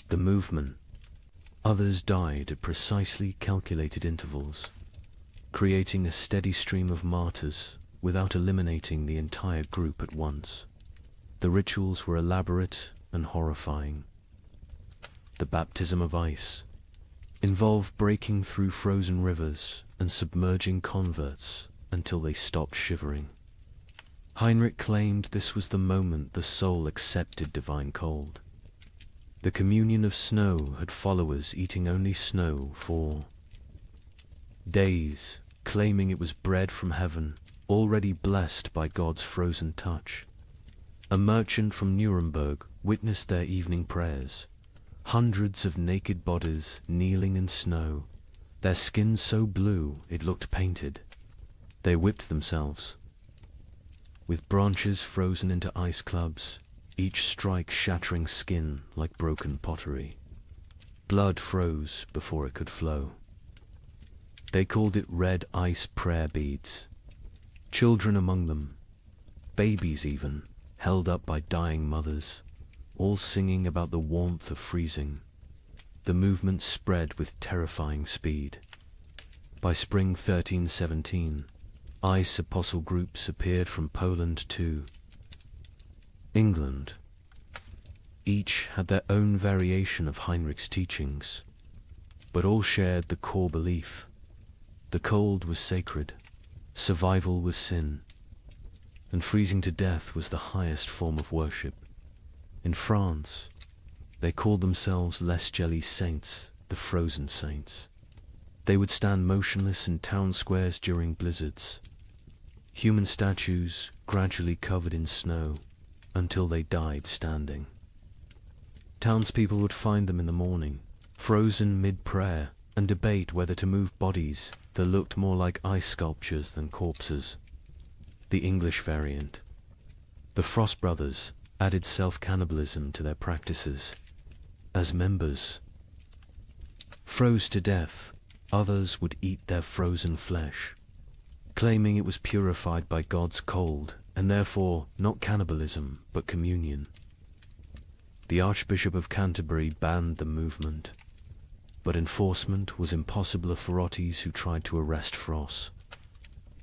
the movement. Others died at precisely calculated intervals, creating a steady stream of martyrs without eliminating the entire group at once. The rituals were elaborate and horrifying. The baptism of ice involved breaking through frozen rivers and submerging converts until they stopped shivering. Heinrich claimed this was the moment the soul accepted divine cold. The communion of snow had followers eating only snow for days, claiming it was bread from heaven, already blessed by God's frozen touch. A merchant from Nuremberg witnessed their evening prayers. Hundreds of naked bodies kneeling in snow, their skins so blue it looked painted. They whipped themselves. With branches frozen into ice clubs, each strike shattering skin like broken pottery. Blood froze before it could flow. They called it red ice prayer beads. Children among them, babies even, held up by dying mothers, all singing about the warmth of freezing. The movement spread with terrifying speed. By spring 1317, ice apostle groups appeared from Poland to England. Each had their own variation of Heinrich's teachings, but all shared the core belief. The cold was sacred, survival was sin, and freezing to death was the highest form of worship. In France, they called themselves Les Jelly Saints, the frozen saints. They would stand motionless in town squares during blizzards, human statues gradually covered in snow until they died standing. Townspeople would find them in the morning, frozen mid-prayer, and debate whether to move bodies that looked more like ice sculptures than corpses. The English variant. The Frost Brothers added self-cannibalism to their practices. As members froze to death, others would eat their frozen flesh, claiming it was purified by God's cold, and therefore not cannibalism, but communion. The Archbishop of Canterbury banned the movement, but enforcement was impossible for authorities who tried to arrest Frost.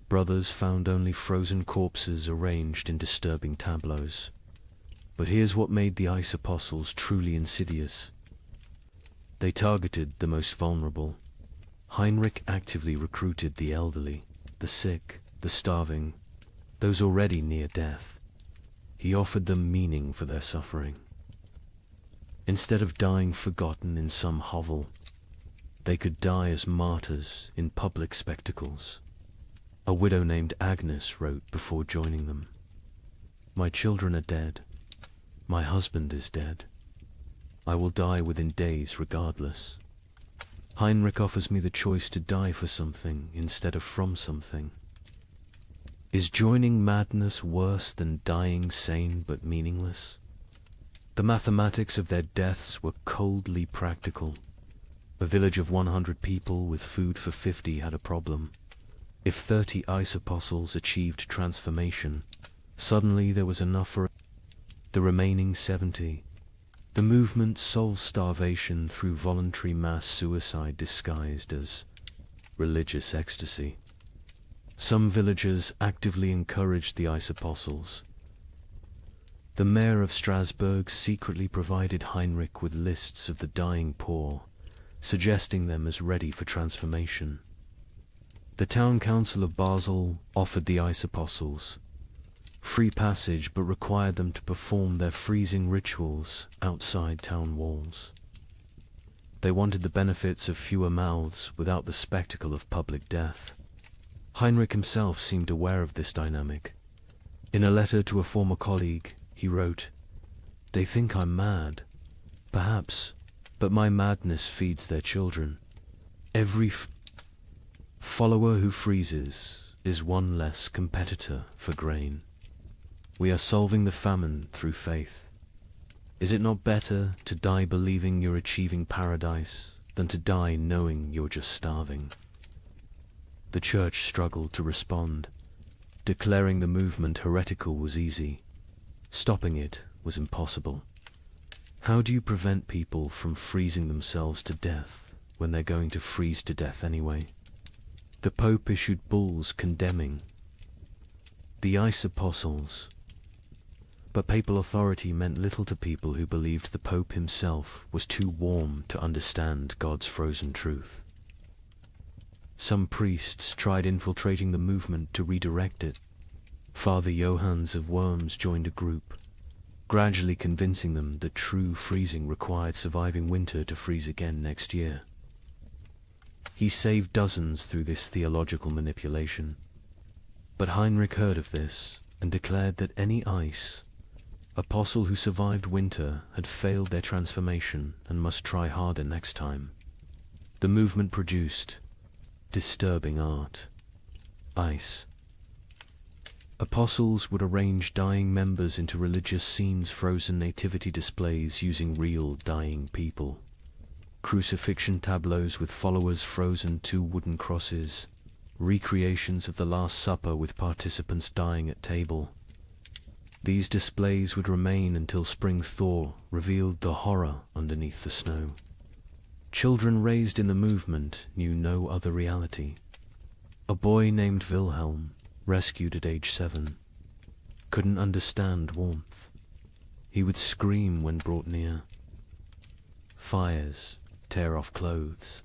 Brothers found only frozen corpses arranged in disturbing tableaus. But here's what made the Ice Apostles truly insidious. They targeted the most vulnerable. Heinrich actively recruited the elderly, the sick, the starving, those already near death. He offered them meaning for their suffering. Instead of dying forgotten in some hovel, they could die as martyrs in public spectacles. A widow named Agnes wrote before joining them, "My children are dead. My husband is dead. I will die within days regardless. Heinrich offers me the choice to die for something instead of from something. Is joining madness worse than dying sane but meaningless?" The mathematics of their deaths were coldly practical. A village of 100 people with food for 50 had a problem. If 30 ice apostles achieved transformation, suddenly there was enough for the remaining 70. The movement solved starvation through voluntary mass suicide disguised as religious ecstasy. Some villagers actively encouraged the ice apostles. The mayor of Strasbourg secretly provided Heinrich with lists of the dying poor, suggesting them as ready for transformation. The town council of Basel offered the ice apostles free passage but required them to perform their freezing rituals outside town walls. They wanted the benefits of fewer mouths without the spectacle of public death. Heinrich himself seemed aware of this dynamic. In a letter to a former colleague, he wrote, "They think I'm mad, perhaps, but my madness feeds their children. Every follower who freezes is one less competitor for grain. We are solving the famine through faith. Is it not better to die believing you're achieving paradise than to die knowing you're just starving?" The church struggled to respond. Declaring the movement heretical was easy. Stopping it was impossible. How do you prevent people from freezing themselves to death when they're going to freeze to death anyway? The Pope issued bulls condemning the ice apostles. But papal authority meant little to people who believed the Pope himself was too warm to understand God's frozen truth. Some priests tried infiltrating the movement to redirect it. Father Johannes of Worms joined a group, gradually convincing them that true freezing required surviving winter to freeze again next year. He saved dozens through this theological manipulation. But Heinrich heard of this and declared that any ice apostle who survived winter had failed their transformation and must try harder next time. The movement produced disturbing art. Ice. Apostles would arrange dying members into religious scenes, frozen nativity displays using real dying people, crucifixion tableaus with followers frozen to wooden crosses, recreations of the Last Supper with participants dying at table. These displays would remain until spring thaw revealed the horror underneath the snow. Children raised in the movement knew no other reality. A boy named Wilhelm, rescued at age 7, couldn't understand warmth. He would scream when brought near. Fires, tear off clothes,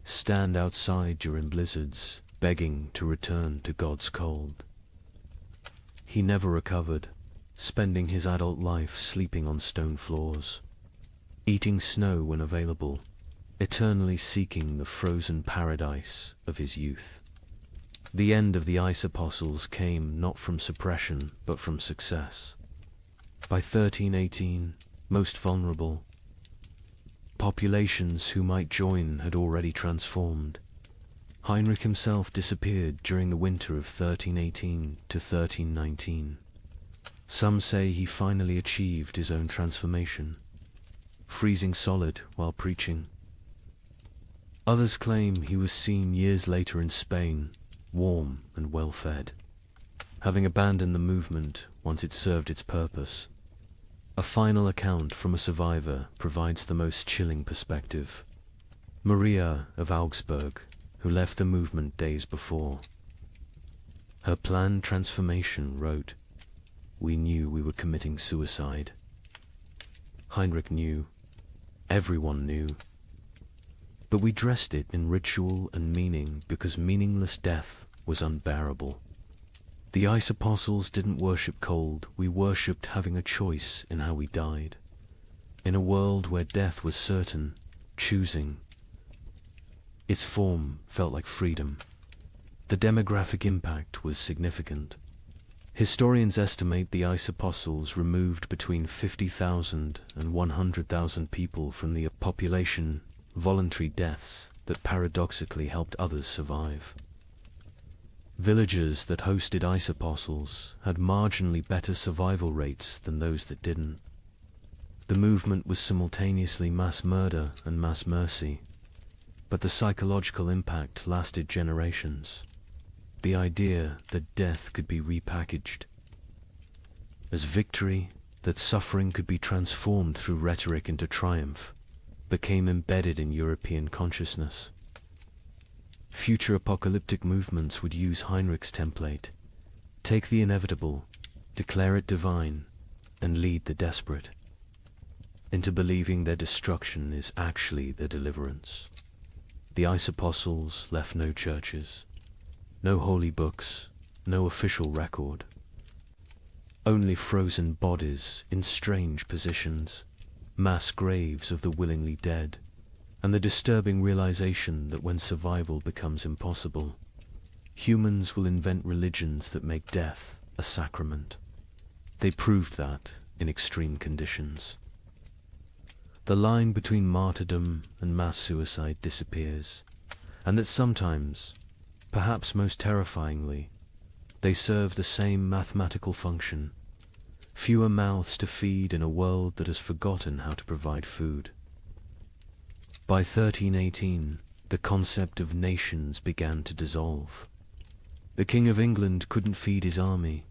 stand outside during blizzards, begging to return to God's cold. He never recovered, spending his adult life sleeping on stone floors, eating snow when available, eternally seeking the frozen paradise of his youth. The end of the ice apostles came not from suppression, but from success. By 1318, most vulnerable, populations who might join had already transformed. Heinrich himself disappeared during the winter of 1318 to 1319. Some say he finally achieved his own transformation, freezing solid while preaching. Others claim he was seen years later in Spain, warm and well-fed, having abandoned the movement once it served its purpose. A final account from a survivor provides the most chilling perspective. Maria of Augsburg, who left the movement days before. Her planned transformation wrote, "We knew we were committing suicide." Heinrich knew. Everyone knew. But we dressed it in ritual and meaning because meaningless death was unbearable. The ice apostles didn't worship cold, we worshipped having a choice in how we died. In a world where death was certain, choosing. Its form felt like freedom. The demographic impact was significant. Historians estimate the ice apostles removed between 50,000 and 100,000 people from the population, voluntary deaths that paradoxically helped others survive. Villages that hosted ice apostles had marginally better survival rates than those that didn't. The movement was simultaneously mass murder and mass mercy, but the psychological impact lasted generations. The idea that death could be repackaged as victory, that suffering could be transformed through rhetoric into triumph, became embedded in European consciousness. Future apocalyptic movements would use Heinrich's template: take the inevitable, declare it divine, and lead the desperate into believing their destruction is actually their deliverance. The ice apostles left no churches, no holy books, no official record. Only frozen bodies in strange positions, mass graves of the willingly dead, and the disturbing realization that when survival becomes impossible, humans will invent religions that make death a sacrament. They proved that in extreme conditions. The line between martyrdom and mass suicide disappears, and that sometimes, perhaps most terrifyingly, they serve the same mathematical function: fewer mouths to feed in a world that has forgotten how to provide food. By 1318, the concept of nations began to dissolve. The King of England couldn't feed his army.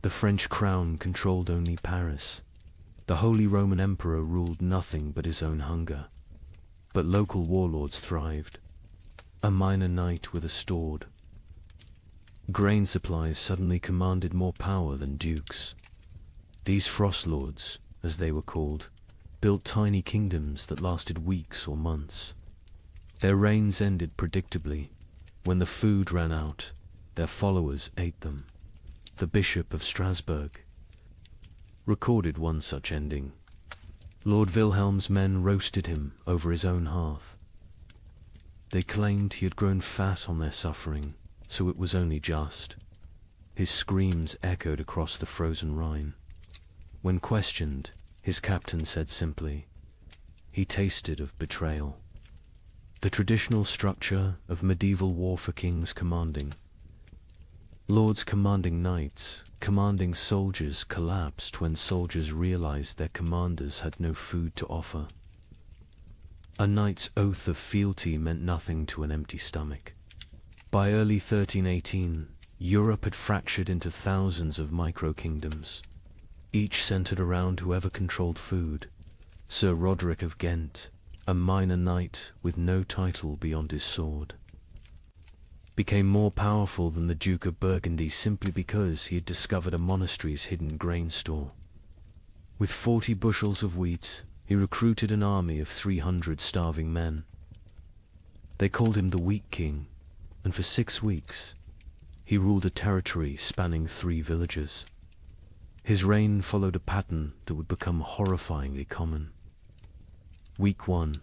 The French crown controlled only Paris. The Holy Roman Emperor ruled nothing but his own hunger. But local warlords thrived. A minor knight with a sword. Grain supplies suddenly commanded more power than dukes. These frost lords, as they were called, built tiny kingdoms that lasted weeks or months. Their reigns ended predictably. When the food ran out, their followers ate them. The Bishop of Strasbourg recorded one such ending. Lord Wilhelm's men roasted him over his own hearth. They claimed he had grown fat on their suffering, so it was only just. His screams echoed across the frozen Rhine. When questioned, his captain said simply, "He tasted of betrayal." The traditional structure of medieval war for kings commanding. Lords commanding knights, commanding soldiers collapsed when soldiers realized their commanders had no food to offer. A knight's oath of fealty meant nothing to an empty stomach. By early 1318, Europe had fractured into thousands of micro-kingdoms, each centered around whoever controlled food. Sir Roderick of Ghent, a minor knight with no title beyond his sword, became more powerful than the Duke of Burgundy simply because he had discovered a monastery's hidden grain store. With 40 bushels of wheat, he recruited an army of 300 starving men. They called him the Wheat King, and for 6 weeks, he ruled a territory spanning 3 villages. His reign followed a pattern that would become horrifyingly common. Week 1.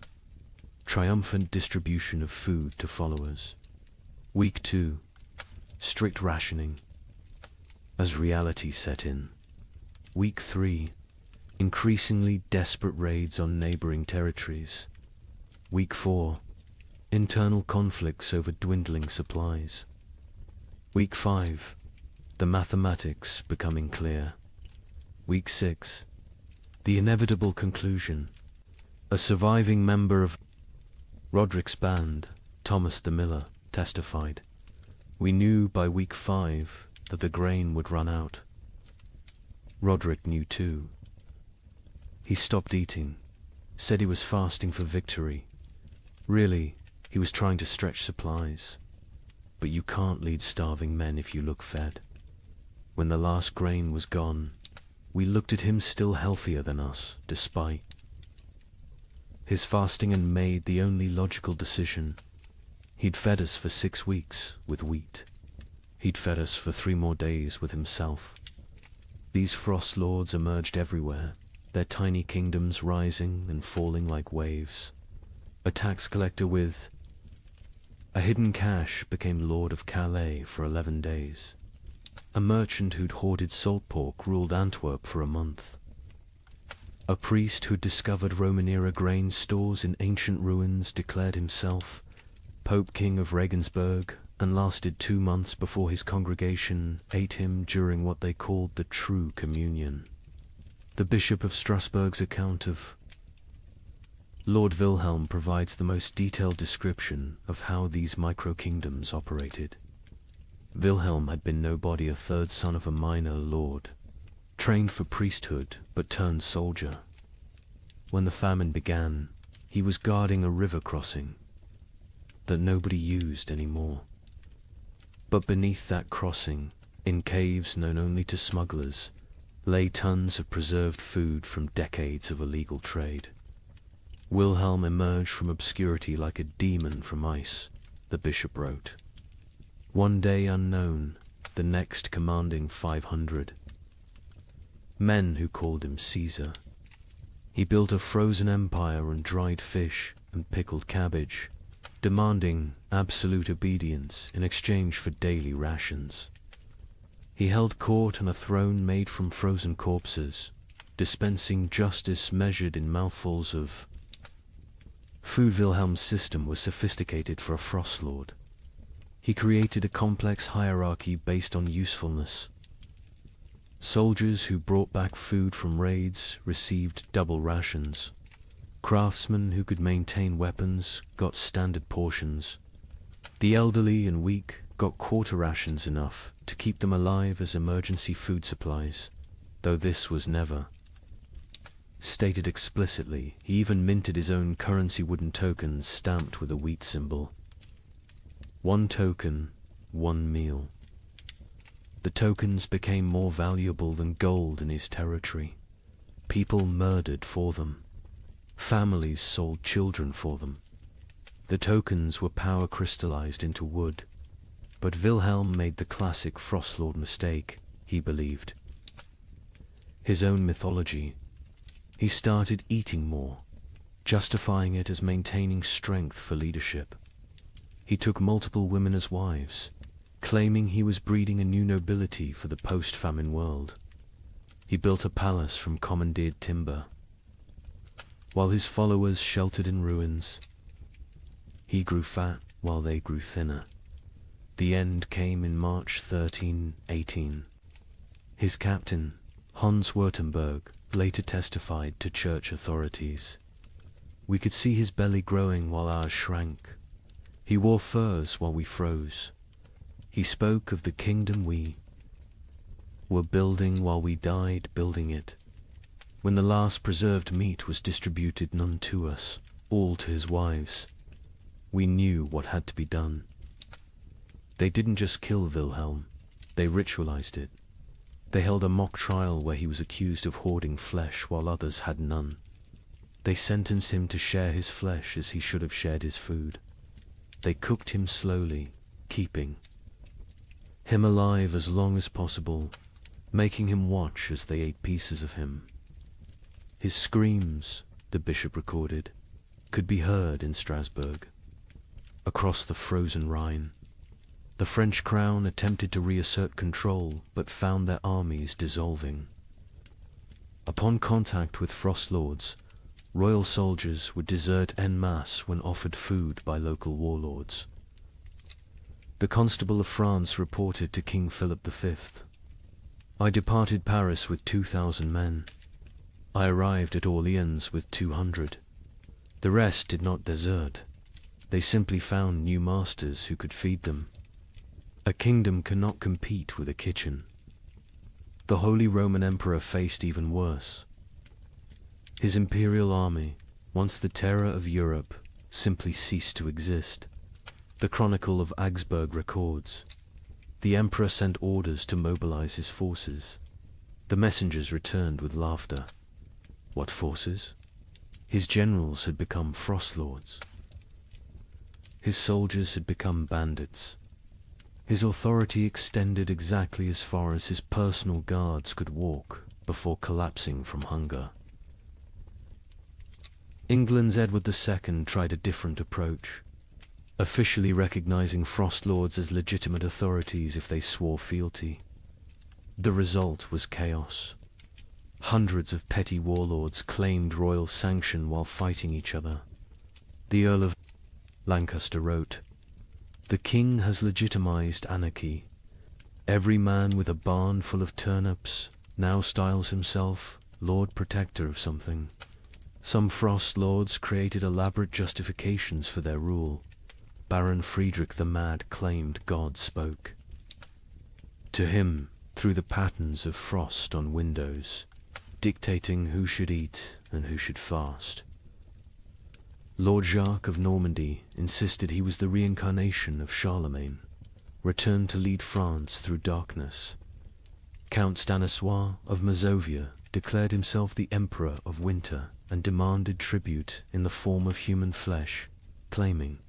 Triumphant distribution of food to followers. Week 2. Strict rationing. As reality set in. Week 3. Increasingly desperate raids on neighboring territories. Week 4. Internal conflicts over dwindling supplies. Week 5. The mathematics becoming clear. Week 6. The inevitable conclusion. A surviving member of Roderick's band, Thomas the Miller, testified, "We knew by week 5 that the grain would run out." Roderick knew too. He stopped eating, said he was fasting for victory. Really, he was trying to stretch supplies. But you can't lead starving men if you look fed. When the last grain was gone, we looked at him still healthier than us, despite his fasting, and made the only logical decision. He'd fed us for 6 weeks with wheat. He'd fed us for 3 more days with himself. These frost lords emerged everywhere, their tiny kingdoms rising and falling like waves. A tax collector with a hidden cache became Lord of Calais for 11 days. A merchant who'd hoarded salt pork ruled Antwerp for a month. A priest who'd discovered Roman-era grain stores in ancient ruins declared himself Pope King of Regensburg, and lasted 2 months before his congregation ate him during what they called the True Communion. The Bishop of Strasbourg's account of Lord Wilhelm provides the most detailed description of how these micro-kingdoms operated. Wilhelm had been nobody, a third son of a minor lord, trained for priesthood but turned soldier. When the famine began, he was guarding a river crossing that nobody used anymore. But beneath that crossing, in caves known only to smugglers, lay tons of preserved food from decades of illegal trade. Wilhelm emerged from obscurity like a demon from ice, the bishop wrote. One day unknown, the next commanding 500. Men who called him Caesar. He built a frozen empire on dried fish and pickled cabbage, demanding absolute obedience in exchange for daily rations. He held court on a throne made from frozen corpses, dispensing justice measured in mouthfuls of food. Wilhelm's system was sophisticated for a frost lord. He created a complex hierarchy based on usefulness. Soldiers who brought back food from raids received double rations. Craftsmen who could maintain weapons got standard portions. The elderly and weak got quarter rations, enough to keep them alive as emergency food supplies, though this was never stated explicitly. He even minted his own currency, wooden tokens stamped with a wheat symbol. 1 token, 1 meal. The tokens became more valuable than gold in his territory. People murdered for them. Families sold children for them. The tokens were power crystallized into wood. But Wilhelm made the classic Frostlord mistake, he believed. His own mythology. He started eating more, justifying it as maintaining strength for leadership. He took multiple women as wives, claiming he was breeding a new nobility for the post-famine world. He built a palace from commandeered timber, while his followers sheltered in ruins. He grew fat while they grew thinner. The end came in March 1318. His captain, Hans Württemberg, later testified to church authorities. We could see his belly growing while ours shrank. He wore furs while we froze. He spoke of the kingdom we were building while we died building it. When the last preserved meat was distributed, none to us, all to his wives, we knew what had to be done. They didn't just kill Wilhelm, they ritualized it. They held a mock trial where he was accused of hoarding flesh while others had none. They sentenced him to share his flesh as he should have shared his food. They cooked him slowly, keeping him alive as long as possible, making him watch as they ate pieces of him. His screams, the bishop recorded, could be heard in Strasbourg. Across the frozen Rhine, the French crown attempted to reassert control, but found their armies dissolving. Upon contact with frost lords, royal soldiers would desert en masse when offered food by local warlords. The Constable of France reported to King Philip V, "I departed Paris with 2,000 men. I arrived at Orleans with 200. The rest did not desert. They simply found new masters who could feed them. A kingdom cannot compete with a kitchen." The Holy Roman Emperor faced even worse. His imperial army, once the terror of Europe, simply ceased to exist. The Chronicle of Augsburg records, "The emperor sent orders to mobilize his forces. The messengers returned with laughter." What forces? His generals had become frost lords. His soldiers had become bandits. His authority extended exactly as far as his personal guards could walk before collapsing from hunger. England's Edward II tried a different approach, officially recognizing frost lords as legitimate authorities if they swore fealty. The result was chaos. Hundreds of petty warlords claimed royal sanction while fighting each other. The Earl of Lancaster wrote, "The king has legitimized anarchy. Every man with a barn full of turnips now styles himself Lord Protector of something. Some frost lords created elaborate justifications for their rule. Baron Friedrich the Mad claimed God spoke to him through the patterns of frost on windows, dictating who should eat and who should fast. Lord Jacques of Normandy insisted he was the reincarnation of Charlemagne, returned to lead France through darkness. Count Stanislaus of Mazovia declared himself the Emperor of Winter and demanded tribute in the form of human flesh, claiming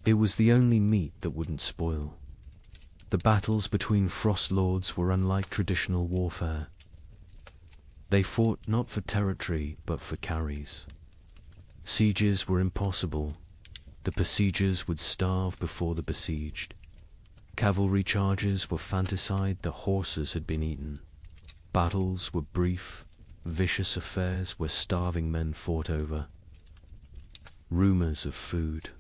it was the only meat that wouldn't spoil. The battles between frost lords were unlike traditional warfare. They fought not for territory but for carries. Sieges were impossible. The besiegers would starve before the besieged. Cavalry charges were fantaside, the horses had been eaten. Battles were brief, vicious affairs where starving men fought over rumors of food.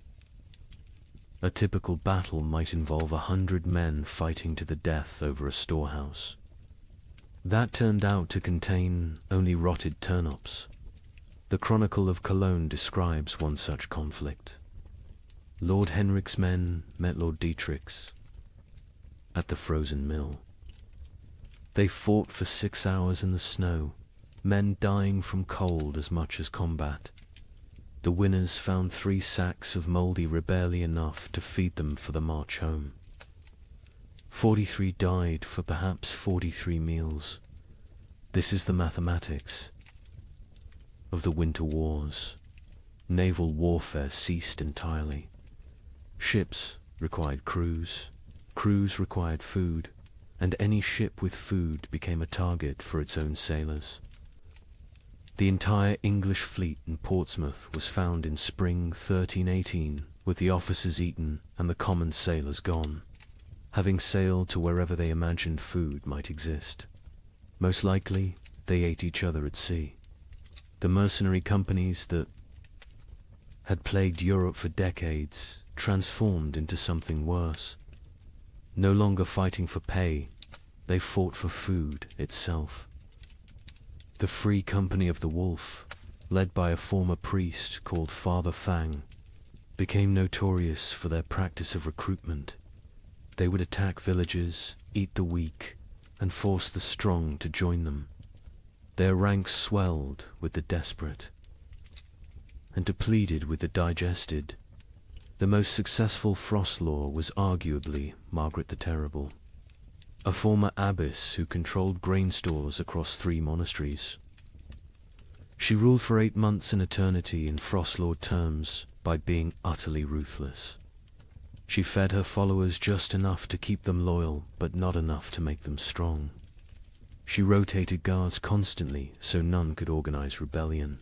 A typical battle might involve 100 men fighting to the death over a storehouse. That turned out to contain only rotted turnips. The Chronicle of Cologne describes one such conflict. Lord Henrik's men met Lord Dietrich's at the frozen mill. They fought for 6 hours in the snow, men dying from cold as much as combat. The winners found 3 sacks of mouldy barely enough to feed them for the march home. 43 died for perhaps 43 meals. This is the mathematics of the winter wars. Naval warfare ceased entirely. Ships required crews, crews required food, and any ship with food became a target for its own sailors. The entire English fleet in Portsmouth was found in spring 1318 with the officers eaten and the common sailors gone, having sailed to wherever they imagined food might exist. Most likely, they ate each other at sea. The mercenary companies that had plagued Europe for decades transformed into something worse. No longer fighting for pay, they fought for food itself. The Free Company of the Wolf, led by a former priest called Father Fang, became notorious for their practice of recruitment. They would attack villages, eat the weak, and force the strong to join them. Their ranks swelled with the desperate and depleted with the digested. The most successful Frost Lord was arguably Margaret the Terrible, a former abbess who controlled grain stores across 3 monasteries. She ruled for 8 months in eternity in Frost Lord terms by being utterly ruthless. She fed her followers just enough to keep them loyal, but not enough to make them strong. She rotated guards constantly so none could organize rebellion.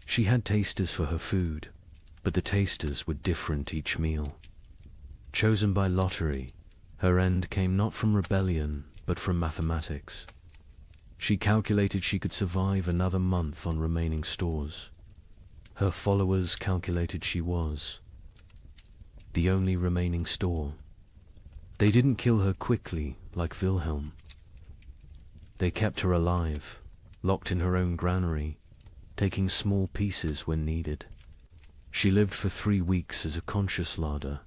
She had tasters for her food, but the tasters were different each meal. Chosen by lottery, her end came not from rebellion, but from mathematics. She calculated she could survive another month on remaining stores. Her followers calculated she was the only remaining store. They didn't kill her quickly like Wilhelm. They kept her alive, locked in her own granary, taking small pieces when needed. She lived for 3 weeks as a conscious larder,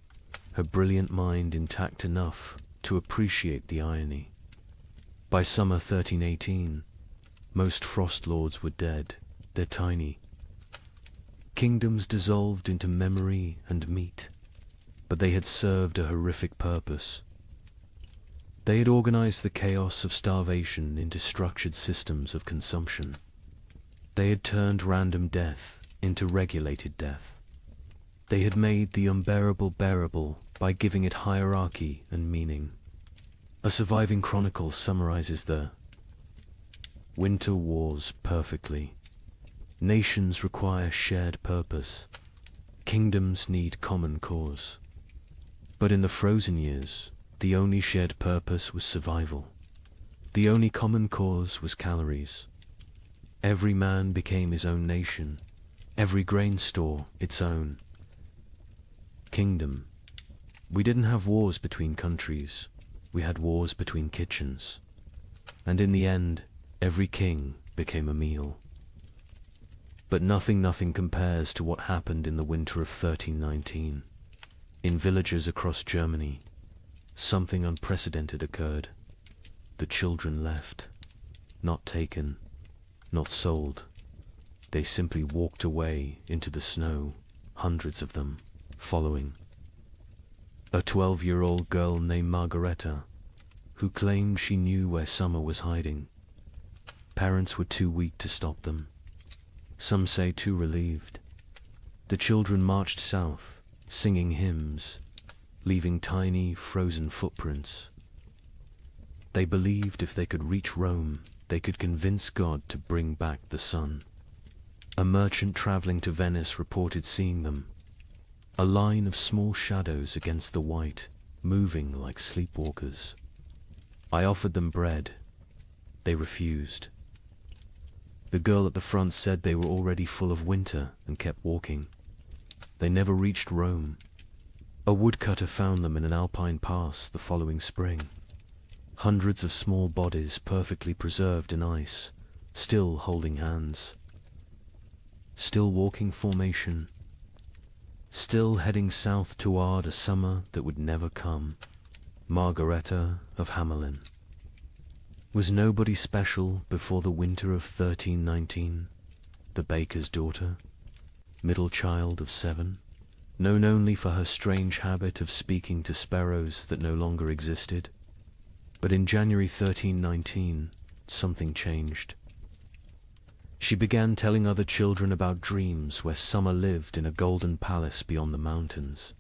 her brilliant mind intact enough to appreciate the irony. By summer 1318, most Frost Lords were dead. They're tiny. Kingdoms dissolved into memory and meat, but they had served a horrific purpose. They had organized the chaos of starvation into structured systems of consumption. They had turned random death into regulated death. They had made the unbearable bearable by giving it hierarchy and meaning. A surviving chronicle summarizes the winter wars perfectly. Nations require shared purpose. Kingdoms need common cause. But in the frozen years, the only shared purpose was survival. The only common cause was calories. Every man became his own nation, every grain store its own kingdom. We didn't have wars between countries, we had wars between kitchens. And in the end, every king became a meal. But nothing compares to what happened in the winter of 1319. In villages across Germany, something unprecedented occurred. The children left, not taken, not sold. They simply walked away into the snow, hundreds of them, following. A 12-year-old girl named Margareta, who claimed she knew where summer was hiding. Parents were too weak to stop them. Some say too relieved. The children marched south, singing hymns, leaving tiny, frozen footprints. They believed if they could reach Rome, they could convince God to bring back the sun. A merchant traveling to Venice reported seeing them, a line of small shadows against the white, moving like sleepwalkers. I offered them bread. They refused. The girl at the front said they were already full of winter and kept walking. They never reached Rome. A woodcutter found them in an alpine pass the following spring. Hundreds of small bodies perfectly preserved in ice, still holding hands. Still walking formation. Still heading south toward a summer that would never come. Margareta of Hamelin. Was nobody special before the winter of 1319? The baker's daughter? Middle child of 7? Known only for her strange habit of speaking to sparrows that no longer existed? But in January 1319, something changed. She began telling other children about dreams where summer lived in a golden palace beyond the mountains,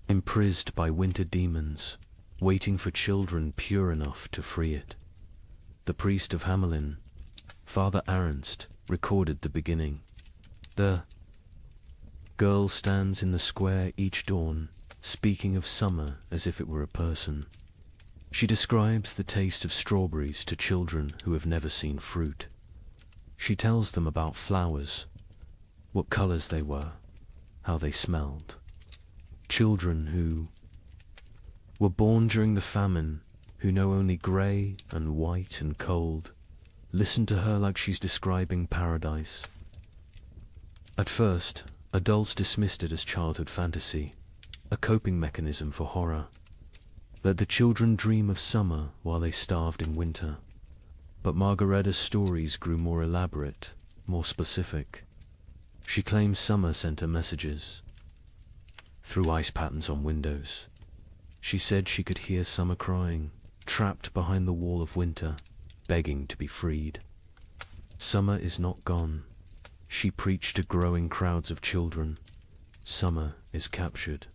imprisoned by winter demons, waiting for children pure enough to free it. The priest of Hamelin, Father Ernst, recorded the beginning. The girl stands in the square each dawn, speaking of summer as if it were a person. She describes the taste of strawberries to children who have never seen fruit. She tells them about flowers, what colors they were, how they smelled. Children who were born during the famine, who know only grey and white and cold, listen to her like she's describing paradise. At first, adults dismissed it as childhood fantasy, a coping mechanism for horror. Let the children dream of summer while they starved in winter. But Margaretta's stories grew more elaborate, more specific. She claims summer sent her messages through ice patterns on windows. She said she could hear summer crying, trapped behind the wall of winter, begging to be freed. Summer is not gone. She preached to growing crowds of children. Summer is captured.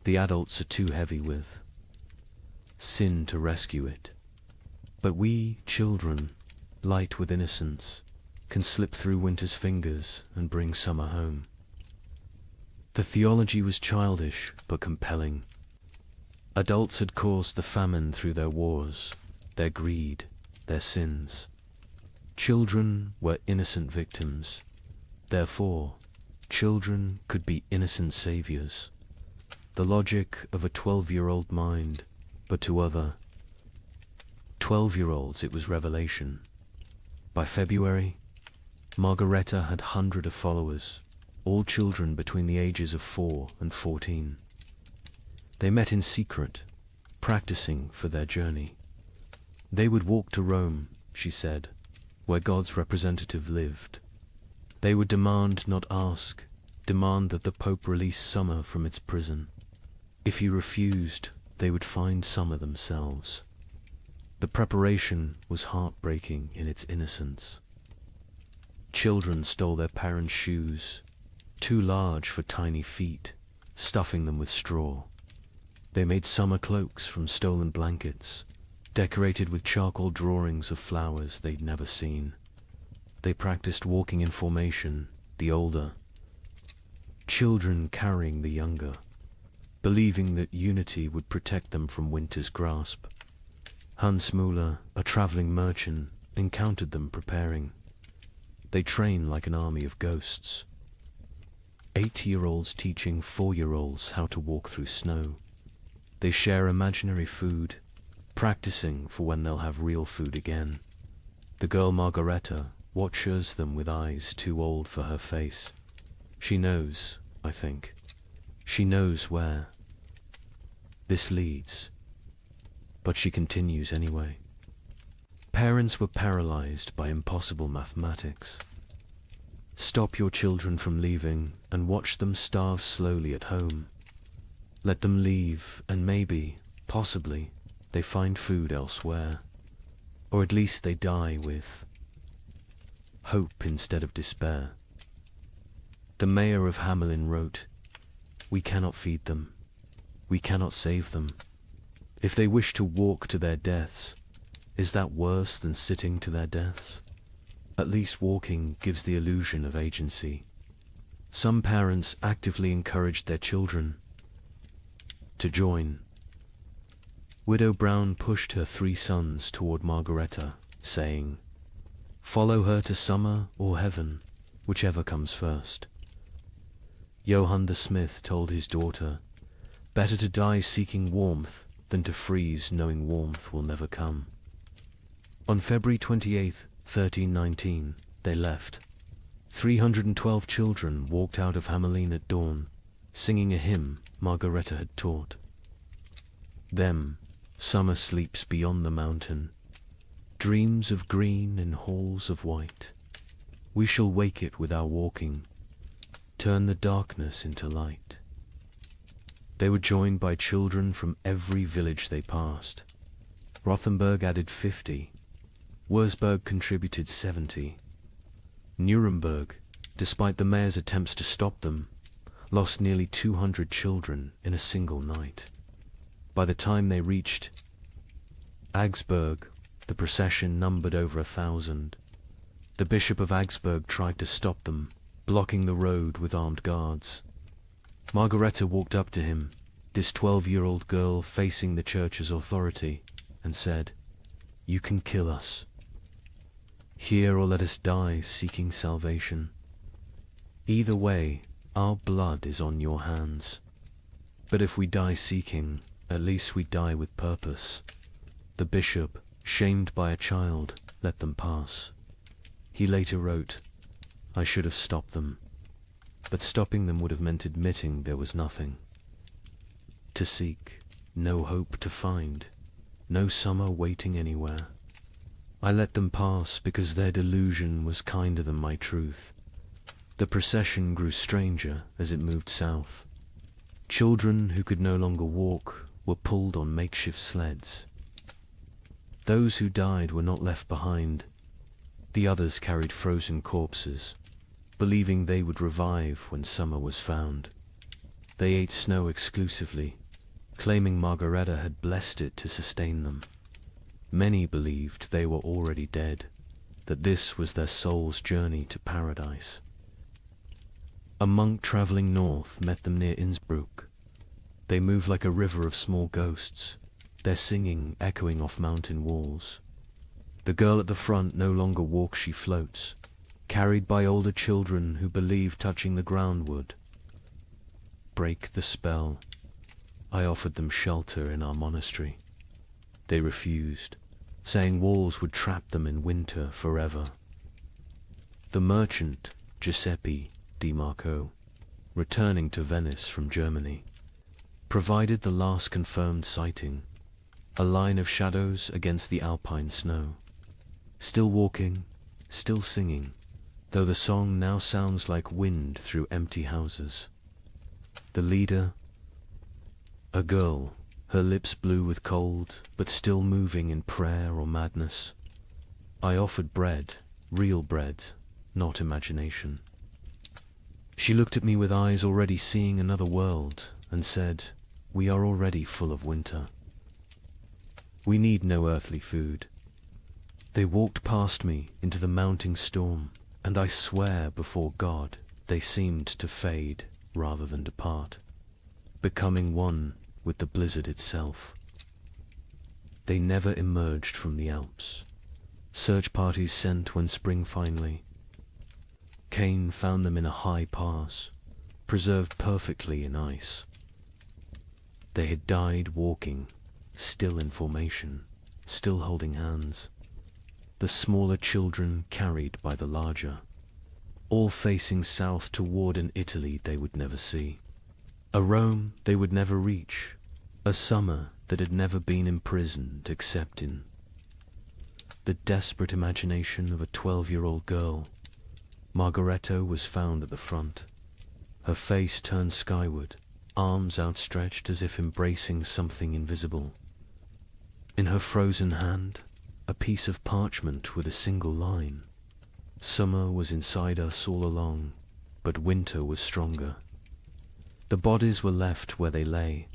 The adults are too heavy with sin to rescue it. But we, children, light with innocence, can slip through winter's fingers and bring summer home. The theology was childish but compelling. Adults had caused the famine through their wars, their greed, their sins. Children were innocent victims. Therefore, children could be innocent saviors. The logic of a 12-year-old mind, but to other 12-year-olds it was revelation. By February, Margaretta had hundreds of followers, all children between the ages of 4 and 14. They met in secret, practicing for their journey. They would walk to Rome, she said, where God's representative lived. They would demand, not ask, demand that the Pope release summer from its prison. If he refused, they would find summer themselves. The preparation was heartbreaking in its innocence. Children stole their parents' shoes, too large for tiny feet, stuffing them with straw. They made summer cloaks from stolen blankets, decorated with charcoal drawings of flowers they'd never seen. They practiced walking in formation, the older children carrying the younger, believing that unity would protect them from winter's grasp. Hans Müller, a traveling merchant, encountered them preparing. They train like an army of ghosts. 8-year-olds teaching 4-year-olds how to walk through snow. They share imaginary food, practicing for when they'll have real food again. The girl Margaretta watches them with eyes too old for her face. She knows, I think. She knows where this leads, but she continues anyway. Parents were paralyzed by impossible mathematics. Stop your children from leaving and watch them starve slowly at home. Let them leave and maybe, possibly, they find food elsewhere. Or at least they die with hope instead of despair. The mayor of Hamelin wrote, "We cannot feed them. We cannot save them. If they wish to walk to their deaths, is that worse than sitting to their deaths? At least walking gives the illusion of agency." Some parents actively encouraged their children to join. Widow Brown pushed her 3 sons toward Margaretta, saying, "Follow her to summer or heaven, whichever comes first." Johann the smith told his daughter, "Better to die seeking warmth than to freeze knowing warmth will never come." On February 28, 1319, they left. 312 children walked out of Hamelin at dawn, singing a hymn Margaretta had taught. Them, summer sleeps beyond the mountain, dreams of green in halls of white. We shall wake it with our walking, turn the darkness into light. They were joined by children from every village they passed. Rothenburg added 50. Wurzburg contributed 70. Nuremberg, despite the mayor's attempts to stop them, lost nearly 200 children in a single night. By the time they reached Augsburg, the procession numbered over 1,000. The Bishop of Augsburg tried to stop them, blocking the road with armed guards. Margareta walked up to him, this 12-year-old girl facing the church's authority, and said, "You can kill us. Here or let us die seeking salvation. Either way, our blood is on your hands. But if we die seeking, at least we die with purpose." The bishop, shamed by a child, let them pass. He later wrote, "I should have stopped them, but stopping them would have meant admitting there was nothing to seek, no hope to find, no summer waiting anywhere. I let them pass because their delusion was kinder than my truth." The procession grew stranger as it moved south. Children who could no longer walk were pulled on makeshift sleds. Those who died were not left behind. The others carried frozen corpses, believing they would revive when summer was found. They ate snow exclusively, claiming Margareta had blessed it to sustain them. Many believed they were already dead, that this was their soul's journey to paradise. A monk traveling north met them near Innsbruck. They moved like a river of small ghosts, their singing echoing off mountain walls. The girl at the front no longer walks, she floats, carried by older children who believe touching the ground would break the spell. I offered them shelter in our monastery. They refused, saying walls would trap them in winter forever. The merchant, Giuseppe Di Marco, returning to Venice from Germany, provided the last confirmed sighting, a line of shadows against the alpine snow. Still walking, still singing, though the song now sounds like wind through empty houses. The leader, a girl, her lips blue with cold, but still moving in prayer or madness. I offered bread, real bread, not imagination. She looked at me with eyes already seeing another world, and said, "We are already full of winter. We need no earthly food." They walked past me into the mounting storm, and I swear before God they seemed to fade rather than depart, becoming one with the blizzard itself. They never emerged from the Alps. Search parties sent when spring finally came found them in a high pass, preserved perfectly in ice. They had died walking, still in formation, still holding hands. The smaller children carried by the larger, all facing south toward an Italy they would never see, a Rome they would never reach, a summer that had never been imprisoned except in the desperate imagination of a 12-year-old girl. Margareta was found at the front, her face turned skyward, arms outstretched as if embracing something invisible. In her frozen hand, a piece of parchment with a single line. Summer was inside us all along, but winter was stronger. The bodies were left where they lay.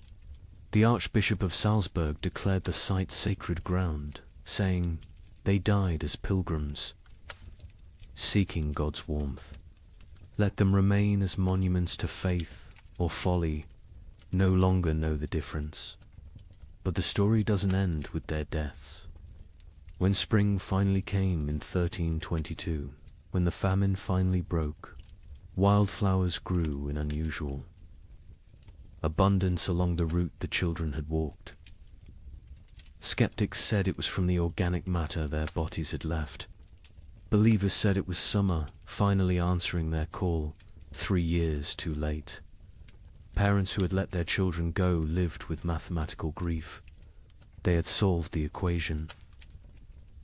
The Archbishop of Salzburg declared the site sacred ground, saying, "They died as pilgrims, seeking God's warmth. Let them remain as monuments to faith or folly, no longer know the difference." But the story doesn't end with their deaths. When spring finally came in 1322, when the famine finally broke, wildflowers grew in unusual abundance along the route the children had walked. Skeptics said it was from the organic matter their bodies had left. Believers said it was summer finally answering their call, 3 years too late. Parents who had let their children go lived with mathematical grief. They had solved the equation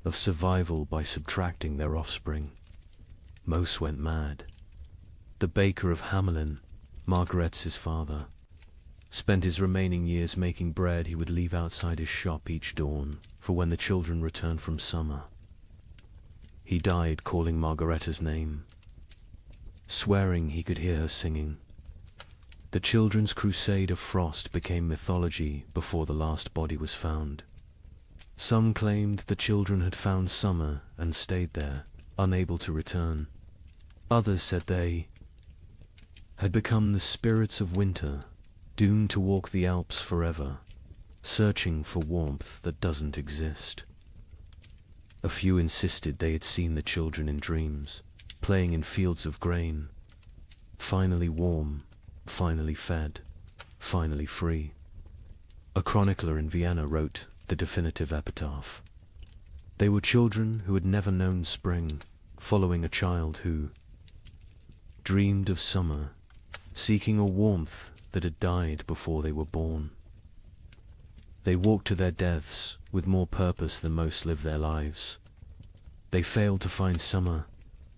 of survival by subtracting their offspring. Most went mad. The baker of Hamelin, Margaret's father, spent his remaining years making bread he would leave outside his shop each dawn for when the children returned from summer. He died calling Margareta's name, swearing he could hear her singing. The children's crusade of frost became mythology before the last body was found. Some claimed the children had found summer and stayed there, unable to return. Others said they had become the spirits of winter, doomed to walk the Alps forever, searching for warmth that doesn't exist. A few insisted they had seen the children in dreams, playing in fields of grain, finally warm, finally fed, finally free. A chronicler in Vienna wrote the definitive epitaph. They were children who had never known spring, following a child who dreamed of summer, seeking a warmth that had died before they were born. They walked to their deaths with more purpose than most live their lives. They failed to find summer,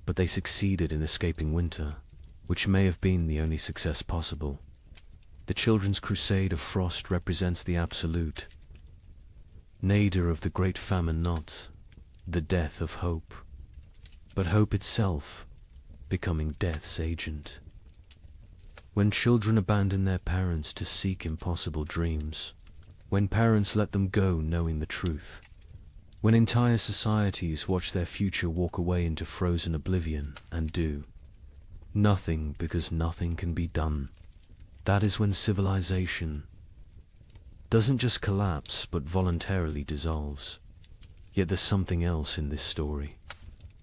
but they succeeded in escaping winter, which may have been the only success possible. The children's crusade of frost represents the absolute, nadir of the great famine, not the death of hope, but hope itself becoming death's agent. When children abandon their parents to seek impossible dreams, when parents let them go knowing the truth, when entire societies watch their future walk away into frozen oblivion and do nothing because nothing can be done, that is when civilization doesn't just collapse but voluntarily dissolves. Yet there's something else in this story,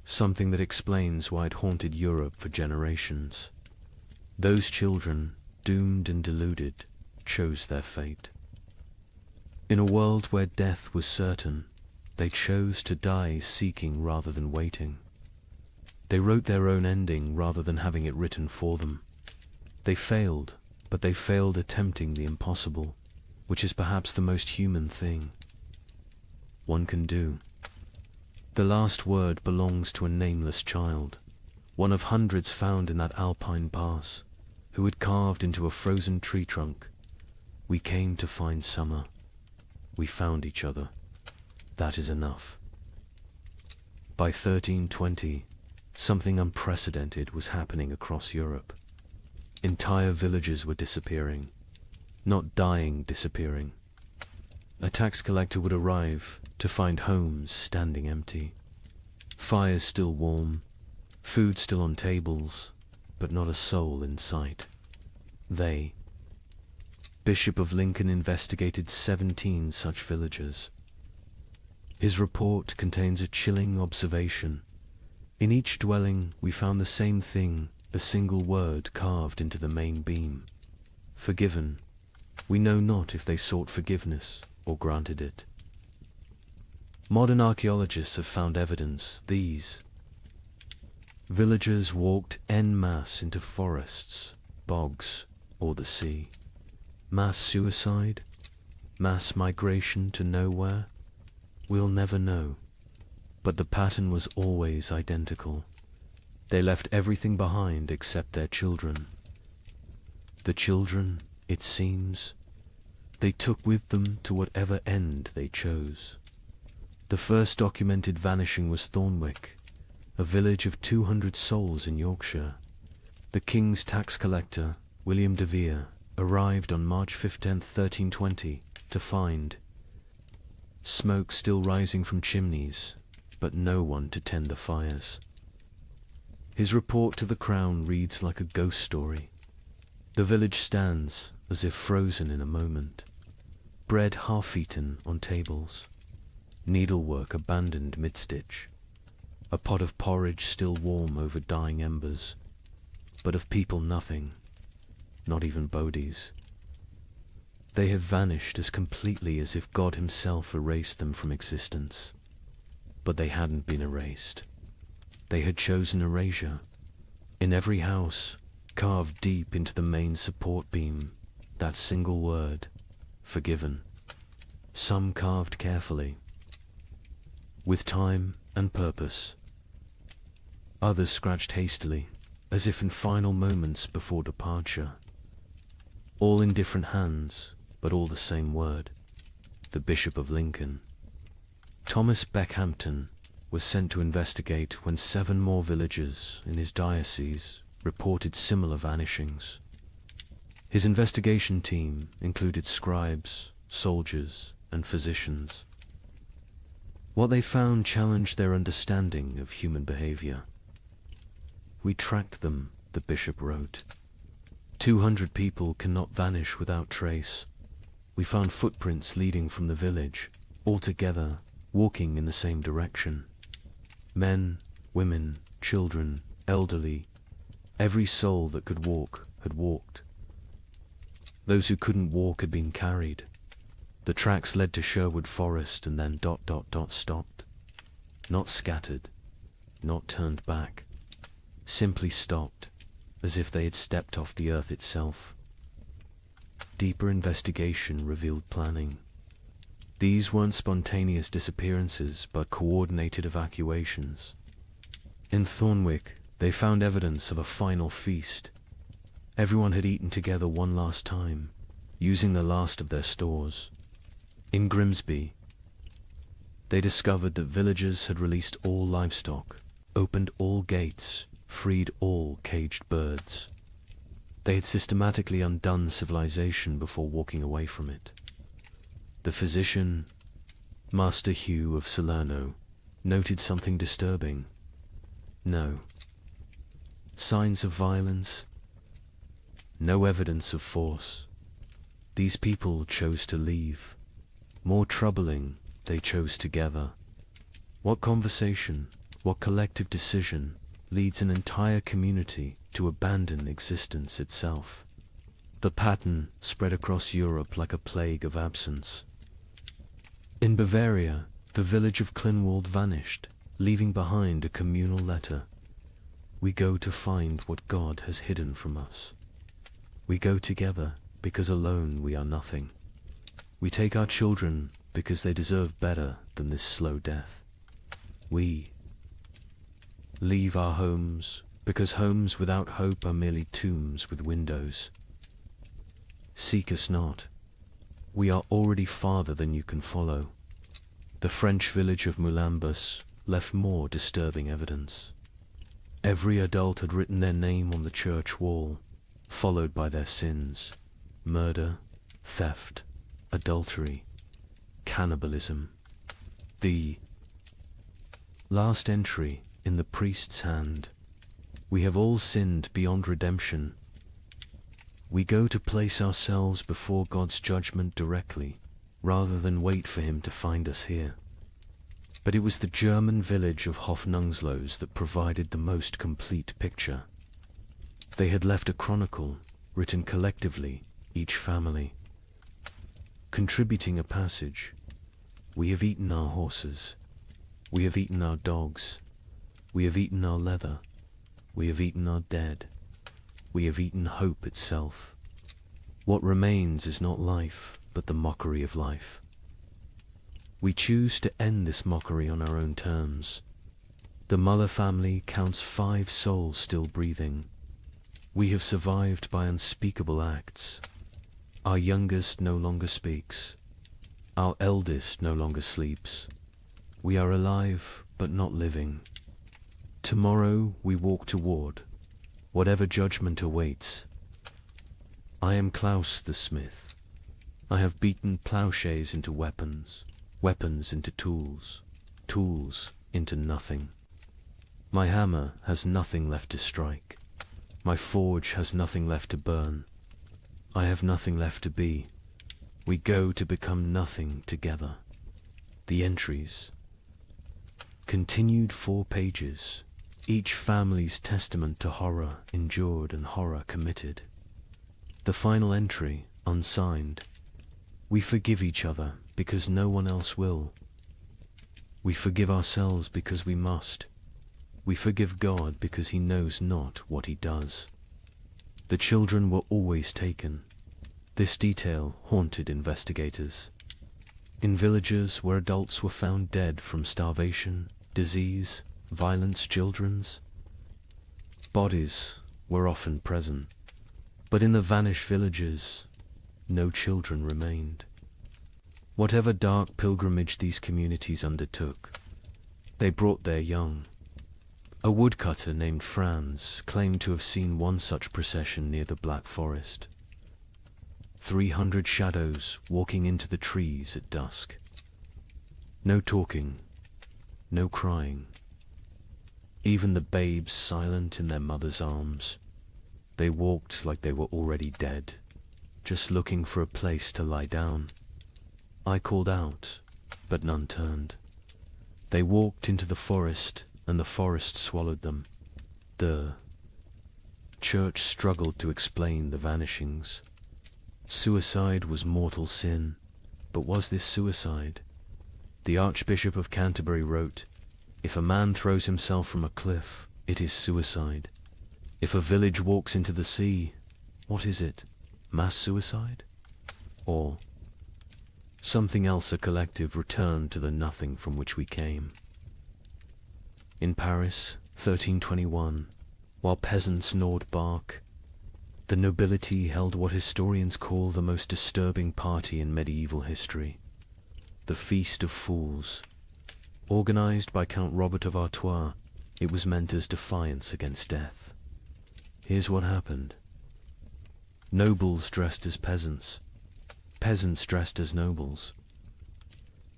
something that explains why it haunted Europe for generations. Those children, doomed and deluded, chose their fate. In a world where death was certain, they chose to die seeking rather than waiting. They wrote their own ending rather than having it written for them. They failed, but they failed attempting the impossible, which is perhaps the most human thing one can do. The last word belongs to a nameless child, one of hundreds found in that alpine pass, who had carved into a frozen tree trunk. We came to find summer. We found each other. That is enough. By 1320, something unprecedented was happening across Europe. Entire villages were disappearing, not dying, disappearing. A tax collector would arrive to find homes standing empty, fires still warm, food still on tables, but not a soul in sight. Bishop of Lincoln investigated 17 such villages. His report contains a chilling observation. In each dwelling we found the same thing, a single word carved into the main beam. Forgiven. We know not if they sought forgiveness or granted it. Modern archaeologists have found evidence these villagers walked en masse into forests, bogs, or the sea. Mass suicide? Mass migration to nowhere? We'll never know. But the pattern was always identical. They left everything behind except their children. The children, it seems, they took with them to whatever end they chose. The first documented vanishing was Thornwick, a village of 200 souls in Yorkshire. The king's tax collector, William de Vere, arrived on March 15, 1320, to find smoke still rising from chimneys, but no one to tend the fires. His report to the crown reads like a ghost story. The village stands as if frozen in a moment. Bread half-eaten on tables. Needlework abandoned mid-stitch. A pot of porridge still warm over dying embers. But of people nothing, not even bodies. They have vanished as completely as if God himself erased them from existence. But they hadn't been erased. They had chosen erasure. In every house, carved deep into the main support beam, that single word, forgiven. Some carved carefully, with time and purpose. Others scratched hastily, as if in final moments before departure. All in different hands, but all the same word, the Bishop of Lincoln. Thomas Beckhampton was sent to investigate when 7 more villagers in his diocese reported similar vanishings. His investigation team included scribes, soldiers, and physicians. What they found challenged their understanding of human behavior. We tracked them, the bishop wrote. 200 people cannot vanish without trace. We found footprints leading from the village, all together, walking in the same direction. Men, women, children, elderly, every soul that could walk had walked. Those who couldn't walk had been carried. The tracks led to Sherwood Forest and then ... stopped. Not scattered, not turned back, simply stopped, as if they had stepped off the earth itself. Deeper investigation revealed planning. These weren't spontaneous disappearances, but coordinated evacuations. In Thornwick, they found evidence of a final feast. Everyone had eaten together one last time, using the last of their stores. In Grimsby, they discovered that villagers had released all livestock, opened all gates, freed all caged birds. They had systematically undone civilization before walking away from it. The physician, Master Hugh of Salerno, noted something disturbing. No signs of violence, no evidence of force. These people chose to leave. More troubling, they chose together. What conversation, what collective decision leads an entire community to abandon existence itself? The pattern spread across Europe like a plague of absence. In Bavaria, the village of Klinwald vanished, leaving behind a communal letter. We go to find what God has hidden from us. We go together because alone we are nothing. We take our children because they deserve better than this slow death. We leave our homes because homes without hope are merely tombs with windows. Seek us not. We are already farther than you can follow. The French village of Moulambus left more disturbing evidence. Every adult had written their name on the church wall, followed by their sins: murder, theft, adultery, cannibalism. The last entry in the priest's hand: we have all sinned beyond redemption. We go to place ourselves before God's judgment directly, rather than wait for him to find us here. But it was the German village of Hofnungslos that provided the most complete picture. They had left a chronicle, written collectively, each family, contributing a passage. We have eaten our horses. We have eaten our dogs. We have eaten our leather. We have eaten our dead. We have eaten hope itself. What remains is not life, but the mockery of life. We choose to end this mockery on our own terms. The Muller family counts 5 souls still breathing. We have survived by unspeakable acts. Our youngest no longer speaks. Our eldest no longer sleeps. We are alive, but not living. Tomorrow we walk toward whatever judgment awaits. I am Klaus the smith. I have beaten plowshares into weapons, weapons into tools, tools into nothing. My hammer has nothing left to strike. My forge has nothing left to burn. I have nothing left to be. We go to become nothing together. The entries continued 4 pages, each family's testament to horror endured and horror committed. The final entry, unsigned: we forgive each other because no one else will. We forgive ourselves because we must. We forgive God because he knows not what he does. The children were always taken. This detail haunted investigators. In villages where adults were found dead from starvation, disease, violence, children's bodies were often present. But in the vanished villages, no children remained. Whatever dark pilgrimage these communities undertook, they brought their young. A woodcutter named Franz claimed to have seen one such procession near the Black Forest. 300 shadows walking into the trees at dusk. No talking, no crying. Even the babes silent in their mother's arms. They walked like they were already dead, just looking for a place to lie down. I called out, but none turned. They walked into the forest, and the forest swallowed them. The church struggled to explain the vanishings. Suicide was mortal sin, but was this suicide? The Archbishop of Canterbury wrote, "If a man throws himself from a cliff, it is suicide. If a village walks into the sea, what is it? Mass suicide? Or something else, a collective return to the nothing from which we came?" In Paris, 1321, while peasants gnawed bark, the nobility held what historians call the most disturbing party in medieval history, the Feast of Fools. Organized by Count Robert of Artois, it was meant as defiance against death. Here's what happened. Nobles dressed as peasants, peasants dressed as nobles.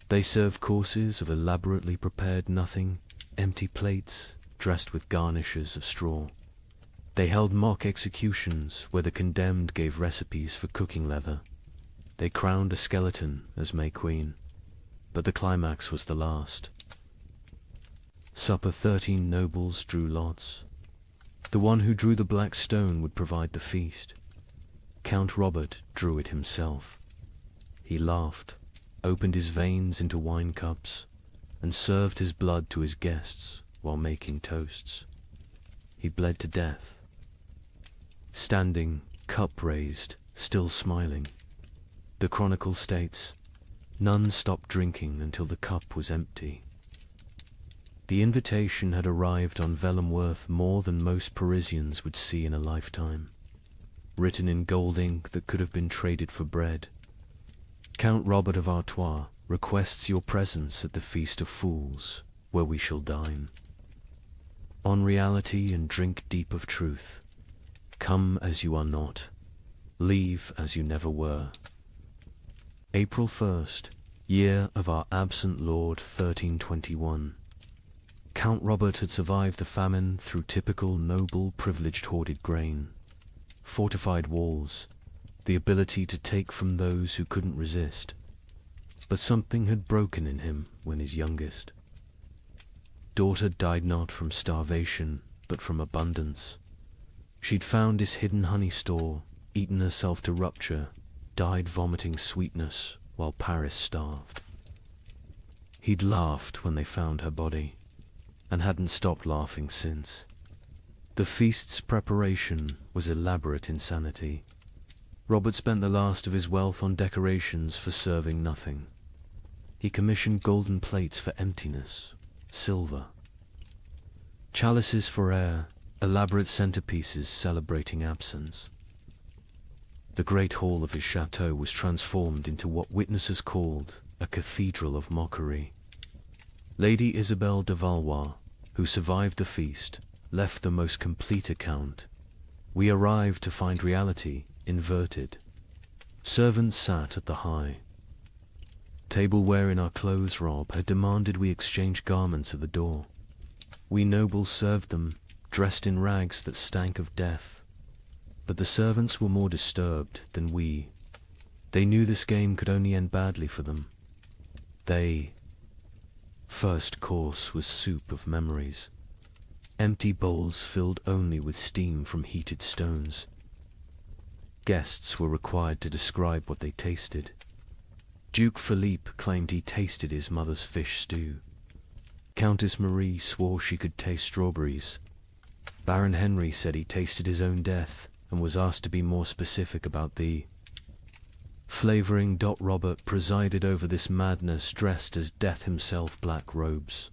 They served courses of elaborately prepared nothing, empty plates dressed with garnishes of straw. They held mock executions where the condemned gave recipes for cooking leather. They crowned a skeleton as May Queen, but the climax was the last. Supper 13 nobles drew lots. The one who drew the black stone would provide the feast. Count Robert drew it himself. He laughed, opened his veins into wine cups, and served his blood to his guests while making toasts. He bled to death. Standing, cup raised, still smiling. The chronicle states, none stopped drinking until the cup was empty. The invitation had arrived on vellum worth more than most Parisians would see in a lifetime, written in gold ink that could have been traded for bread. Count Robert of Artois requests your presence at the Feast of Fools, where we shall dine. On reality and drink deep of truth. Come as you are not. Leave as you never were. April 1st, year of our absent Lord 1321. Count Robert had survived the famine through typical noble privileged hoarded grain, fortified walls, the ability to take from those who couldn't resist. But something had broken in him when his youngest daughter died not from starvation, but from abundance. She'd found his hidden honey store, eaten herself to rupture, died vomiting sweetness while Paris starved. He'd laughed when they found her body, and hadn't stopped laughing since. The feast's preparation was elaborate insanity. Robert spent the last of his wealth on decorations for serving nothing. He commissioned golden plates for emptiness, silver, chalices for air, elaborate centerpieces celebrating absence. The great hall of his chateau was transformed into what witnesses called a cathedral of mockery. Lady Isabelle de Valois, who survived the feast, left the most complete account. We arrived to find reality inverted. Servants sat at the high. Tableware in our clothes rob had demanded we exchange garments at the door. We nobles served them, dressed in rags that stank of death. But the servants were more disturbed than we. They knew this game could only end badly for them. First course was soup of memories. Empty bowls filled only with steam from heated stones. Guests were required to describe what they tasted. Duke Philippe claimed he tasted his mother's fish stew. Countess Marie swore she could taste strawberries. Baron Henry said he tasted his own death and was asked to be more specific about the flavoring. Robert presided over this madness dressed as death himself, black robes,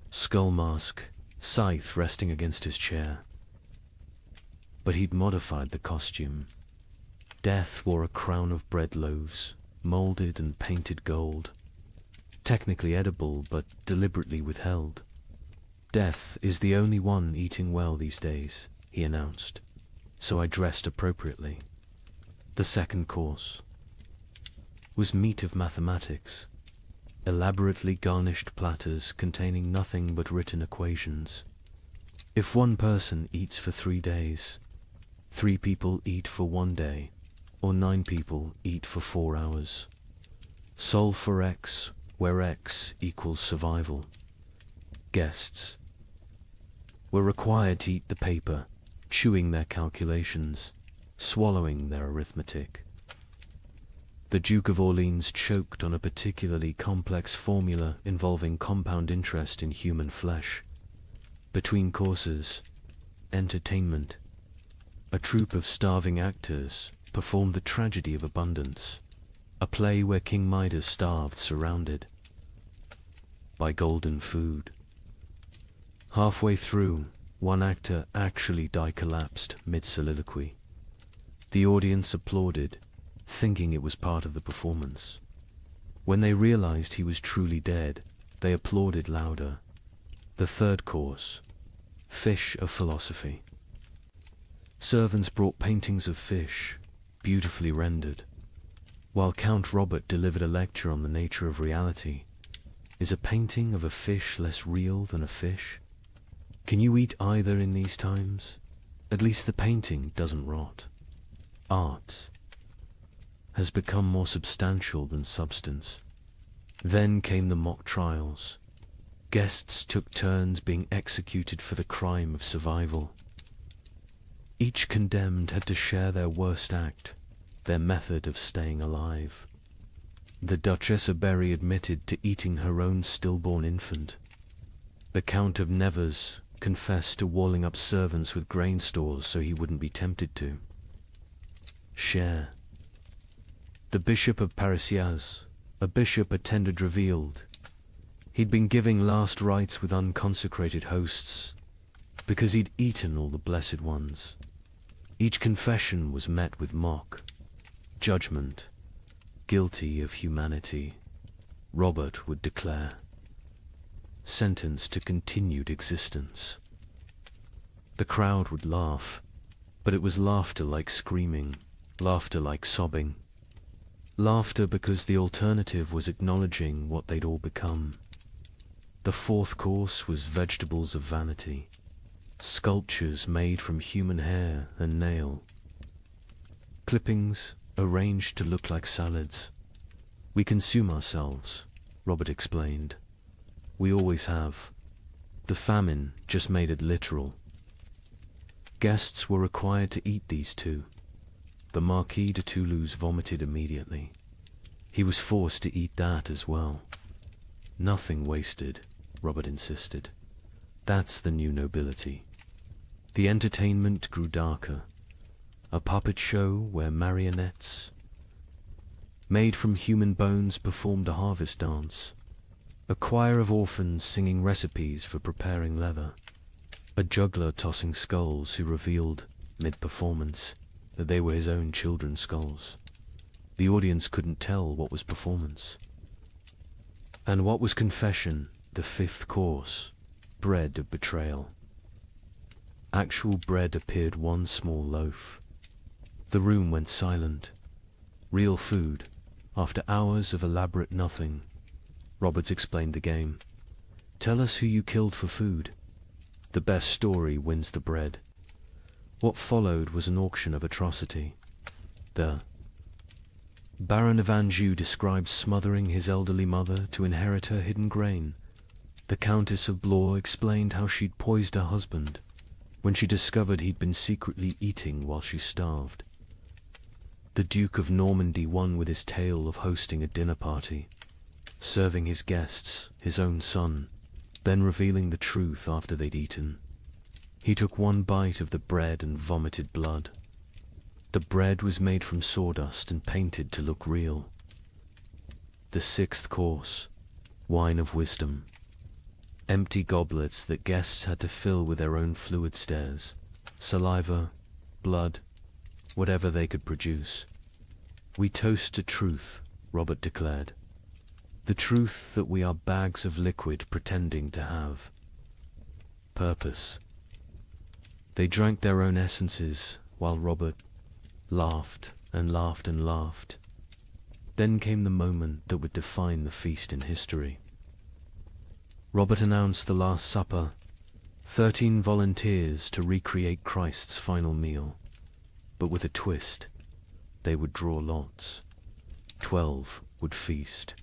skull mask, scythe resting against his chair. But he'd modified the costume. Death wore a crown of bread loaves, molded and painted gold. Technically edible, but deliberately withheld. Death is the only one eating well these days, he announced, so I dressed appropriately. The second course was meat of mathematics, elaborately garnished platters containing nothing but written equations. If one person eats for 3 days, 3 people eat for 1 day, or 9 people eat for 4 hours. Solve for X, where X equals survival. Guests were required to eat the paper, chewing their calculations, swallowing their arithmetic. The Duke of Orleans choked on a particularly complex formula involving compound interest in human flesh. Between courses, entertainment, a troupe of starving actors performed the tragedy of abundance, a play where King Midas starved surrounded by golden food. Halfway through, one actor actually collapsed mid-soliloquy. The audience applauded, thinking it was part of the performance. When they realized he was truly dead, they applauded louder. The third course, fish of philosophy. Servants brought paintings of fish, beautifully rendered. While Count Robert delivered a lecture on the nature of reality, is a painting of a fish less real than a fish? Can you eat either in these times? At least the painting doesn't rot. Art has become more substantial than substance. Then came the mock trials. Guests took turns being executed for the crime of survival. Each condemned had to share their worst act, their method of staying alive. The Duchess of Berry admitted to eating her own stillborn infant. The Count of Nevers confessed to walling up servants with grain stores so he wouldn't be tempted to share. The Bishop of Parisiaz, a bishop attended, revealed he'd been giving last rites with unconsecrated hosts because he'd eaten all the blessed ones. Each confession was met with mock judgment. Guilty of humanity, Robert would declare. Sentenced to continued existence. The crowd would laugh, but it was laughter like screaming, laughter like sobbing. Laughter because the alternative was acknowledging what they'd all become. The fourth course was vegetables of vanity, sculptures made from human hair and nail. Clippings arranged to look like salads. We consume ourselves, Robert explained. We always have. The famine just made it literal. Guests were required to eat these too. The Marquis de Toulouse vomited immediately. He was forced to eat that as well. Nothing wasted, Robert insisted. That's the new nobility. The entertainment grew darker. A puppet show where marionettes made from human bones performed a harvest dance. A choir of orphans singing recipes for preparing leather. A juggler tossing skulls who revealed, mid-performance, that they were his own children's skulls. The audience couldn't tell what was performance and what was confession. The fifth course, bread of betrayal. Actual bread appeared, one small loaf. The room went silent. Real food, after hours of elaborate nothing. Roberts explained the game. Tell us who you killed for food. The best story wins the bread. What followed was an auction of atrocity. The Baron of Anjou described smothering his elderly mother to inherit her hidden grain. The Countess of Blois explained how she'd poisoned her husband when she discovered he'd been secretly eating while she starved. The Duke of Normandy won with his tale of hosting a dinner party, serving his guests, his own son, then revealing the truth after they'd eaten. He took one bite of the bread and vomited blood. The bread was made from sawdust and painted to look real. The sixth course, wine of wisdom. Empty goblets that guests had to fill with their own fluid stares, saliva, blood, whatever they could produce. We toast to truth, Robert declared. The truth that we are bags of liquid pretending to have purpose. They drank their own essences while Robert laughed and laughed and laughed. Then came the moment that would define the feast in history. Robert announced the Last Supper, 13 volunteers to recreate Christ's final meal. but with a twist. They would draw lots. 12 would feast.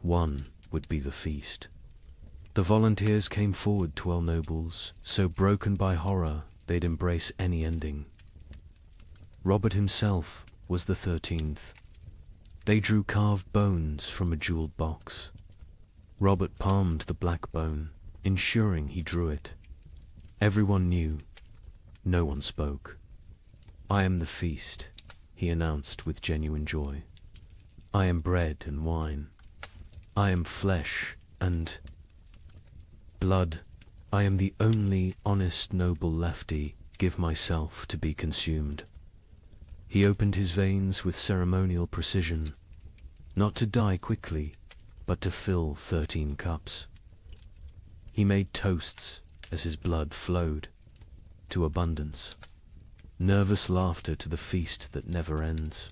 1 would be the feast. The volunteers came forward, 12 nobles, so broken by horror they'd embrace any ending. Robert himself was the 13th. They drew carved bones from a jeweled box. Robert palmed the black bone, ensuring he drew it. Everyone knew. No one spoke. "I am the feast," he announced with genuine joy. "I am bread and wine. I am flesh and blood. I am the only honest noble lefty. Give myself to be consumed." He opened his veins with ceremonial precision, not to die quickly, but to fill 13 cups. He made toasts as his blood flowed, to abundance. Nervous laughter to the feast that never ends.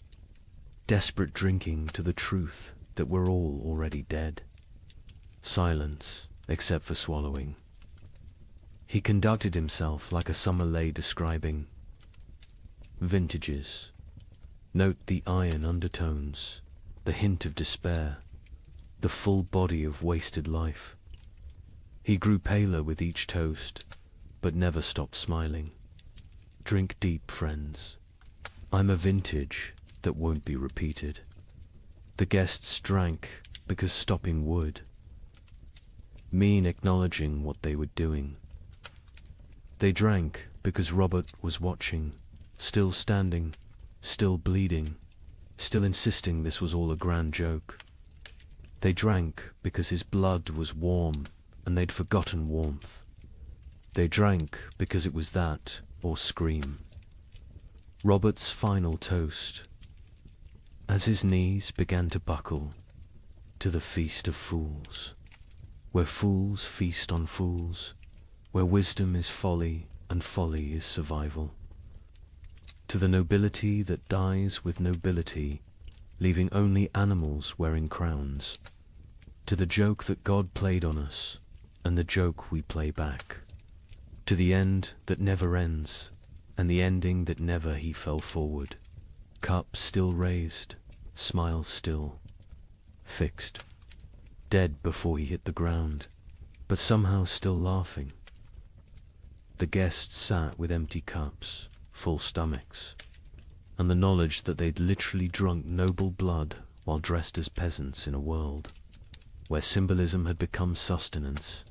Desperate drinking to the truth that we're all already dead. Silence, except for swallowing. He conducted himself like a summer lay describing vintages. Note the iron undertones, the hint of despair, the full body of wasted life. He grew paler with each toast, but never stopped smiling. Drink deep, friends. I'm a vintage that won't be repeated. The guests drank because stopping would mean acknowledging what they were doing. They drank because Robert was watching, still standing, still bleeding, still insisting this was all a grand joke. They drank because his blood was warm and they'd forgotten warmth. They drank because it was that or scream. Robert's final toast, as his knees began to buckle, to the feast of fools, where fools feast on fools, where wisdom is folly and folly is survival. To the nobility that dies with nobility, leaving only animals wearing crowns. To the joke that God played on us, and the joke we play back. To the end that never ends, and the ending that never he fell forward. Cup still raised, smile still, fixed. Dead before he hit the ground, but somehow still laughing. The guests sat with empty cups, full stomachs, and the knowledge that they'd literally drunk noble blood while dressed as peasants in a world where symbolism had become sustenance.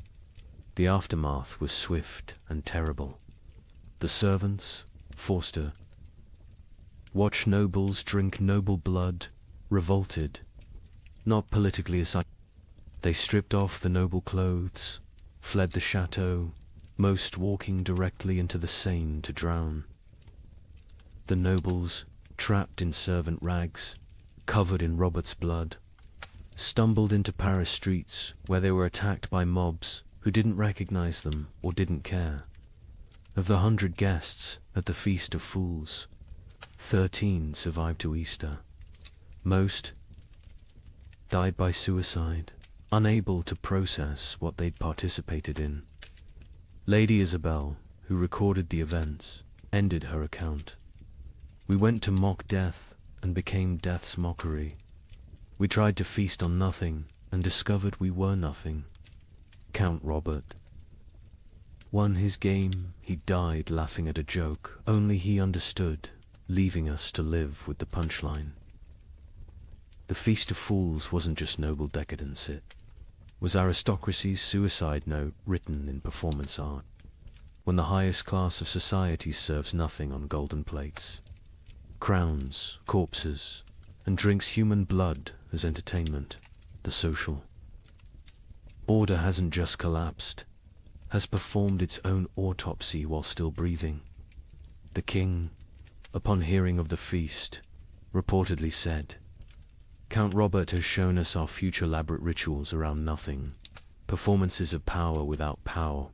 The aftermath was swift and terrible. The servants, Forster, watch nobles drink noble blood, revolted, not politically aside. They stripped off the noble clothes, fled the chateau, most walking directly into the Seine to drown. The nobles, trapped in servant rags, covered in Robert's blood, stumbled into Paris streets where they were attacked by mobs who didn't recognize them or didn't care. Of the 100 guests at the Feast of Fools, 13 survived to Easter. Most died by suicide, unable to process what they'd participated in. Lady Isabel, who recorded the events, ended her account. "We went to mock death and became death's mockery. We tried to feast on nothing and discovered we were nothing." Count Robert won his game. He died laughing at a joke only he understood, leaving us to live with the punchline. The Feast of Fools wasn't just noble decadence, it was aristocracy's suicide note written in performance art, when the highest class of society serves nothing on golden plates. Crowns, corpses, and drinks human blood as entertainment, the social order hasn't just collapsed, has performed its own autopsy while still breathing. The king, upon hearing of the feast, reportedly said, "Count Robert has shown us our future elaborate rituals around nothing, performances of power without power.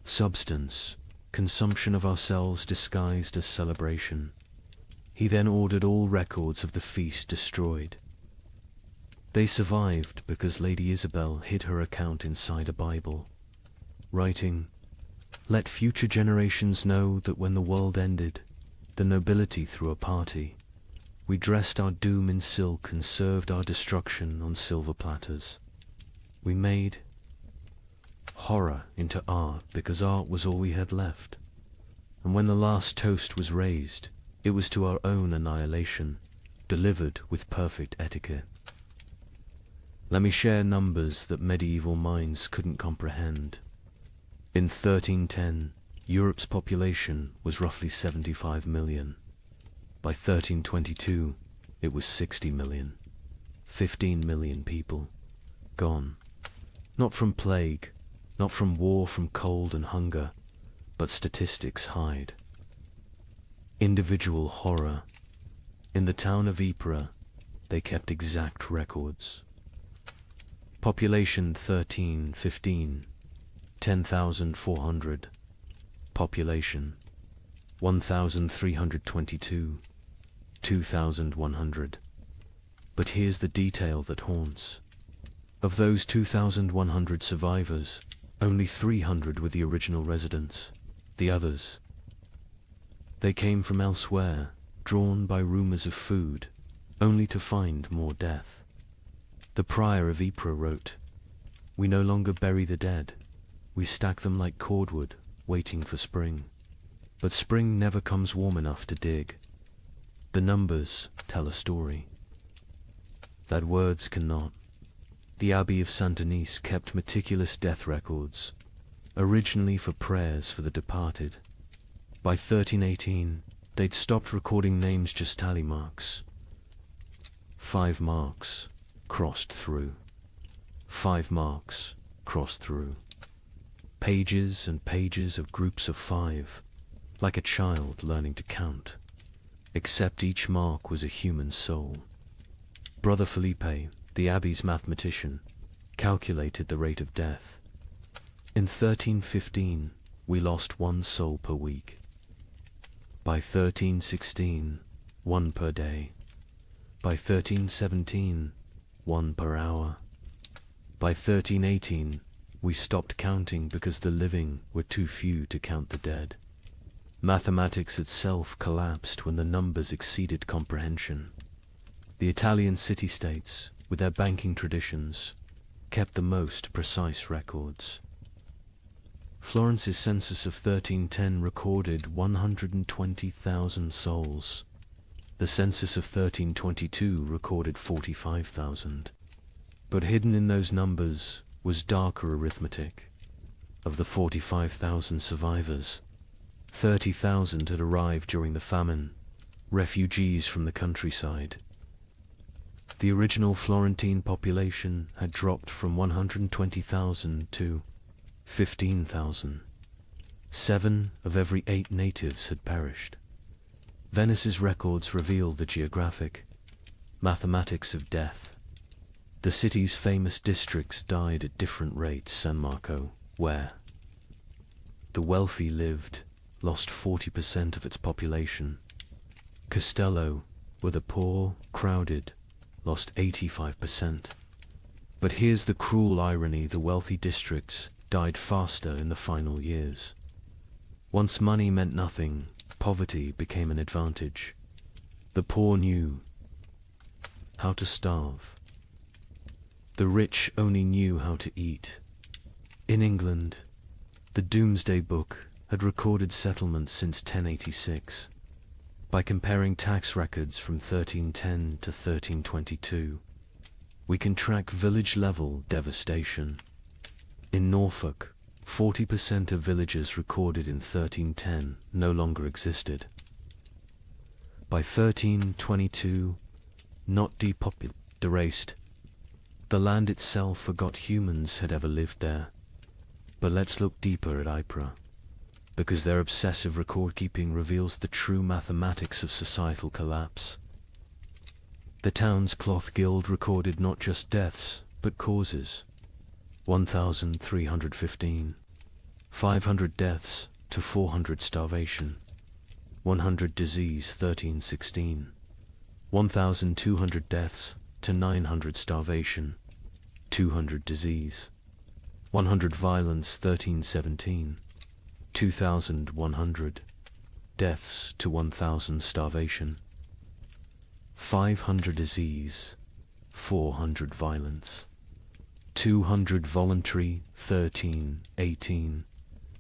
Substance, consumption of ourselves disguised as celebration." He then ordered all records of the feast destroyed. They survived because Lady Isabel hid her account inside a Bible, writing, "Let future generations know that when the world ended, the nobility threw a party. We dressed our doom in silk and served our destruction on silver platters. We made horror into art because art was all we had left. And when the last toast was raised, it was to our own annihilation, delivered with perfect etiquette. Let me share numbers that medieval minds couldn't comprehend. In 1310, Europe's population was roughly 75 million. By 1322, it was 60 million. 15 million people gone. Not from plague, not from war, from cold and hunger, but statistics hide. Individual horror. In the town of Ypres, they kept exact records. Population 1315, 10,400. Population 1,322, 2,100. But here's the detail that haunts. Of those 2,100 survivors, only 300 were the original residents. The others, they came from elsewhere, drawn by rumors of food, only to find more death. The prior of Ypres wrote, "We no longer bury the dead. We stack them like cordwood, waiting for spring. But spring never comes warm enough to dig. The numbers tell a story that words cannot." The Abbey of Saint-Denis kept meticulous death records, originally for prayers for the departed. By 1318, they'd stopped recording names, just tally marks. 5 marks crossed through. 5 marks crossed through. Pages and pages of groups of 5, like a child learning to count, except each mark was a human soul. Brother Felipe, the abbey's mathematician, calculated the rate of death. In 1315, we lost 1 soul per week. By 1316, 1 per day. By 1317, 1 per hour. By 1318, we stopped counting because the living were too few to count the dead. Mathematics itself collapsed when the numbers exceeded comprehension. The Italian city-states, with their banking traditions, kept the most precise records. Florence's census of 1310 recorded 120,000 souls. The census of 1322 recorded 45,000. But hidden in those numbers was darker arithmetic. Of the 45,000 survivors, 30,000 had arrived during the famine, refugees from the countryside. The original Florentine population had dropped from 120,000 to 15,000. 7 of every 8 natives had perished. Venice's records reveal the geographic mathematics of death. The city's famous districts died at different rates. San Marco, where the wealthy lived, lost 40% of its population. Castello, where the poor, crowded, lost 85%. But here's the cruel irony: the wealthy districts died faster in the final years. Once money meant nothing, poverty became an advantage. The poor knew how to starve. The rich only knew how to eat. In England, the Domesday Book had recorded settlements since 1086. By comparing tax records from 1310 to 1322, we can track village-level devastation. In Norfolk, 40% of villages recorded in 1310 no longer existed. By 1322, not depopulated, erased. The land itself forgot humans had ever lived there. But let's look deeper at Ypres, because their obsessive record-keeping reveals the true mathematics of societal collapse. The town's cloth guild recorded not just deaths, but causes. 1,315. 500 deaths to 400 starvation. 100 disease 1316. 1,200 deaths to 900 starvation. 200 disease. 100 violence 1317. 2,100. deaths to 1,000 starvation, 500 disease, 400 violence, 200 voluntary, 18,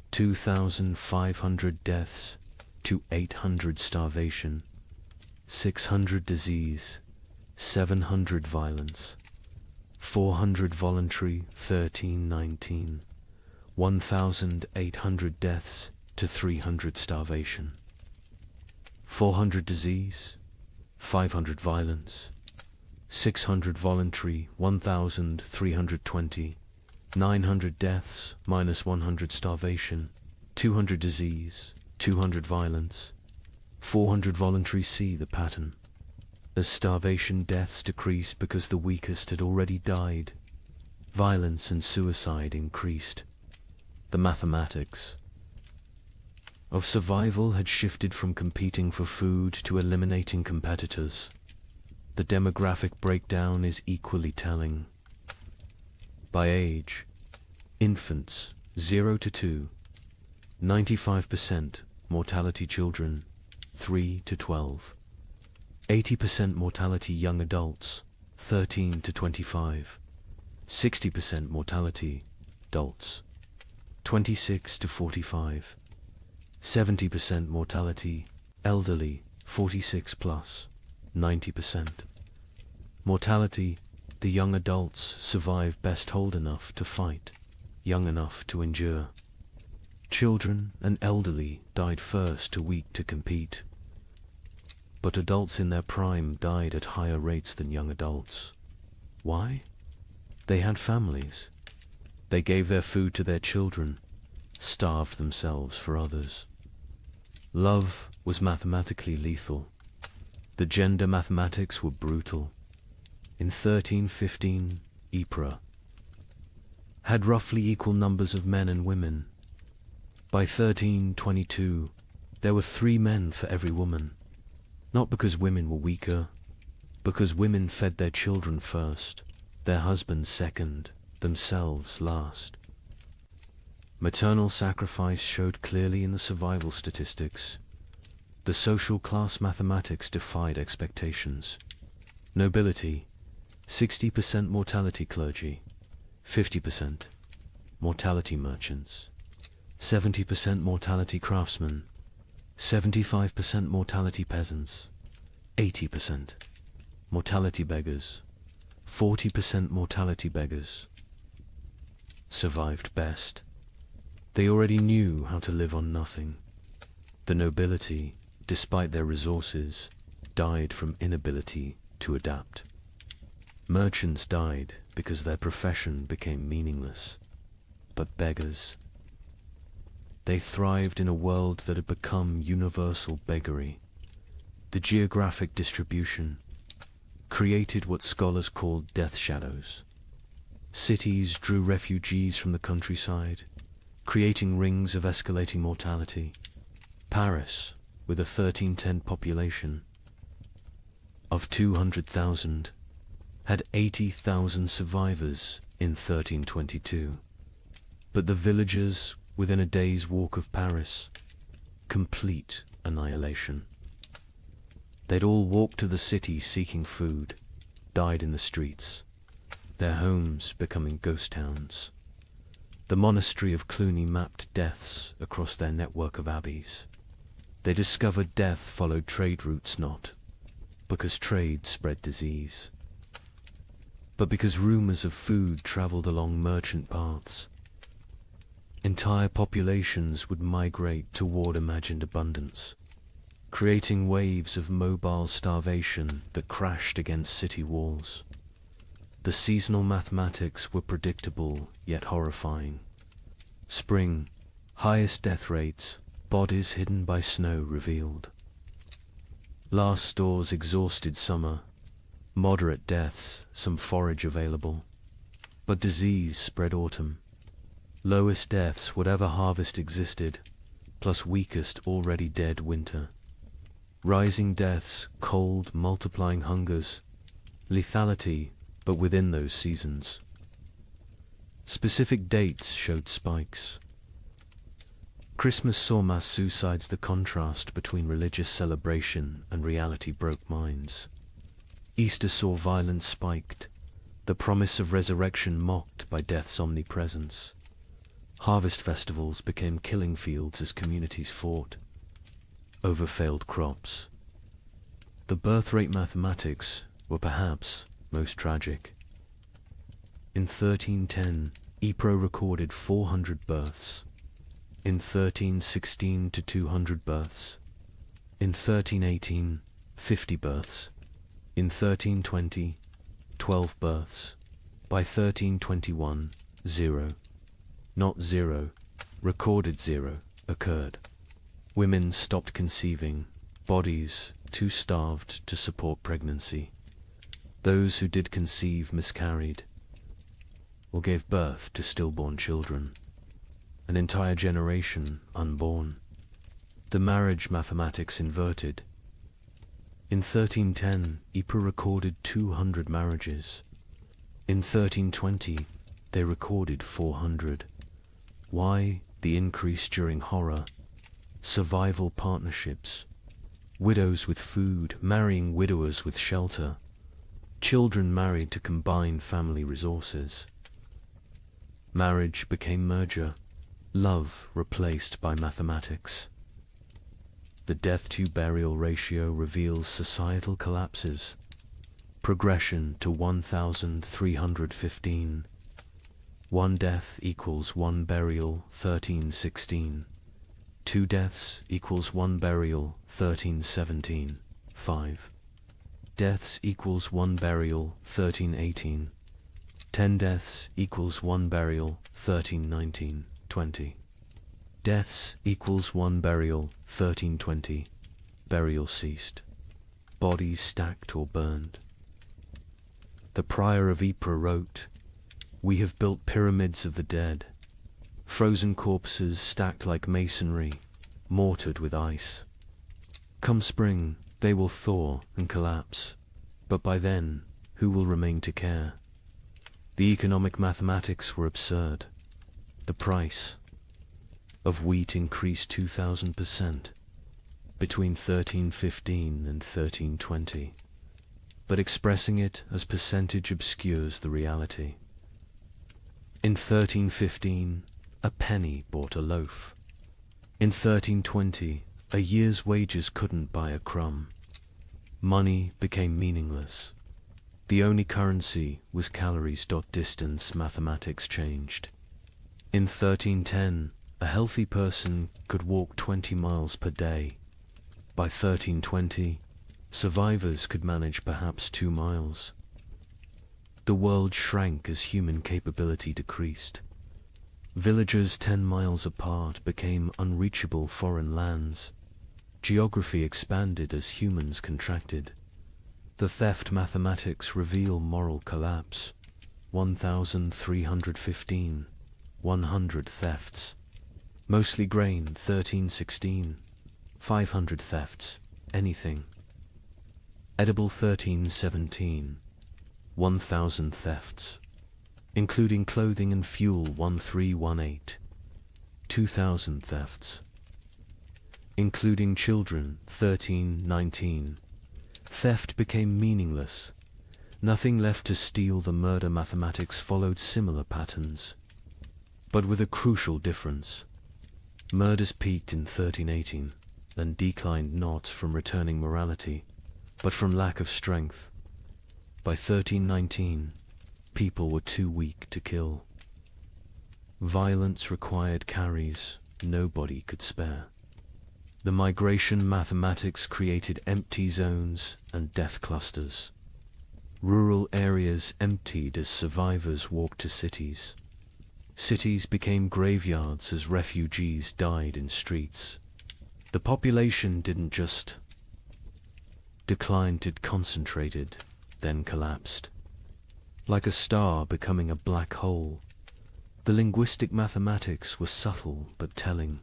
2,500 deaths to 800 starvation, 600 disease, 700 violence, 400 voluntary, 19, 1,800 deaths to 300 starvation, 400 disease, 500 violence, 600 voluntary, 1,320, 900 deaths minus 100 starvation, 200 disease, 200 violence, 400 voluntary. See the pattern. As starvation deaths decreased because the weakest had already died, violence and suicide increased. The mathematics of survival had shifted from competing for food to eliminating competitors. The demographic breakdown is equally telling. By age, infants 0 to 2, 95% mortality children 3 to 12, 80% mortality young adults 13 to 25, 60% mortality adults 26 to 45, 70% mortality elderly 46 plus, 90%. Mortality, the young adults survive best old enough to fight, young enough to endure. Children and elderly died first, too weak to compete. But adults in their prime died at higher rates than young adults. Why? They had families. They gave their food to their children, starved themselves for others. Love was mathematically lethal. The gender mathematics were brutal. In 1315, Ypres had roughly equal numbers of men and women. By 1322, there were 3 men for every woman. Not because women were weaker, because women fed their children first, their husbands second, themselves last. Maternal sacrifice showed clearly in the survival statistics. The social class mathematics defied expectations. Nobility, 60% mortality clergy, 50% mortality merchants, 70% mortality craftsmen, 75% mortality peasants, 80% mortality beggars, 40% mortality beggars. Survived best. They already knew how to live on nothing. The nobility, despite their resources, died from inability to adapt. Merchants died because their profession became meaningless. But beggars, they thrived in a world that had become universal beggary. The geographic distribution created what scholars called death shadows. Cities drew refugees from the countryside, creating rings of escalating mortality. Paris, with a 1310 population of 200,000, had 80,000 survivors in 1322. But the villagers within a day's walk of Paris, complete annihilation. They'd all walked to the city seeking food, died in the streets, their homes becoming ghost towns. The monastery of Cluny mapped deaths across their network of abbeys. They discovered death followed trade routes not because trade spread disease, but because rumors of food traveled along merchant paths. Entire populations would migrate toward imagined abundance, creating waves of mobile starvation that crashed against city walls. The seasonal mathematics were predictable yet horrifying. Spring, highest death rates, bodies hidden by snow revealed. Last stores exhausted summer, moderate deaths, some forage available. But disease spread autumn. Lowest deaths, whatever harvest existed, plus weakest already dead winter. Rising deaths, cold, multiplying hungers, lethality, but within those seasons. Specific dates showed spikes. Christmas saw mass suicides. The contrast between religious celebration and reality broke minds. Easter saw violence spiked, the promise of resurrection mocked by death's omnipresence. Harvest festivals became killing fields as communities fought over failed crops. The birth rate mathematics were perhaps most tragic. In 1310, Ypres recorded 400 births. In 1316 to 200 births. In 1318, 50 births. In 1320, 12 births. By 1321, 0. Not 0, recorded 0, occurred. Women stopped conceiving, bodies too starved to support pregnancy. Those who did conceive miscarried, or gave birth to stillborn children. An entire generation unborn. The marriage mathematics inverted. In 1310, Ypres recorded 200 marriages. In 1320, they recorded 400. Why the increase during horror? Survival partnerships. Widows with food, marrying widowers with shelter. Children married to combine family resources. Marriage became merger. Love replaced by mathematics. The death-to-burial ratio reveals societal collapses. Progression to 1,315. One death equals one burial, 1316. Two deaths equals one burial, 1317. 5 deaths equals one burial, 1318. 10 deaths equals one burial, 1319. 20 deaths equals one burial, 1320. Burial ceased. Bodies stacked or burned. The prior of Ypres wrote, "We have built pyramids of the dead, frozen corpses stacked like masonry, mortared with ice. Come spring, they will thaw and collapse, but by then, who will remain to care?" The economic mathematics were absurd. The price of wheat increased 2,000% between 1315 and 1320, but expressing it as percentage obscures the reality. In 1315, a penny bought a loaf. In 1320, a year's wages couldn't buy a crumb. Money became meaningless. The only currency was calories. Distance mathematics changed. In 1310, a healthy person could walk 20 miles per day. By 1320, survivors could manage perhaps 2 miles. The world shrank as human capability decreased. Villages 10 miles apart became unreachable foreign lands. Geography expanded as humans contracted. The theft mathematics reveal moral collapse. 1,315. 100 thefts. Mostly grain, 1316. 500 thefts. Anything. Edible, 1317. 1,000 thefts. Including clothing and fuel, 1318. 2,000 thefts. Including children, 1319. Theft became meaningless. Nothing left to steal. The murder mathematics followed similar patterns, but with a crucial difference. Murders peaked in 1318, then declined not from returning morality, but from lack of strength. By 1319, people were too weak to kill. Violence required carries nobody could spare. The migration mathematics created empty zones and death clusters. Rural areas emptied as survivors walked to cities. Cities became graveyards as refugees died in streets. The population didn't just decline, it concentrated, then collapsed. Like a star becoming a black hole, the linguistic mathematics were subtle but telling.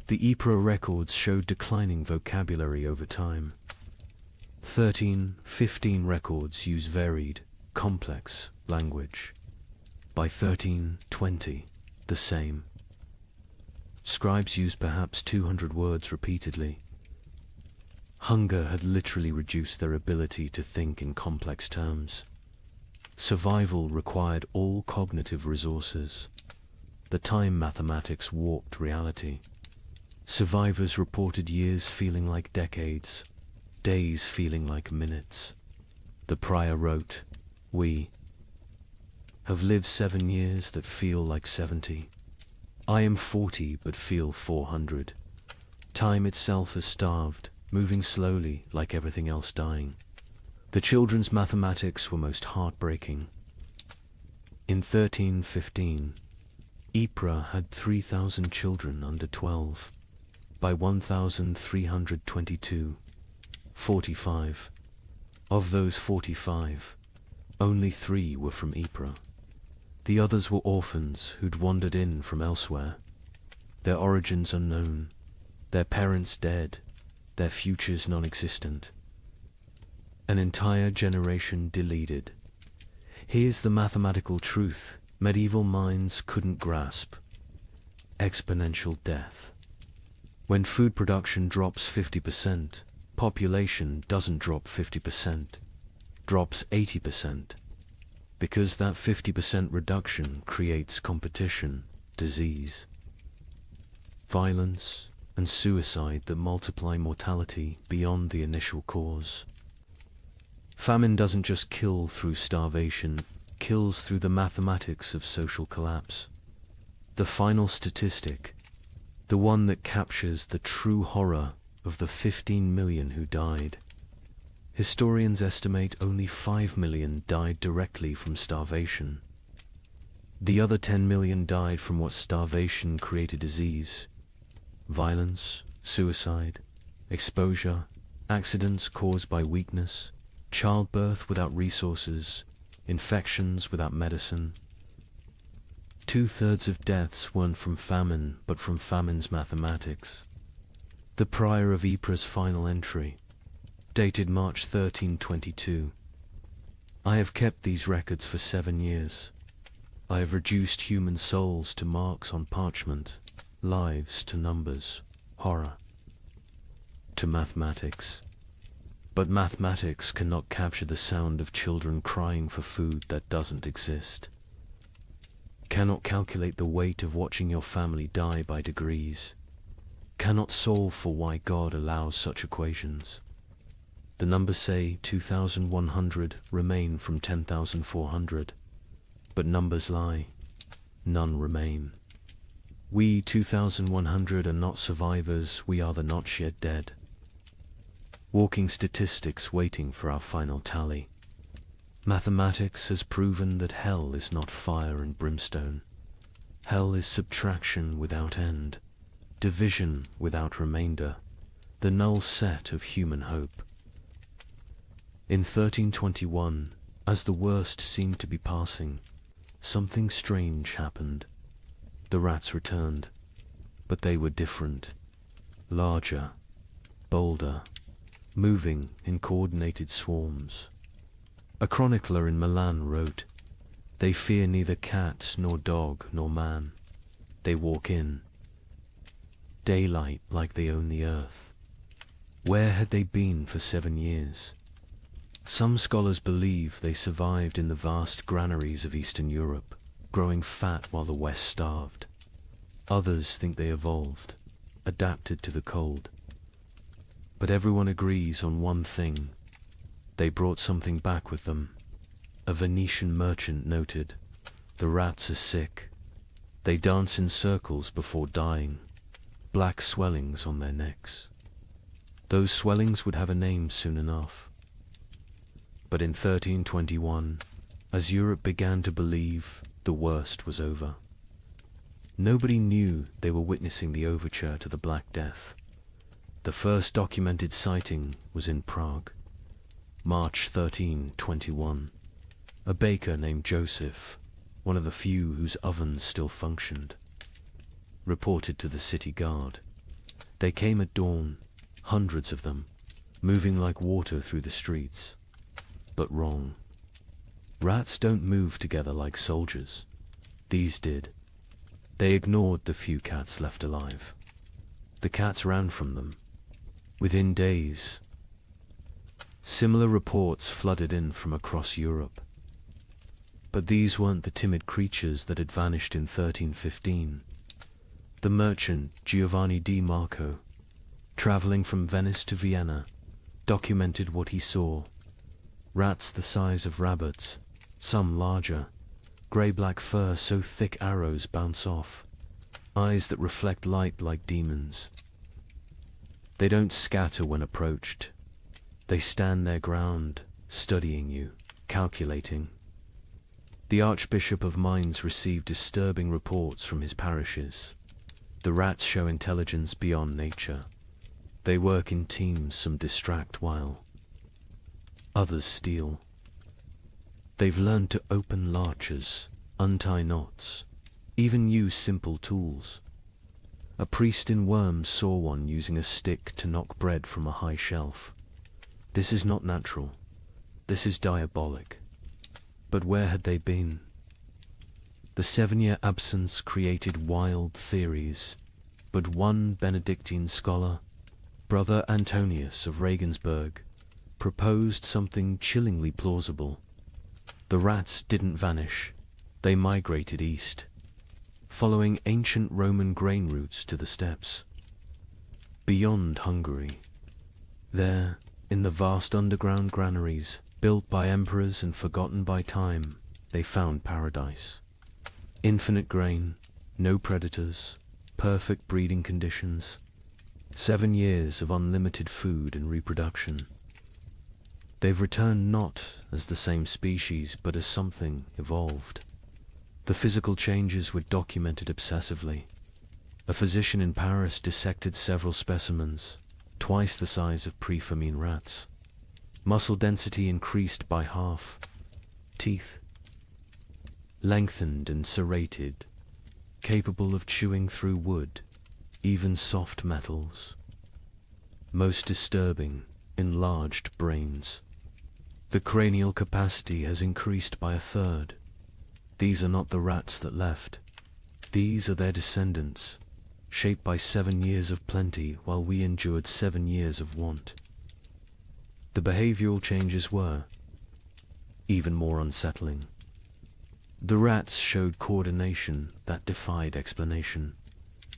The Ypres records showed declining vocabulary over time. 1315 records use varied, complex language. By 1320, the same. Scribes used perhaps 200 words repeatedly. Hunger had literally reduced their ability to think in complex terms. Survival required all cognitive resources. The time mathematics warped reality. Survivors reported years feeling like decades, days feeling like minutes. The prior wrote, "We have lived 7 years that feel like 70. I am 40 but feel 400. Time itself has starved, moving slowly like everything else dying." The children's mathematics were most heartbreaking. In 1315, Ypres had 3,000 children under 12. By 1322, 45. Of those 45, only 3 were from Ypres. The others were orphans who'd wandered in from elsewhere. Their origins unknown, their parents dead, their futures non-existent. An entire generation deleted. Here's the mathematical truth medieval minds couldn't grasp. Exponential death. When food production drops 50%, population doesn't drop 50%, drops 80%. Because that 50% reduction creates competition, disease, violence, and suicide that multiply mortality beyond the initial cause. Famine doesn't just kill through starvation, it kills through the mathematics of social collapse. The final statistic, the one that captures the true horror of the 15 million who died. Historians estimate only 5 million died directly from starvation. The other 10 million died from what starvation created: disease, violence, suicide, exposure, accidents caused by weakness, childbirth without resources, infections without medicine. 2/3 of deaths weren't from famine, but from famine's mathematics. The prior of Ypres' final entry, dated March 1322. I have kept these records for 7 years. I have reduced human souls to marks on parchment, lives to numbers, horror to mathematics. But mathematics cannot capture the sound of children crying for food that doesn't exist. Cannot calculate the weight of watching your family die by degrees. Cannot solve for why God allows such equations. The numbers say 2,100 remain from 10,400. But numbers lie. None remain. We 2,100 are not survivors, we are the not yet dead. Walking statistics waiting for our final tally. Mathematics has proven that hell is not fire and brimstone. Hell is subtraction without end, division without remainder, the null set of human hope. In 1321, as the worst seemed to be passing, something strange happened. The rats returned, but they were different, larger, bolder, moving in coordinated swarms. A chronicler in Milan wrote, "They fear neither cat nor dog nor man. They walk in daylight like they own the earth." Where had they been for 7 years? Some scholars believe they survived in the vast granaries of Eastern Europe, growing fat while the West starved. Others think they evolved, adapted to the cold. But everyone agrees on one thing: they brought something back with them. A Venetian merchant noted, "The rats are sick. They dance in circles before dying, black swellings on their necks." Those swellings would have a name soon enough. But in 1321, as Europe began to believe, the worst was over. Nobody knew they were witnessing the overture to the Black Death. The first documented sighting was in Prague, March 1321. A baker named Joseph, one of the few whose ovens still functioned, reported to the city guard. They came at dawn, hundreds of them, moving like water through the streets. But wrong. Rats don't move together like soldiers. These did. They ignored the few cats left alive. The cats ran from them. Within days, similar reports flooded in from across Europe. But these weren't the timid creatures that had vanished in 1315. The merchant Giovanni di Marco, traveling from Venice to Vienna, documented what he saw. Rats the size of rabbits, some larger, grey-black fur so thick arrows bounce off, eyes that reflect light like demons. They don't scatter when approached. They stand their ground, studying you, calculating. The Archbishop of Mainz received disturbing reports from his parishes. The rats show intelligence beyond nature. They work in teams, some distract while others steal. They've learned to open latches, untie knots, even use simple tools. A priest in Worms saw one using a stick to knock bread from a high shelf. This is not natural. This is diabolic. But where had they been? The 7-year absence created wild theories, but one Benedictine scholar, Brother Antonius of Regensburg, proposed something chillingly plausible. The rats didn't vanish. They migrated east, following ancient Roman grain routes to the steppes. Beyond Hungary, there, in the vast underground granaries, built by emperors and forgotten by time, they found paradise. Infinite grain, no predators, perfect breeding conditions, 7 years of unlimited food and reproduction. They've returned not as the same species, but as something evolved. The physical changes were documented obsessively. A physician in Paris dissected several specimens, twice the size of pre-famine rats. Muscle density increased by half. Teeth lengthened and serrated, capable of chewing through wood, even soft metals. Most disturbing, enlarged brains. The cranial capacity has increased by 1/3. These are not the rats that left. These are their descendants, shaped by 7 years of plenty while we endured 7 years of want. The behavioral changes were even more unsettling. The rats showed coordination that defied explanation.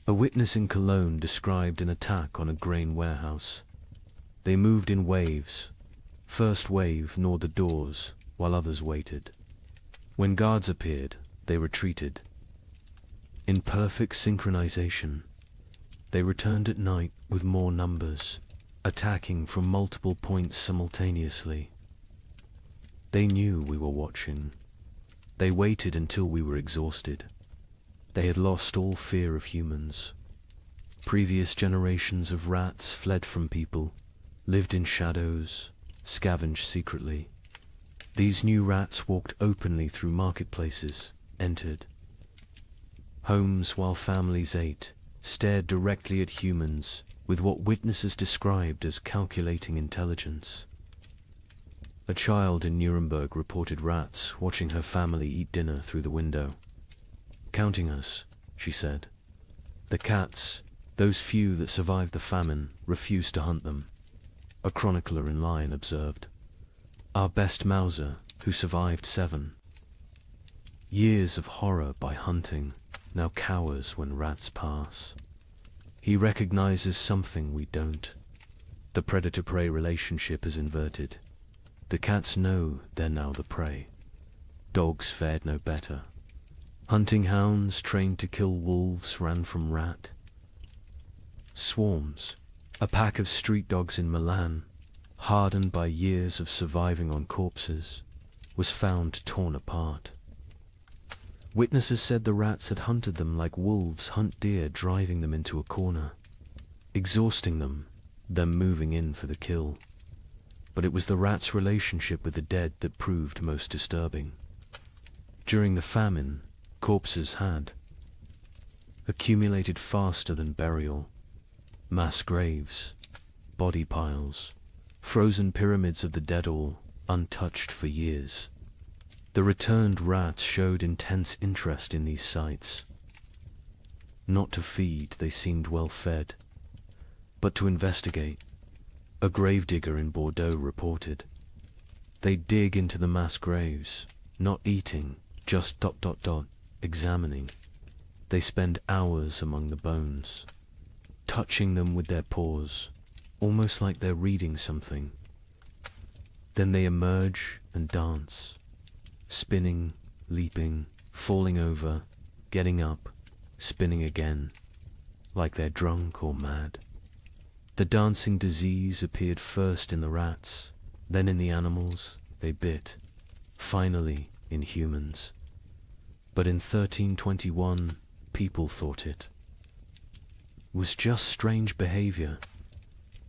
A witness in Cologne described an attack on a grain warehouse. They moved in waves. First wave gnawed the doors, while others waited. When guards appeared, they retreated. In perfect synchronization, they returned at night with more numbers, attacking from multiple points simultaneously. They knew we were watching. They waited until we were exhausted. They had lost all fear of humans. Previous generations of rats fled from people, lived in shadows, scavenged secretly. These new rats walked openly through marketplaces, entered homes while families ate, stared directly at humans with what witnesses described as calculating intelligence. A child in Nuremberg reported rats watching her family eat dinner through the window. "Counting us," she said. "The cats, those few that survived the famine, refused to hunt them." A chronicler in line observed. "Our best Mauser, who survived 7 years of horror by hunting, now cowers when rats pass. He recognizes something we don't. The predator-prey relationship is inverted. The cats know they're now the prey. Dogs fared no better. Hunting hounds trained to kill wolves ran from rat. Swarms. A pack of street dogs in Milan, hardened by years of surviving on corpses, was found torn apart. Witnesses said the rats had hunted them like wolves hunt deer, driving them into a corner, exhausting them, then moving in for the kill. But it was the rats' relationship with the dead that proved most disturbing. During the famine, corpses had accumulated faster than burial. Mass graves, body piles, frozen pyramids of the dead, all untouched for years. The returned rats showed intense interest in these sites. Not to feed, they seemed well fed, but to investigate, a gravedigger in Bordeaux reported. They dig into the mass graves, not eating, just examining. They spend hours among the bones, touching them with their paws, almost like they're reading something. Then they emerge and dance, spinning, leaping, falling over, getting up, spinning again, like they're drunk or mad. The dancing disease appeared first in the rats, then in the animals they bit, finally in humans. But in 1321, people thought it was just strange behavior.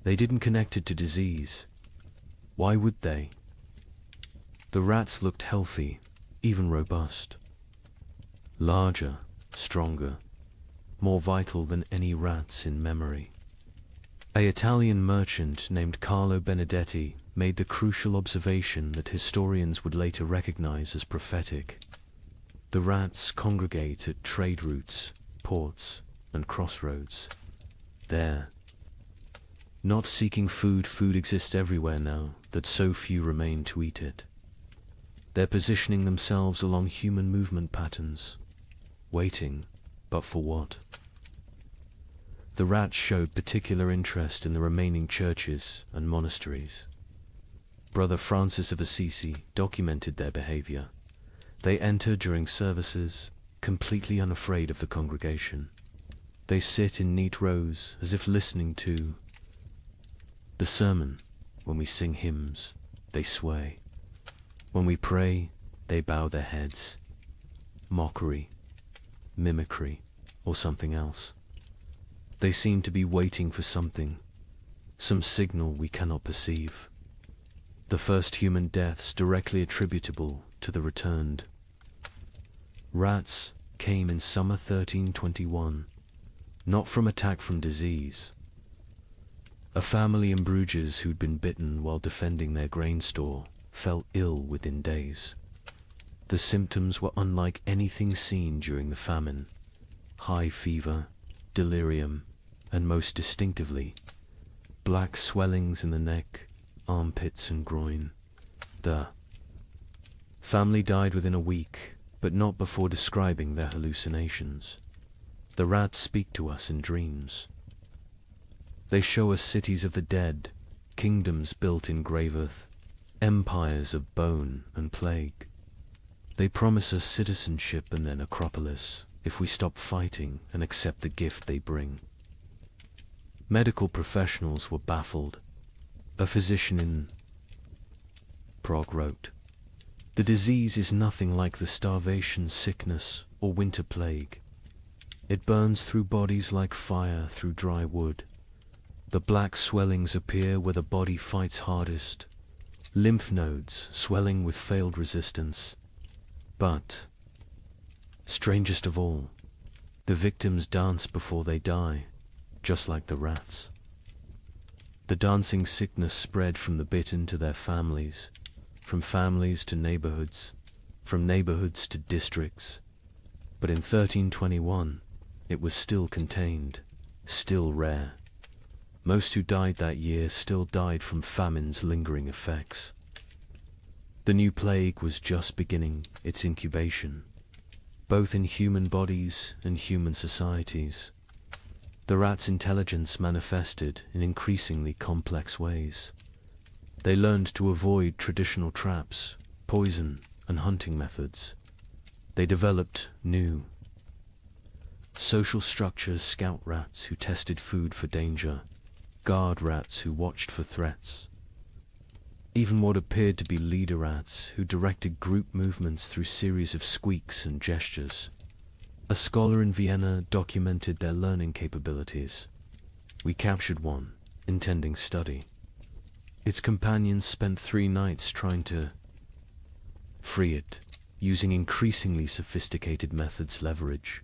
They didn't connect it to disease. Why would they? The rats looked healthy, even robust. Larger, stronger, more vital than any rats in memory. An Italian merchant named Carlo Benedetti made the crucial observation that historians would later recognize as prophetic. The rats congregate at trade routes, ports, and crossroads. There, not seeking food, food exists everywhere now, that so few remain to eat it. They're positioning themselves along human movement patterns, waiting, but for what? The rats showed particular interest in the remaining churches and monasteries. Brother Francis of Assisi documented their behavior. They enter during services, completely unafraid of the congregation. They sit in neat rows as if listening to the sermon. When we sing hymns, they sway. When we pray, they bow their heads. Mockery, mimicry, or something else. They seem to be waiting for something, some signal we cannot perceive. The first human deaths directly attributable to the returned. Rats came in summer 1321, not from attack from disease. A family in Bruges who'd been bitten while defending their grain store fell ill within days. The symptoms were unlike anything seen during the famine. High fever, delirium, and most distinctively, black swellings in the neck, armpits and groin. The family died within a week, but not before describing their hallucinations. The rats speak to us in dreams. They show us cities of the dead, kingdoms built in grave earth, empires of bone and plague. They promise us citizenship and then Acropolis if we stop fighting and accept the gift they bring. Medical professionals were baffled. A physician in Prague wrote, "The disease is nothing like the starvation, sickness, or winter plague. It burns through bodies like fire through dry wood. The black swellings appear where the body fights hardest, lymph nodes swelling with failed resistance. But, strangest of all, the victims dance before they die, just like the rats." The dancing sickness spread from the bitten to their families, from families to neighborhoods, from neighborhoods to districts. But in 1321, it was still contained, still rare. Most who died that year still died from famine's lingering effects. The new plague was just beginning its incubation, both in human bodies and human societies. The rats' intelligence manifested in increasingly complex ways. They learned to avoid traditional traps, poison, and hunting methods. They developed new social structures: scout rats who tested food for danger, guard rats who watched for threats, even what appeared to be leader rats who directed group movements through series of squeaks and gestures. A scholar in Vienna documented their learning capabilities. We captured one, intending study. Its companions spent 3 nights trying to free it, using increasingly sophisticated methods: leverage,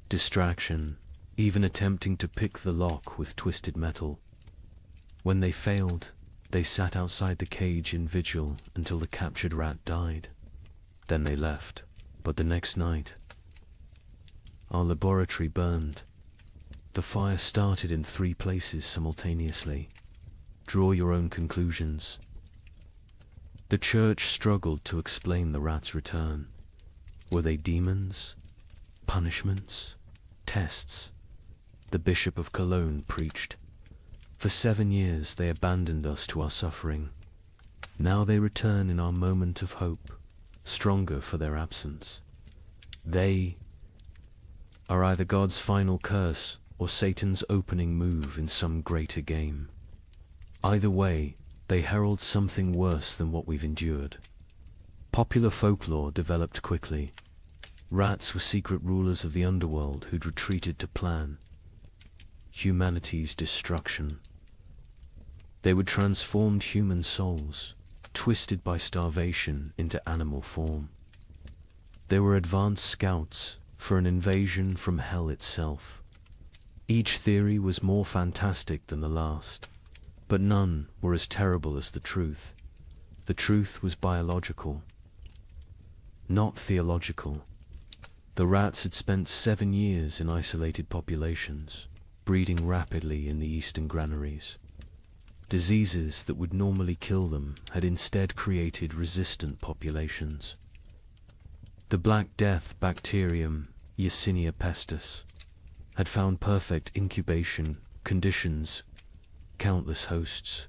distraction, even attempting to pick the lock with twisted metal. When they failed, they sat outside the cage in vigil until the captured rat died. Then they left. But the next night, our laboratory burned. The fire started in 3 places simultaneously. Draw your own conclusions. The church struggled to explain the rats' return. Were they demons? Punishments? Tests? The Bishop of Cologne preached. For 7 years they abandoned us to our suffering. Now they return in our moment of hope, stronger for their absence. They are either God's final curse or Satan's opening move in some greater game. Either way, they herald something worse than what we've endured. Popular folklore developed quickly. Rats were secret rulers of the underworld who'd retreated to plan humanity's destruction. They would transform human souls, twisted by starvation, into animal form. They were advanced scouts for an invasion from hell itself. Each theory was more fantastic than the last, but none were as terrible as the truth. The truth was biological, not theological. The rats had spent 7 years in isolated populations, breeding rapidly in the eastern granaries. Diseases that would normally kill them had instead created resistant populations. The Black Death bacterium, Yersinia pestis, had found perfect incubation conditions, countless hosts,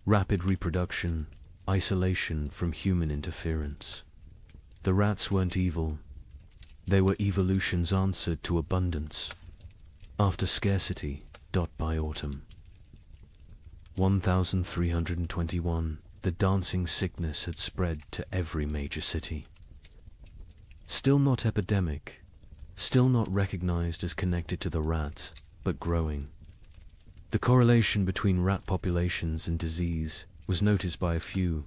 rapid reproduction, isolation from human interference. The rats weren't evil. They were evolution's answer to abundance. After scarcity, by autumn. 1321, the dancing sickness had spread to every major city. Still not epidemic, still not recognized as connected to the rats, but growing. The correlation between rat populations and disease was noticed by a few.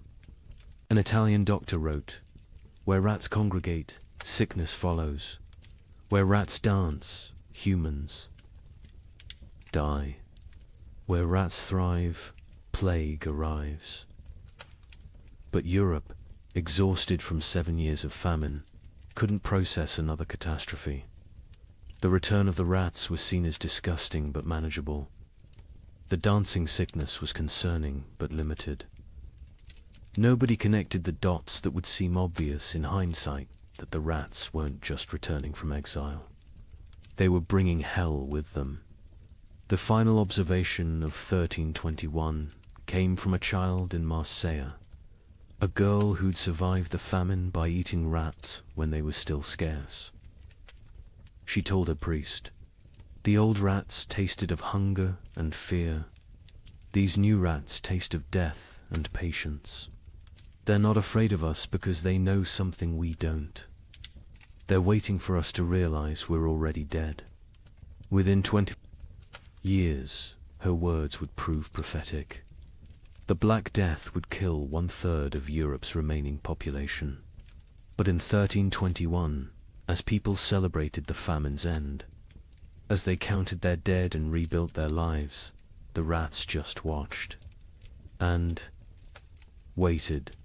An Italian doctor wrote, "Where rats congregate, sickness follows. Where rats dance, humans die. Where rats thrive, plague arrives." But Europe, exhausted from 7 years of famine, couldn't process another catastrophe. The return of the rats was seen as disgusting but manageable. The dancing sickness was concerning but limited. Nobody connected the dots that would seem obvious in hindsight, that the rats weren't just returning from exile. They were bringing hell with them. The final observation of 1321 came from a child in Marseille, a girl who'd survived the famine by eating rats when they were still scarce. She told her priest, "The old rats tasted of hunger and fear. These new rats taste of death and patience. They're not afraid of us because they know something we don't. They're waiting for us to realize we're already dead." Within 20 years, her words would prove prophetic. The Black Death would kill 1/3 of Europe's remaining population. But in 1321, as people celebrated the famine's end, as they counted their dead and rebuilt their lives, the rats just watched, and waited,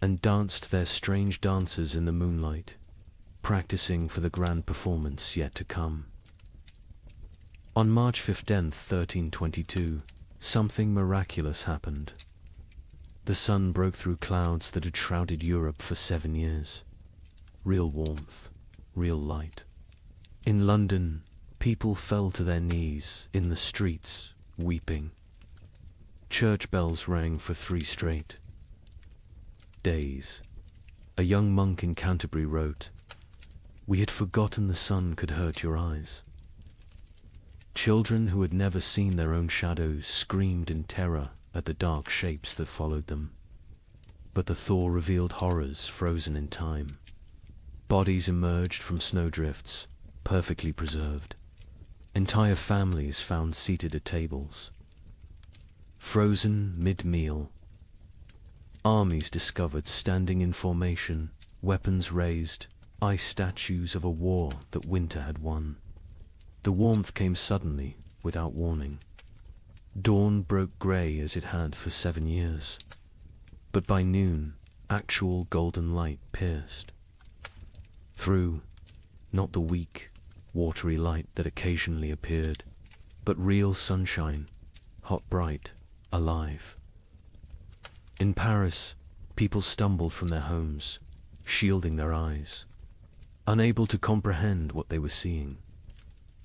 and danced their strange dances in the moonlight, practicing for the grand performance yet to come. On March 15th, 1322, something miraculous happened. The sun broke through clouds that had shrouded Europe for 7 years. Real warmth, real light. In London, people fell to their knees in the streets, weeping. Church bells rang for 3 straight days. A young monk in Canterbury wrote, "We had forgotten the sun could hurt your eyes." Children who had never seen their own shadows screamed in terror at the dark shapes that followed them. But the thaw revealed horrors frozen in time. Bodies emerged from snowdrifts, perfectly preserved. Entire families found seated at tables. Frozen mid-meal. Armies discovered standing in formation, weapons raised, ice statues of a war that winter had won. The warmth came suddenly, without warning. Dawn broke grey as it had for 7 years. But by noon, actual golden light pierced. Through, not the weak, watery light that occasionally appeared, but real sunshine, hot, bright, alive. In Paris, people stumbled from their homes, shielding their eyes, unable to comprehend what they were seeing.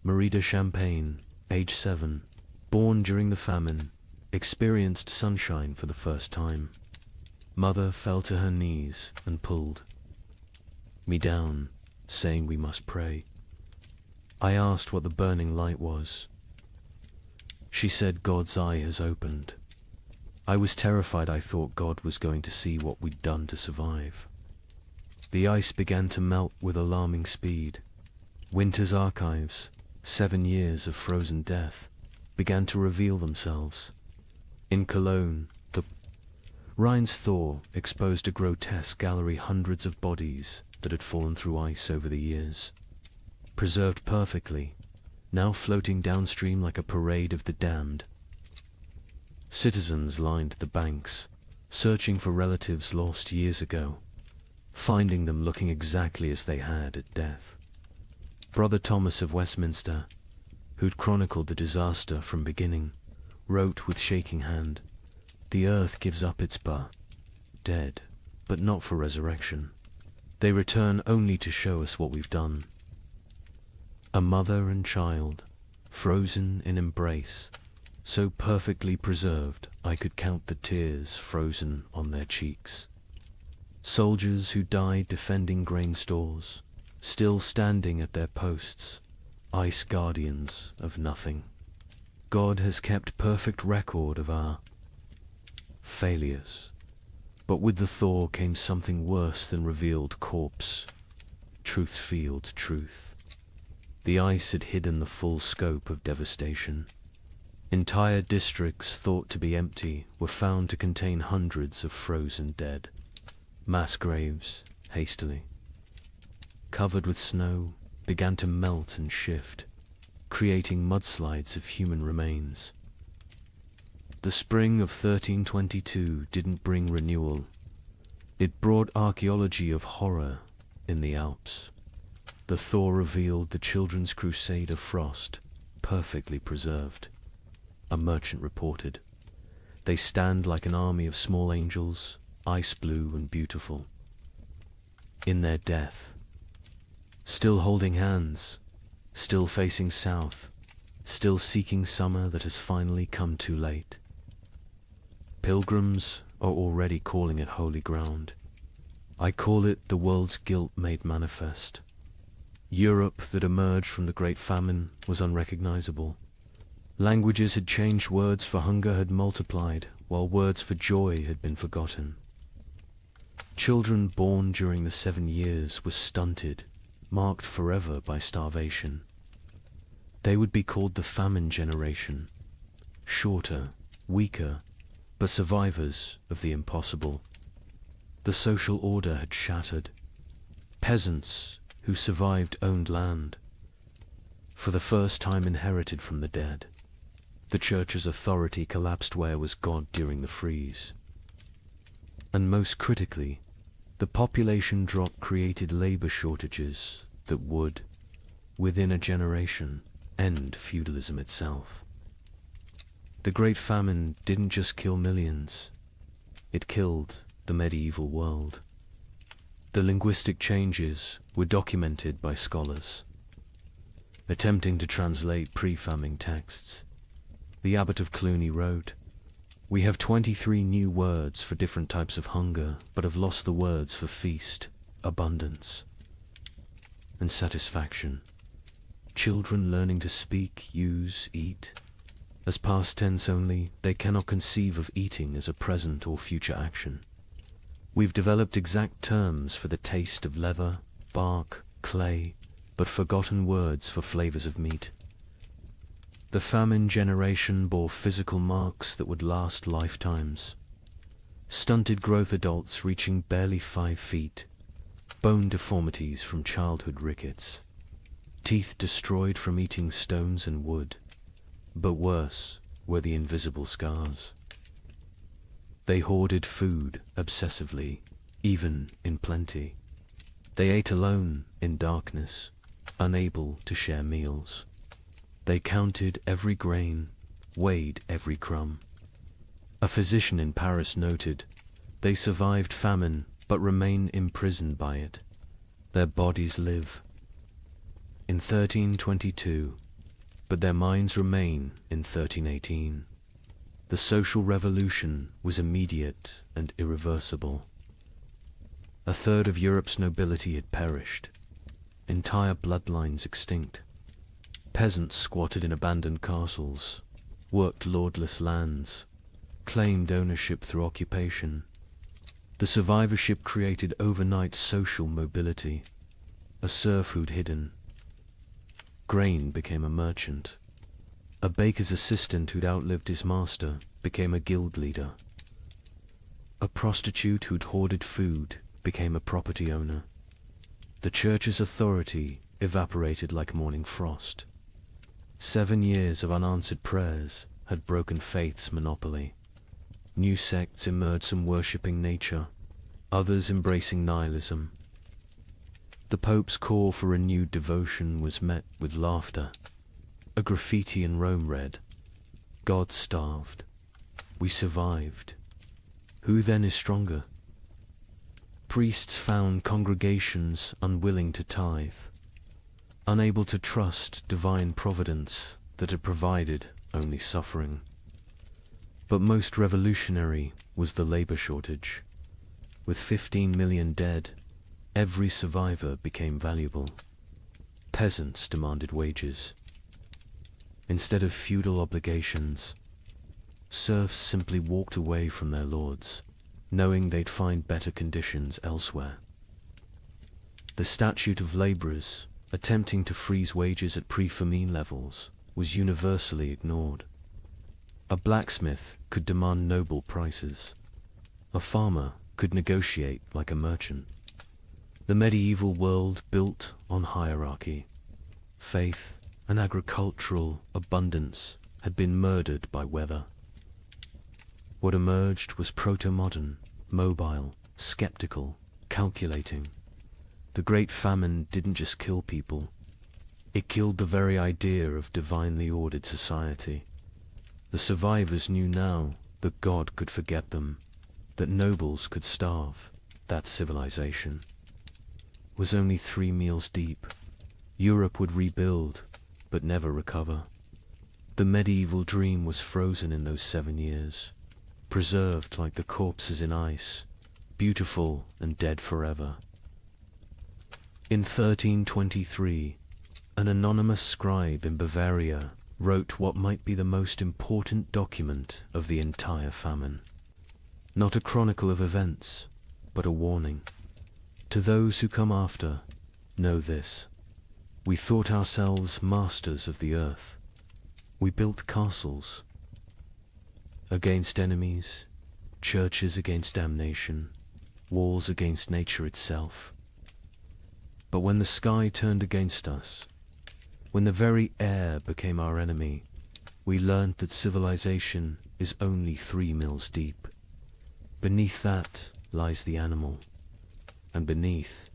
Marie de Champagne, age 7, born during the famine, experienced sunshine for the first time. Mother fell to her knees and pulled me down, saying we must pray. I asked what the burning light was. She said God's eye has opened. I was terrified. I thought God was going to see what we'd done to survive. The ice began to melt with alarming speed. Winter's archives, 7 years of frozen death, began to reveal themselves. In Cologne, the Rhine's thaw exposed a grotesque gallery, hundreds of bodies that had fallen through ice over the years, preserved perfectly, now floating downstream like a parade of the damned. Citizens lined the banks, searching for relatives lost years ago, finding them looking exactly as they had at death. Brother Thomas of Westminster, who'd chronicled the disaster from beginning, wrote with shaking hand, "The earth gives up its dead, but not for resurrection. They return only to show us what we've done." A mother and child, frozen in embrace, so perfectly preserved I could count the tears frozen on their cheeks. Soldiers who died defending grain stores, still standing at their posts, ice guardians of nothing. God has kept perfect record of our failures, but with the thaw came something worse than revealed corpse, truth-field truth. The ice had hidden the full scope of devastation. Entire districts thought to be empty were found to contain hundreds of frozen dead. Mass graves, hastily covered with snow, began to melt and shift, creating mudslides of human remains. The spring of 1322 didn't bring renewal. It brought archaeology of horror in the Alps. The thaw revealed the children's crusade of frost, perfectly preserved. A merchant reported, "They stand like an army of small angels, ice blue and beautiful. In their death, still holding hands, still facing south, still seeking summer that has finally come too late. Pilgrims are already calling it holy ground. I call it the world's guilt made manifest. Europe that emerged from the Great Famine was unrecognizable. Languages had changed, words for hunger had multiplied, while words for joy had been forgotten. Children born during the 7 years were stunted, marked forever by starvation. They would be called the famine generation, shorter, weaker, but survivors of the impossible. The social order had shattered. Peasants who survived owned land, for the first time inherited from the dead. The church's authority collapsed where was God during the freeze. And most critically, the population drop created labor shortages that would, within a generation, end feudalism itself. The Great Famine didn't just kill millions, it killed the medieval world. The linguistic changes were documented by scholars, attempting to translate pre-famine texts. The Abbot of Cluny wrote, "We have 23 new words for different types of hunger, but have lost the words for feast, abundance, and satisfaction. Children learning to speak, use, eat, as past tense only, they cannot conceive of eating as a present or future action. We've developed exact terms for the taste of leather, bark, clay, but forgotten words for flavors of meat. The famine generation bore physical marks that would last lifetimes. Stunted growth, adults reaching barely 5 feet, bone deformities from childhood rickets, teeth destroyed from eating stones and wood, but worse were the invisible scars. They hoarded food obsessively, even in plenty. They ate alone in darkness, unable to share meals. They counted every grain, weighed every crumb. A physician in Paris noted, "They survived famine, but remain imprisoned by it. Their bodies live in 1322, but their minds remain in 1318. The social revolution was immediate and irreversible. A third of Europe's nobility had perished, entire bloodlines extinct. Peasants squatted in abandoned castles, worked lordless lands, claimed ownership through occupation. The survivorship created overnight social mobility, a serfhood hidden. Grain became a merchant. A baker's assistant who'd outlived his master became a guild leader. A prostitute who'd hoarded food became a property owner. The church's authority evaporated like morning frost. 7 years of unanswered prayers had broken faith's monopoly. New sects emerged, some worshipping nature, others embracing nihilism. The Pope's call for renewed devotion was met with laughter. A graffiti in Rome read, "God starved. We survived. Who then is stronger?" Priests found congregations unwilling to tithe, unable to trust divine providence that had provided only suffering. But most revolutionary was the labor shortage. With 15 million dead, every survivor became valuable. Peasants demanded wages. Instead of feudal obligations, serfs simply walked away from their lords, knowing they'd find better conditions elsewhere. The statute of laborers, attempting to freeze wages at pre-famine levels, was universally ignored. A blacksmith could demand noble prices. A farmer could negotiate like a merchant. The medieval world built on hierarchy. Faith and agricultural abundance had been murdered by weather. What emerged was proto-modern, mobile, skeptical, calculating. The Great Famine didn't just kill people. It killed the very idea of divinely ordered society. The survivors knew now that God could forget them, that nobles could starve, that civilization was only 3 meals deep. Europe would rebuild, but never recover. The medieval dream was frozen in those 7 years, preserved like the corpses in ice, beautiful and dead forever. In 1323, an anonymous scribe in Bavaria wrote what might be the most important document of the entire famine. Not a chronicle of events, but a warning. To those who come after, know this. We thought ourselves masters of the earth. We built castles against enemies, churches against damnation, walls against nature itself. But when the sky turned against us, when the very air became our enemy, we learned that civilization is only 3 mills deep. Beneath that lies the animal, and beneath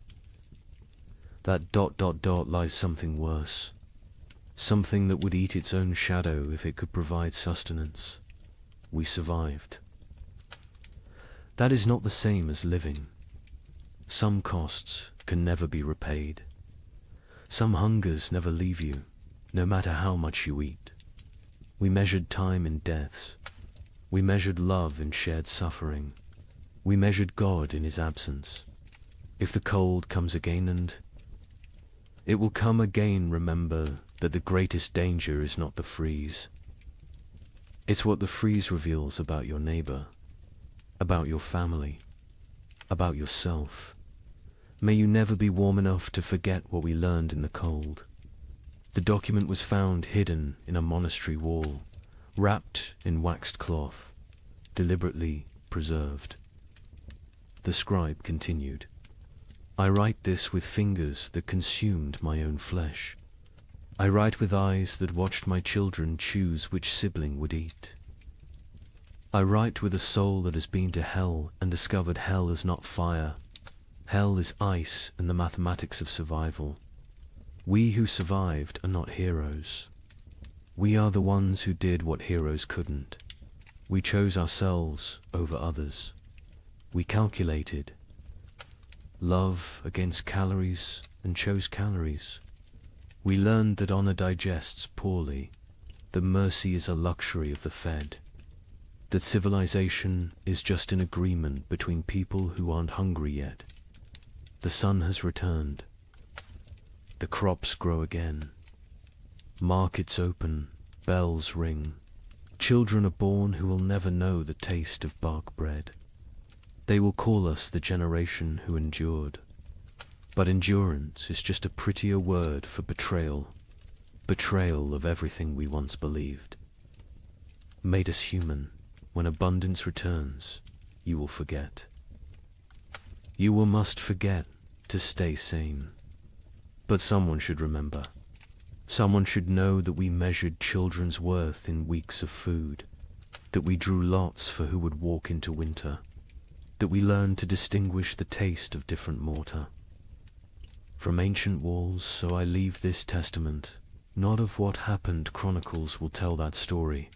that ... lies something worse, something that would eat its own shadow if it could provide sustenance. We survived. That is not the same as living. Some costs can never be repaid. Some hungers never leave you, no matter how much you eat. We measured time in deaths. We measured love in shared suffering. We measured God in his absence. If the cold comes again, and it will come again, remember that the greatest danger is not the freeze. It's what the freeze reveals about your neighbor, about your family, about yourself. May you never be warm enough to forget what we learned in the cold. The document was found hidden in a monastery wall, wrapped in waxed cloth, deliberately preserved. The scribe continued, "I write this with fingers that consumed my own flesh. I write with eyes that watched my children choose which sibling would eat. I write with a soul that has been to hell and discovered hell is not fire. Hell is ice and the mathematics of survival. We who survived are not heroes. We are the ones who did what heroes couldn't. We chose ourselves over others. We calculated love against calories and chose calories. We learned that honor digests poorly, that mercy is a luxury of the fed, that civilization is just an agreement between people who aren't hungry yet. The sun has returned. The crops grow again. Markets open, bells ring. Children are born who will never know the taste of bark bread. They will call us the generation who endured. But endurance is just a prettier word for betrayal. Betrayal of everything we once believed. Made us human. When abundance returns, you will forget. You will must forget to stay sane. But someone should remember. Someone should know that we measured children's worth in weeks of food, that we drew lots for who would walk into winter, that we learned to distinguish the taste of different mortar. From ancient walls, so I leave this testament, not of what happened chronicles will tell that story,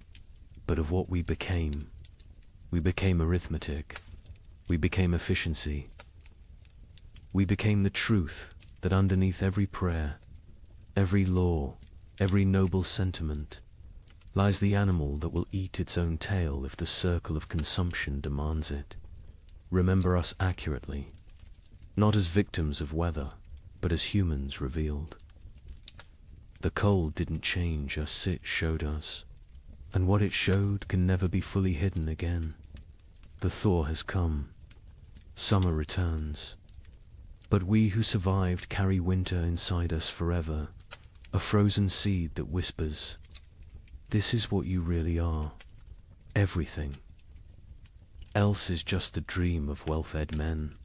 but of what we became. We became arithmetic. We became efficiency. We became the truth that underneath every prayer, every law, every noble sentiment, lies the animal that will eat its own tail if the circle of consumption demands it. Remember us accurately, not as victims of weather, but as humans revealed. The cold didn't change us, it showed us, and what it showed can never be fully hidden again. The thaw has come. Summer returns. But we who survived carry winter inside us forever, a frozen seed that whispers, "This is what you really are. Everything. Else is just the dream of well-fed men."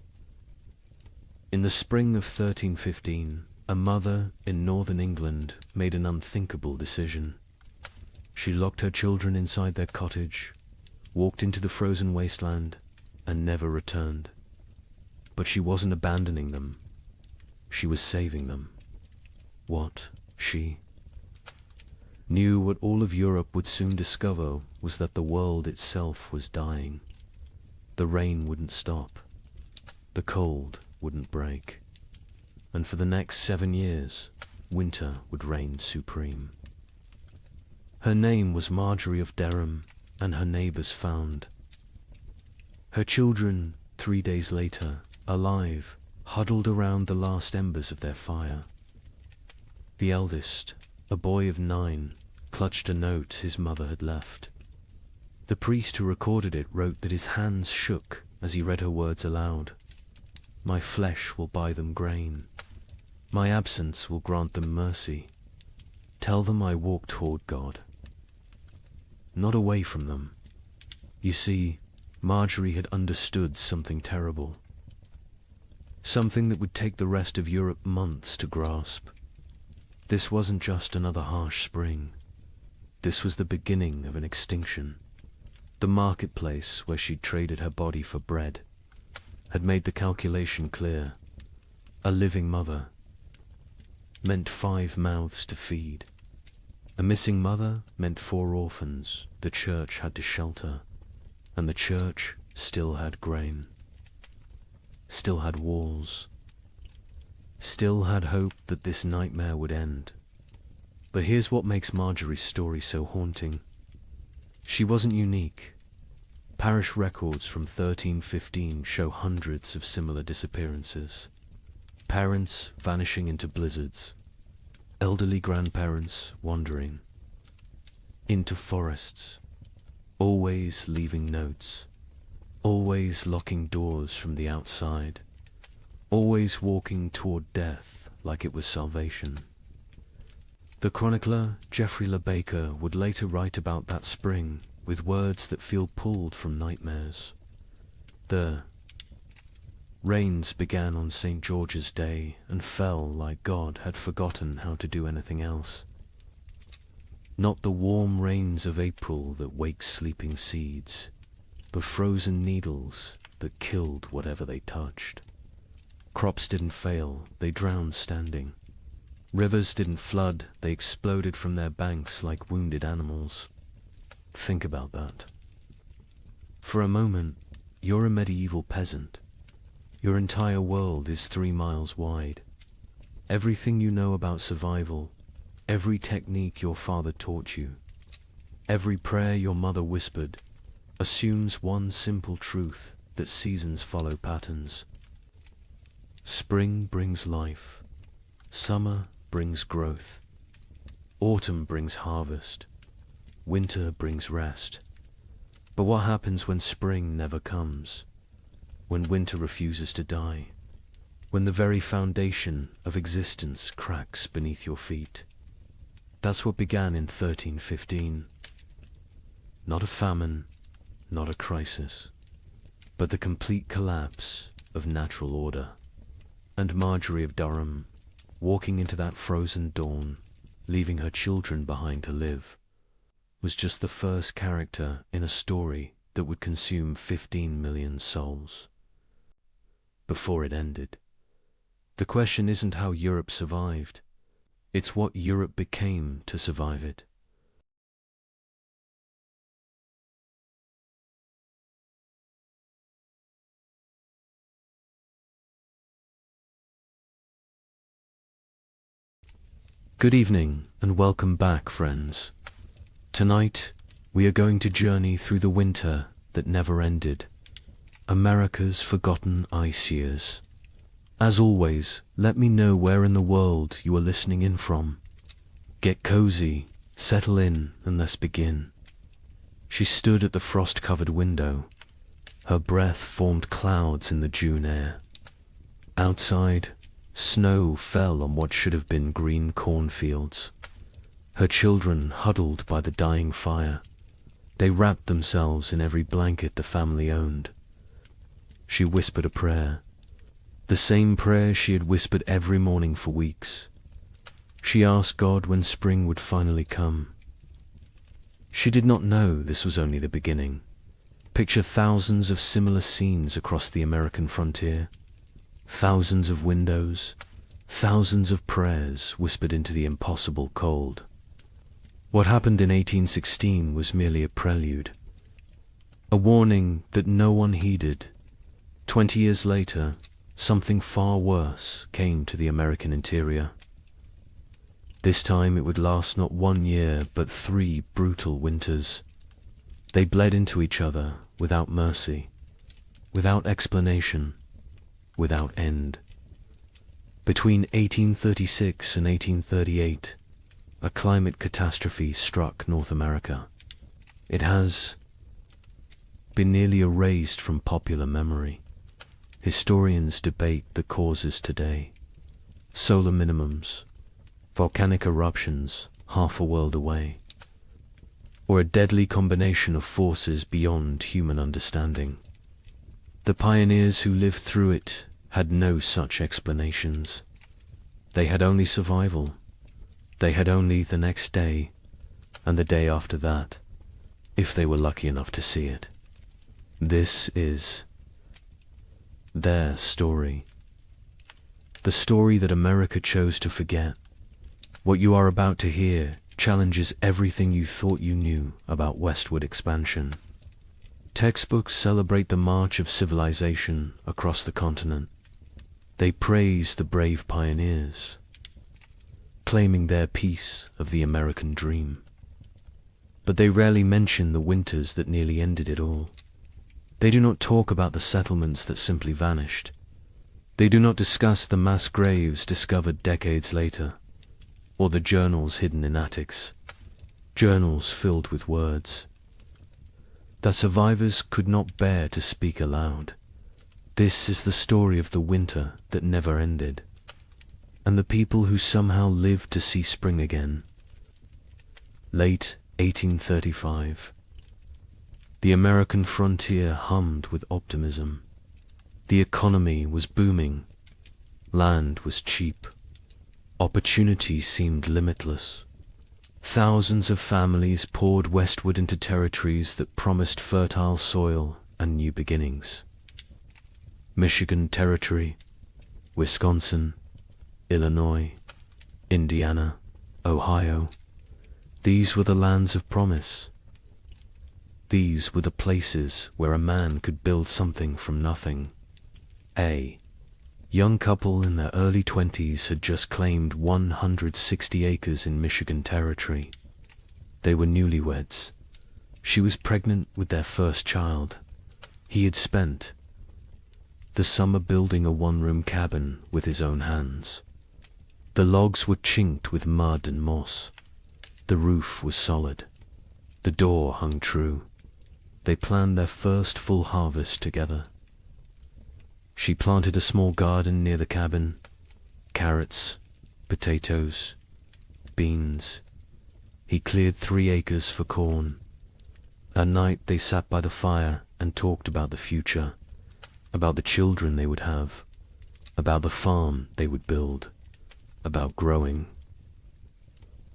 In the spring of 1315, a mother in northern England made an unthinkable decision. She locked her children inside their cottage, walked into the frozen wasteland, and never returned. But she wasn't abandoning them. She was saving them. What, she knew what all of Europe would soon discover was that the world itself was dying. The rain wouldn't stop. The cold wouldn't break. And for the next 7 years, winter would reign supreme. Her name was Marjorie of Dereham, and her neighbours found. Her children, 3 days later, alive, huddled around the last embers of their fire. The eldest, a boy of 9, clutched a note his mother had left. The priest who recorded it wrote that his hands shook as he read her words aloud. "My flesh will buy them grain. My absence will grant them mercy. Tell them I walk toward God." Not away from them. You see, Marjorie had understood something terrible. Something that would take the rest of Europe months to grasp. This wasn't just another harsh spring. This was the beginning of an extinction. The marketplace where she'd traded her body for bread had made the calculation clear. A living mother meant 5 mouths to feed. A missing mother meant 4 orphans the church had to shelter, and the church still had grain, still had walls, still had hope that this nightmare would end. But here's what makes Marjorie's story so haunting. She wasn't unique. Parish records from 1315 show hundreds of similar disappearances. Parents vanishing into blizzards, elderly grandparents wandering into forests, always leaving notes, always locking doors from the outside, always walking toward death like it was salvation. The chronicler Geoffrey Le Baker would later write about that spring with words that feel pulled from nightmares. The rains began on St. George's Day and fell like God had forgotten how to do anything else. Not the warm rains of April that wake sleeping seeds, but frozen needles that killed whatever they touched. Crops didn't fail, they drowned standing. Rivers didn't flood, they exploded from their banks like wounded animals. Think about that. For a moment, you're a medieval peasant. Your entire world is 3 miles wide. Everything you know about survival, every technique your father taught you, every prayer your mother whispered, assumes one simple truth, that seasons follow patterns. Spring brings life. Summer brings growth. Autumn brings harvest. Winter brings rest. But what happens when spring never comes? When winter refuses to die? When the very foundation of existence cracks beneath your feet? That's what began in 1315. Not a famine, not a crisis, but the complete collapse of natural order. And Marjorie of Durham, walking into that frozen dawn, leaving her children behind to live, was just the first character in a story that would consume 15 million souls. Before it ended, the question isn't how Europe survived, it's what Europe became to survive it. Good evening and welcome back, friends. Tonight, we are going to journey through the winter that never ended, America's forgotten ice years. As always, let me know where in the world you are listening in from. Get cozy, settle in, and let's begin. She stood at the frost-covered window. Her breath formed clouds in the June air. Outside, snow fell on what should have been green cornfields. Her children huddled by the dying fire. They wrapped themselves in every blanket the family owned. She whispered a prayer, the same prayer she had whispered every morning for weeks. She asked God when spring would finally come. She did not know this was only the beginning. Picture thousands of similar scenes across the American frontier. Thousands of windows, thousands of prayers whispered into the impossible cold. What happened in 1816 was merely a prelude, a warning that no one heeded. 20 years later, something far worse came to the American interior. This time it would last not 1 year, but 3 brutal winters. They bled into each other without mercy, without explanation, without end. Between 1836 and 1838, a climate catastrophe struck North America. It has been nearly erased from popular memory. Historians debate the causes today. Solar minimums, volcanic eruptions half a world away, or a deadly combination of forces beyond human understanding. The pioneers who lived through it had no such explanations. They had only survival. They had only the next day, and the day after that, if they were lucky enough to see it. This is their story. The story that America chose to forget. What you are about to hear challenges everything you thought you knew about westward expansion. Textbooks celebrate the march of civilization across the continent. They praise the brave pioneers, claiming their piece of the American dream. But they rarely mention the winters that nearly ended it all. They do not talk about the settlements that simply vanished. They do not discuss the mass graves discovered decades later, or the journals hidden in attics, journals filled with words that survivors could not bear to speak aloud. This is the story of the winter that never ended, and the people who somehow lived to see spring again. Late 1835. The American frontier hummed with optimism. The economy was booming. Land was cheap. Opportunity seemed limitless. Thousands of families poured westward into territories that promised fertile soil and new beginnings. Michigan Territory, Wisconsin, Illinois, Indiana, Ohio. These were the lands of promise. These were the places where a man could build something from nothing. A young couple in their early 20s had just claimed 160 acres in Michigan Territory. They were newlyweds. She was pregnant with their first child. He had spent the summer building a one-room cabin with his own hands. The logs were chinked with mud and moss. The roof was solid. The door hung true. They planned their first full harvest together. She planted a small garden near the cabin. Carrots, potatoes, beans. He cleared 3 acres for corn. At night they sat by the fire and talked about the future, about the children they would have, about the farm they would build, about growing.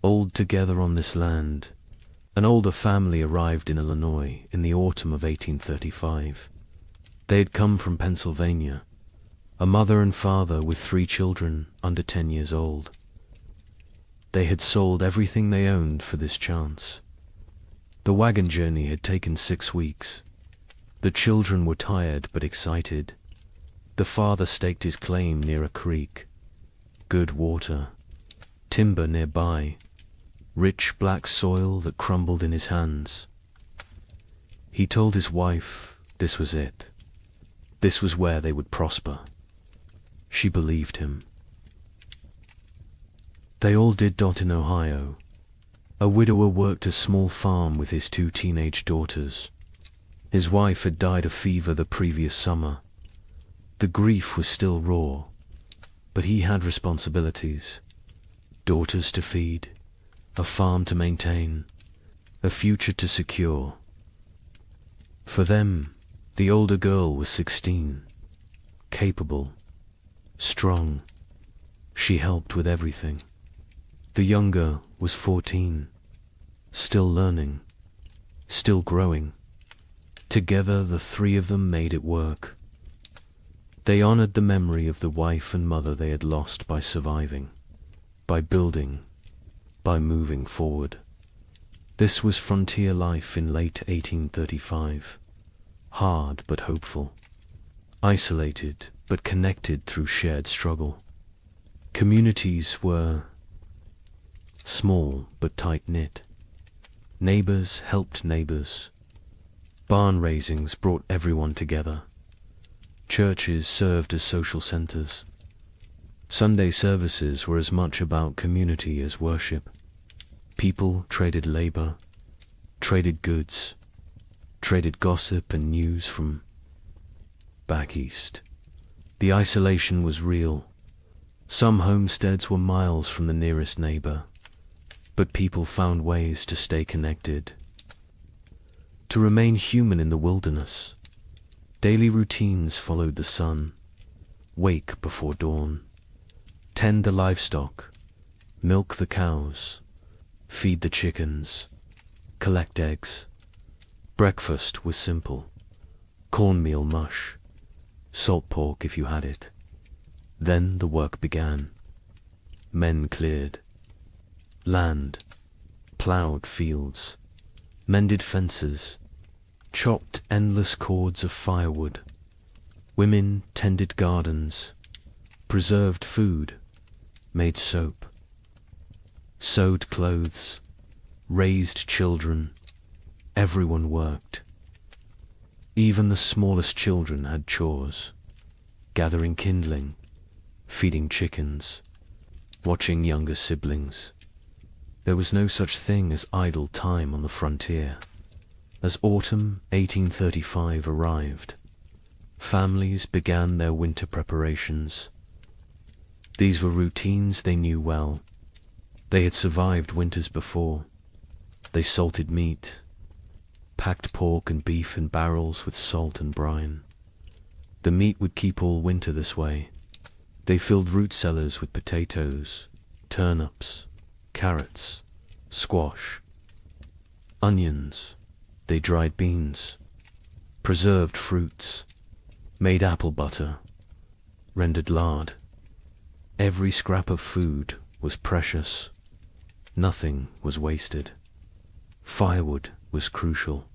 Old together on this land, an older family arrived in Illinois in the autumn of 1835. They had come from Pennsylvania, a mother and father with 3 children under 10 years old. They had sold everything they owned for this chance. The wagon journey had taken 6 weeks. The children were tired but excited. The father staked his claim near a creek. Good water, timber nearby, rich black soil that crumbled in his hands. He told his wife this was it. This was where they would prosper. She believed him. They all did dot in Ohio. A widower worked a small farm with his 2 teenage daughters. His wife had died of fever the previous summer. The grief was still raw, but he had responsibilities. Daughters to feed, a farm to maintain, a future to secure. For them, the older girl was 16, capable, strong. She helped with everything. The younger was 14, still learning, still growing. Together the 3 of them made it work. They honored the memory of the wife and mother they had lost by surviving, by building, by moving forward. This was frontier life in late 1835, hard but hopeful, isolated but connected through shared struggle. Communities were small but tight-knit. Neighbors helped neighbors. Barn raisings brought everyone together. Churches served as social centers. Sunday services were as much about community as worship. People traded labor, traded goods, traded gossip and news from back east. The isolation was real. Some homesteads were miles from the nearest neighbor, but people found ways to stay connected, to remain human in the wilderness. Daily routines followed the sun. Wake before dawn, tend the livestock, milk the cows, feed the chickens, collect eggs. Breakfast was simple: cornmeal mush, salt pork if you had it. Then the work began. Men cleared land, plowed fields, mended fences, chopped endless cords of firewood. Women tended gardens, preserved food, made soap, sewed clothes, raised children. Everyone worked. Even the smallest children had chores: gathering kindling, feeding chickens, watching younger siblings. There was no such thing as idle time on the frontier. As autumn 1835 arrived, families began their winter preparations. These were routines they knew well. They had survived winters before. They salted meat, packed pork and beef in barrels with salt and brine. The meat would keep all winter this way. They filled root cellars with potatoes, turnips, carrots, squash, onions. They dried beans, preserved fruits, made apple butter, rendered lard. Every scrap of food was precious. Nothing was wasted. Firewood was crucial.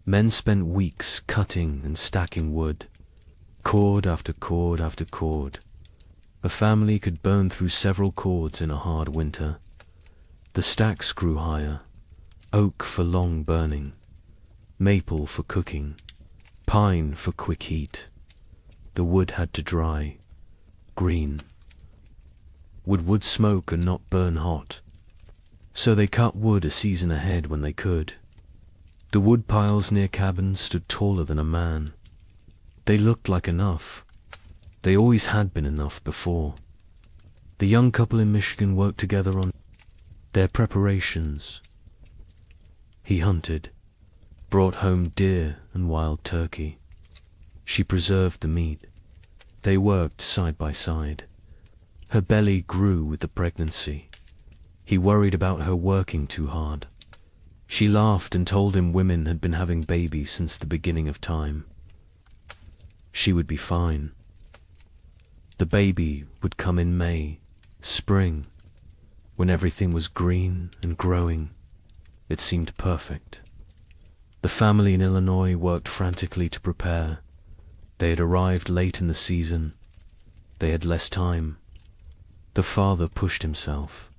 Men spent weeks cutting and stacking wood, cord after cord after cord. A family could burn through several cords in a hard winter. The stacks grew higher, oak for long burning, maple for cooking, pine for quick heat. The wood had to dry, green. Would wood smoke and not burn hot? So they cut wood a season ahead when they could. The wood piles near cabins stood taller than a man. They looked like enough. They always had been enough before. The young couple in Michigan worked together on their preparations. He hunted, brought home deer and wild turkey. She preserved the meat. They worked side by side. Her belly grew with the pregnancy. He worried about her working too hard. She laughed and told him women had been having babies since the beginning of time. She would be fine. The baby would come in May, spring, when everything was green and growing. It seemed perfect. The family in Illinois worked frantically to prepare. They had arrived late in the season. They had less time. The father pushed himself.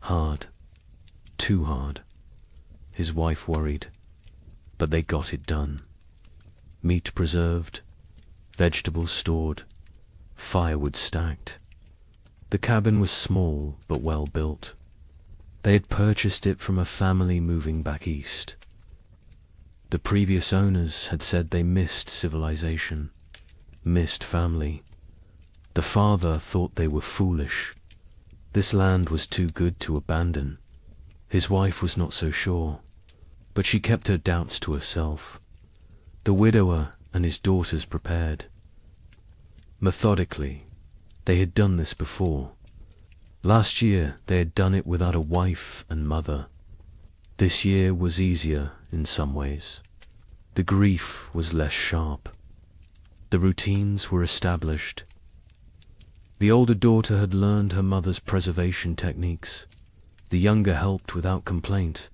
Hard. Too hard. His wife worried. But they got it done. Meat preserved, vegetables stored, firewood stacked. The cabin was small but well built. They had purchased it from a family moving back east. The previous owners had said they missed civilization, missed family. The father thought they were foolish. This land was too good to abandon. His wife was not so sure, but she kept her doubts to herself. The widower and his daughters prepared. Methodically, they had done this before. Last year they had done it without a wife and mother. This year was easier in some ways. The grief was less sharp. The routines were established. The older daughter had learned her mother's preservation techniques. The younger helped without complaint.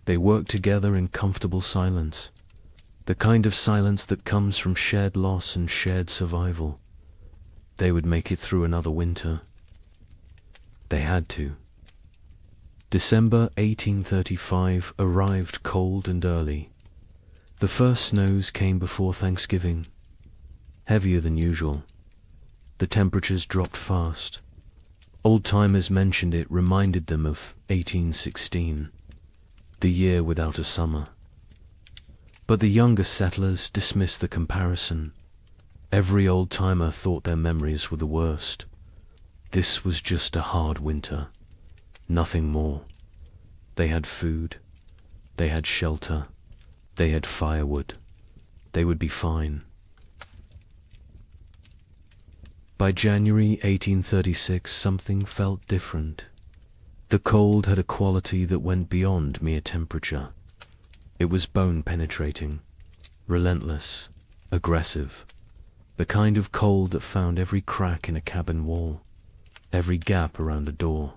They worked together in comfortable silence, the kind of silence that comes from shared loss and shared survival. They would make it through another winter. They had to. December 1835 arrived cold and early. The first snows came before Thanksgiving, heavier than usual. The temperatures dropped fast. Old-timers mentioned it reminded them of 1816, the year without a summer. But the younger settlers dismissed the comparison. Every old-timer thought their memories were the worst. This was just a hard winter, nothing more. They had food, they had shelter, they had firewood. They would be fine. By January 1836, something felt different. The cold had a quality that went beyond mere temperature. It was bone-penetrating, relentless, aggressive, the kind of cold that found every crack in a cabin wall, every gap around a door,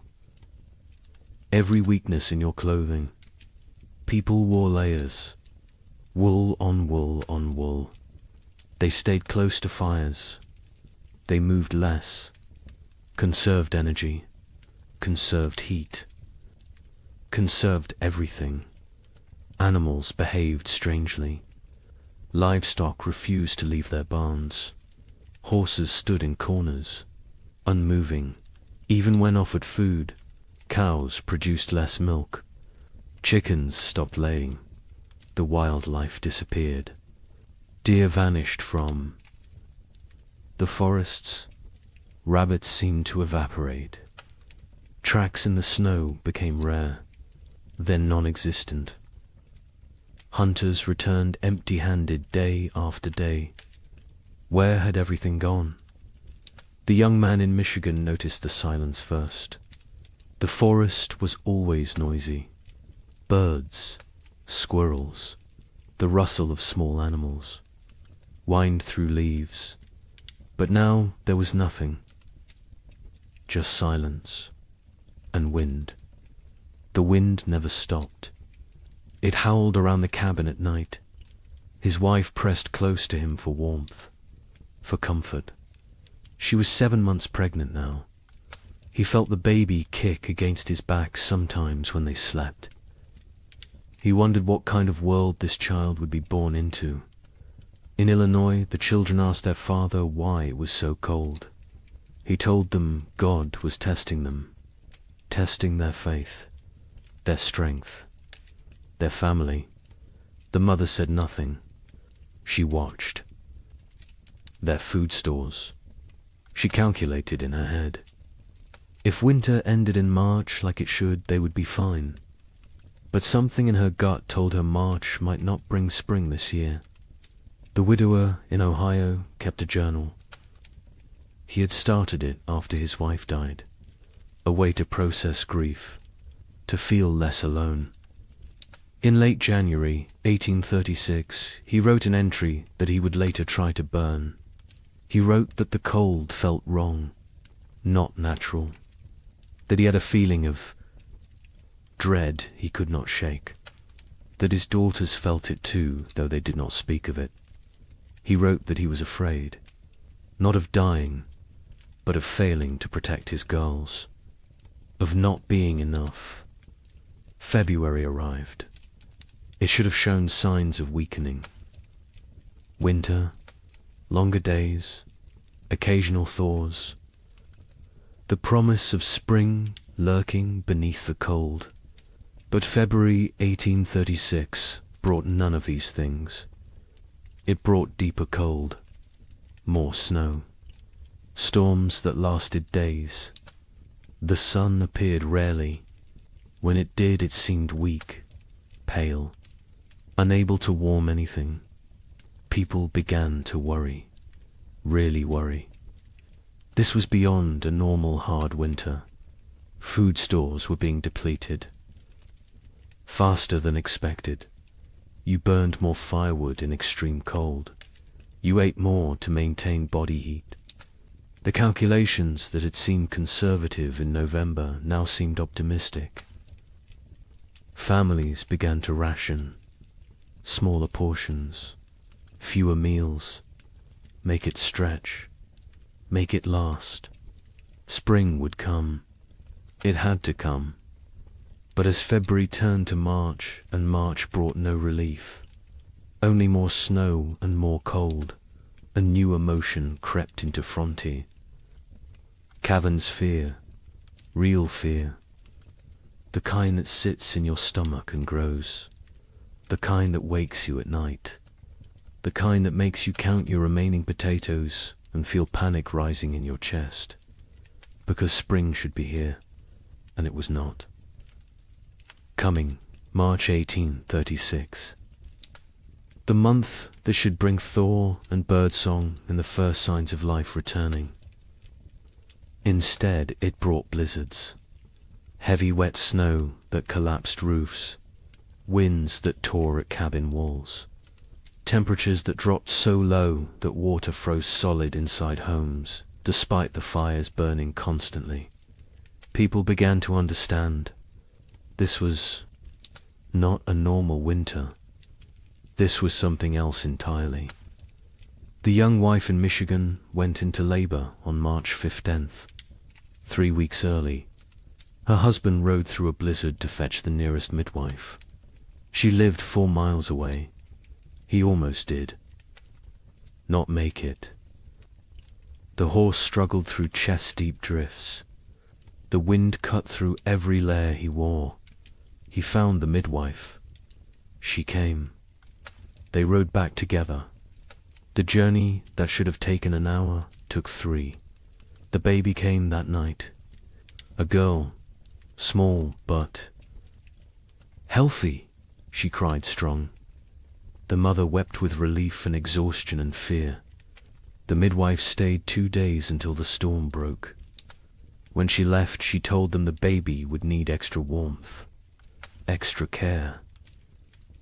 every weakness in your clothing. People wore layers, wool on wool on wool. They stayed close to fires. They moved less, conserved energy, conserved heat, conserved everything. Animals behaved strangely. Livestock refused to leave their barns. Horses stood in corners, unmoving. Even when offered food, cows produced less milk. Chickens stopped laying. The wildlife disappeared. Deer vanished from the forests. Rabbits seemed to evaporate. Tracks in the snow became rare, then non-existent. Hunters returned empty-handed day after day. Where had everything gone? The young man in Michigan noticed the silence first. The forest was always noisy. Birds, squirrels, the rustle of small animals, whined through leaves. But now there was nothing. just silence and wind. The wind never stopped. It howled around the cabin at night. His wife pressed close to him for warmth, for comfort. She was 7 months pregnant now. He felt the baby kick against his back sometimes when they slept. He wondered what kind of world this child would be born into. In Illinois, the children asked their father why it was so cold. He told them God was testing them, testing their faith, their strength, their family. The mother said nothing. She watched. Their food stores. She calculated in her head. If winter ended in March like it should, they would be fine. But something in her gut told her March might not bring spring this year. The widower in Ohio kept a journal. He had started it after his wife died, a way to process grief, to feel less alone. In late January 1836, he wrote an entry that he would later try to burn. He wrote that the cold felt wrong, not natural, that he had a feeling of dread he could not shake, that his daughters felt it too, though they did not speak of it. He wrote that he was afraid, not of dying, but of failing to protect his girls, of not being enough. February arrived. It should have shown signs of weakening. Winter, longer days, occasional thaws, the promise of spring lurking beneath the cold. But February 1836 brought none of these things. It brought deeper cold, more snow, storms that lasted days. The sun appeared rarely. When it did, it seemed weak, pale, unable to warm anything. People began to worry, really worry. This was beyond a normal hard winter. Food stores were being depleted. Faster than expected. You burned more firewood in extreme cold. You ate more to maintain body heat. The calculations that had seemed conservative in November now seemed optimistic. Families began to ration. Smaller portions, fewer meals. Make it stretch. Make it last. Spring would come. It had to come. But as February turned to March, and March brought no relief, only more snow and more cold, a new emotion crept into Frontier. Caverns fear, real fear, the kind that sits in your stomach and grows, the kind that wakes you at night, the kind that makes you count your remaining potatoes and feel panic rising in your chest, because spring should be here, and it was not. Coming, March 1836. The month that should bring thaw and birdsong and the first signs of life returning. Instead, it brought blizzards, heavy wet snow that collapsed roofs, winds that tore at cabin walls, temperatures that dropped so low that water froze solid inside homes, despite the fires burning constantly. People began to understand. This was not a normal winter. This was something else entirely. The young wife in Michigan went into labor on March 15th, 3 weeks early. Her husband rode through a blizzard to fetch the nearest midwife. She lived 4 miles away. He almost did not make it. The horse struggled through chest-deep drifts. The wind cut through every layer he wore. He found the midwife. She came. They rode back together. The journey that should have taken an hour took 3. The baby came that night. A girl, small but healthy, she cried strong. The mother wept with relief and exhaustion and fear. The midwife stayed 2 days until the storm broke. When she left, she told them the baby would need extra warmth, extra care.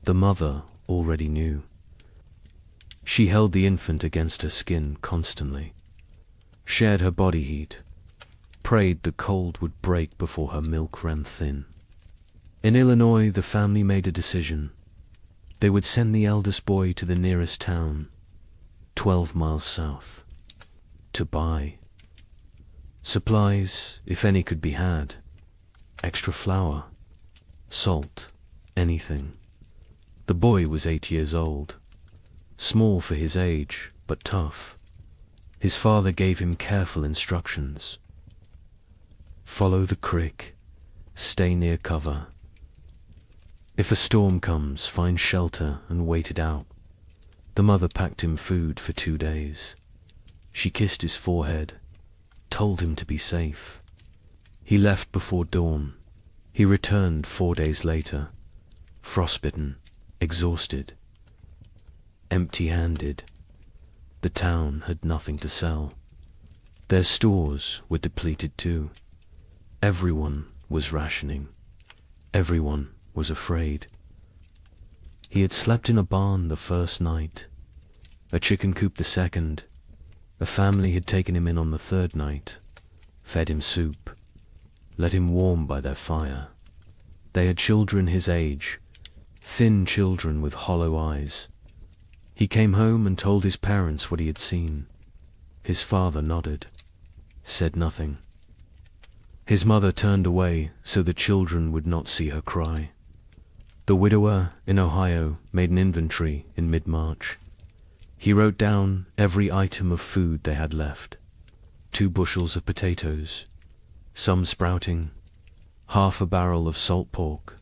The mother already knew. She held the infant against her skin constantly, shared her body heat, prayed the cold would break before her milk ran thin. In Illinois, the family made a decision. They would send the eldest boy to the nearest town, 12 miles south, to buy supplies, if any could be had, extra flour, salt, anything. The boy was 8 years old, small for his age, but tough. His father gave him careful instructions. Follow the creek, stay near cover. If a storm comes, find shelter and wait it out. The mother packed him food for 2 days. She kissed his forehead, told him to be safe. He left before dawn. He returned 4 days later, frostbitten, exhausted, empty-handed. The town had nothing to sell. Their stores were depleted too. Everyone was rationing. Everyone was afraid. He had slept in a barn the first night, a chicken coop the second. A family had taken him in on the third night, fed him soup, let him warm by their fire. They had children his age, thin children with hollow eyes. He came home and told his parents what he had seen. His father nodded, said nothing. His mother turned away so the children would not see her cry. The widower in Ohio made an inventory in mid-March. He wrote down every item of food they had left. 2 bushels of potatoes, some sprouting, half a barrel of salt pork,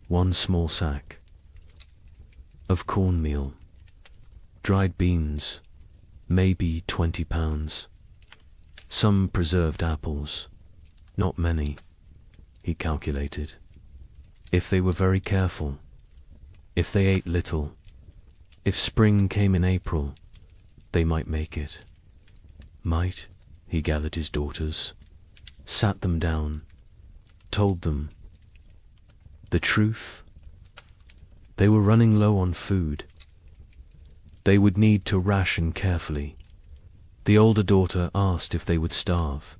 1 small sack of cornmeal, dried beans, maybe 20 pounds, some preserved apples, not many, he calculated. If they were very careful, if they ate little, if spring came in April, they might make it. Might, he gathered his daughters, sat them down, told them the truth. They were running low on food. They would need to ration carefully. The older daughter asked if they would starve.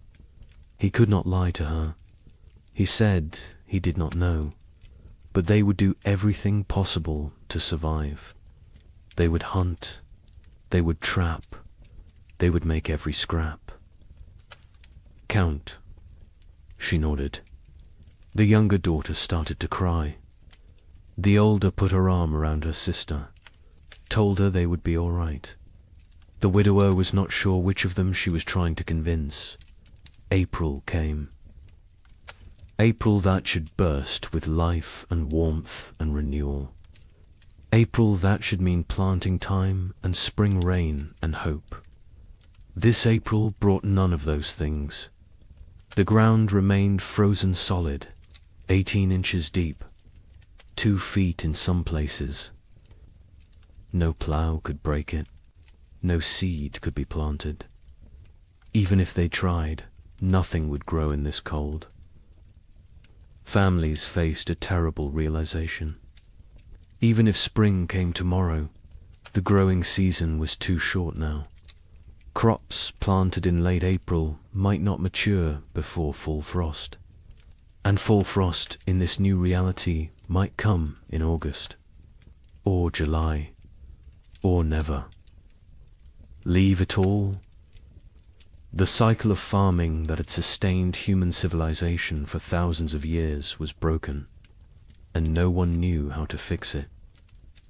He could not lie to her. He said he did not know, but they would do everything possible to survive. They would hunt, they would trap, they would make every scrap. Count, she nodded. The younger daughter started to cry. The older put her arm around her sister, told her they would be all right. The widower was not sure which of them she was trying to convince. April came. April that should burst with life and warmth and renewal. April that should mean planting time and spring rain and hope. This April brought none of those things. The ground remained frozen solid, 18 inches deep, 2 feet in some places. No plow could break it. No seed could be planted. Even if they tried, nothing would grow in this cold. Families faced a terrible realization. Even if spring came tomorrow, the growing season was too short now. Crops planted in late April might not mature before full frost. And full frost in this new reality might come in August, or July, or never. Leave it all? The cycle of farming that had sustained human civilization for thousands of years was broken, and no one knew how to fix it.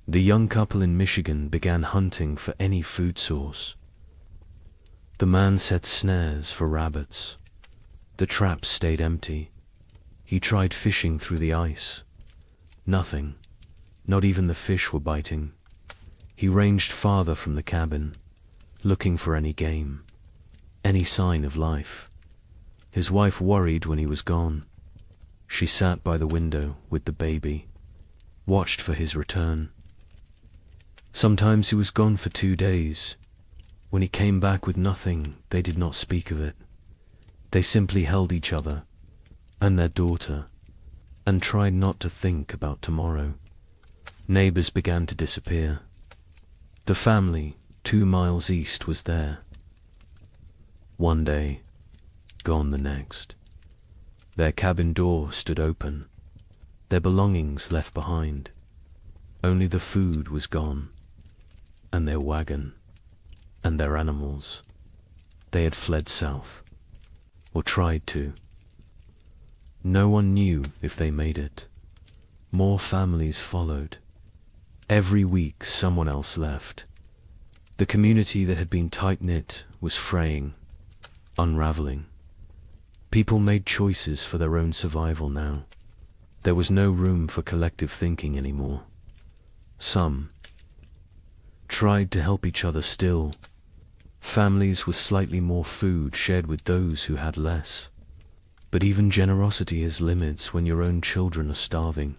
The young couple in Michigan began hunting for any food source. The man set snares for rabbits. The traps stayed empty. He tried fishing through the ice. Nothing. Not even the fish were biting. He ranged farther from the cabin, looking for any game, any sign of life. His wife worried when he was gone. She sat by the window with the baby, watched for his return. Sometimes he was gone for 2 days. When he came back with nothing, they did not speak of it. They simply held each other and their daughter and tried not to think about tomorrow. Neighbors began to disappear. The family 2 miles east was there. One day, gone the next. Their cabin door stood open, their belongings left behind. Only the food was gone, and their wagon, and their animals. They had fled south, or tried to. No one knew if they made it. More families followed. Every week someone else left. The community that had been tight-knit was fraying, unraveling. People made choices for their own survival now. There was no room for collective thinking anymore. Some tried to help each other still. Families with slightly more food shared with those who had less. But even generosity has limits when your own children are starving.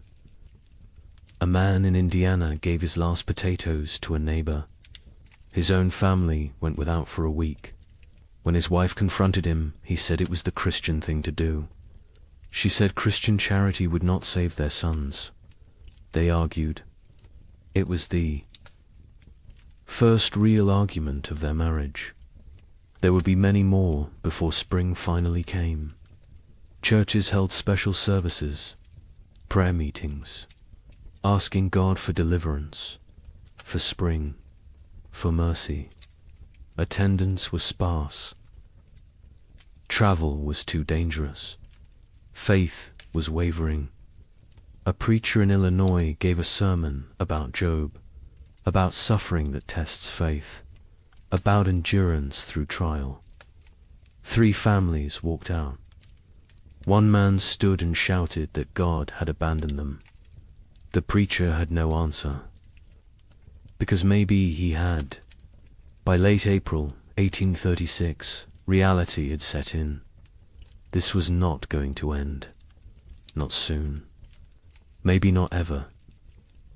A man in Indiana gave his last potatoes to a neighbor. His own family went without for a week. When his wife confronted him, he said it was the Christian thing to do. She said Christian charity would not save their sons. They argued. It was the first real argument of their marriage. There would be many more before spring finally came. Churches held special services, prayer meetings, asking God for deliverance, for spring, for mercy. Attendance was sparse. Travel was too dangerous. Faith was wavering. A preacher in Illinois gave a sermon about Job, about suffering that tests faith, about endurance through trial. 3 families walked out. One man stood and shouted that God had abandoned them. The preacher had no answer, because maybe he had. By late April 1836, reality had set in. This was not going to end. Not soon. Maybe not ever.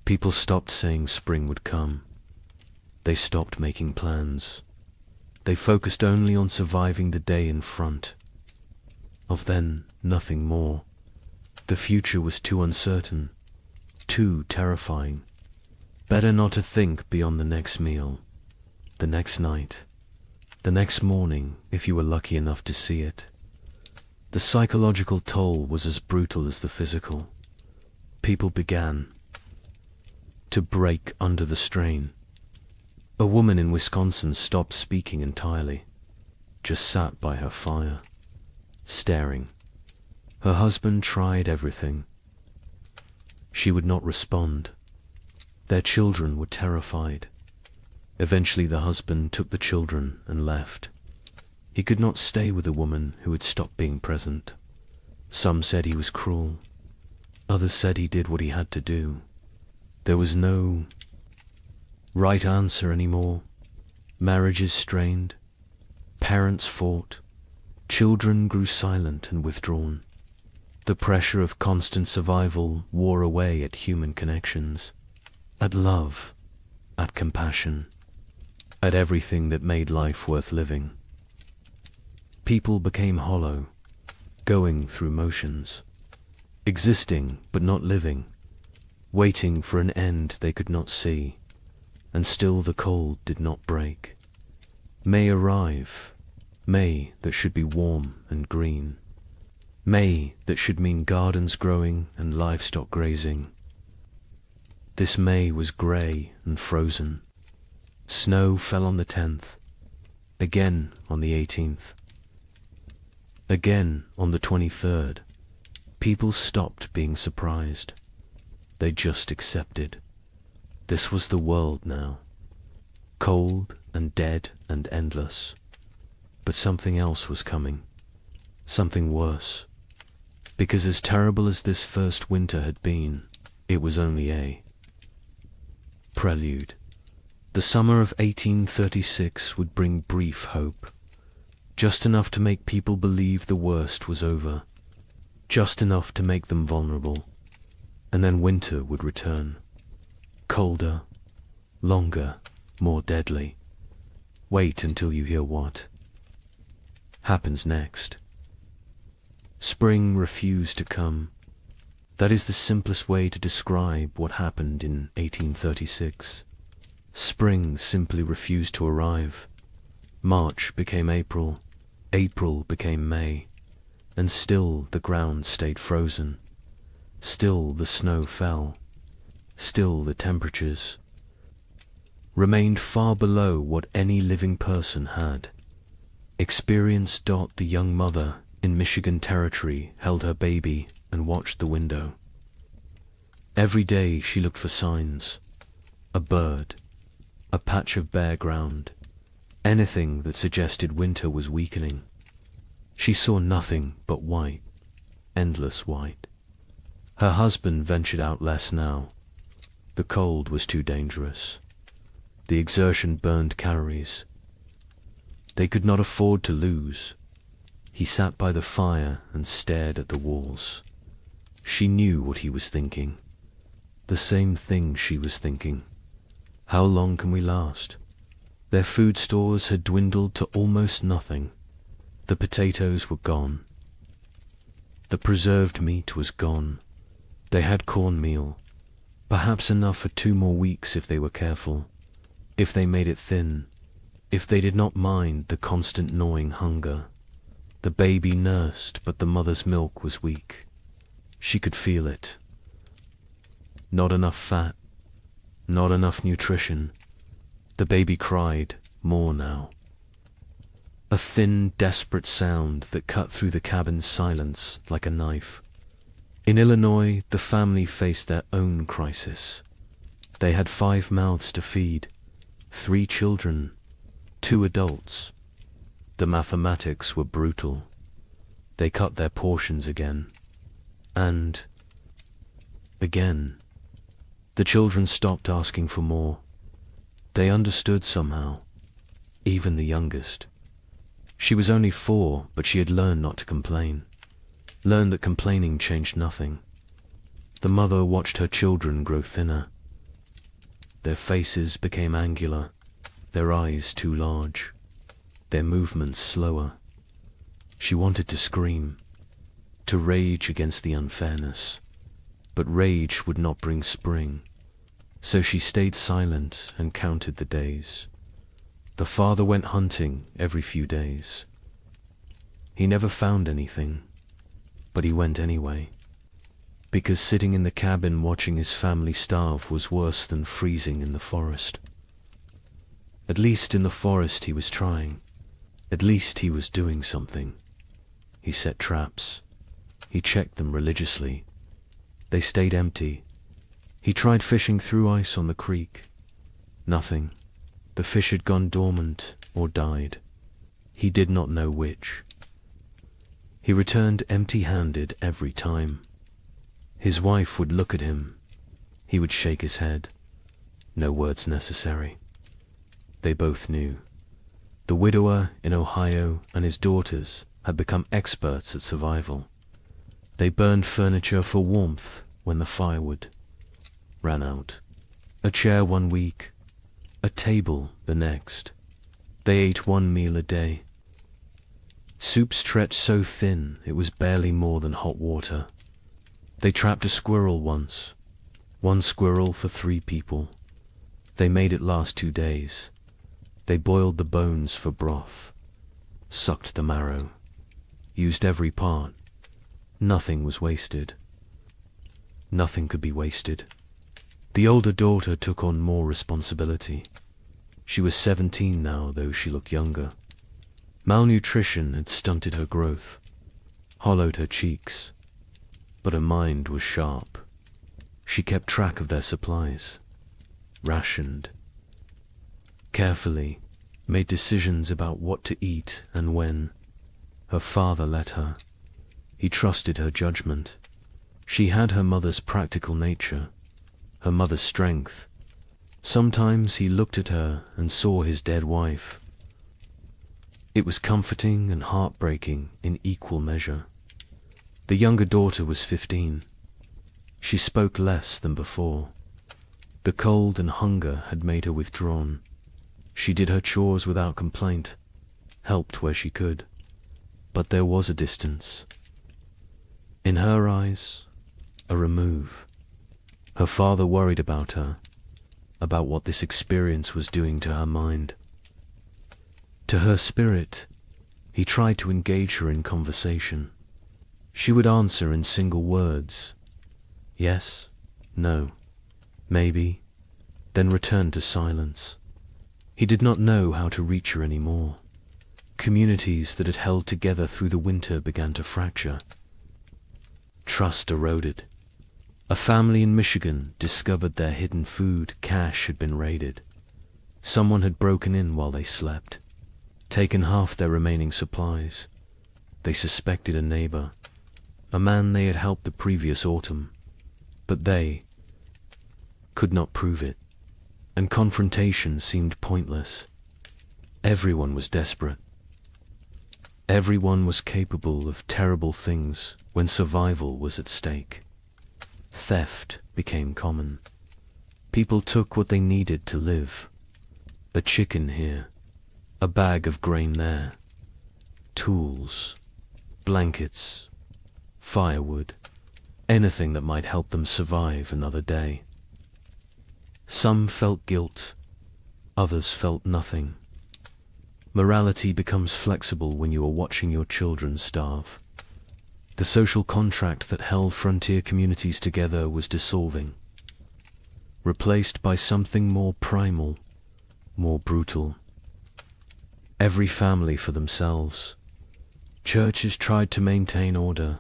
People stopped saying spring would come. They stopped making plans. They focused only on surviving the day in front. Of then, nothing more. The future was too uncertain, too terrifying. Better not to think beyond the next meal, the next night, the next morning if you were lucky enough to see it. The psychological toll was as brutal as the physical. People began to break under the strain. A woman in Wisconsin stopped speaking entirely, just sat by her fire, staring. Her husband tried everything. She would not respond. Their children were terrified. Eventually the husband took the children and left. He could not stay with a woman who had stopped being present. Some said he was cruel. Others said he did what he had to do. There was no right answer anymore. Marriages strained. Parents fought. Children grew silent and withdrawn. The pressure of constant survival wore away at human connections, at love, at compassion, at everything that made life worth living. People became hollow, going through motions, existing but not living, waiting for an end they could not see, and still the cold did not break. May arrive, May that should be warm and green, May that should mean gardens growing and livestock grazing. This May was grey and frozen. Snow fell on the 10th, again on the 18th, again on the 23rd. People stopped being surprised. They just accepted. This was the world now. Cold and dead and endless. But something else was coming. Something worse. Because as terrible as this first winter had been, it was only a prelude. The summer of 1836 would bring brief hope. Just enough to make people believe the worst was over. Just enough to make them vulnerable. And then winter would return. Colder, longer, more deadly. Wait until you hear what happens next. Spring refused to come. That is the simplest way to describe what happened in 1836. Spring simply refused to arrive. March became April. April became May, and still the ground stayed frozen. Still the snow fell. Still the temperatures remained far below what any living person had. Experienced Dot, the young mother in Michigan Territory, held her baby and watched the window. Every day she looked for signs. A bird, a patch of bare ground, anything that suggested winter was weakening. She saw nothing but white, endless white. Her husband ventured out less now. The cold was too dangerous. The exertion burned calories. They could not afford to lose. He sat by the fire and stared at the walls. She knew what he was thinking. The same thing she was thinking. How long can we last? Their food stores had dwindled to almost nothing. The potatoes were gone. The preserved meat was gone. They had cornmeal, perhaps enough for 2 more weeks if they were careful, if they made it thin, if they did not mind the constant gnawing hunger. The baby nursed, but the mother's milk was weak. She could feel it. Not enough fat, not enough nutrition. The baby cried more now. A thin, desperate sound that cut through the cabin's silence like a knife. In Illinois, the family faced their own crisis. They had 5 mouths to feed, 3 children, 2 adults. The mathematics were brutal. They cut their portions again. And again. The children stopped asking for more. They understood somehow, even the youngest. She was only 4, but she had learned not to complain, learned that complaining changed nothing. The mother watched her children grow thinner. Their faces became angular, their eyes too large, their movements slower. She wanted to scream, to rage against the unfairness, but rage would not bring spring. So she stayed silent and counted the days. The father went hunting every few days. He never found anything, but he went anyway, because sitting in the cabin watching his family starve was worse than freezing in the forest. At least in the forest he was trying. At least he was doing something. He set traps. He checked them religiously. They stayed empty. He tried fishing through ice on the creek. Nothing. The fish had gone dormant or died. He did not know which. He returned empty-handed every time. His wife would look at him. He would shake his head. No words necessary. They both knew. The widower in Ohio and his daughters had become experts at survival. They burned furniture for warmth when the firewood ran out. A chair 1 week, a table the next. They ate 1 meal a day. Soup stretched so thin it was barely more than hot water. They trapped a squirrel once. 1 squirrel for 3 people. They made it last 2 days. They boiled the bones for broth, sucked the marrow, used every part. Nothing was wasted. Nothing could be wasted. The older daughter took on more responsibility. She was 17 now, though she looked younger. Malnutrition had stunted her growth, hollowed her cheeks, but her mind was sharp. She kept track of their supplies, rationed, carefully, made decisions about what to eat and when. Her father let her. He trusted her judgment. She had her mother's practical nature, her mother's strength. Sometimes he looked at her and saw his dead wife. It was comforting and heartbreaking in equal measure. The younger daughter was 15. She spoke less than before. The cold and hunger had made her withdrawn. She did her chores without complaint, helped where she could. But there was a distance. In her eyes, a remove. Her father worried about her, about what this experience was doing to her mind. To her spirit, He tried to engage her in conversation. She would answer in single words. Yes, no, maybe, then return to silence. He did not know how to reach her anymore. Communities that had held together through the winter began to fracture. Trust eroded. A family in Michigan discovered their hidden food cache had been raided. Someone had broken in while they slept, taken half their remaining supplies. They suspected a neighbor, a man they had helped the previous autumn, but they could not prove it, and confrontation seemed pointless. Everyone was desperate. Everyone was capable of terrible things when survival was at stake. Theft became common. People took what they needed to live. A chicken here, a bag of grain there, tools, blankets, firewood, anything that might help them survive another day. Some felt guilt, others felt nothing. Morality becomes flexible when you are watching your children starve. The social contract that held frontier communities together was dissolving, replaced by something more primal, more brutal. Every family for themselves. Churches tried to maintain order,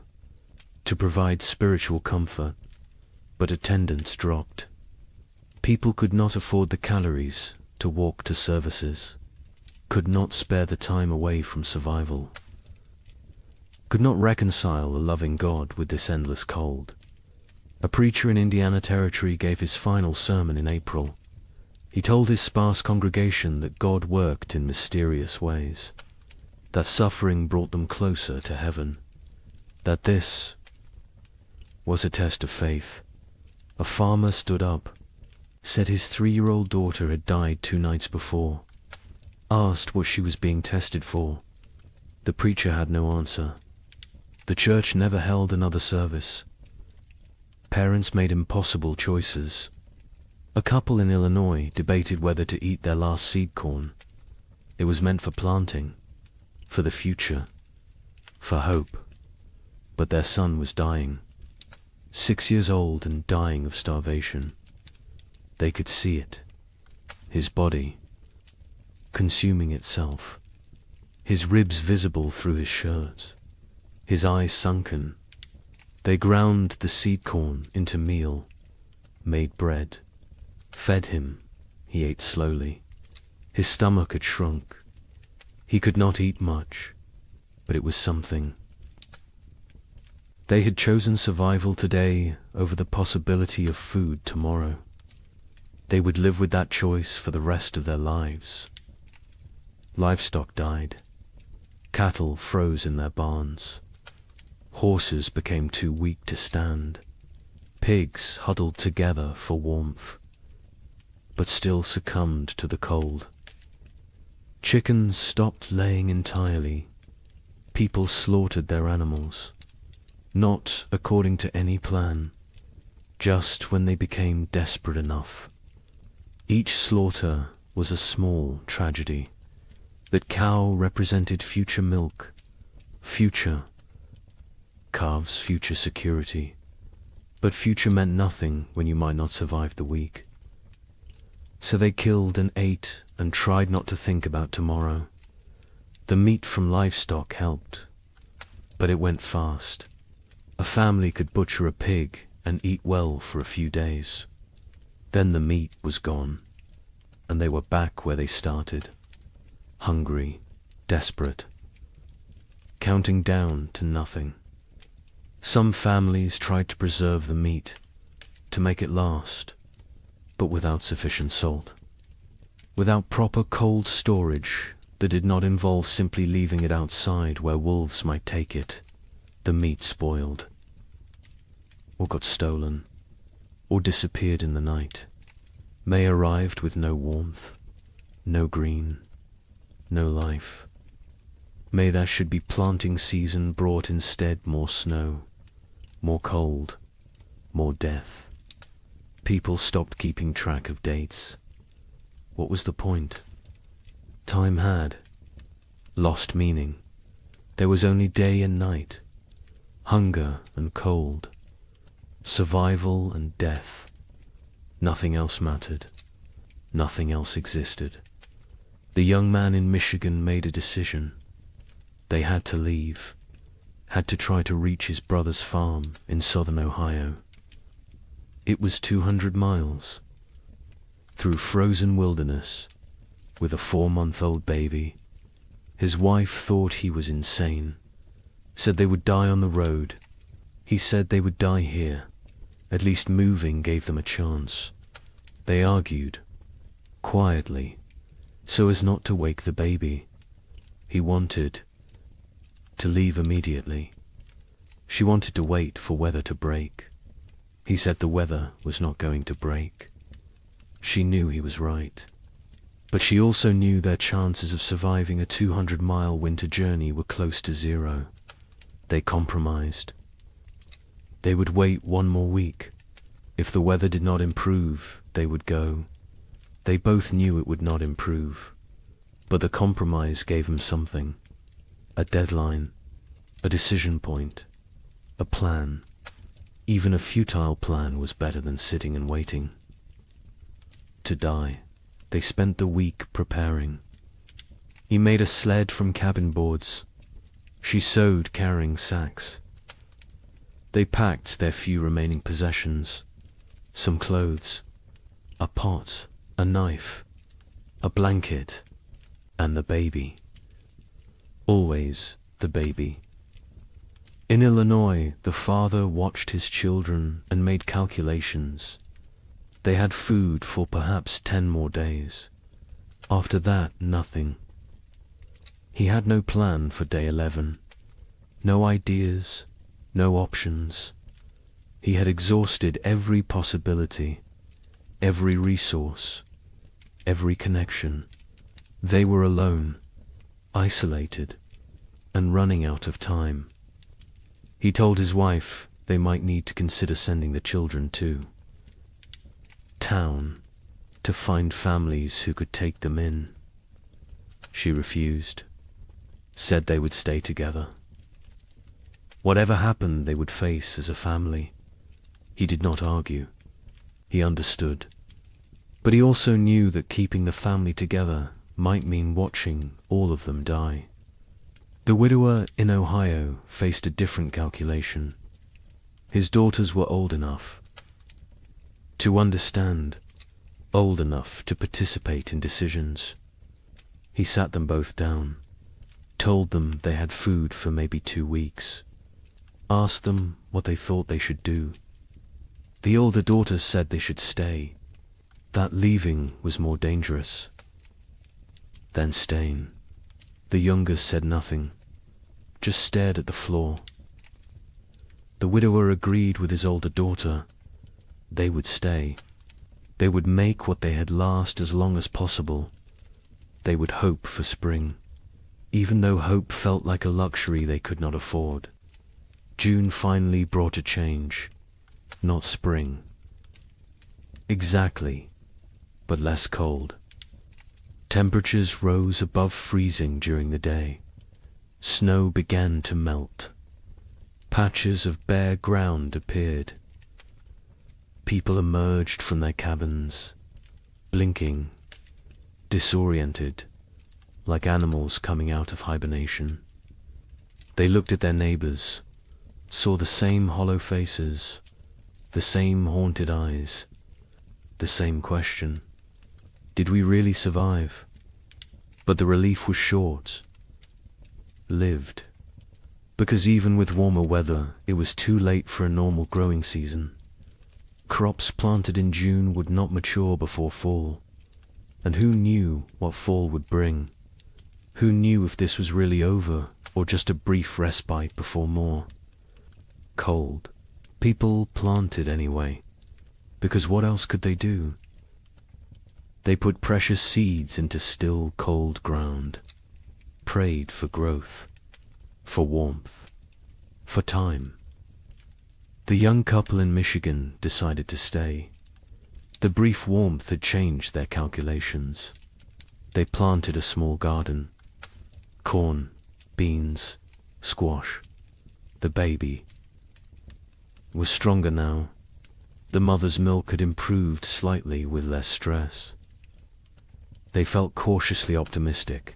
to provide spiritual comfort, but attendance dropped. People could not afford the calories to walk to services, could not spare the time away from survival, could not reconcile a loving God with this endless cold. A preacher in Indiana Territory gave his final sermon in April. He told his sparse congregation that God worked in mysterious ways, that suffering brought them closer to heaven, that this was a test of faith. A farmer stood up, said his 3-year-old daughter had died 2 nights before, asked what she was being tested for. The preacher had no answer. The church never held another service. Parents made impossible choices. A couple in Illinois debated whether to eat their last seed corn. It was meant for planting, for the future, for hope. But their son was dying, 6 years old and dying of starvation. They could see it, his body consuming itself, his ribs visible through his shirt, his eyes sunken. They ground the seed corn into meal, made bread, fed him. He ate slowly. His stomach had shrunk. He could not eat much, but it was something. They had chosen survival today over the possibility of food tomorrow. They would live with that choice for the rest of their lives. Livestock died. Cattle froze in their barns. Horses became too weak to stand. Pigs huddled together for warmth, but still succumbed to the cold. Chickens stopped laying entirely. People slaughtered their animals, not according to any plan, just when they became desperate enough. Each slaughter was a small tragedy. That cow represented future milk, future. Calves, future security. But future meant nothing when you might not survive the week. So they killed and ate and tried not to think about tomorrow. The meat from livestock helped, but it went fast. A family could butcher a pig and eat well for a few days. Then the meat was gone, and they were back where they started, hungry, desperate, counting down to nothing. Some families tried to preserve the meat, to make it last, but without sufficient salt, without proper cold storage that did not involve simply leaving it outside where wolves might take it. The meat spoiled, or got stolen, or disappeared in the night. May arrived with no warmth, no green, no life. May there should be planting season brought instead more snow, more cold, more death. People stopped keeping track of dates. What was the point? Time had lost meaning. There was only day and night, hunger and cold, survival and death. Nothing else mattered. Nothing else existed. The young man in Michigan made a decision. They had to leave, had to try to reach his brother's farm in southern Ohio. It was 200 miles, through frozen wilderness, with a 4-month-old baby. His wife thought he was insane, said they would die on the road. He said they would die here. At least moving gave them a chance. They argued, quietly, so as not to wake the baby. He wanted to leave immediately. She wanted to wait for weather to break. He said the weather was not going to break. She knew he was right. But she also knew their chances of surviving a 200-mile winter journey were close to zero. They compromised. They would wait 1 more week. If the weather did not improve, they would go. They both knew it would not improve. But the compromise gave them something. A deadline, a decision point, a plan. Even a futile plan was better than sitting and waiting. To die. They spent the week preparing. He made a sled from cabin boards. She sewed carrying sacks. They packed their few remaining possessions, some clothes, a pot, a knife, a blanket, and the baby. Always the baby. In Illinois, the father watched his children and made calculations. They had food for perhaps 10 more days. After that, nothing. He had no plan for day 11. No ideas, no options. He had exhausted every possibility, every resource, every connection. They were alone, isolated, and running out of time. He told his wife they might need to consider sending the children too. Town, to find families who could take them in. She refused, said they would stay together. Whatever happened, they would face as a family. He did not argue. He understood. But he also knew that keeping the family together might mean watching all of them die. The widower in Ohio faced a different calculation. His daughters were old enough to understand, old enough to participate in decisions. He sat them both down, told them they had food for maybe 2 weeks, asked them what they thought they should do. The older daughters said they should stay, that leaving was more dangerous than staying. The younger said nothing, just stared at the floor. The widower agreed with his older daughter. They would stay. They would make what they had last as long as possible. They would hope for spring, even though hope felt like a luxury they could not afford. June finally brought a change, not spring. Exactly, but less cold. Temperatures rose above freezing during the day. Snow began to melt. Patches of bare ground appeared. People emerged from their cabins, blinking, disoriented, like animals coming out of hibernation. They looked at their neighbors, saw the same hollow faces, the same haunted eyes, the same question. Did we really survive? But the relief was short. Lived. Because even with warmer weather, it was too late for a normal growing season. Crops planted in June would not mature before fall. And who knew what fall would bring? Who knew if this was really over, or just a brief respite before more? Cold. People planted anyway, because what else could they do? They put precious seeds into still, cold ground, prayed for growth, for warmth, for time. The young couple in Michigan decided to stay. The brief warmth had changed their calculations. They planted a small garden. Corn, beans, squash. The baby was stronger now. The mother's milk had improved slightly with less stress. They felt cautiously optimistic.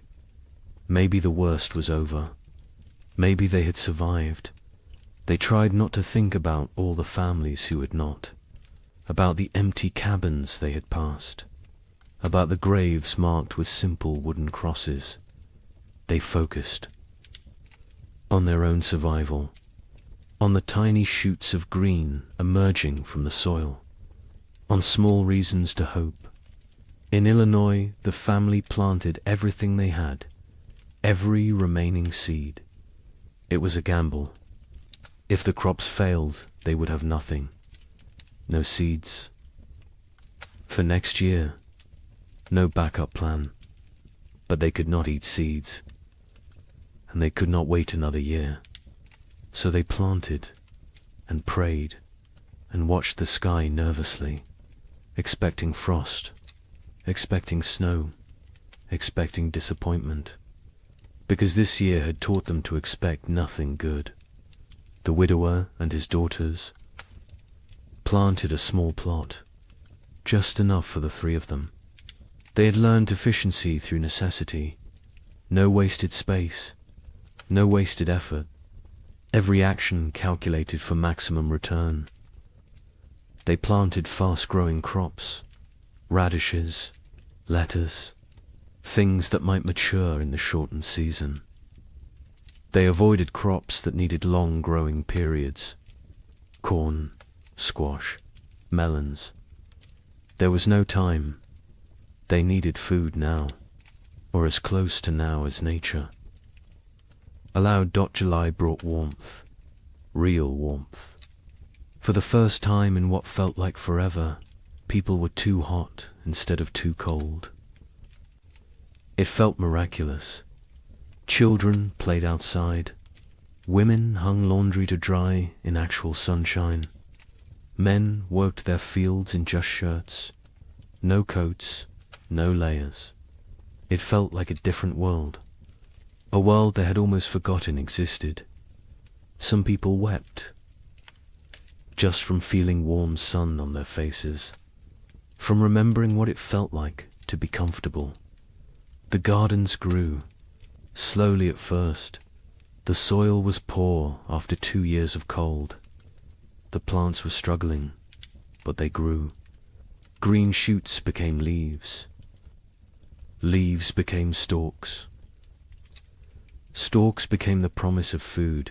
Maybe the worst was over. Maybe they had survived. They tried not to think about all the families who had not, about the empty cabins they had passed, about the graves marked with simple wooden crosses. They focused on their own survival, on the tiny shoots of green emerging from the soil, on small reasons to hope. In Illinois, the family planted everything they had, every remaining seed. It was a gamble. If the crops failed, they would have nothing. No seeds. For next year, no backup plan. But they could not eat seeds, and they could not wait another year. So they planted and prayed and watched the sky nervously, expecting frost, expecting snow, expecting disappointment, because this year had taught them to expect nothing good. The widower and his daughters planted a small plot, just enough for the three of them. They had learned efficiency through necessity. No wasted space, no wasted effort. Every action calculated for maximum return. They planted fast-growing crops, radishes, lettuce, things that might mature in the shortened season. They avoided crops that needed long growing periods. Corn, squash, melons. There was no time. They needed food now, or as close to now as nature. Allowed. July brought warmth, real warmth. For the first time in what felt like forever, people were too hot instead of too cold. It felt miraculous. Children played outside. Women hung laundry to dry in actual sunshine. Men worked their fields in just shirts. No coats, no layers. It felt like a different world. A world they had almost forgotten existed. Some people wept, just from feeling warm sun on their faces, from remembering what it felt like to be comfortable. The gardens grew, slowly at first. The soil was poor after 2 years of cold. The plants were struggling, but they grew. Green shoots became leaves. Leaves became stalks. Stalks became the promise of food.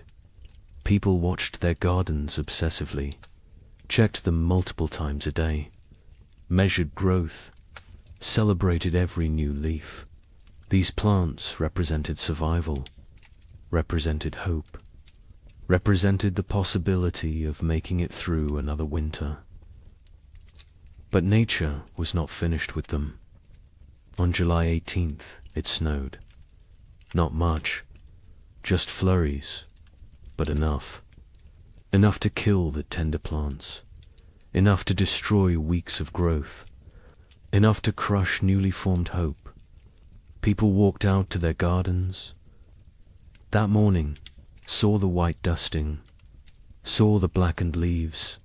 People watched their gardens obsessively, checked them multiple times a day, measured growth, celebrated every new leaf. These plants represented survival, represented hope, represented the possibility of making it through another winter. But nature was not finished with them. On July 18th, it snowed. Not much, just flurries, but enough. Enough to kill the tender plants, enough to destroy weeks of growth, enough to crush newly formed hope. People walked out to their gardens. That morning, saw the white dusting, saw the blackened leaves,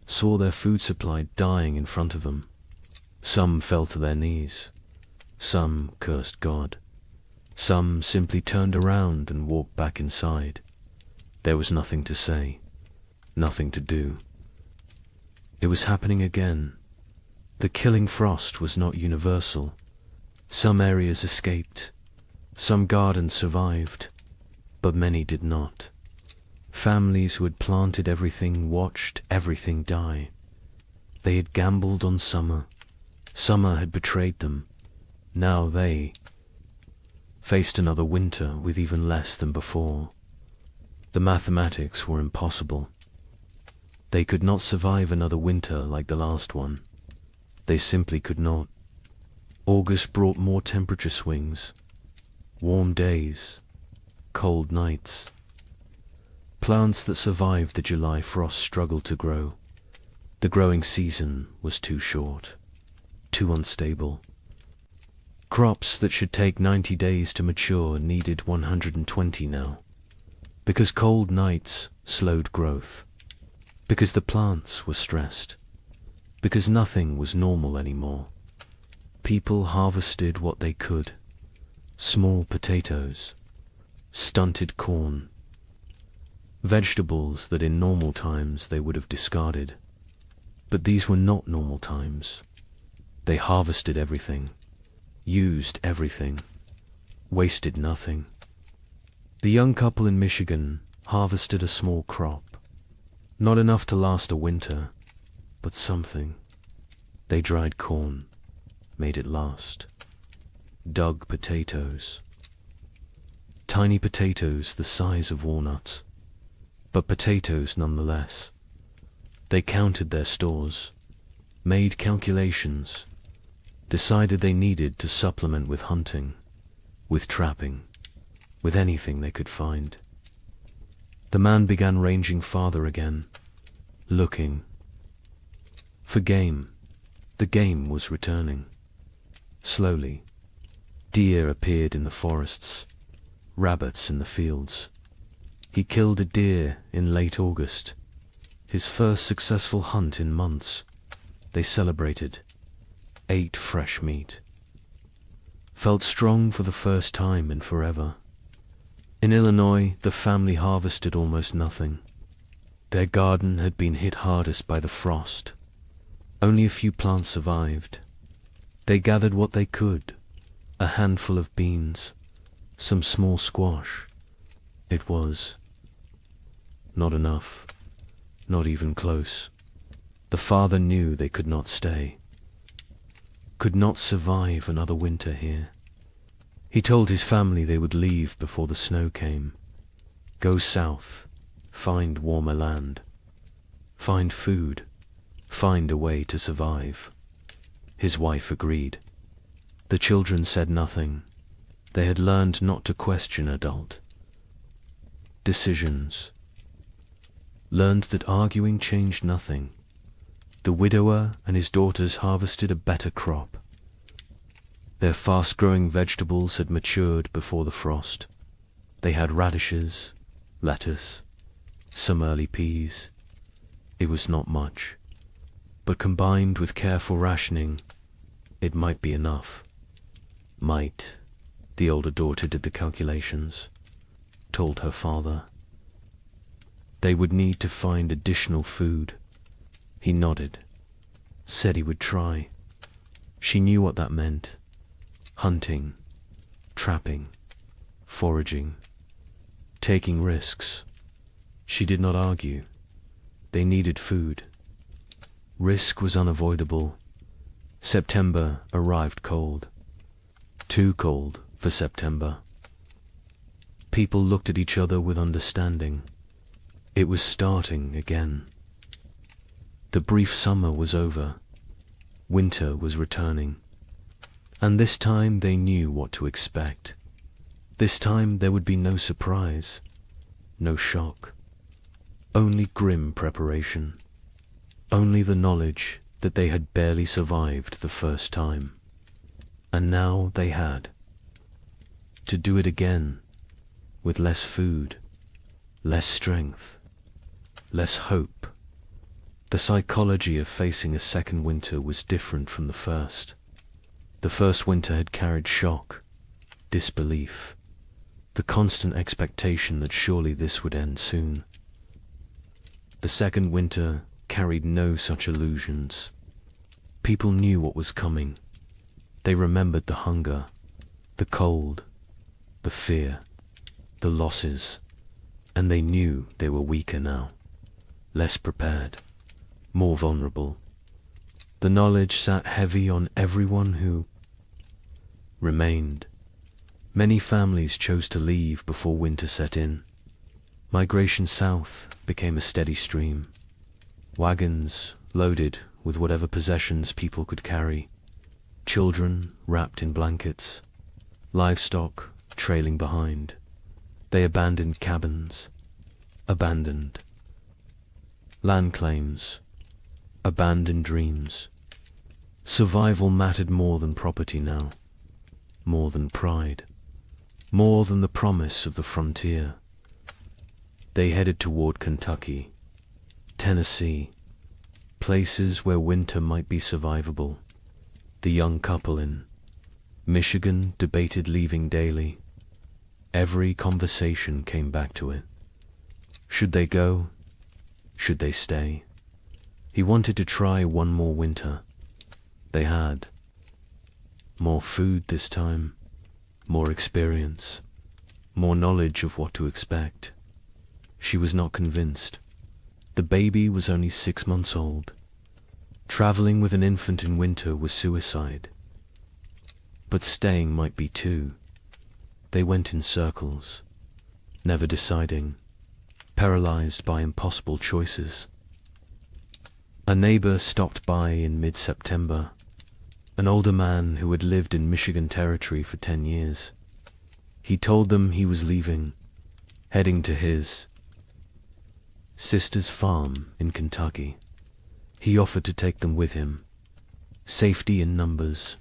saw their food supply dying in front of them. Some fell to their knees. Some cursed God. Some simply turned around and walked back inside. There was nothing to say, nothing to do. It was happening again. The killing frost was not universal. Some areas escaped. Some gardens survived, but many did not. Families who had planted everything watched everything die. They had gambled on summer. Summer had betrayed them. Now they faced another winter with even less than before. The mathematics were impossible. They could not survive another winter like the last one. They simply could not. August brought more temperature swings, warm days, cold nights. Plants that survived the July frost struggled to grow. The growing season was too short, too unstable. Crops that should take 90 days to mature needed 120 now. because cold nights slowed growth, because the plants were stressed, because nothing was normal anymore. People harvested what they could: small potatoes, stunted corn, vegetables that in normal times they would have discarded. But these were not normal times. They harvested everything, used everything, wasted nothing. The young couple in Michigan harvested a small crop, not enough to last a winter, but something. They dried corn, made it last. Dug potatoes. Tiny potatoes the size of walnuts, but potatoes nonetheless. They counted their stores, made calculations, decided they needed to supplement with hunting, with trapping, with anything they could find. The man began ranging farther again, looking for game. The game was returning. Slowly, deer appeared in the forests, rabbits in the fields. He killed a deer in late August, his first successful hunt in months. They celebrated, ate fresh meat, felt strong for the first time in forever. In Illinois, the family harvested almost nothing. Their garden had been hit hardest by the frost. Only a few plants survived. They gathered what they could: a handful of beans, some small squash. It was not enough, not even close. The father knew they could not stay, could not survive another winter here. He told his family they would leave before the snow came, go south, find warmer land, find food, find a way to survive. His wife agreed. The children said nothing. They had learned not to question adult decisions, learned that arguing changed nothing. The widower and his daughters harvested a better crop. Their fast-growing vegetables had matured before the frost. They had radishes, lettuce, some early peas. It was not much, but combined with careful rationing, it might be enough. Might. The older daughter did the calculations, told her father. They would need to find additional food. He nodded, said he would try. She knew what that meant: hunting, trapping, foraging, taking risks. She did not argue. They needed food. Risk was unavoidable. September arrived cold. Too cold for September. People looked at each other with understanding. It was starting again. The brief summer was over. Winter was returning. And this time they knew what to expect. This time there would be no surprise, no shock. Only grim preparation. Only the knowledge that they had barely survived the first time. And now they had to do it again, with less food, less strength, less hope. The psychology of facing a second winter was different from the first. The first winter had carried shock, disbelief, the constant expectation that surely this would end soon. The second winter carried no such illusions. People knew what was coming. They remembered the hunger, the cold, the fear, the losses, and they knew they were weaker now, less prepared, more vulnerable. The knowledge sat heavy on everyone who remained. Many families chose to leave before winter set in. Migration south became a steady stream. Wagons loaded with whatever possessions people could carry. Children wrapped in blankets. Livestock trailing behind. They abandoned cabins. Abandoned land claims. Abandoned dreams. Survival mattered more than property now. More than pride. More than the promise of the frontier. They headed toward Kentucky, Tennessee, places where winter might be survivable. The young couple in Michigan debated leaving daily. Every conversation came back to it. Should they go? Should they stay? He wanted to try one more winter. They had more food this time, more experience, more knowledge of what to expect. She was not convinced. The baby was only 6 months old. Traveling with an infant in winter was suicide. But staying might be too. They went in circles, never deciding, paralyzed by impossible choices. A neighbor stopped by in mid-September, an older man who had lived in Michigan Territory for 10 years. He told them he was leaving, heading to his sister's farm in Kentucky. He offered to take them with him. Safety in numbers,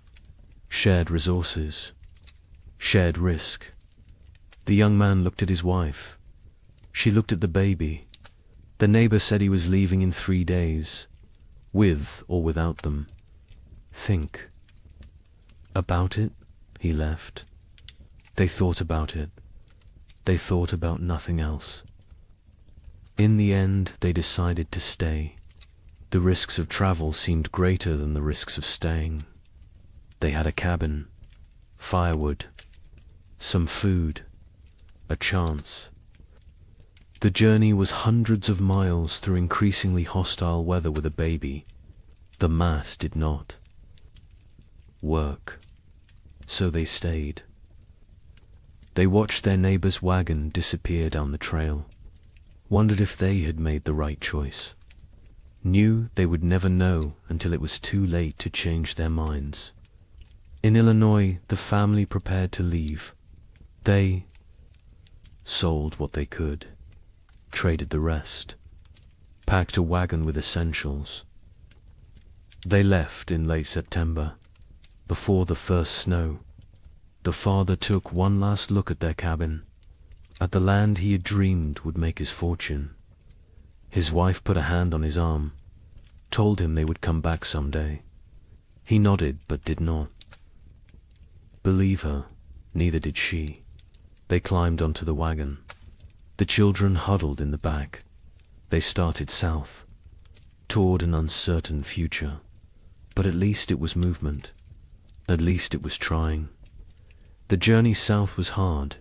shared resources, shared risk. The young man looked at his wife. She looked at the baby. The neighbor said he was leaving in 3 days, with or without them. Think about it. He left. They thought about it. They thought about nothing else. In the end, they decided to stay. The risks of travel seemed greater than the risks of staying. They had a cabin, firewood, some food, a chance. The journey was hundreds of miles through increasingly hostile weather with a baby. The math did not work, so they stayed. They watched their neighbor's wagon disappear down the trail, wondered if they had made the right choice, knew they would never know until it was too late to change their minds. In Illinois, the family prepared to leave. They sold what they could, traded the rest, packed a wagon with essentials. They left in late September, before the first snow. The father took one last look at their cabin, at the land he had dreamed would make his fortune. His wife put a hand on his arm, told him they would come back someday. He nodded but did not believe her. Neither did she. They climbed onto the wagon. The children huddled in the back. They started south, toward an uncertain future. But at least it was movement. At least it was trying. The journey south was hard.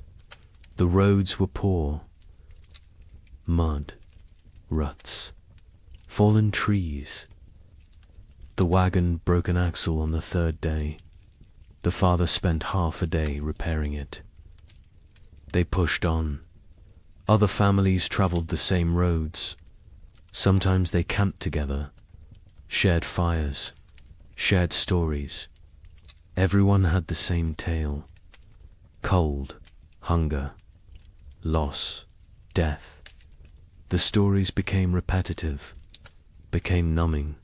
The roads were poor. Mud, ruts, fallen trees. The wagon broke an axle on the 3rd day. The father spent half a day repairing it. They pushed on. Other families traveled the same roads. Sometimes they camped together, shared fires, shared stories. Everyone had the same tale. Cold, hunger, loss, death. The stories became repetitive, became numbing.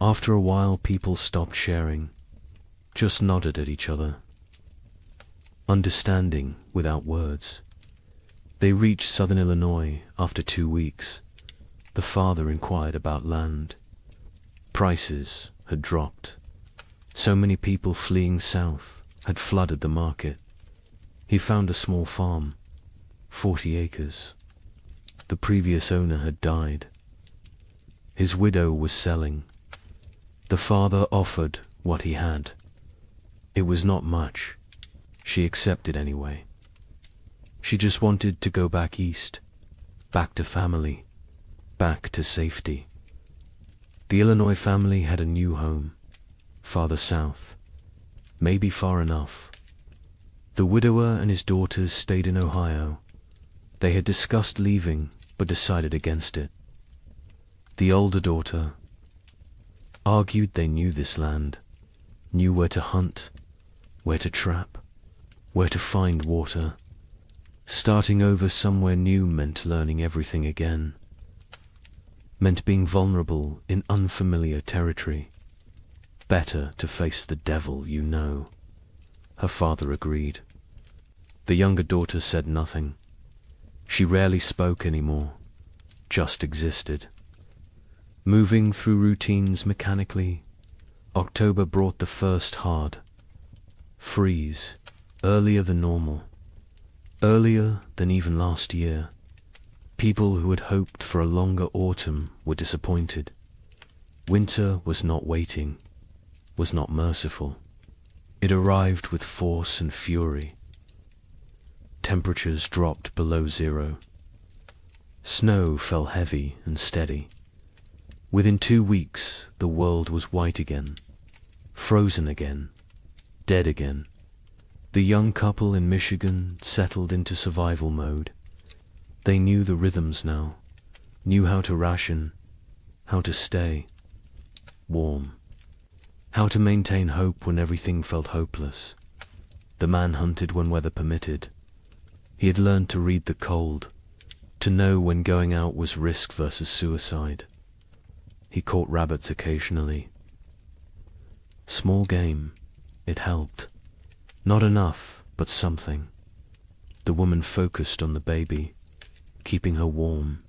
After a while, people stopped sharing, just nodded at each other, understanding without words. They reached southern Illinois after 2 weeks. The father inquired about land. Prices had dropped. So many people fleeing south had flooded the market. He found a small farm, 40 acres. The previous owner had died. His widow was selling. The father offered what he had. It was not much. She accepted anyway. She just wanted to go back east, back to family, back to safety. The Illinois family had a new home, farther south, maybe far enough. The widower and his daughters stayed in Ohio. They had discussed leaving, but decided against it. The older daughter argued they knew this land, knew where to hunt, where to trap, where to find water. Starting over somewhere new meant learning everything again, meant being vulnerable in unfamiliar territory. Better to face the devil you know. Her father agreed. The younger daughter said nothing. She rarely spoke anymore, just existed. Moving through routines mechanically, October brought the first hard freeze, earlier than normal, earlier than even last year. People who had hoped for a longer autumn were disappointed. Winter was not waiting, was not merciful. It arrived with force and fury. Temperatures dropped below zero. Snow fell heavy and steady. Within 2 weeks, the world was white again, frozen again, dead again. The young couple in Michigan settled into survival mode. They knew the rhythms now, knew how to ration, how to stay warm, how to maintain hope when everything felt hopeless. The man hunted when weather permitted. He had learned to read the cold, to know when going out was risk versus suicide. He caught rabbits occasionally. Small game, it helped. Not enough, but something. The woman focused on the baby, keeping her warm,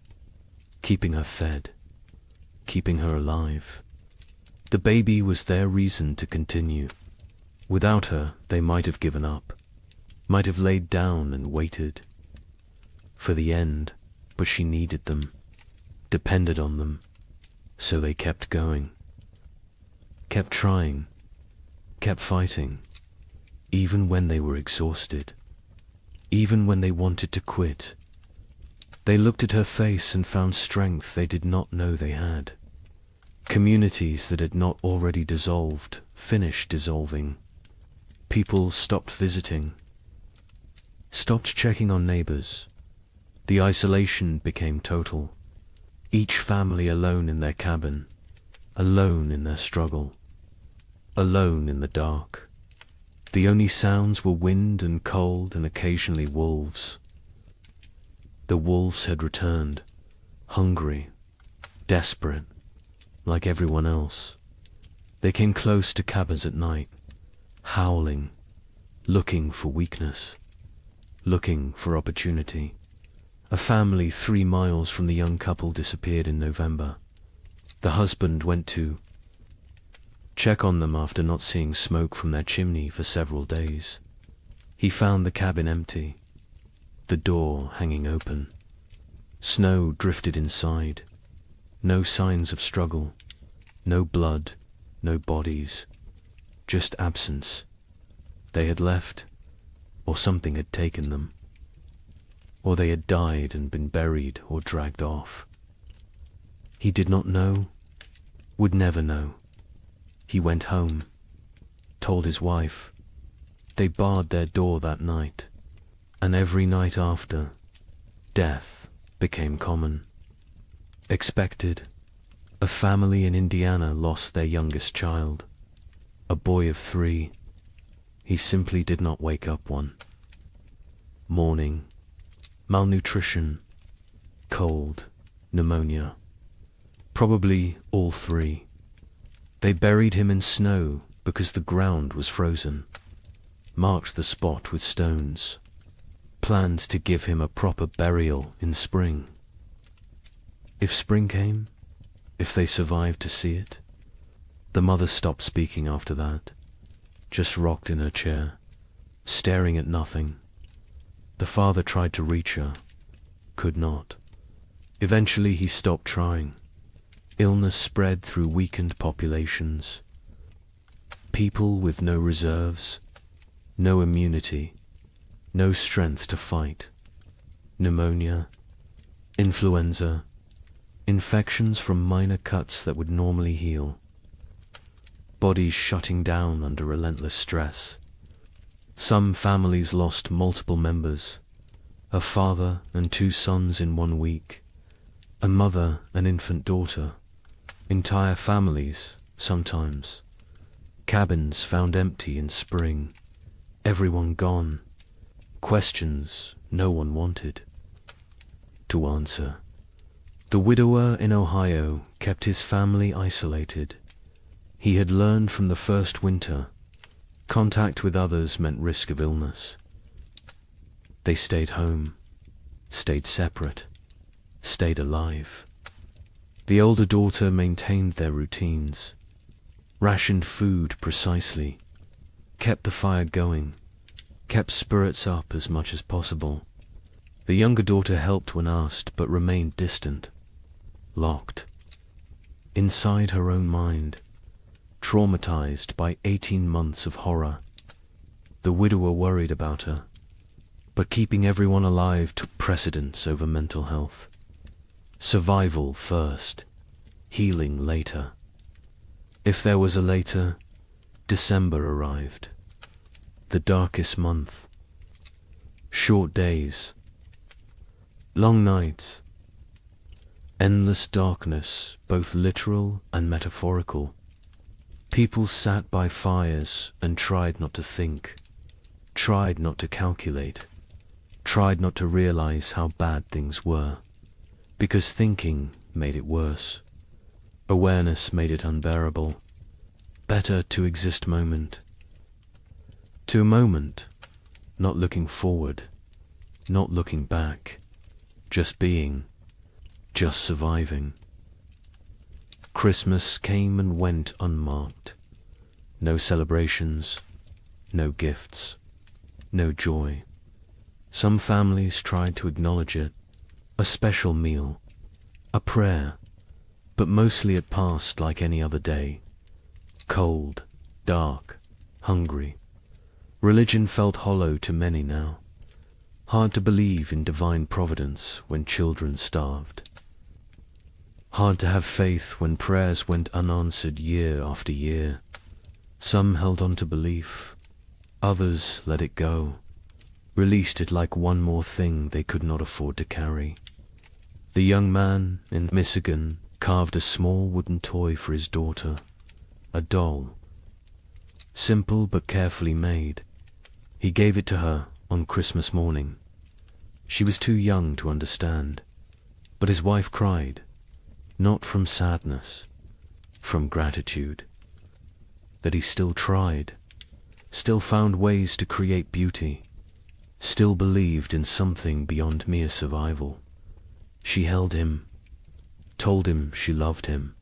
keeping her fed, keeping her alive. The baby was their reason to continue. Without her, they might have given up, might have laid down and waited for the end, but she needed them, depended on them, so they kept going, kept trying, kept fighting, even when they were exhausted, even when they wanted to quit. They looked at her face and found strength they did not know they had. Communities that had not already dissolved finished dissolving. People stopped visiting, stopped checking on neighbors. The isolation became total. Each family alone in their cabin, alone in their struggle, alone in the dark. The only sounds were wind and cold and occasionally wolves. The wolves had returned, hungry, desperate, like everyone else. They came close to cabins at night, howling, looking for weakness, looking for opportunity. A family 3 miles from the young couple disappeared in November. The husband went to check on them after not seeing smoke from their chimney for several days. He found the cabin empty, the door hanging open. Snow drifted inside. No signs of struggle, no blood, no bodies, just absence. They had left, or something had taken them, or they had died and been buried or dragged off. He did not know, would never know. He went home, told his wife. They barred their door that night, and every night after, death became common. Expected. A family in Indiana lost their youngest child, a boy of 3. He simply did not wake up one. Mourning, malnutrition, cold, pneumonia. Probably all 3. They buried him in snow because the ground was frozen, marked the spot with stones, planned to give him a proper burial in spring. If spring came, if they survived to see it. The mother stopped speaking after that, just rocked in her chair, staring at nothing. The father tried to reach her, could not. Eventually he stopped trying. Illness spread through weakened populations. People with no reserves, no immunity, no strength to fight. Pneumonia, influenza, infections from minor cuts that would normally heal. Bodies shutting down under relentless stress. Some families lost multiple members, a father and 2 sons in 1 week, a mother and infant daughter, entire families, sometimes. Cabins found empty in spring, everyone gone, questions no one wanted to answer. The widower in Ohio kept his family isolated. He had learned from the first winter, contact with others meant risk of illness. They stayed home, stayed separate, stayed alive. The older daughter maintained their routines, rationed food precisely, kept the fire going, kept spirits up as much as possible. The younger daughter helped when asked, but remained distant, locked, inside her own mind, traumatized by 18 months of horror. The widower worried about her, but keeping everyone alive took precedence over mental health. Survival first, healing later. If there was a later, December arrived. The darkest month. Short days. Long nights. Endless darkness, both literal and metaphorical. People sat by fires and tried not to think, tried not to calculate, tried not to realize how bad things were, because thinking made it worse. Awareness made it unbearable. Better to exist moment to moment, not looking forward, not looking back, just being, just surviving. Christmas came and went unmarked. No celebrations, no gifts, no joy. Some families tried to acknowledge it, a special meal, a prayer, but mostly it passed like any other day. Cold, dark, hungry. Religion felt hollow to many now. Hard to believe in divine providence when children starved. Hard to have faith when prayers went unanswered year after year. Some held on to belief, others let it go, released it like one more thing they could not afford to carry. The young man in Michigan carved a small wooden toy for his daughter, a doll. Simple but carefully made. He gave it to her on Christmas morning. She was too young to understand, but his wife cried, not from sadness, from gratitude, that he still tried, still found ways to create beauty, still believed in something beyond mere survival. She held him, told him she loved him.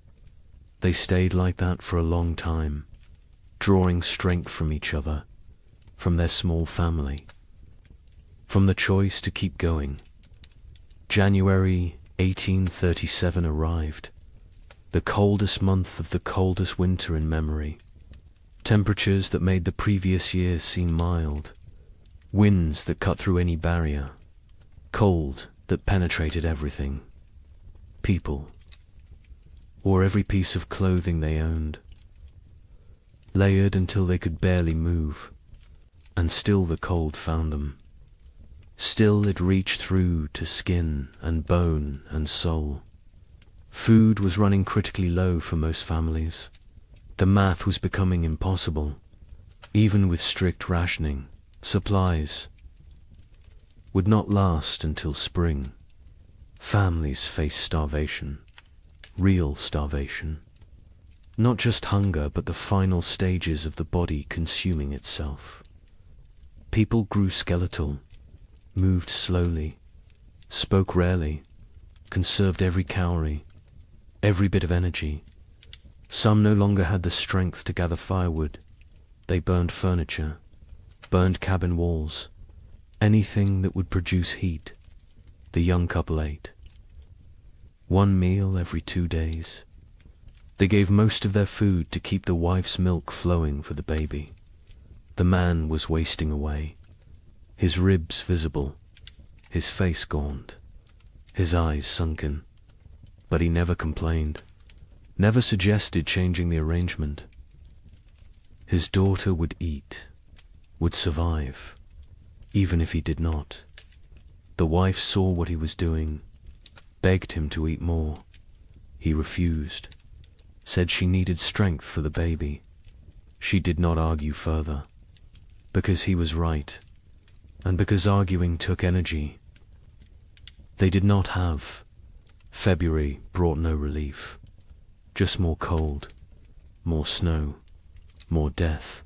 They stayed like that for a long time, drawing strength from each other, from their small family, from the choice to keep going. January 1837 arrived, the coldest month of the coldest winter in memory. Temperatures that made the previous year seem mild, winds that cut through any barrier, cold that penetrated everything. People wore every piece of clothing they owned, layered until they could barely move, and still the cold found them. Still it reached through to skin and bone and soul. Food was running critically low for most families. The math was becoming impossible. Even with strict rationing, supplies would not last until spring. Families faced starvation, real starvation. Not just hunger, but the final stages of the body consuming itself. People grew skeletal, moved slowly, spoke rarely, conserved every calorie, every bit of energy. Some no longer had the strength to gather firewood. They burned furniture, burned cabin walls, anything that would produce heat. The young couple ate. One meal every 2 days. They gave most of their food to keep the wife's milk flowing for the baby. The man was wasting away, his ribs visible, his face gaunt, his eyes sunken. But he never complained, never suggested changing the arrangement. His daughter would eat, would survive, even if he did not. The wife saw what he was doing, begged him to eat more. He refused, said she needed strength for the baby. She did not argue further, because he was right, and because arguing took energy. They did not have. February brought no relief, just more cold, more snow, more death.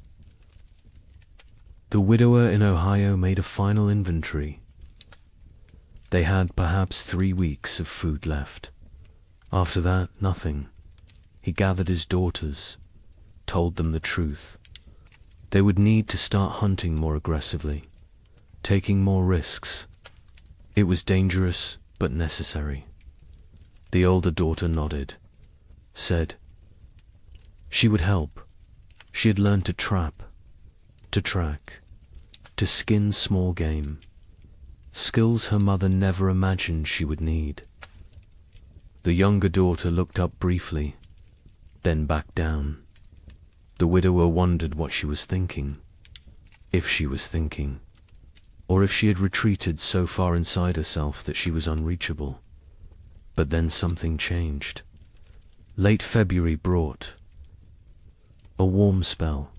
The widower in Ohio made a final inventory. They had perhaps 3 weeks of food left. After that, nothing. He gathered his daughters, told them the truth. They would need to start hunting more aggressively, taking more risks. It was dangerous, but necessary. The older daughter nodded, said she would help. She had learned to trap, to track, to skin small game, skills her mother never imagined she would need. The younger daughter looked up briefly, then back down. The widower wondered what she was thinking, if she was thinking, or if she had retreated so far inside herself that she was unreachable. But then something changed. Late February brought a warm spell.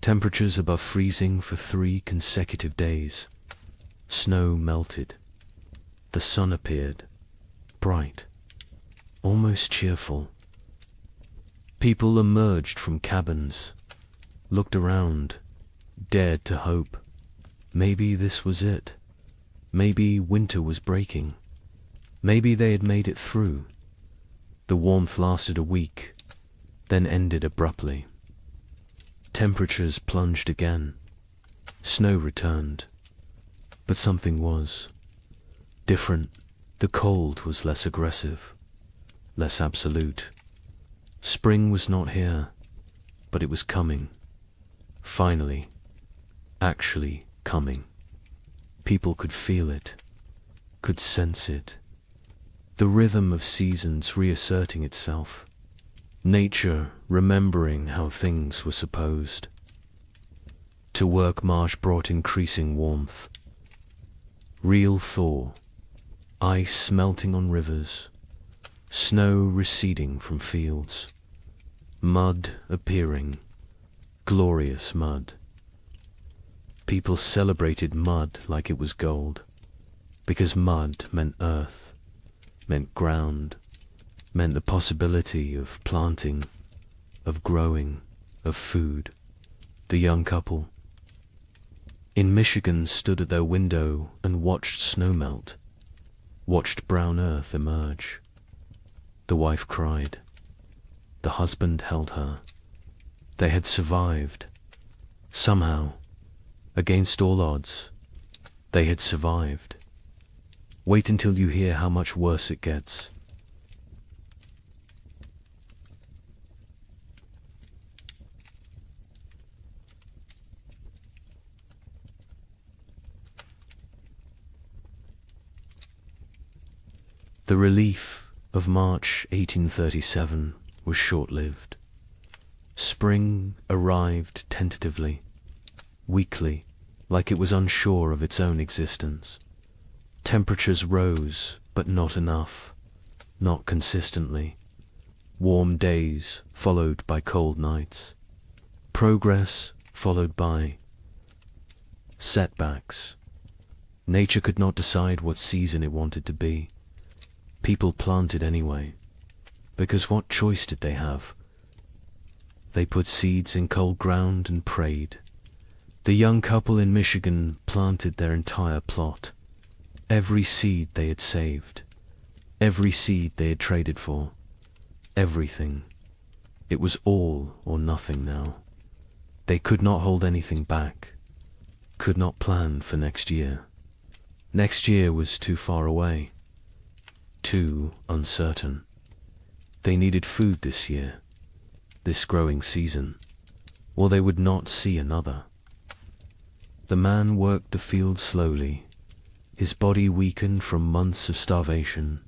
Temperatures above freezing for 3 consecutive days. Snow melted. The sun appeared, bright, almost cheerful. People emerged from cabins, looked around, dared to hope. Maybe this was it. Maybe winter was breaking. Maybe they had made it through. The warmth lasted a week, then ended abruptly. Temperatures plunged again. Snow returned. But something was different. The cold was less aggressive, less absolute. Spring was not here, but it was coming. Finally, actually coming. People could feel it, could sense it. The rhythm of seasons reasserting itself. Nature remembering how things were supposed. To work marsh brought increasing warmth. Real thaw. Ice melting on rivers. Snow receding from fields. Mud appearing. Glorious mud. People celebrated mud like it was gold, because mud meant earth, meant ground, meant the possibility of planting, of growing, of food. The young couple in Michigan stood at their window and watched snow melt, watched brown earth emerge. The wife cried. The husband held her. They had survived. Somehow, against all odds, they had survived. Wait until you hear how much worse it gets. The relief of March 1837 was short-lived. Spring arrived tentatively, weakly, like it was unsure of its own existence. Temperatures rose, but not enough, not consistently. Warm days followed by cold nights. Progress followed by setbacks. Nature could not decide what season it wanted to be. People planted anyway, because what choice did they have? They put seeds in cold ground and prayed. The young couple in Michigan planted their entire plot. Every seed they had saved, every seed they had traded for, everything. It was all or nothing now. They could not hold anything back, could not plan for next year. Next year was too far away, too uncertain. They needed food this year, this growing season, or they would not see another. The man worked the field slowly, his body weakened from months of starvation.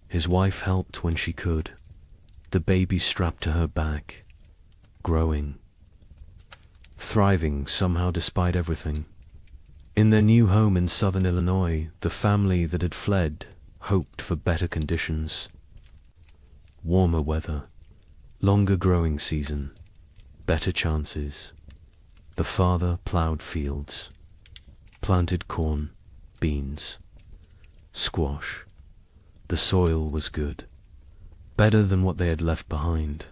His wife helped when she could, the baby strapped to her back, growing, thriving somehow despite everything. In their new home in southern Illinois, the family that had fled hoped for better conditions. Warmer weather, longer growing season, better chances. The father plowed fields, planted corn, beans, squash. The soil was good, better than what they had left behind.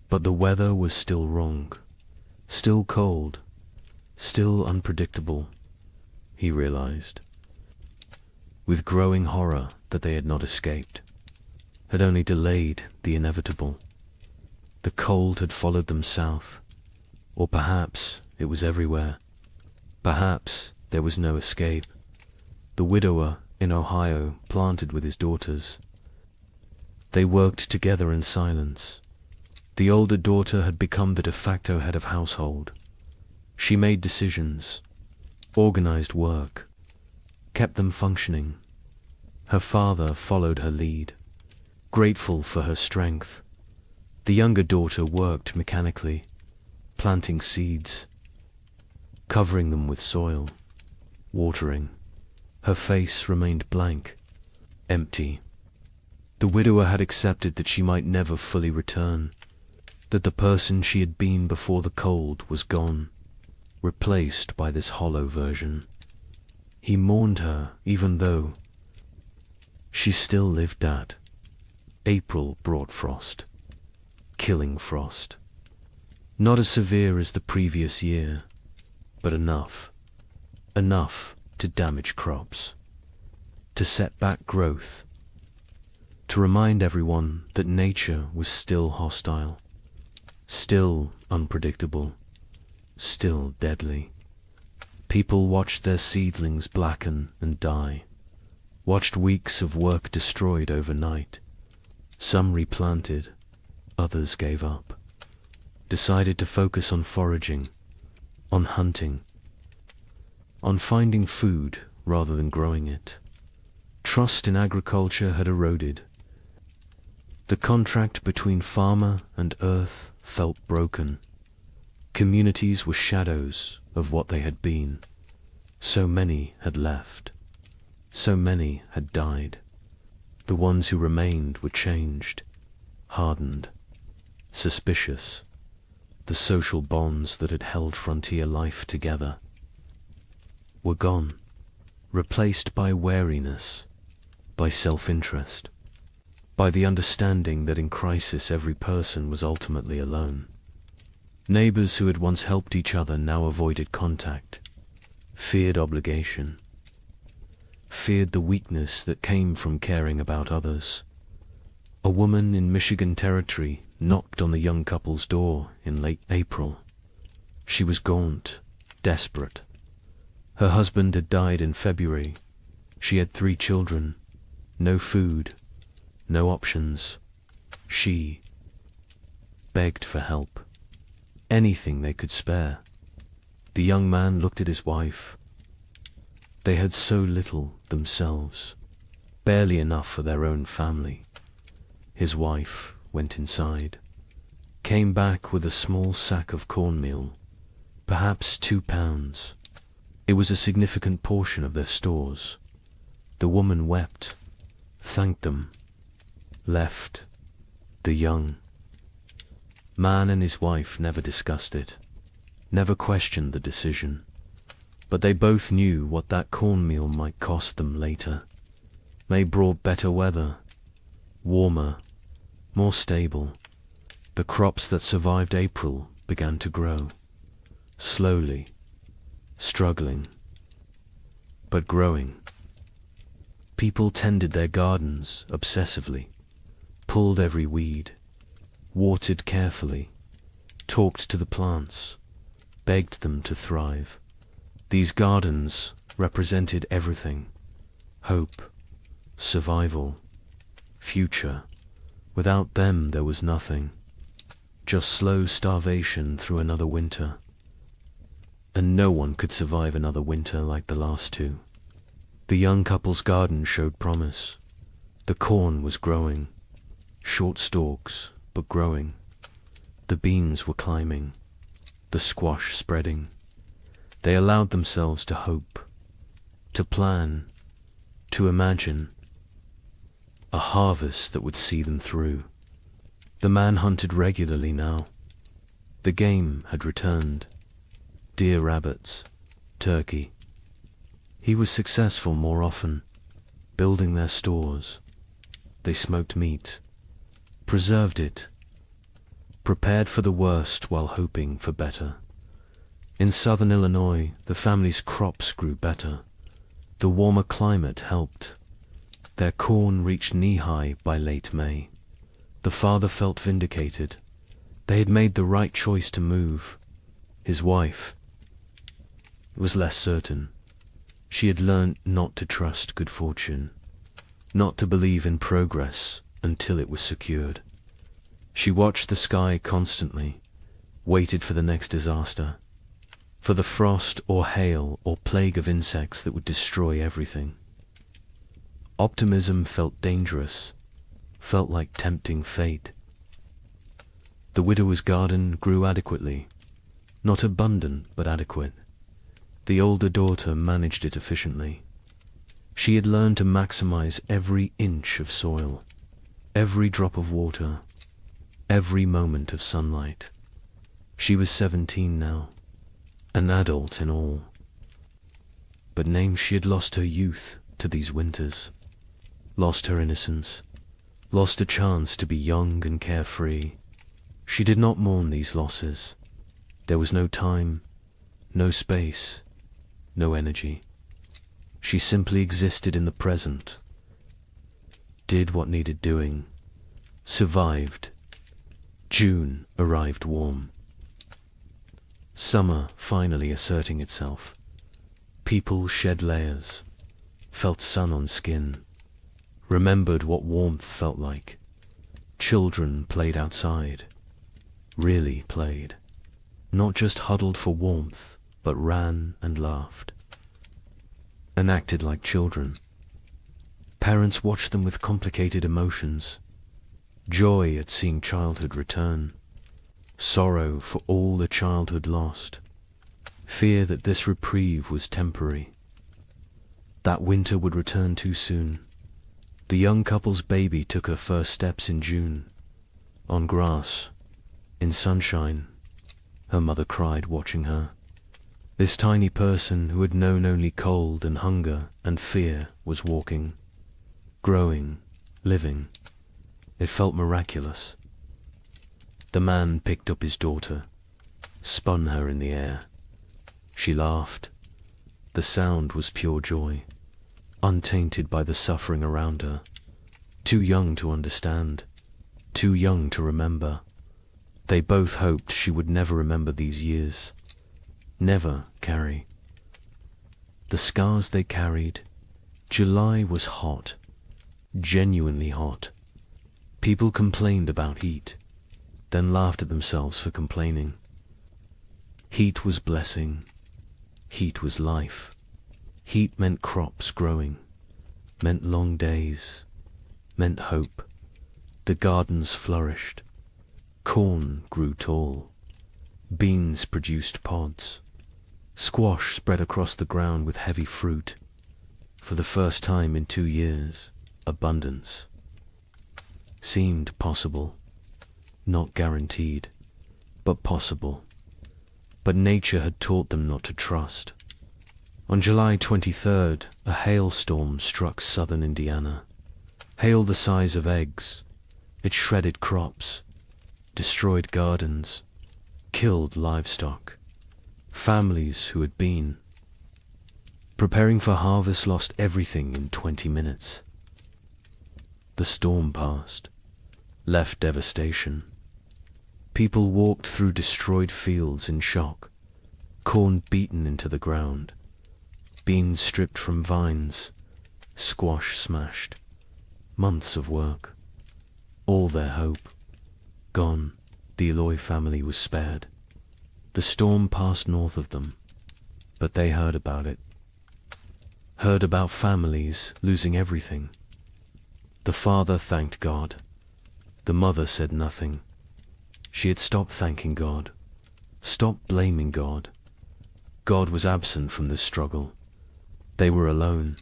But the weather was still wrong, still cold, still unpredictable, he realized. with growing horror that they had not escaped, had only delayed the inevitable. The cold had followed them south, or perhaps it was everywhere. Perhaps there was no escape. The widower in Ohio planted with his daughters. They worked together in silence. The older daughter had become the de facto head of household. She made decisions, organized work, kept them functioning. Her father followed her lead, grateful for her strength. The younger daughter worked mechanically, planting seeds, covering them with soil, watering. Her face remained blank, empty. The widower had accepted that she might never fully return, that the person she had been before the cold was gone, replaced by this hollow version. He mourned her even though she still lived that. April brought frost, killing frost. Not as severe as the previous year, but enough to damage crops, to set back growth, to remind everyone that nature was still hostile, still unpredictable, still deadly. People watched their seedlings blacken and die, watched weeks of work destroyed overnight. Some replanted, others gave up, decided to focus on foraging, on hunting, on finding food rather than growing it. Trust in agriculture had eroded. The contract between farmer and earth felt broken. Communities were shadows of what they had been. So many had left. So many had died. The ones who remained were changed, hardened, suspicious. The social bonds that had held frontier life together were gone, replaced by wariness, by self-interest, by the understanding that in crisis every person was ultimately alone. Neighbors who had once helped each other now avoided contact, feared obligation, feared the weakness that came from caring about others. A woman in Michigan Territory knocked on the young couple's door in late April. She was gaunt, desperate. Her husband had died in February. She had 3 children, no food, no options. She begged for help, anything they could spare. The young man looked at his wife. They had so little themselves, barely enough for their own family. His wife went inside, came back with a small sack of cornmeal, perhaps 2 pounds. It was a significant portion of their stores. The woman wept, thanked them, left. The young man and his wife never discussed it, never questioned the decision, but they both knew what that cornmeal might cost them later. May brought better weather, warmer, more stable. The crops that survived April began to grow, slowly, struggling, but growing. People tended their gardens obsessively, pulled every weed, watered carefully, talked to the plants, begged them to thrive. These gardens represented everything: hope, survival, future. Without them there was nothing, just slow starvation through another winter. And no one could survive another winter like the last 2. The young couple's garden showed promise. The corn was growing, short stalks, but growing. The beans were climbing, the squash spreading. They allowed themselves to hope, to plan, to imagine a harvest that would see them through. The man hunted regularly now. The game had returned. Deer, rabbits, turkey. He was successful more often, building their stores. They smoked meat, preserved it, prepared for the worst while hoping for better. In southern Illinois, the family's crops grew better. The warmer climate helped. Their corn reached knee-high by late May. The father felt vindicated. They had made the right choice to move. His wife was less certain. She had learned not to trust good fortune, not to believe in progress until it was secured. She watched the sky constantly, waited for the next disaster, for the frost or hail or plague of insects that would destroy everything. Optimism felt dangerous, felt like tempting fate. The widower's garden grew adequately, not abundant but adequate. The older daughter managed it efficiently. She had learned to maximize every inch of soil, every drop of water, every moment of sunlight. She was 17 now, an adult in all. But names she had lost her youth to these winters, lost her innocence, lost a chance to be young and carefree. She did not mourn these losses. There was no time, no space, no energy. She simply existed in the present, did what needed doing, survived. June arrived warm. Summer finally asserting itself. People shed layers, felt sun on skin, remembered what warmth felt like. Children played outside, really played, not just huddled for warmth, but ran and laughed, and acted like children. Parents watched them with complicated emotions, joy at seeing childhood return, sorrow for all the childhood lost, fear that this reprieve was temporary, that winter would return too soon. The young couple's baby took her first steps in June, on grass, in sunshine. Her mother cried watching her. This tiny person who had known only cold and hunger and fear was walking, growing, living. It felt miraculous. The man picked up his daughter, spun her in the air. She laughed. The sound was pure joy, untainted by the suffering around her. Too young to understand, too young to remember. They both hoped she would never remember these years, never carry the scars they carried. July was hot, genuinely hot. People complained about heat, then laughed at themselves for complaining. Heat was blessing. Heat was life. Heat meant crops growing, meant long days, meant hope. The gardens flourished. Corn grew tall. Beans produced pods. Squash spread across the ground with heavy fruit. For the first time in 2 years, abundance seemed possible. Not guaranteed, but possible. But nature had taught them not to trust. On July 23rd, a hailstorm struck southern Indiana. Hail the size of eggs. It shredded crops, destroyed gardens, killed livestock. Families who had been preparing for harvest lost everything in 20 minutes. The storm passed, left devastation. People walked through destroyed fields in shock, corn beaten into the ground, beans stripped from vines, squash smashed. Months of work, all their hope, gone. The Eloy family was spared. The storm passed north of them, but they heard about it. Heard about families losing everything. The father thanked God. The mother said nothing. She had stopped thanking God, stopped blaming God. God was absent from this struggle. They were alone.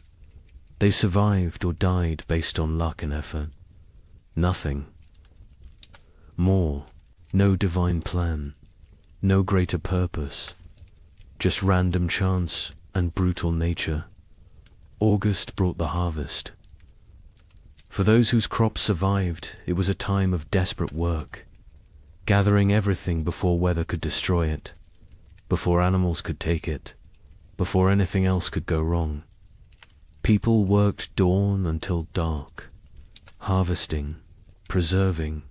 They survived or died based on luck and effort. Nothing more, no divine plan, no greater purpose, just random chance and brutal nature. August brought the harvest. For those whose crops survived, it was a time of desperate work, gathering everything before weather could destroy it, before animals could take it, before anything else could go wrong. People worked dawn until dark, harvesting, preserving,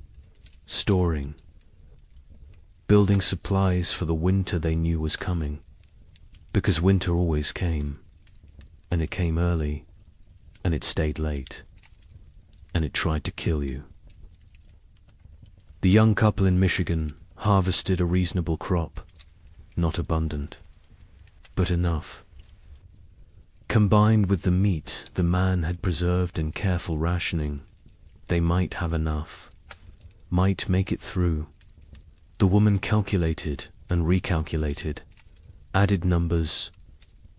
storing, building supplies for the winter they knew was coming, because winter always came, and it came early, and it stayed late, and it tried to kill you. The young couple in Michigan harvested a reasonable crop, not abundant, but enough. Combined with the meat the man had preserved in careful rationing, they might have enough, might make it through. The woman calculated and recalculated, added numbers,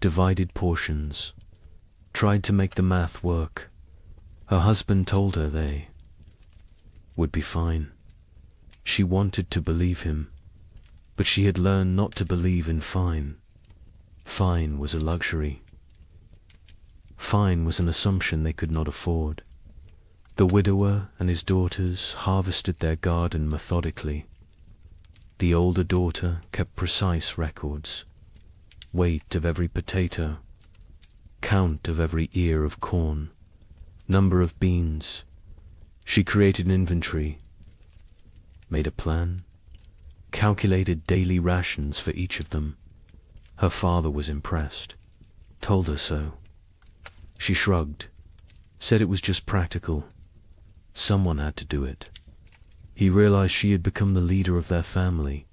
divided portions, tried to make the math work. Her husband told her they would be fine. She wanted to believe him, but she had learned not to believe in fine. Fine was a luxury. Fine was an assumption they could not afford. The widower and his daughters harvested their garden methodically. The older daughter kept precise records, weight of every potato, count of every ear of corn, number of beans. She created an inventory, made a plan, calculated daily rations for each of them. Her father was impressed, told her so. She shrugged, said it was just practical. Someone had to do it. He realized she had become the leader of their family.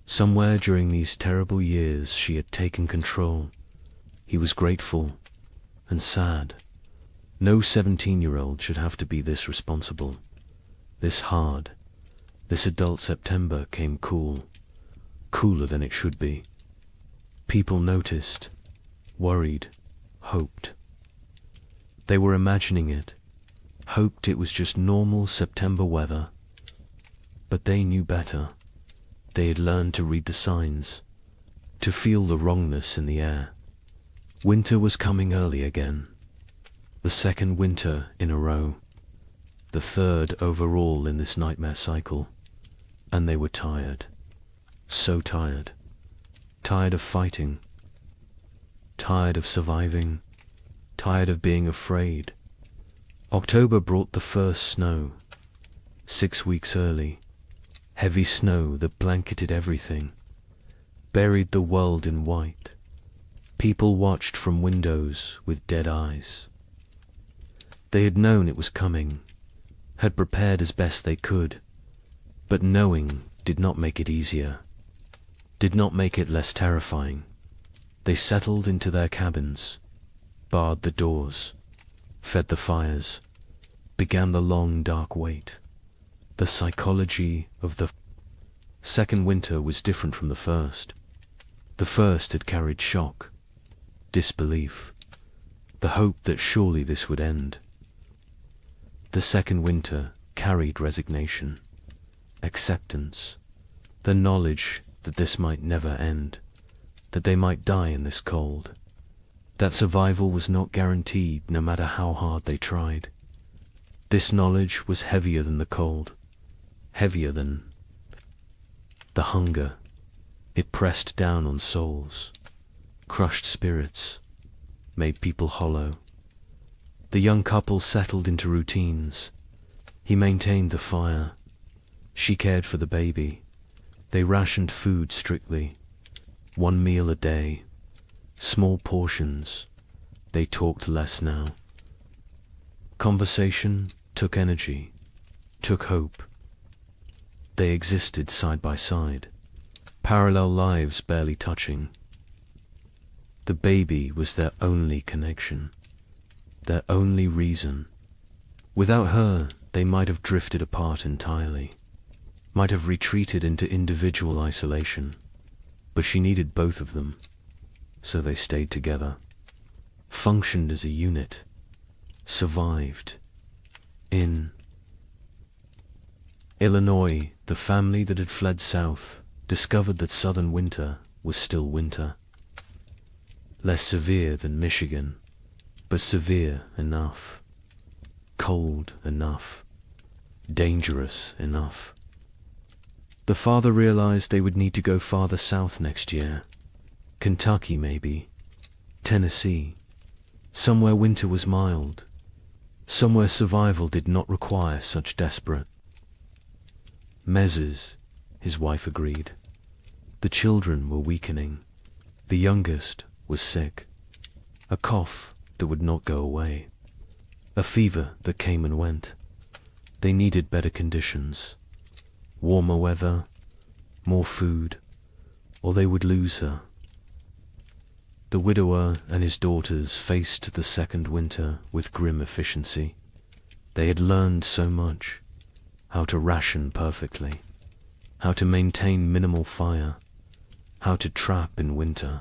Somewhere during these terrible years she had taken control. He was grateful and sad. No 17-year-old should have to be this responsible, this hard. This adult September came cool, cooler than it should be. People noticed, worried, hoped. They were imagining it, hoped it was just normal September weather. But they knew better. They had learned to read the signs, to feel the wrongness in the air. Winter was coming early again. The second winter in a row. The third overall in this nightmare cycle. And they were tired. So tired. Tired of fighting. Tired of surviving. Tired of being afraid. October brought the first snow. 6 weeks early. Heavy snow that blanketed everything. Buried the world in white. People watched from windows with dead eyes. They had known it was coming, had prepared as best they could, but knowing did not make it easier, did not make it less terrifying. They settled into their cabins, barred the doors, fed the fires, began the long dark wait. The psychology of the second winter was different from the first. The first had carried shock, disbelief, the hope that surely this would end. The second winter carried resignation, acceptance, the knowledge that this might never end, that they might die in this cold, that survival was not guaranteed no matter how hard they tried. This knowledge was heavier than the cold, heavier than the hunger. It pressed down on souls, crushed spirits, made people hollow. The young couple settled into routines. He maintained the fire. She cared for the baby. They rationed food strictly. 1 meal a day. Small portions. They talked less now. Conversation took energy, took hope. They existed side by side, parallel lives barely touching. The baby was their only connection, their only reason. Without her, they might have drifted apart entirely, might have retreated into individual isolation, but she needed both of them, so they stayed together, functioned as a unit, survived. In Illinois, the family that had fled south discovered that southern winter was still winter. Less severe than Michigan, but severe enough. Cold enough. Dangerous enough. The father realized they would need to go farther south next year. Kentucky, maybe. Tennessee. Somewhere winter was mild. Somewhere survival did not require such desperate measures, his wife agreed. The children were weakening. The youngest was sick. A cough that would not go away. A fever that came and went. They needed better conditions. Warmer weather, more food, or they would lose her. The widower and his daughters faced the second winter with grim efficiency. They had learned so much. How to ration perfectly. How to maintain minimal fire. How to trap in winter.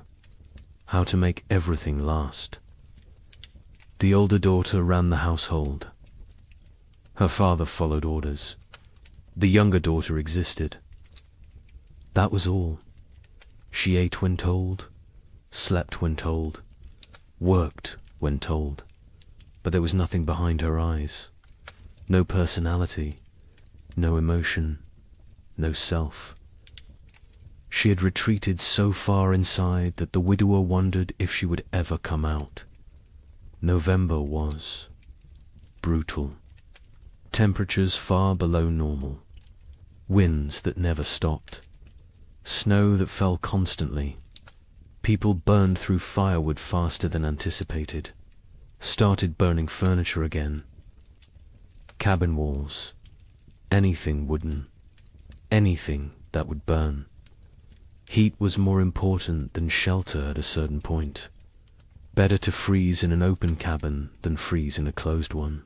How to make everything last. The older daughter ran the household. Her father followed orders. The younger daughter existed. That was all. She ate when told, slept when told, worked when told, but there was nothing behind her eyes. No personality, no emotion, no self. She had retreated so far inside that the widower wondered if she would ever come out. November was brutal. Temperatures far below normal. Winds that never stopped. Snow that fell constantly. People burned through firewood faster than anticipated. Started burning furniture again. Cabin walls. Anything wooden. Anything that would burn. Heat was more important than shelter at a certain point. Better to freeze in an open cabin than freeze in a closed one.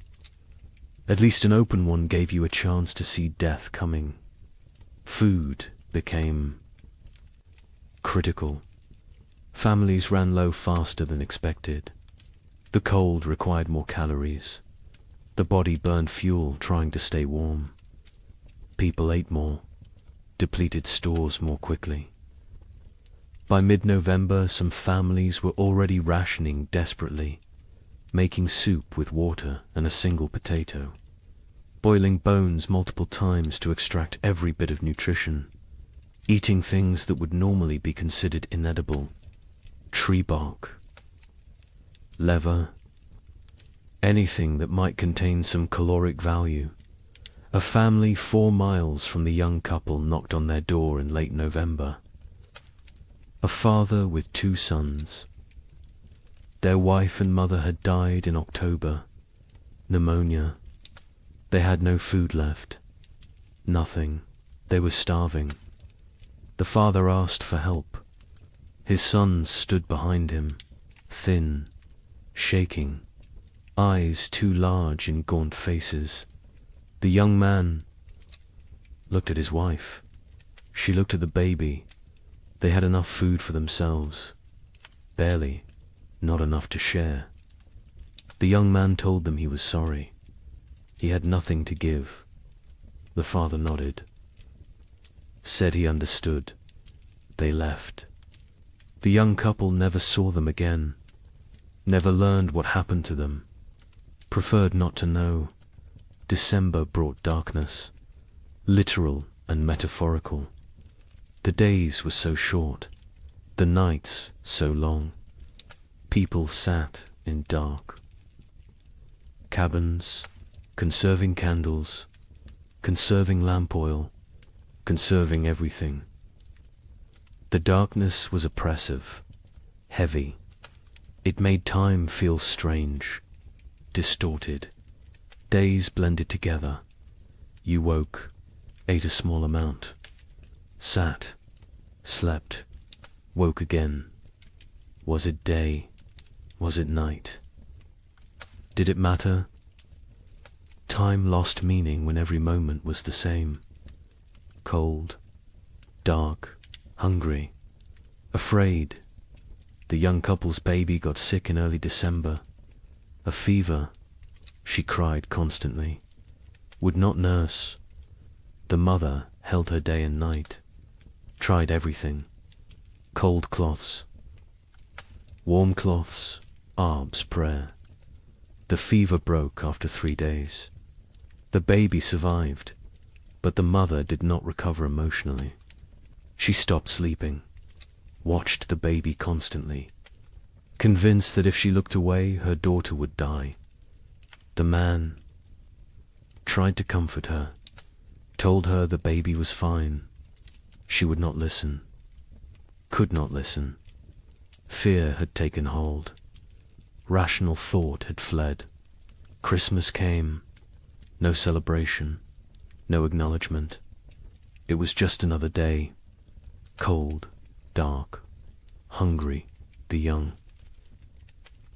At least an open one gave you a chance to see death coming. Food became critical. Families ran low faster than expected. The cold required more calories. The body burned fuel trying to stay warm. People ate more, depleted stores more quickly. By mid-November, some families were already rationing desperately, making soup with water and a single potato, boiling bones multiple times to extract every bit of nutrition, eating things that would normally be considered inedible, tree bark, leather, anything that might contain some caloric value. A family 4 miles from the young couple knocked on their door in late November. A father with 2 sons. Their wife and mother had died in October. Pneumonia. They had no food left. Nothing. They were starving. The father asked for help. His sons stood behind him, thin, shaking, eyes too large in gaunt faces. The young man looked at his wife. She looked at the baby. They had enough food for themselves. Barely. Not enough to share. The young man told them he was sorry. He had nothing to give. The father nodded. Said he understood. They left. The young couple never saw them again. Never learned what happened to them. Preferred not to know. December brought darkness. Literal and metaphorical. The days were so short. The nights so long. People sat in dark. Cabins, conserving candles, conserving lamp oil, conserving everything. The darkness was oppressive, heavy. It made time feel strange, distorted. Days blended together. You woke, ate a small amount, sat, slept, woke again. Was it day? Was it night? Did it matter? Time lost meaning when every moment was the same. Cold, dark, hungry, afraid. The young couple's baby got sick in early December. A fever. She cried constantly. Would not nurse. The mother held her day and night. Tried everything. Cold cloths. Warm cloths. Arb's prayer. The fever broke after 3 days. The baby survived, but the mother did not recover emotionally. She stopped sleeping. Watched the baby constantly. convinced that if she looked away, her daughter would die. The man tried to comfort her, told her the baby was fine. She would not listen, could not listen. Fear had taken hold. Rational thought had fled. Christmas came. No celebration, no acknowledgement. It was just another day. Cold, dark, hungry, the young.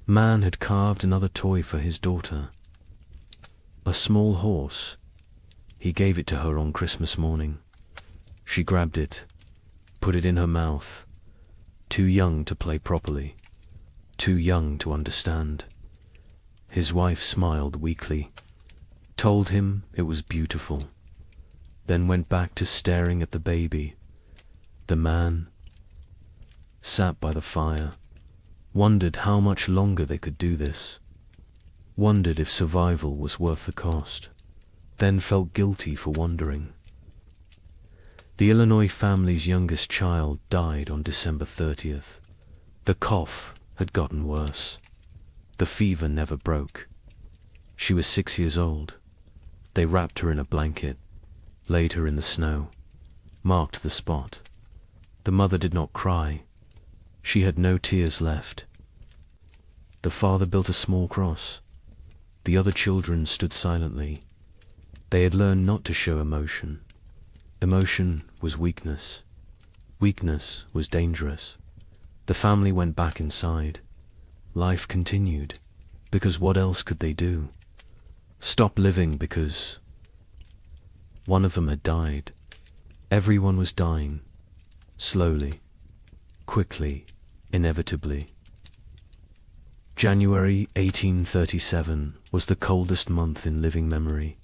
Man had carved another toy for his daughter. A small horse. He gave it to her on Christmas morning. She grabbed it, put it in her mouth. Too young to play properly, too young to understand. His wife smiled weakly, told him it was beautiful, then went back to staring at the baby. The man sat by the fire, wondered how much longer they could do this, wondered if survival was worth the cost, then felt guilty for wondering. The Illinois family's youngest child died on December 30th. The cough had gotten worse. The fever never broke. She was 6 years old. They wrapped her in a blanket, laid her in the snow, marked the spot. The mother did not cry. She had no tears left. The father built a small cross. The other children stood silently. They had learned not to show emotion. Emotion was weakness. Weakness was dangerous. The family went back inside. Life continued, because what else could they do? Stop living because one of them had died. Everyone was dying, slowly, quickly, inevitably. January 1837 was the coldest month in living memory.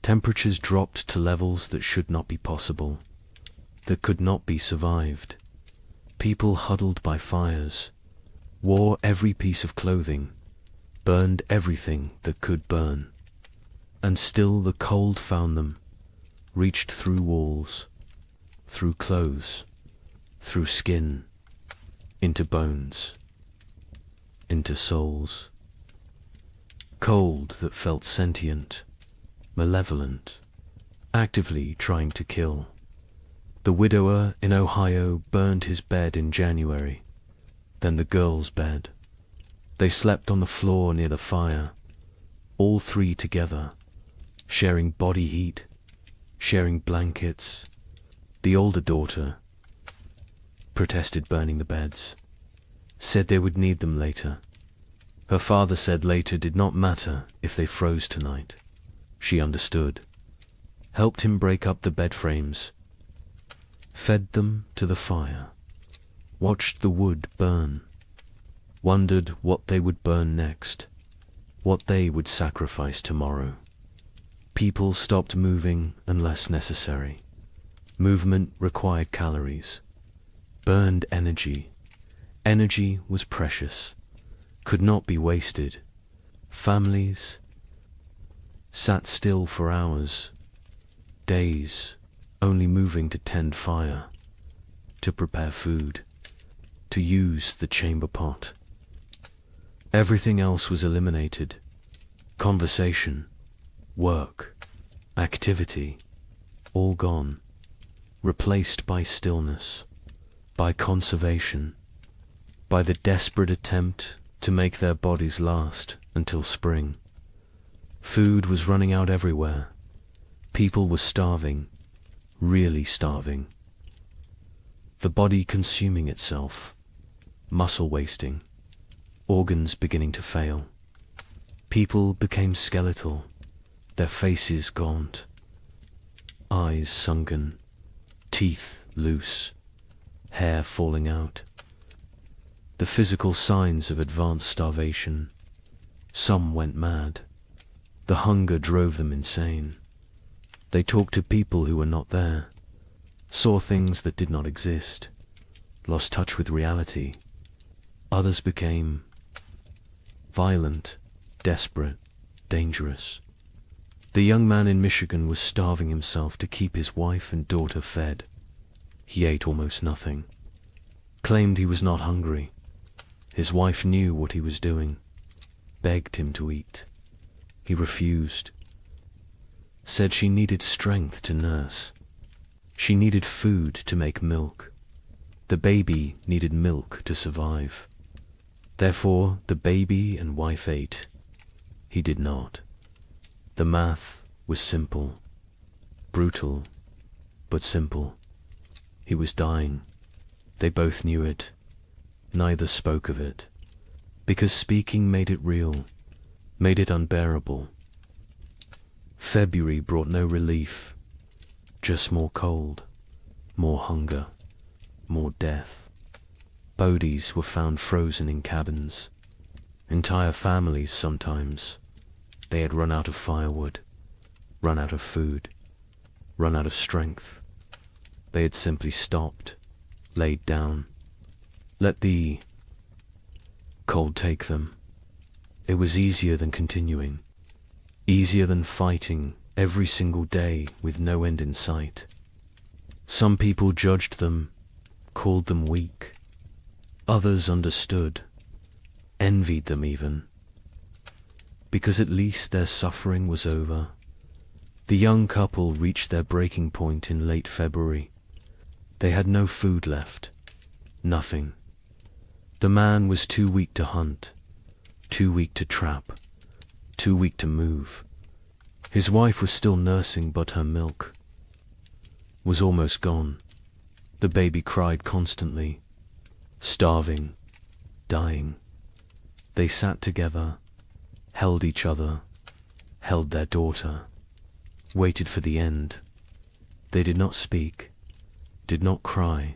Temperatures dropped to levels that should not be possible, that could not be survived. People huddled by fires, wore every piece of clothing, burned everything that could burn. And still the cold found them, reached through walls, through clothes, through skin, into bones, into souls. Cold that felt sentient, malevolent, actively trying to kill. The widower in Ohio burned his bed in January, then the girl's bed. They slept on the floor near the fire, all three together, sharing body heat, sharing blankets. The older daughter protested burning the beds, said they would need them later. Her father said later did not matter if they froze tonight. She understood, helped him break up the bed frames, fed them to the fire, watched the wood burn, wondered what they would burn next, what they would sacrifice tomorrow. People stopped moving unless necessary. Movement required calories, burned energy. Energy was precious, could not be wasted. Families sat still for hours, days, only moving to tend fire, to prepare food, to use the chamber pot. Everything else was eliminated. Conversation, work, activity, all gone, replaced by stillness, by conservation, by the desperate attempt to make their bodies last until spring. Food was running out everywhere. People were starving, really starving. The body consuming itself, muscle wasting, organs beginning to fail. People became skeletal, their faces gaunt, eyes sunken, teeth loose, hair falling out. The physical signs of advanced starvation. Some went mad. The hunger drove them insane. They talked to people who were not there, saw things that did not exist, lost touch with reality. Others became violent, desperate, dangerous. The young man in Michigan was starving himself to keep his wife and daughter fed. He ate almost nothing, claimed he was not hungry. His wife knew what he was doing, begged him to eat. He refused. Said she needed strength to nurse. She needed food to make milk. The baby needed milk to survive. Therefore, the baby and wife ate. He did not. The math was simple, brutal, but simple. He was dying. They both knew it. Neither spoke of it, because speaking made it real, made it unbearable. February brought no relief, just more cold, more hunger, more death. Bodies were found frozen in cabins. Entire families sometimes. They had run out of firewood, run out of food, run out of strength. They had simply stopped, laid down, let the cold take them. It was easier than continuing, easier than fighting every single day with no end in sight. Some people judged them, called them weak. Others understood, envied them even, because at least their suffering was over. The young couple reached their breaking point in late February. They had no food left, nothing. The man was too weak to hunt, too weak to trap, too weak to move. His wife was still nursing, but her milk was almost gone. The baby cried constantly, starving, dying. They sat together, held each other, held their daughter, waited for the end. They did not speak, did not cry,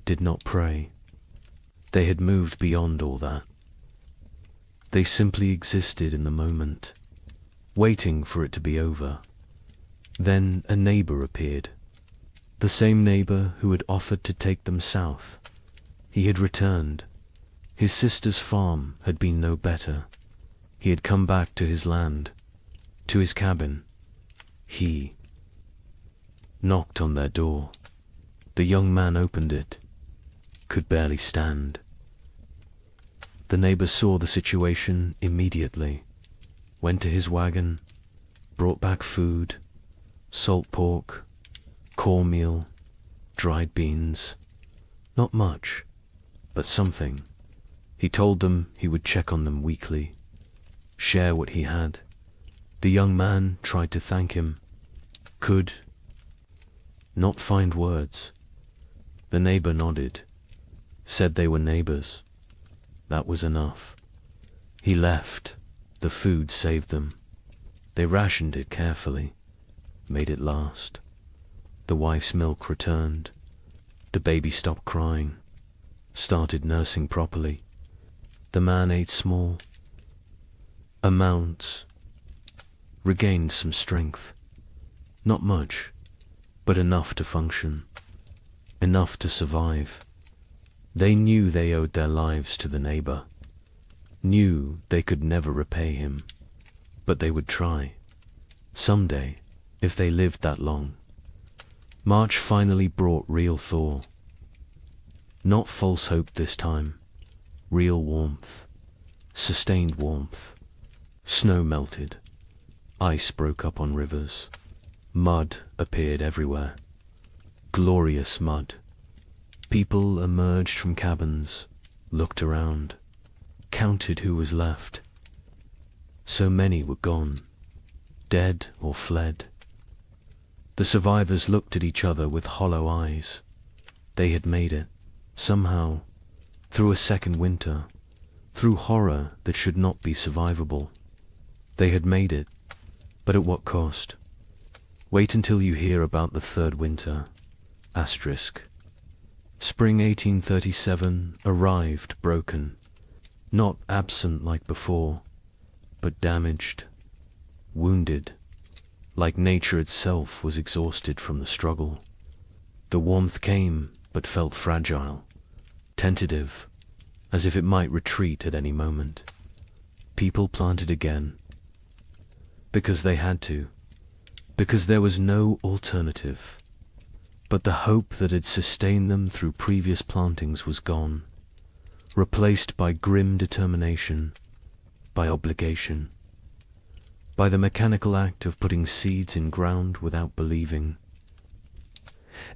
did not pray. They had moved beyond all that. They simply existed in the moment, waiting for it to be over. Then a neighbor appeared, the same neighbor who had offered to take them south. He had returned. His sister's farm had been no better. He had come back to his land, to his cabin. He knocked on their door. The young man opened it, could barely stand. The neighbor saw the situation immediately, went to his wagon, brought back food, salt pork, cornmeal, dried beans. Not much, but something. He told them he would check on them weekly, share what he had. The young man tried to thank him, could not find words. The neighbor nodded, said they were neighbors. That was enough. He left. The food saved them. They rationed it carefully, made it last. The wife's milk returned. The baby stopped crying, started nursing properly. The man ate small amounts, regained some strength. Not much, but enough to function, enough to survive. They knew they owed their lives to the neighbor, knew they could never repay him, but they would try, someday, if they lived that long. March finally brought real thaw. Not false hope this time, real warmth, sustained warmth. Snow melted, ice broke up on rivers, mud appeared everywhere, glorious mud. People emerged from cabins, looked around, counted who was left. So many were gone, dead or fled. The survivors looked at each other with hollow eyes. They had made it, somehow, through a second winter, through horror that should not be survivable. They had made it, but at what cost? Wait until you hear about the third winter. Asterisk. Spring 1837 arrived broken, not absent like before, but damaged, wounded, like nature itself was exhausted from the struggle. The warmth came, but felt fragile, tentative, as if it might retreat at any moment. People planted again, because they had to, because there was no alternative. But the hope that had sustained them through previous plantings was gone. replaced by grim determination, by obligation, by the mechanical act of putting seeds in ground without believing.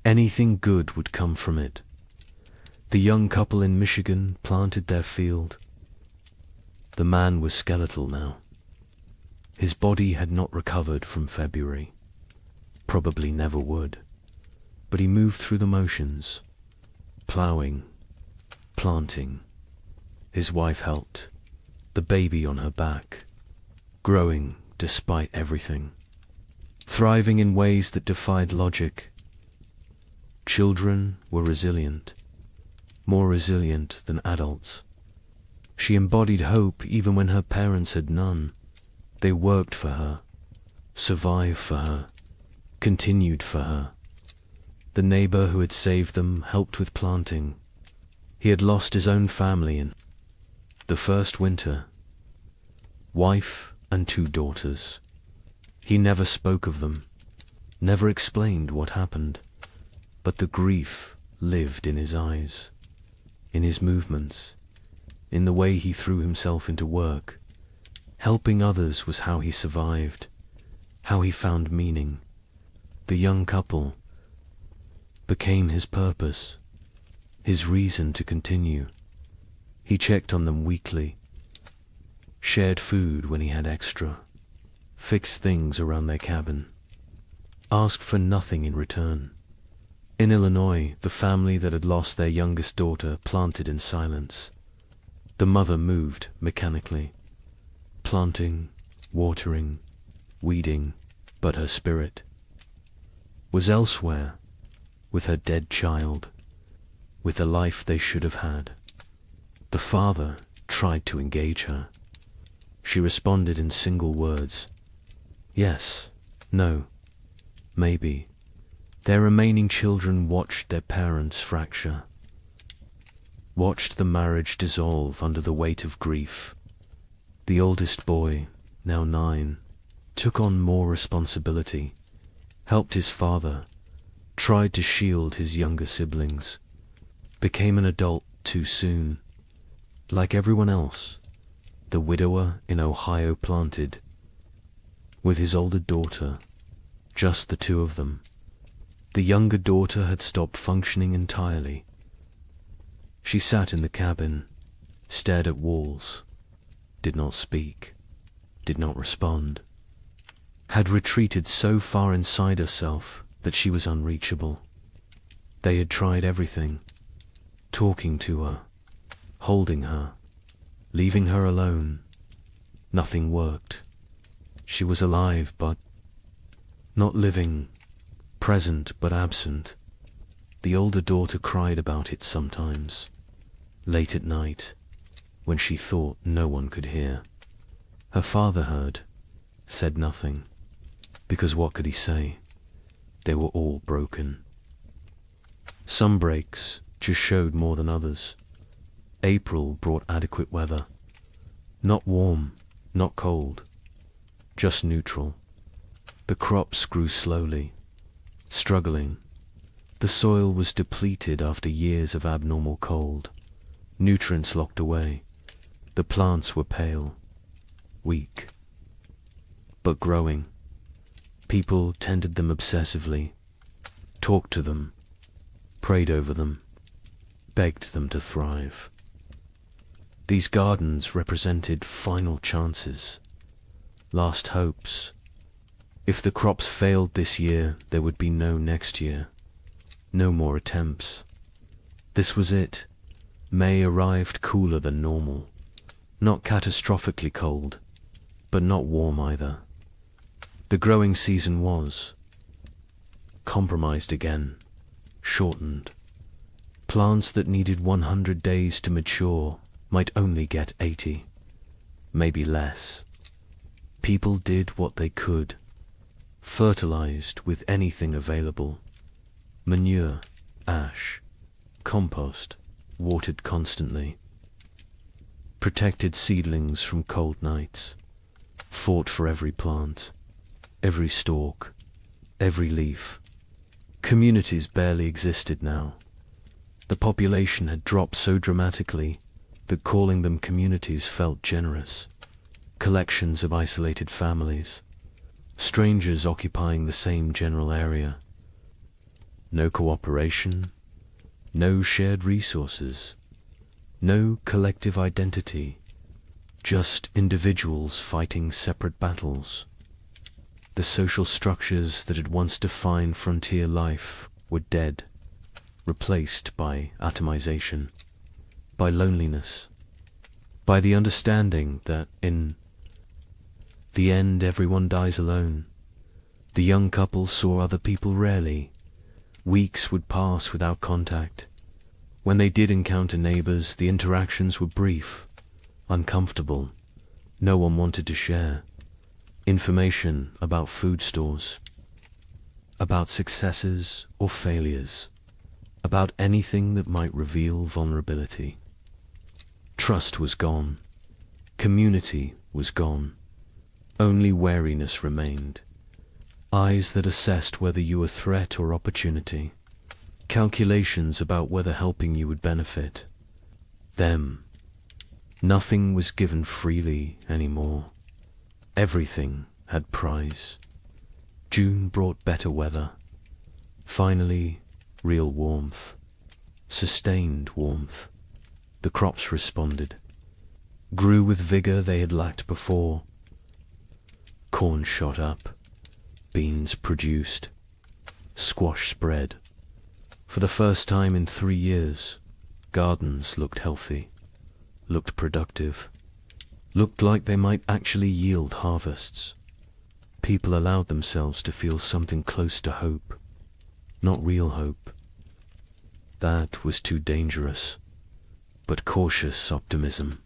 Anything good would come from it. The young couple in Michigan planted their field. The man was skeletal now. His body had not recovered from February, probably never would, but he moved through the motions, ploughing, planting. His wife helped, the baby on her back, growing despite everything, thriving in ways that defied logic. Children were resilient, more resilient than adults. She embodied hope even when her parents had none. They worked for her, survived for her, continued for her. The neighbor who had saved them helped with planting. He had lost his own family in the first winter. Wife and 2 daughters. He never spoke of them, never explained what happened, but the grief lived in his eyes, in his movements, in the way he threw himself into work. Helping others was how he survived, how he found meaning. The young couple became his purpose, his reason to continue. He checked on them weekly, shared food when he had extra, fixed things around their cabin, asked for nothing in return. In Illinois, the family that had lost their youngest daughter planted in silence. The mother moved mechanically, planting, watering, weeding, but her spirit was elsewhere, with her dead child, with the life they should have had. The father tried to engage her. She responded in single words. Yes, no, maybe. Their remaining children watched their parents fracture, watched the marriage dissolve under the weight of grief. The oldest boy, now 9, took on more responsibility, helped his father, tried to shield his younger siblings, became an adult too soon. Like everyone else, the widower in Ohio planted, with his older daughter, just the 2 of them. The younger daughter had stopped functioning entirely. She sat in the cabin, stared at walls, did not speak, did not respond, had retreated so far inside herself that she was unreachable. They had tried everything, talking to her, holding her, leaving her alone. Nothing worked. She was alive but not living, present but absent. The older daughter cried about it sometimes, late at night, when she thought no one could hear. Her father heard, said nothing, because what could he say? They were all broken. Some breaks just showed more than others. April brought adequate weather. Not warm, not cold, just neutral. The crops grew slowly, struggling. The soil was depleted after years of abnormal cold. Nutrients locked away. The plants were pale, weak, but growing. People tended them obsessively, talked to them, prayed over them, begged them to thrive. These gardens represented final chances, last hopes. If the crops failed this year, there would be no next year, no more attempts. This was it. May arrived cooler than normal, not catastrophically cold, but not warm either. The growing season was compromised again, shortened. Plants that needed 100 days to mature might only get 80, maybe less. People did what they could, fertilized with anything available. Manure, ash, compost, watered constantly. Protected seedlings from cold nights, fought for every plant, every stalk, every leaf. Communities barely existed now. The population had dropped so dramatically, that calling them communities felt generous. Collections of isolated families, strangers occupying the same general area. No cooperation, no shared resources, no collective identity, just individuals fighting separate battles. The social structures that had once defined frontier life were dead, replaced by atomization, by loneliness, by the understanding that in the end everyone dies alone. The young couple saw other people rarely. Weeks would pass without contact. When they did encounter neighbors, the interactions were brief, uncomfortable. No one wanted to share information about food stores, about successes or failures, about anything that might reveal vulnerability. Trust was gone. Community was gone. Only wariness remained. Eyes that assessed whether you were threat or opportunity. Calculations about whether helping you would benefit them. Nothing was given freely anymore. Everything had price. June brought better weather. Finally, real warmth. Sustained warmth. The crops responded. Grew with vigor they had lacked before. Corn shot up. Beans produced. Squash spread. For the first time in 3 years, gardens looked healthy, looked productive, looked like they might actually yield harvests. People allowed themselves to feel something close to hope, not real hope. That was too dangerous, but cautious optimism.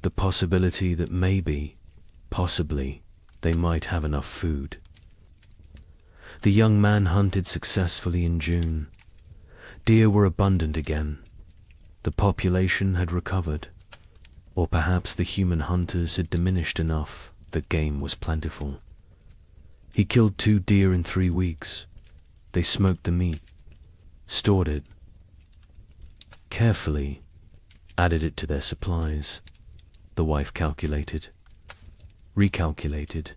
The possibility that maybe, possibly, they might have enough food. The young man hunted successfully in June. Deer were abundant again. The population had recovered, or perhaps the human hunters had diminished enough that game was plentiful. He killed 2 deer in 3 weeks. They smoked the meat, stored it carefully, added it to their supplies. The wife calculated, recalculated.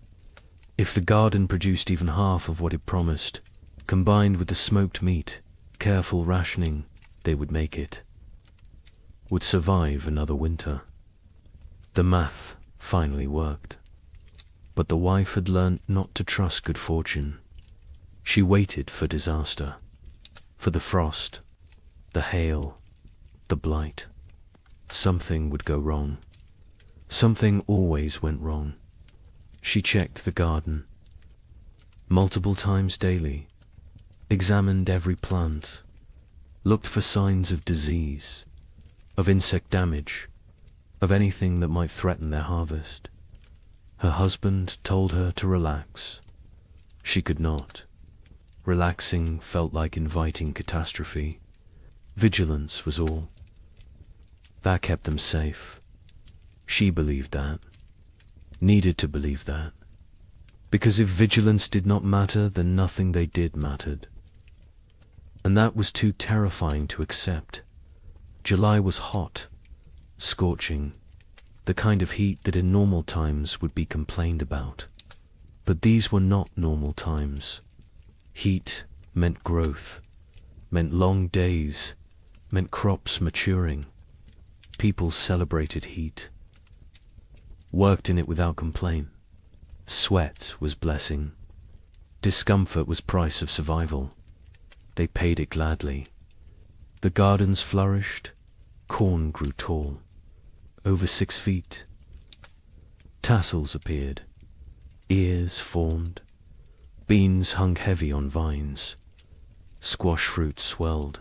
If the garden produced even half of what it promised, combined with the smoked meat, careful rationing, they would make it. Would survive another winter. The math finally worked. But the wife had learnt not to trust good fortune. She waited for disaster, for the frost, the hail, the blight. Something would go wrong. Something always went wrong. She checked the garden multiple times daily, examined every plant, looked for signs of disease, of insect damage, of anything that might threaten their harvest. Her husband told her to relax. She could not. Relaxing felt like inviting catastrophe. Vigilance was all. That kept them safe. She believed that. Needed to believe that. Because if vigilance did not matter, then nothing they did mattered. And that was too terrifying to accept. July was hot, scorching, the kind of heat that in normal times would be complained about. But these were not normal times. Heat meant growth, meant long days, meant crops maturing. People celebrated heat, worked in it without complaint. Sweat was blessing. Discomfort was price of survival. They paid it gladly. The gardens flourished. Corn grew tall, over 6 feet. Tassels appeared. Ears formed. Beans hung heavy on vines. Squash fruit swelled.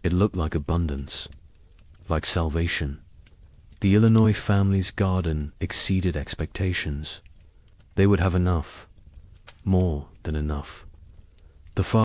It looked like abundance, like salvation. The Illinois family's garden exceeded expectations. They would have enough, more than enough. The